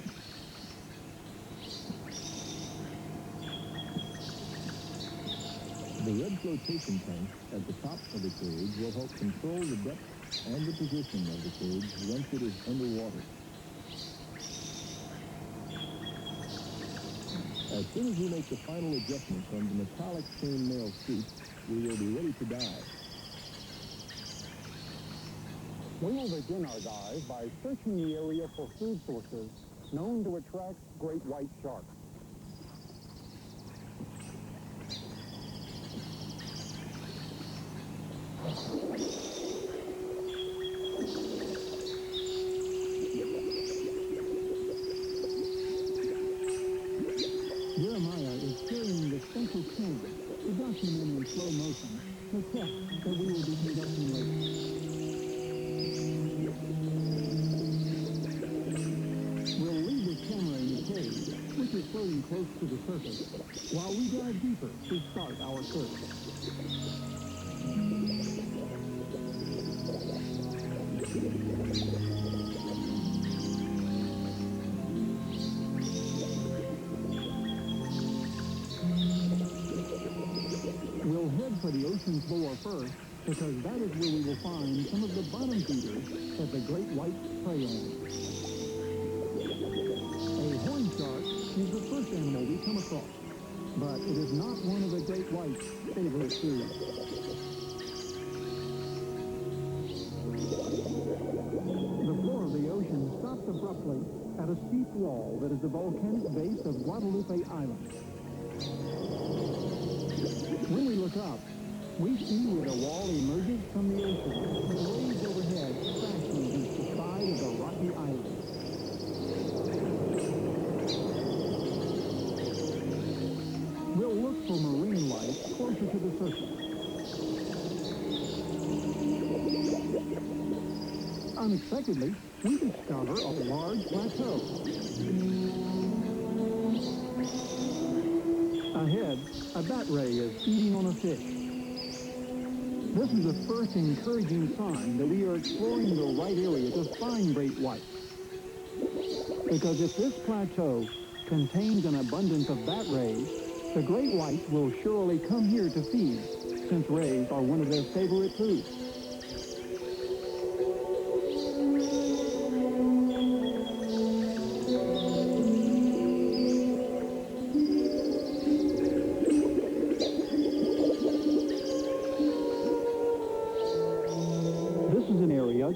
The red flotation tank at the top of the cage will help control the depth and the position of the cage once it is underwater. As soon as we make the final adjustments on the metallic chainmail suit, we will be ready to dive. We will begin our dive by searching the area for food sources known to attract great white sharks. Jeremiah is carrying the central camera to document in slow motion the test that we will be conducting later. We'll leave the camera in the cage, which is floating close to the surface, while we dive deeper to start our search. We'll head for the ocean floor first, because that is where we will find some of the bottom feeders that the great whites prey on. A horn shark is the first animal we come across, but it is not one of the great whites' favorite foods. The floor of the ocean stops abruptly at a steep wall that is the volcanic base of Guadalupe Island. When we look up, we see where the wall emerges from the ocean, with waves overhead crashing against the side of the rocky island. We'll look for marine life closer to the surface. Unexpectedly, we discover a large plateau. Ahead, a bat ray is eating on a fish. This is the first encouraging sign that we are exploring the right area to find great whites. Because if this plateau contains an abundance of bat rays, the great whites will surely come here to feed, since rays are one of their favorite foods.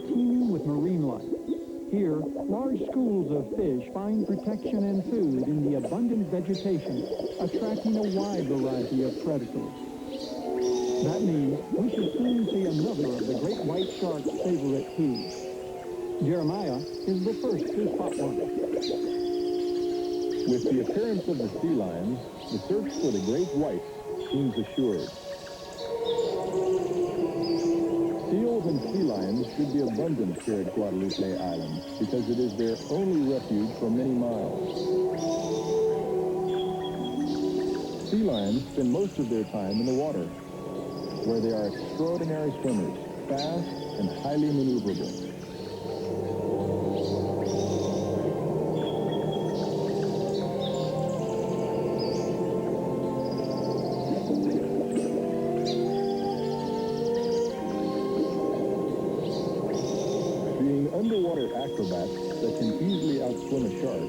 Teeming with marine life. Here, large schools of fish find protection and food in the abundant vegetation, attracting a wide variety of predators. That means we should soon see another of the great white shark's favorite foods. Jeremiah is the first to spot one. With the appearance of the sea lions, the search for the great whites seems assured. Seals and sea lions should be abundant here at Guadalupe Island because it is their only refuge for many miles. Sea lions spend most of their time in the water, where they are extraordinary swimmers, fast and highly maneuverable. Underwater acrobats that can easily outswim a shark,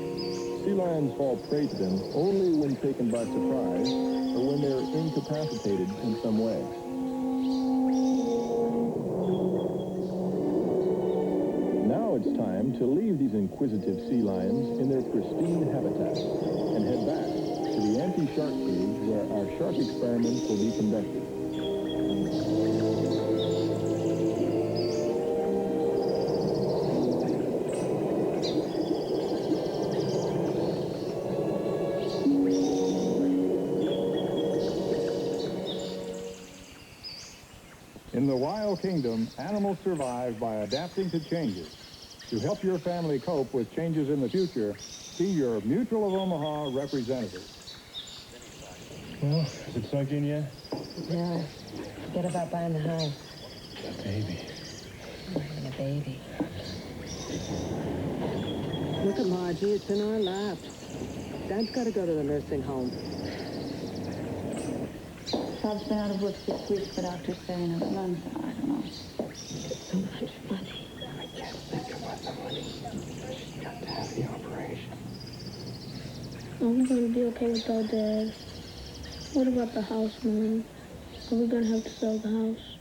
sea lions fall prey to them only when taken by surprise or when they're incapacitated in some way. Now it's time to leave these inquisitive sea lions in their pristine habitat and head back to the anti-shark cage where our shark experiments will be conducted. In the Wild Kingdom, animals survive by adapting to changes. To help your family cope with changes in the future, see your Mutual of Omaha representative. Well, is it sunk in yet? No. Forget about buying the house. That baby. I'm having a baby. Look at Margie, it's in our laps. Dad's got to go to the nursing home. Bob's been out of work 6 weeks, the doctor's saying it runs, I don't know. So much money. I can't think about the money. She's got to have the operation. Are we going to be okay without Dad? What about the house, Mom? Are we going to have to sell the house?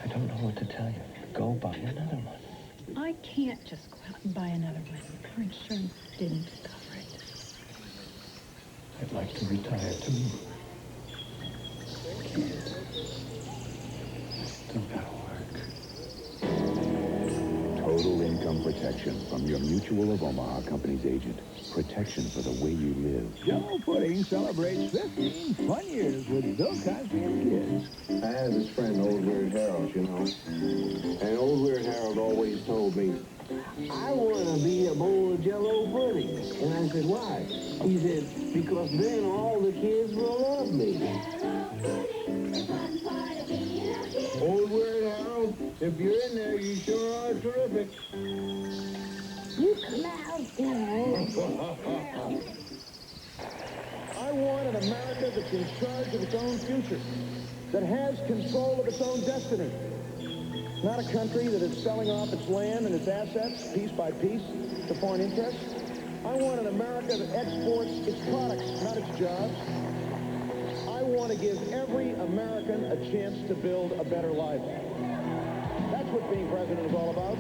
I don't know what to tell you. Go buy another one. I can't just go out and buy another one. Our insurance didn't cover it. I'd like to retire too. Can't. Still gotta work. Total income protection from your Mutual of Omaha Company's agent. Protection for the way you live. Joe Pudding celebrates 15 fun years with Bill Cosby and the kids. I had this friend, Old Weird Harold, you know. And Old Weird Harold always told me, I want to be a bowl of Jell-O pudding. And I said, why? He said, because then all the kids will love me. Old Weird Harold, if you're in there, you sure are terrific. You come out, Dad. I want an America that's in charge of its own future, that has control of its own destiny. Not a country that is selling off its land and its assets piece by piece to foreign interests. I want an America that exports its products, not its jobs. I want to give every American a chance to build a better life. That's what being president is all about.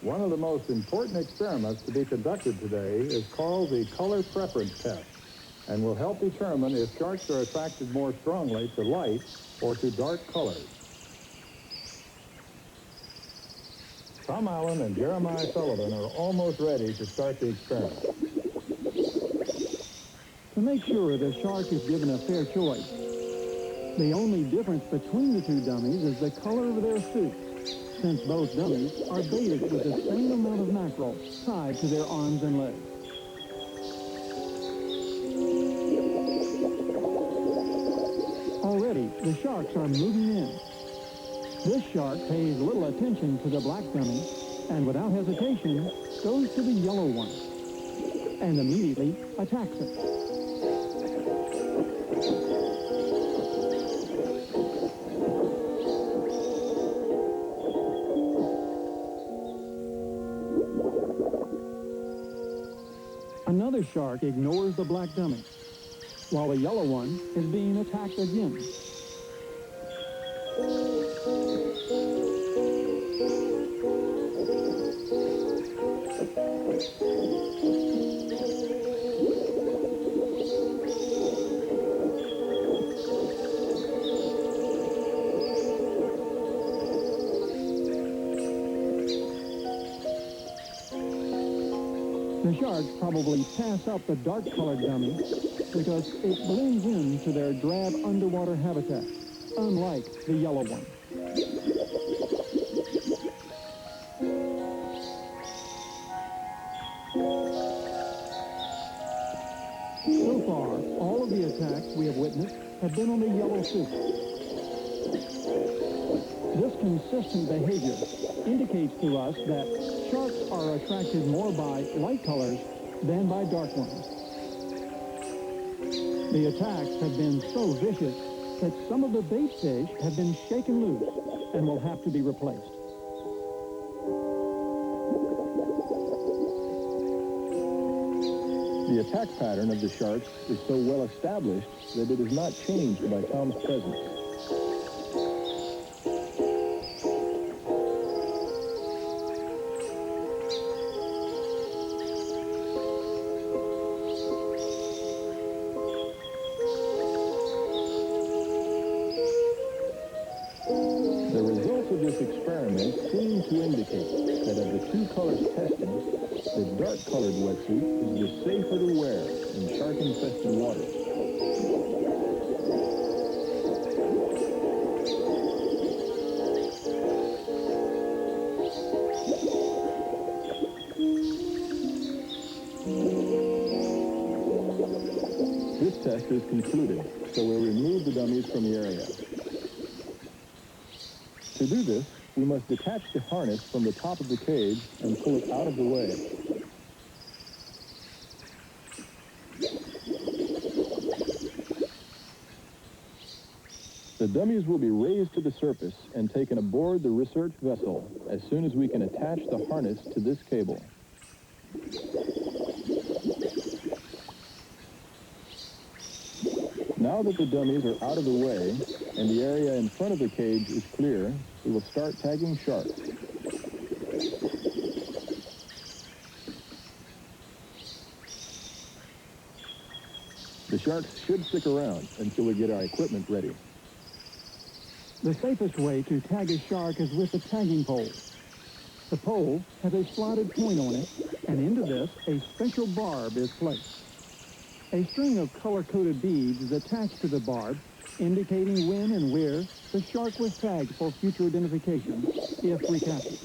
One of the most important experiments to be conducted today is called the color preference test, and will help determine if sharks are attracted more strongly to light or to dark colors. Tom Allen and Jeremiah Sullivan are almost ready to start the experiment. To make sure the shark is given a fair choice, the only difference between the two dummies is the color of their suits, since both dummies are baited with the same amount of mackerel tied to their arms and legs. Already, the sharks are moving in. This shark pays little attention to the black dummy, and without hesitation, goes to the yellow one, and immediately attacks it. Another shark ignores the black dummy, while the yellow one is being attacked again. The sharks probably pass up the dark-colored dummy because it blends into their drab underwater habitat, unlike the yellow one. So far, all of the attacks we have witnessed have been on the yellow suit. This consistent behavior indicates to us that sharks are attracted more by light colors than by dark ones. The attacks have been so vicious that some of the bait fish have been shaken loose and will have to be replaced. The attack pattern of the sharks is so well established that it is not changed by Tom's presence. The results of this experiment seem to indicate that of the two colors tested, the dark-colored wetsuit is the safer to wear in shark-infested waters. test is concluded, so we'll remove the dummies from the area. To do this, we must detach the harness from the top of the cage and pull it out of the way. The dummies will be raised to the surface and taken aboard the research vessel as soon as we can attach the harness to this cable. Now that the dummies are out of the way and the area in front of the cage is clear, we will start tagging sharks. The sharks should stick around until we get our equipment ready. The safest way to tag a shark is with a tagging pole. The pole has a slotted point on it, and into this, a special barb is placed. A string of color-coded beads is attached to the barb, indicating when and where the shark was tagged for future identification, if recaptured.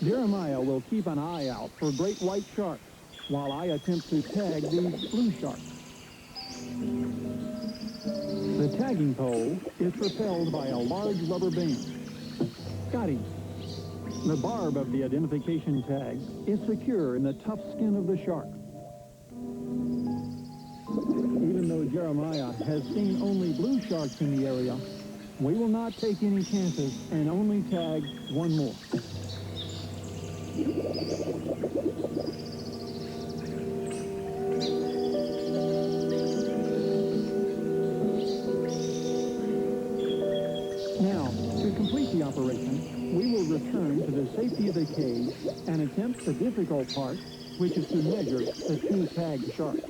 Jeremiah will keep an eye out for great white sharks while I attempt to tag these blue sharks. The tagging pole is propelled by a large rubber band. Scotty, the barb of the identification tag is secure in the tough skin of the shark. Even though Jeremiah has seen only blue sharks in the area, we will not take any chances and only tag one more. Now, to complete the operation, we will return to the safety of the cage and attempt the difficult part, which is to measure the two tagged sharks.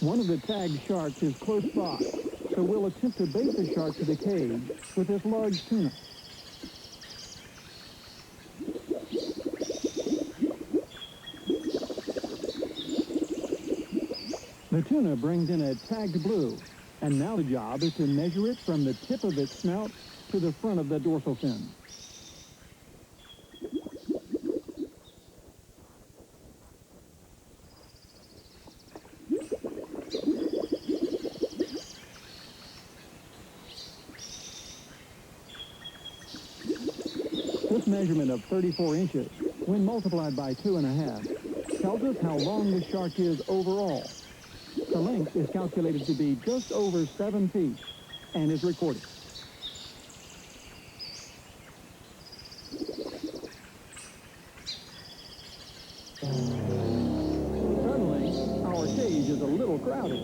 One of the tagged sharks is close by, so we'll attempt to bait the shark to the cage with this large tuna. The tuna brings in a tagged blue, and now the job is to measure it from the tip of its snout to the front of the dorsal fin. This measurement of 34 inches, when multiplied by 2.5, tells us how long the shark is overall. The length is calculated to be just over 7 feet and is recorded. Suddenly, our cage is a little crowded.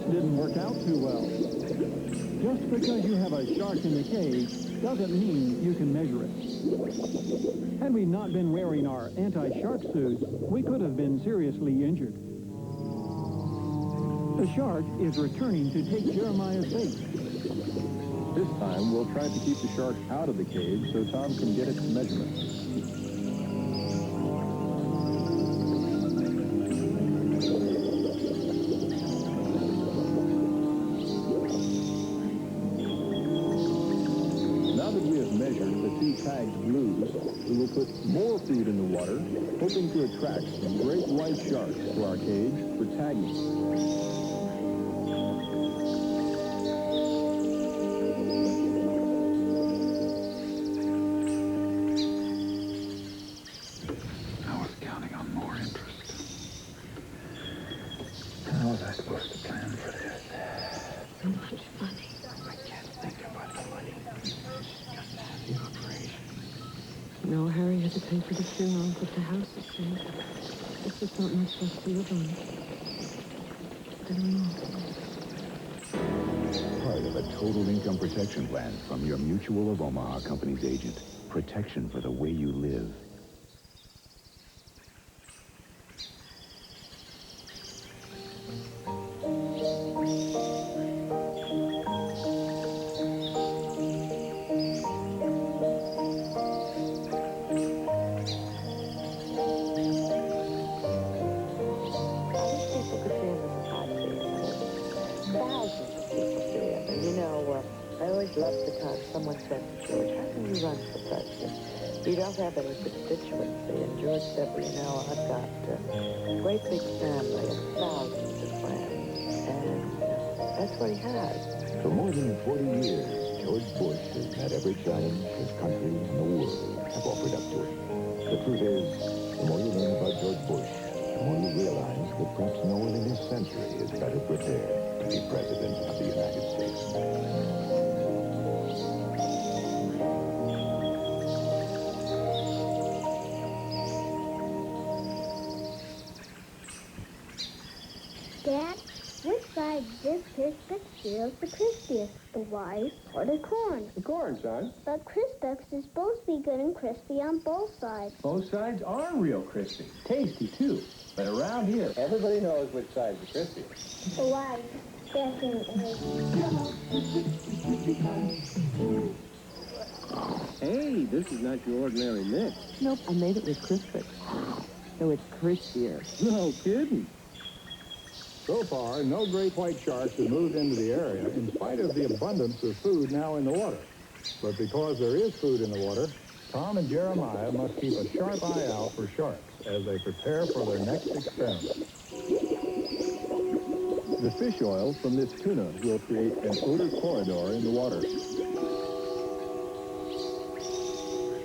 Didn't work out too well. Just because you have a shark in the cage doesn't mean you can measure it. Had we not been wearing our anti-shark suits, we could have been seriously injured. The shark is returning to take Jeremiah's bait. This time, we'll try to keep the shark out of the cage so Tom can get its measurements. Tagged blues, we will put more food in the water, hoping to attract some great white sharks to our cage for tagging. I was counting on more interest. How was I supposed to plan for this? So much money. I can't think about the money. Just to have the operation. No, Harry has to pay for But the house is safe. This is not much left to live on. I don't know. Part of a total income protection plan from your Mutual of Omaha Company's agent. Protection for the way you live. Someone said to George, how can you run for president? You don't have any constituency. And George said, well, you know, I've got a great big family and thousands of friends. And that's what he has. For more than 40 years, George Bush has met every challenge his country and the world have offered up to him. The truth is, the more you learn about George Bush, the more you realize that perhaps no one in his century is better prepared to be president of the United States. Dad, which side this Crispix feels the crispiest? The white or the corn? The corn, son. But Crispix is supposed to be good and crispy on both sides. Both sides are real crispy. Tasty, too. But around here, everybody knows which side's the crispiest. The white, definitely. Hey, this is not your ordinary mix. Nope, I made it with Crispix. So it's crispier. No kidding. So far, no great white sharks have moved into the area in spite of the abundance of food now in the water. But because there is food in the water, Tom and Jeremiah must keep a sharp eye out for sharks as they prepare for their next experiment. The fish oil from this tuna will create an odor corridor in the water.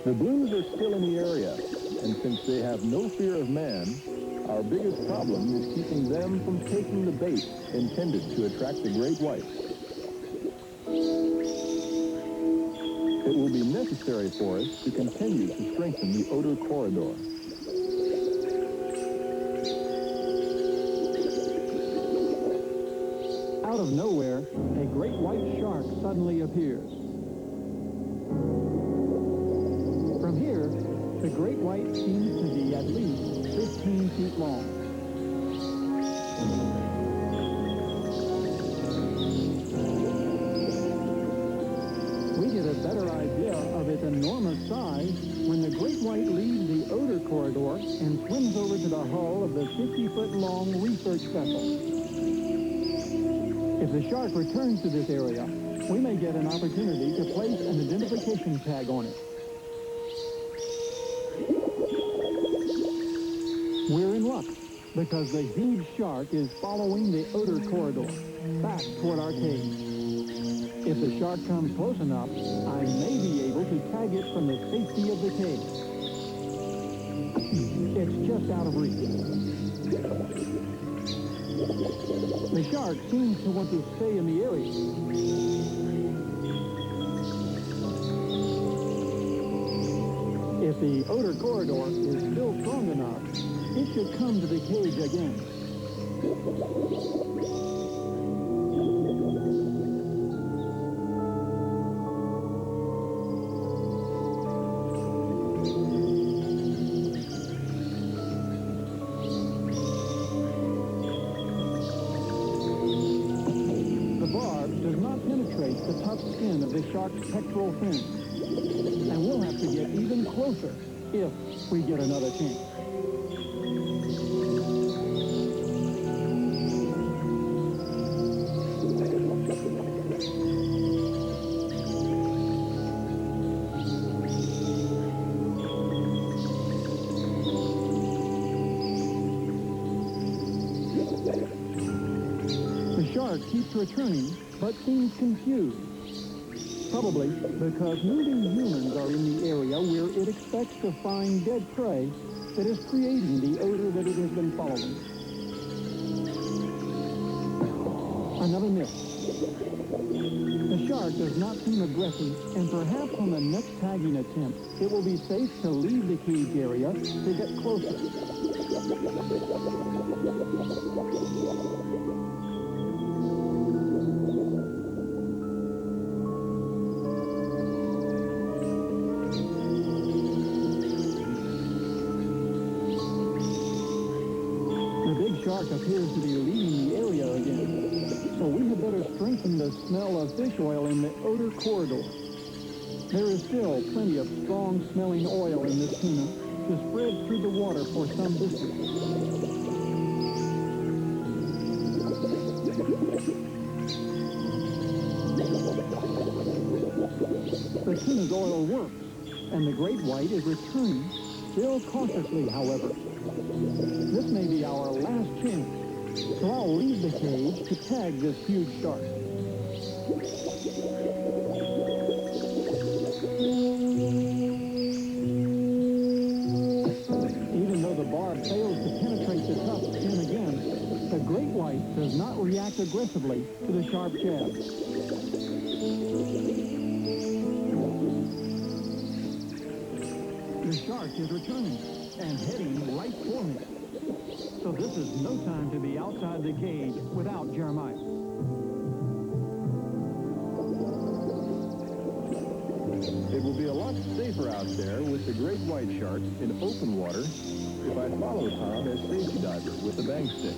The blooms are still in the area, and since they have no fear of man, our biggest problem is keeping them from taking the bait intended to attract the great whites. It will be necessary for us to continue to strengthen the odor corridor. Out of nowhere, a great white shark suddenly appears. From here, the great white seems to be at least 15 feet long. We get a better idea of its enormous size when the great white leaves the odor corridor and swims over to the hull of the 50-foot-long research vessel. If the shark returns to this area, we may get an opportunity to place an identification tag on it. We're in luck, because the huge shark is following the odor corridor, back toward our cage. If the shark comes close enough, I may be able to tag it from the safety of the cage. It's just out of reach. The shark seems to want to stay in the area. If the odor corridor is still strong enough, it should come to the cage again. The barb does not penetrate the tough skin of the shark's pectoral fin, and we'll have to get even closer if we get another chance. The shark keeps returning, but seems confused. Probably because moving humans are in the area where it expects to find dead prey that is creating the odor that it has been following. Another miss. The shark does not seem aggressive, and perhaps on the next tagging attempt, it will be safe to leave the cage area to get closer. The big shark appears to be leaving the area again, so we had better strengthen the smell of fish oil in the odor corridor. There is still plenty of strong-smelling oil in this tuna to spread through the water for some distance. The tuna's oil works, and the great white is returning, still cautiously, however. This may be our last chance, so I'll leave the cage to tag this huge shark. Even though the barb fails to penetrate the tough skin again, the great white does not react aggressively to the sharp jab. The shark is returning and heading right for me. So this is no time to be outside the cage without Jeremiah. It will be a lot safer out there with the great white shark in open water if I follow Tom as safety diver with the bang stick.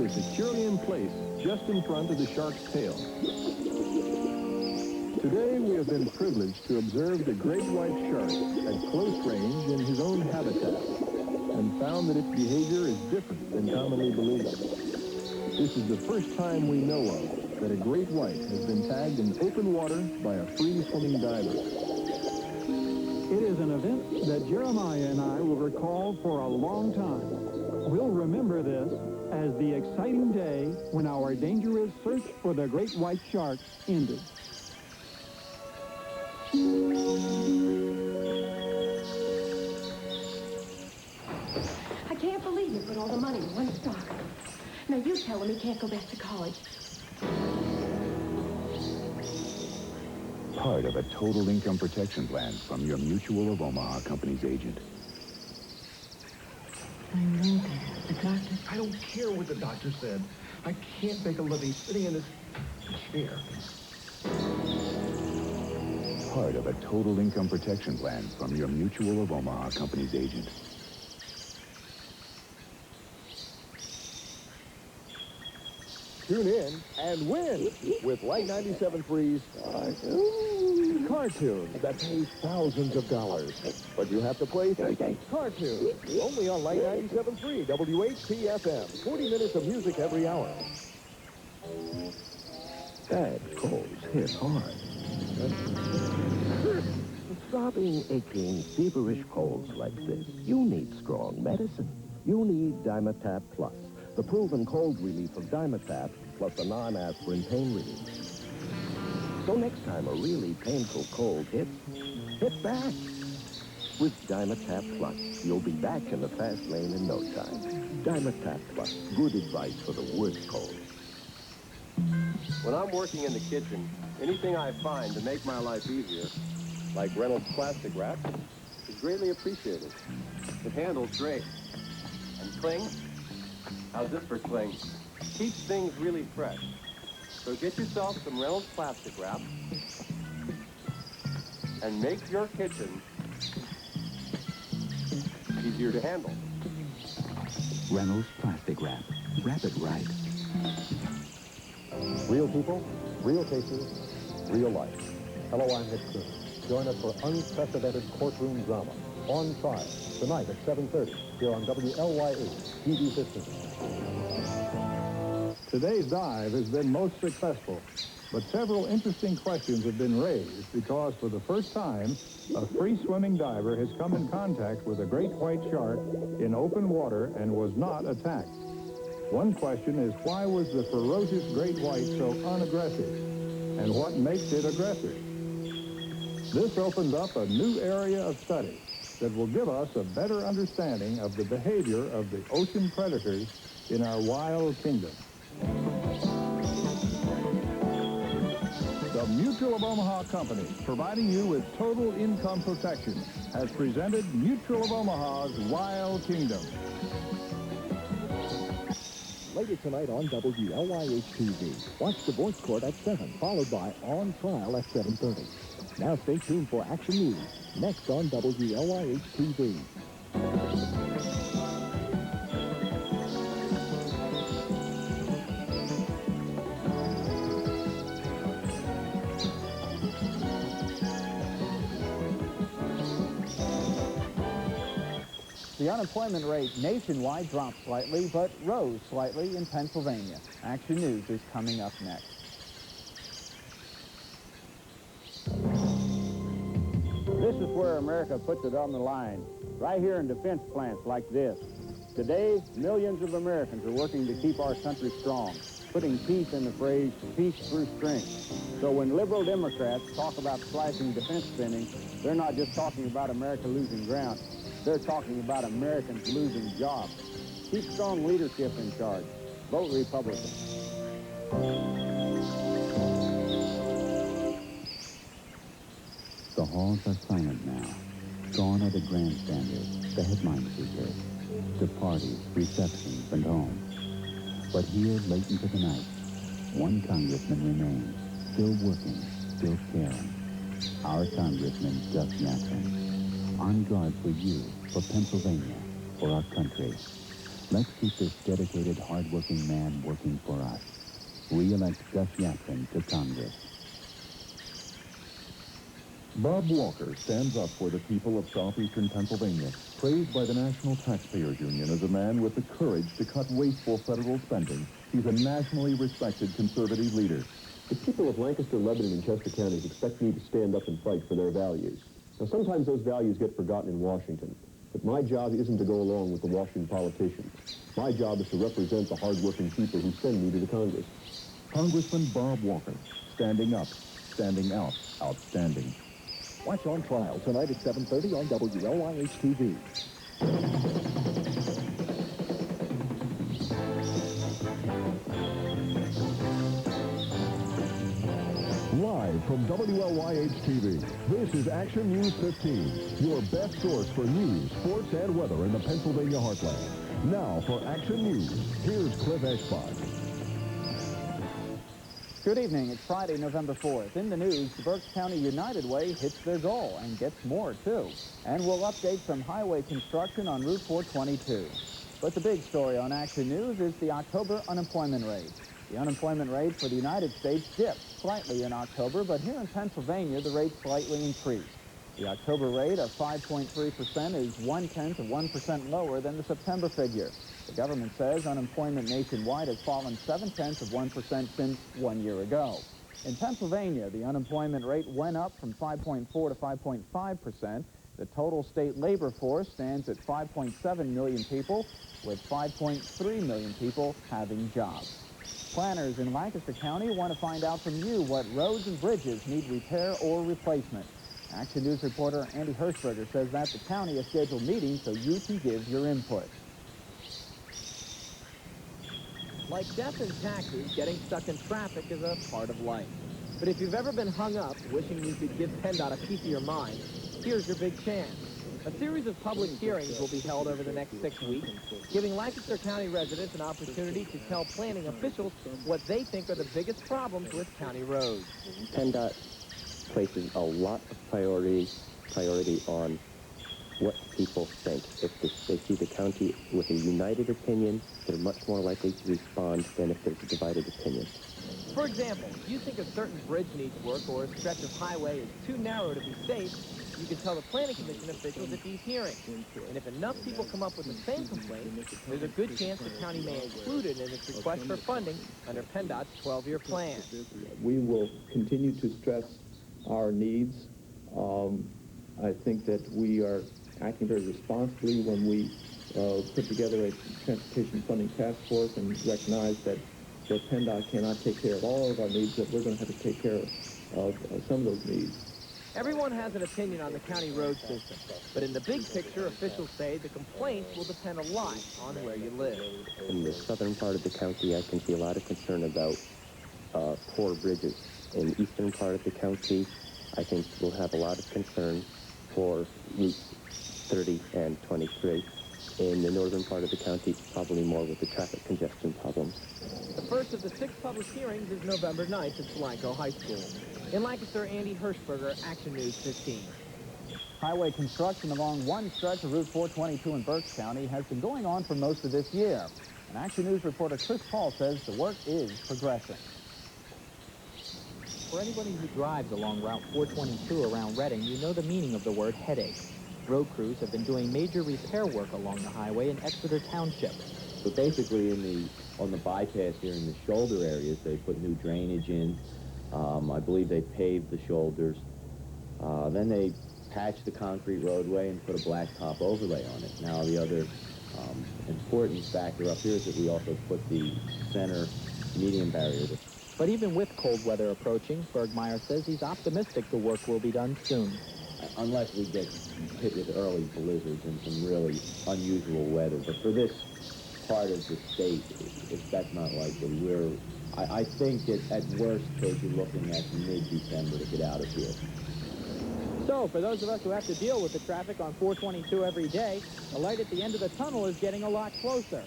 Securely in place just in front of the shark's tail. Today we have been privileged to observe the great white shark at close range in his own habitat and found that its behavior is different than commonly believed. This is the first time we know of that a great white has been tagged in open water by a free-swimming diver. It is an event that Jeremiah and I will recall for a long time. We'll remember this as the exciting day when our dangerous search for the great white shark ended. I can't believe you put all the money in one stock. Now you tell him he can't go back to college. Part of a total income protection plan from your Mutual of Omaha Company's agent. I know that. The doctor... I don't care what the doctor said. I can't make a living sitting in this chair. Part of a total income protection plan from your Mutual of Omaha Company's agent. Tune in and win with Light 97.3's cartoons that pay thousands of dollars. But you have to play cartoons. Only on Light 97.3 WHP-FM. 40 minutes of music every hour. Bad colds hit hard. Throbbing, aching, feverish colds like this, you need strong medicine. You need Dimetapp Plus, the proven cold relief of Dimetapp plus a non-aspirin pain relief. So next time a really painful cold hits, hit back. With Dimetapp Plus, you'll be back in the fast lane in no time. Dimetapp Plus, good advice for the worst cold. When I'm working in the kitchen, anything I find to make my life easier, like Reynolds plastic wrap, is greatly appreciated. It handles great. And cling? How's this for cling? Keeps things really fresh. So get yourself some Reynolds plastic wrap and make your kitchen easier to handle. Reynolds Plastic Wrap. Wrap it right. Real people, real cases, real life. Hello, I'm Nick Coon. Join us for unprecedented courtroom drama. On Trial, tonight at 7:30, here on WLYH TV 15. Today's dive has been most successful, but several interesting questions have been raised because for the first time, a free-swimming diver has come in contact with a great white shark in open water and was not attacked. One question is, why was the ferocious great white so unaggressive? And what makes it aggressive? This opens up a new area of study that will give us a better understanding of the behavior of the ocean predators in our wild kingdom. The Mutual of Omaha Company, providing you with total income protection, has presented Mutual of Omaha's Wild Kingdom. Later tonight on WLYH-TV, watch Divorce Court at 7, followed by On Trial at 7:30. Now stay tuned for Action News, next on WLYH-TV. The unemployment rate nationwide dropped slightly, but rose slightly in Pennsylvania. Action News is coming up next. This is where America puts it on the line, right here in defense plants like this. Today, millions of Americans are working to keep our country strong, putting peace in the phrase, peace through strength. So when liberal Democrats talk about slashing defense spending, they're not just talking about America losing ground. They're talking about Americans losing jobs. Keep strong leadership in charge. Vote Republican. The halls are silent now. Gone are the grandstanders, the headline seekers, the parties, receptions, and homes. But here, late into the night, one congressman remains, still working, still caring. Our Congressman, Gus Yatsen, on guard for you, for Pennsylvania, for our country. Let's keep this dedicated, hard-working man working for us. Re-elect Gus Yatsen to Congress. Bob Walker stands up for the people of southeastern Pennsylvania, praised by the National Taxpayers Union as a man with the courage to cut wasteful federal spending. He's a nationally respected conservative leader. The people of Lancaster, Lebanon, and Chester counties expect me to stand up and fight for their values. Now, sometimes those values get forgotten in Washington, but my job isn't to go along with the Washington politicians. My job is to represent the hardworking people who send me to the Congress. Congressman Bob Walker, standing up, standing out, outstanding. Watch On Trial tonight at 7:30 on WLYH-TV. Live from WLYH-TV, this is Action News 15, your best source for news, sports, and weather in the Pennsylvania heartland. Now for Action News, here's Cliff Eshbach. Good evening. It's Friday, November 4th. In the news, the Berks County United Way hits their goal and gets more, too. And we'll update some highway construction on Route 422. But the big story on Action News is the October unemployment rate. The unemployment rate for the United States dipped slightly in October, but here in Pennsylvania, the rate slightly increased. The October rate of 5.3% is 0.1% lower than the September figure. The government says unemployment nationwide has fallen 0.7% since 1 year ago. In Pennsylvania, the unemployment rate went up from 5.4 to 5.5%. The total state labor force stands at 5.7 million people, with 5.3 million people having jobs. Planners in Lancaster County want to find out from you what roads and bridges need repair or replacement. Action News reporter Andy Hirschberger says that the county has scheduled meetings so you can give your input. Like death and taxes, getting stuck in traffic is a part of life. But if you've ever been hung up wishing you could give PennDOT a piece of your mind, here's your big chance. A series of public hearings will be held over the next 6 weeks, giving Lancaster County residents an opportunity to tell planning officials what they think are the biggest problems with county roads. PennDOT places a lot of priority on what people think. If they see the county with a united opinion, they're much more likely to respond than if there's a divided opinion. For example, if you think a certain bridge needs work or a stretch of highway is too narrow to be safe, You can tell the Planning Commission officials at these hearings. And if enough people come up with the same complaint, there's a good chance the county may include it in its request for funding under PennDOT's 12-year plan. We will continue to stress our needs. I think that we are acting very responsibly when we put together a transportation funding task force and recognize that where PennDOT cannot take care of all of our needs, that we're going to have to take care of some of those needs. Everyone has an opinion on the county road system, but in the big picture, officials say the complaints will depend a lot on where you live. In the southern part of the county, I can see a lot of concern about poor bridges. In the eastern part of the county, I think we'll have a lot of concern for routes 30 and 23. In the northern part of the county, probably more with the traffic congestion problems. The first of the 6 public hearings is November 9th at Solanco High School. In Lancaster, Andy Hirschberger, Action News 15. Highway construction along one stretch of Route 422 in Berks County has been going on for most of this year. And Action News reporter Chris Paul says the work is progressing. For anybody who drives along Route 422 around Reading, you know the meaning of the word headache. Road crews have been doing major repair work along the highway in Exeter Township. So basically on the bypass here in the shoulder areas, they put new drainage in. I believe they paved the shoulders. Then they patched the concrete roadway and put a blacktop overlay on it. Now the other important factor up here is that we also put the center median barrier. But even with cold weather approaching, Bergmeyer says he's optimistic the work will be done soon. Unless we get hit with early blizzards and some really unusual weather. But for this part of the state, that's not likely. I think that at worst case, you're looking at mid-December to get out of here. So, for those of us who have to deal with the traffic on 422 every day, the light at the end of the tunnel is getting a lot closer.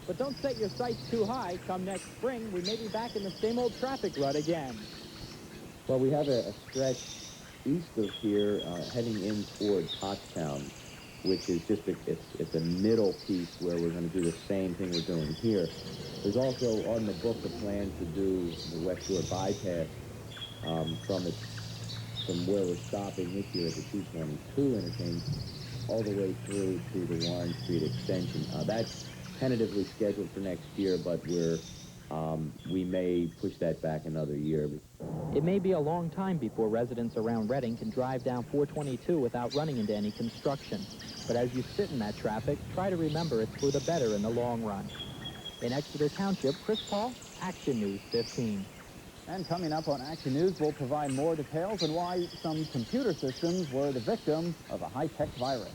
But don't set your sights too high. Come next spring, we may be back in the same old traffic rut again. Well, we have a stretch east of here heading in toward Pottstown, which is just it's a middle piece where we're going to do the same thing we're doing here. There's also on the book a plan to do the West Shore bypass from where we're stopping this year at the 222 interchange all the way through to the Warren Street extension. That's tentatively scheduled for next year, but we may push that back another year. It may be a long time before residents around Reading can drive down 422 without running into any construction. But as you sit in that traffic, try to remember it's for the better in the long run. In Exeter Township, Chris Paul, Action News 15. And coming up on Action News, we'll provide more details on why some computer systems were the victim of a high-tech virus.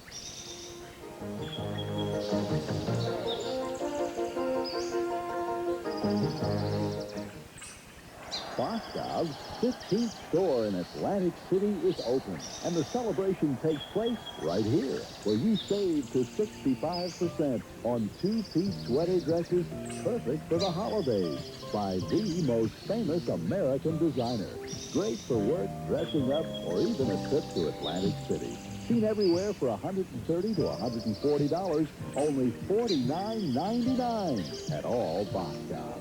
Boscov's 15th store in Atlantic City is open, and the celebration takes place right here, where you save to 65% on two-piece sweater dresses perfect for the holidays by the most famous American designer. Great for work, dressing up, or even a trip to Atlantic City. Seen everywhere for $130 to $140, only $49.99 at all Boscov.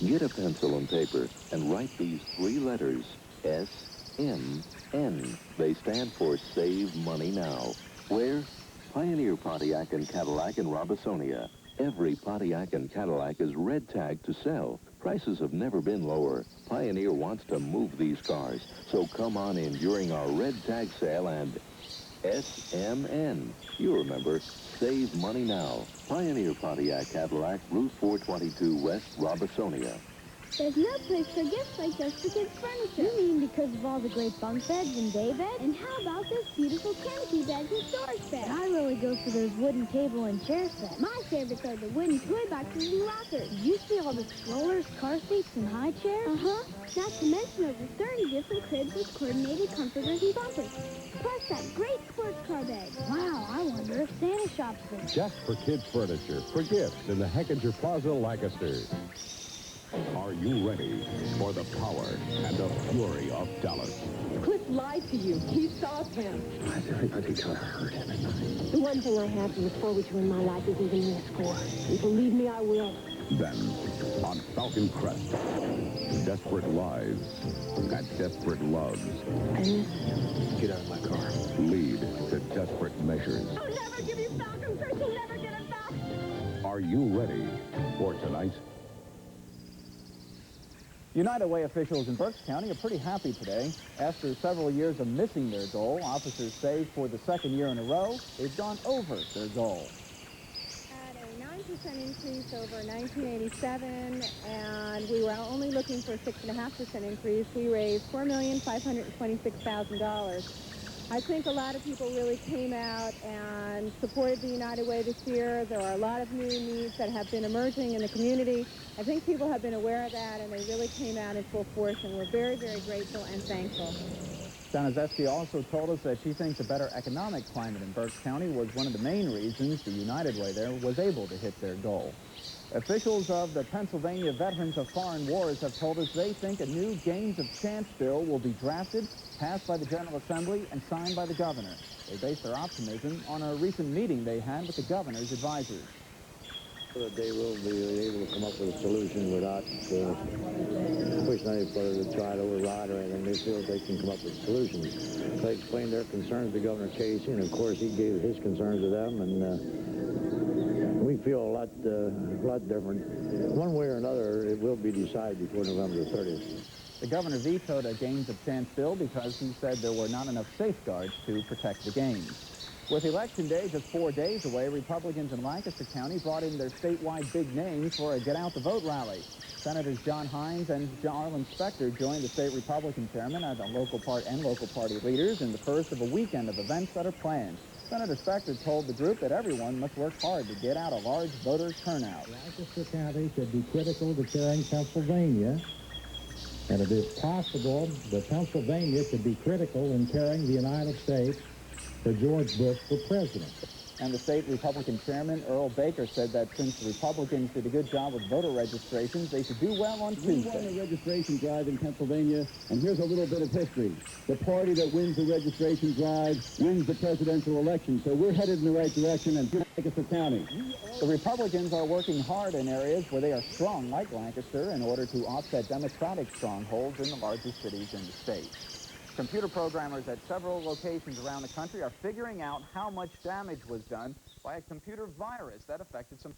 Get a pencil and paper and write these 3 letters, S-M-N. They stand for Save Money Now. Where? Pioneer Pontiac and Cadillac in Robisonia. Every Pontiac and Cadillac is red tagged to sell. Prices have never been lower. Pioneer wants to move these cars. So come on in during our red tag sale and SMN. You remember, save money now. Pioneer Pontiac Cadillac, Route 422 West, Robisonia. There's no place for gifts like Just for Kids Furniture. You mean because of all the great bunk beds and day beds? And how about those beautiful canopy beds and storage beds? I really go for those wooden table and chair sets. My favorites are the wooden toy boxes and rockers. Did you see all the strollers, car seats, and high chairs? Uh-huh. Not to mention over 30 different cribs with coordinated comforters and bumpers. Plus that great sports car bed. Wow, I wonder if Santa shops there. Just for Kids Furniture, for gifts in the Heckinger Plaza, Lancaster. Are you ready for the power and the fury of Dallas? Cliff lied to you. He saw him. Why is everybody trying to hurt him at night? The one thing I have to look forward to in my life is even this for. And believe me, I will. Then, on Falcon Crest. Desperate lives and desperate loves. I miss you. Get out of my car. Lead to desperate measures. I'll never give you Falcon Crest. You'll never get it back. Are you ready for tonight? United Way officials in Berks County are pretty happy today. After several years of missing their goal, officers say for the second year in a row, they've gone over their goal. At a 9% increase over 1987, and we were only looking for a 6.5% increase. We raised $4,526,000. I think a lot of people really came out and supported the United Way this year. There are a lot of new needs that have been emerging in the community. I think people have been aware of that, and they really came out in full force, and we're very, very grateful and thankful. Staniszewski also told us that she thinks a better economic climate in Berks County was one of the main reasons the United Way there was able to hit their goal. Officials of the Pennsylvania Veterans of Foreign Wars have told us they think a new Games of Chance bill will be drafted, passed by the General Assembly, and signed by the governor. They base their optimism on a recent meeting they had with the governor's advisors. That they will be able to come up with a solution without pushing any further to try to override or anything. They feel they can come up with solutions. They explained their concerns to Governor Casey, and of course he gave his concerns to them, and we feel a lot different. One way or another, it will be decided before November the 30th. The governor vetoed a Games of Chance bill because he said there were not enough safeguards to protect the games. With Election Day just 4 days away, Republicans in Lancaster County brought in their statewide big names for a get-out-the-vote rally. Senators John Hines and Arlen Specter joined the state Republican chairman and local party leaders in the first of a weekend of events that are planned. Senator Specter told the group that everyone must work hard to get out a large voter turnout. Lancaster County should be critical to carrying Pennsylvania, and it is possible that Pennsylvania should be critical in carrying the United States for George Bush for president. And the state Republican chairman, Earl Baker, said that since the Republicans did a good job with voter registrations, they should do well on Tuesday. We won the registration drive in Pennsylvania, and here's a little bit of history. The party that wins the registration drive wins the presidential election, so we're headed in the right direction and Lancaster County. The Republicans are working hard in areas where they are strong, like Lancaster, in order to offset Democratic strongholds in the largest cities in the state. Computer programmers at several locations around the country are figuring out how much damage was done by a computer virus that affected some...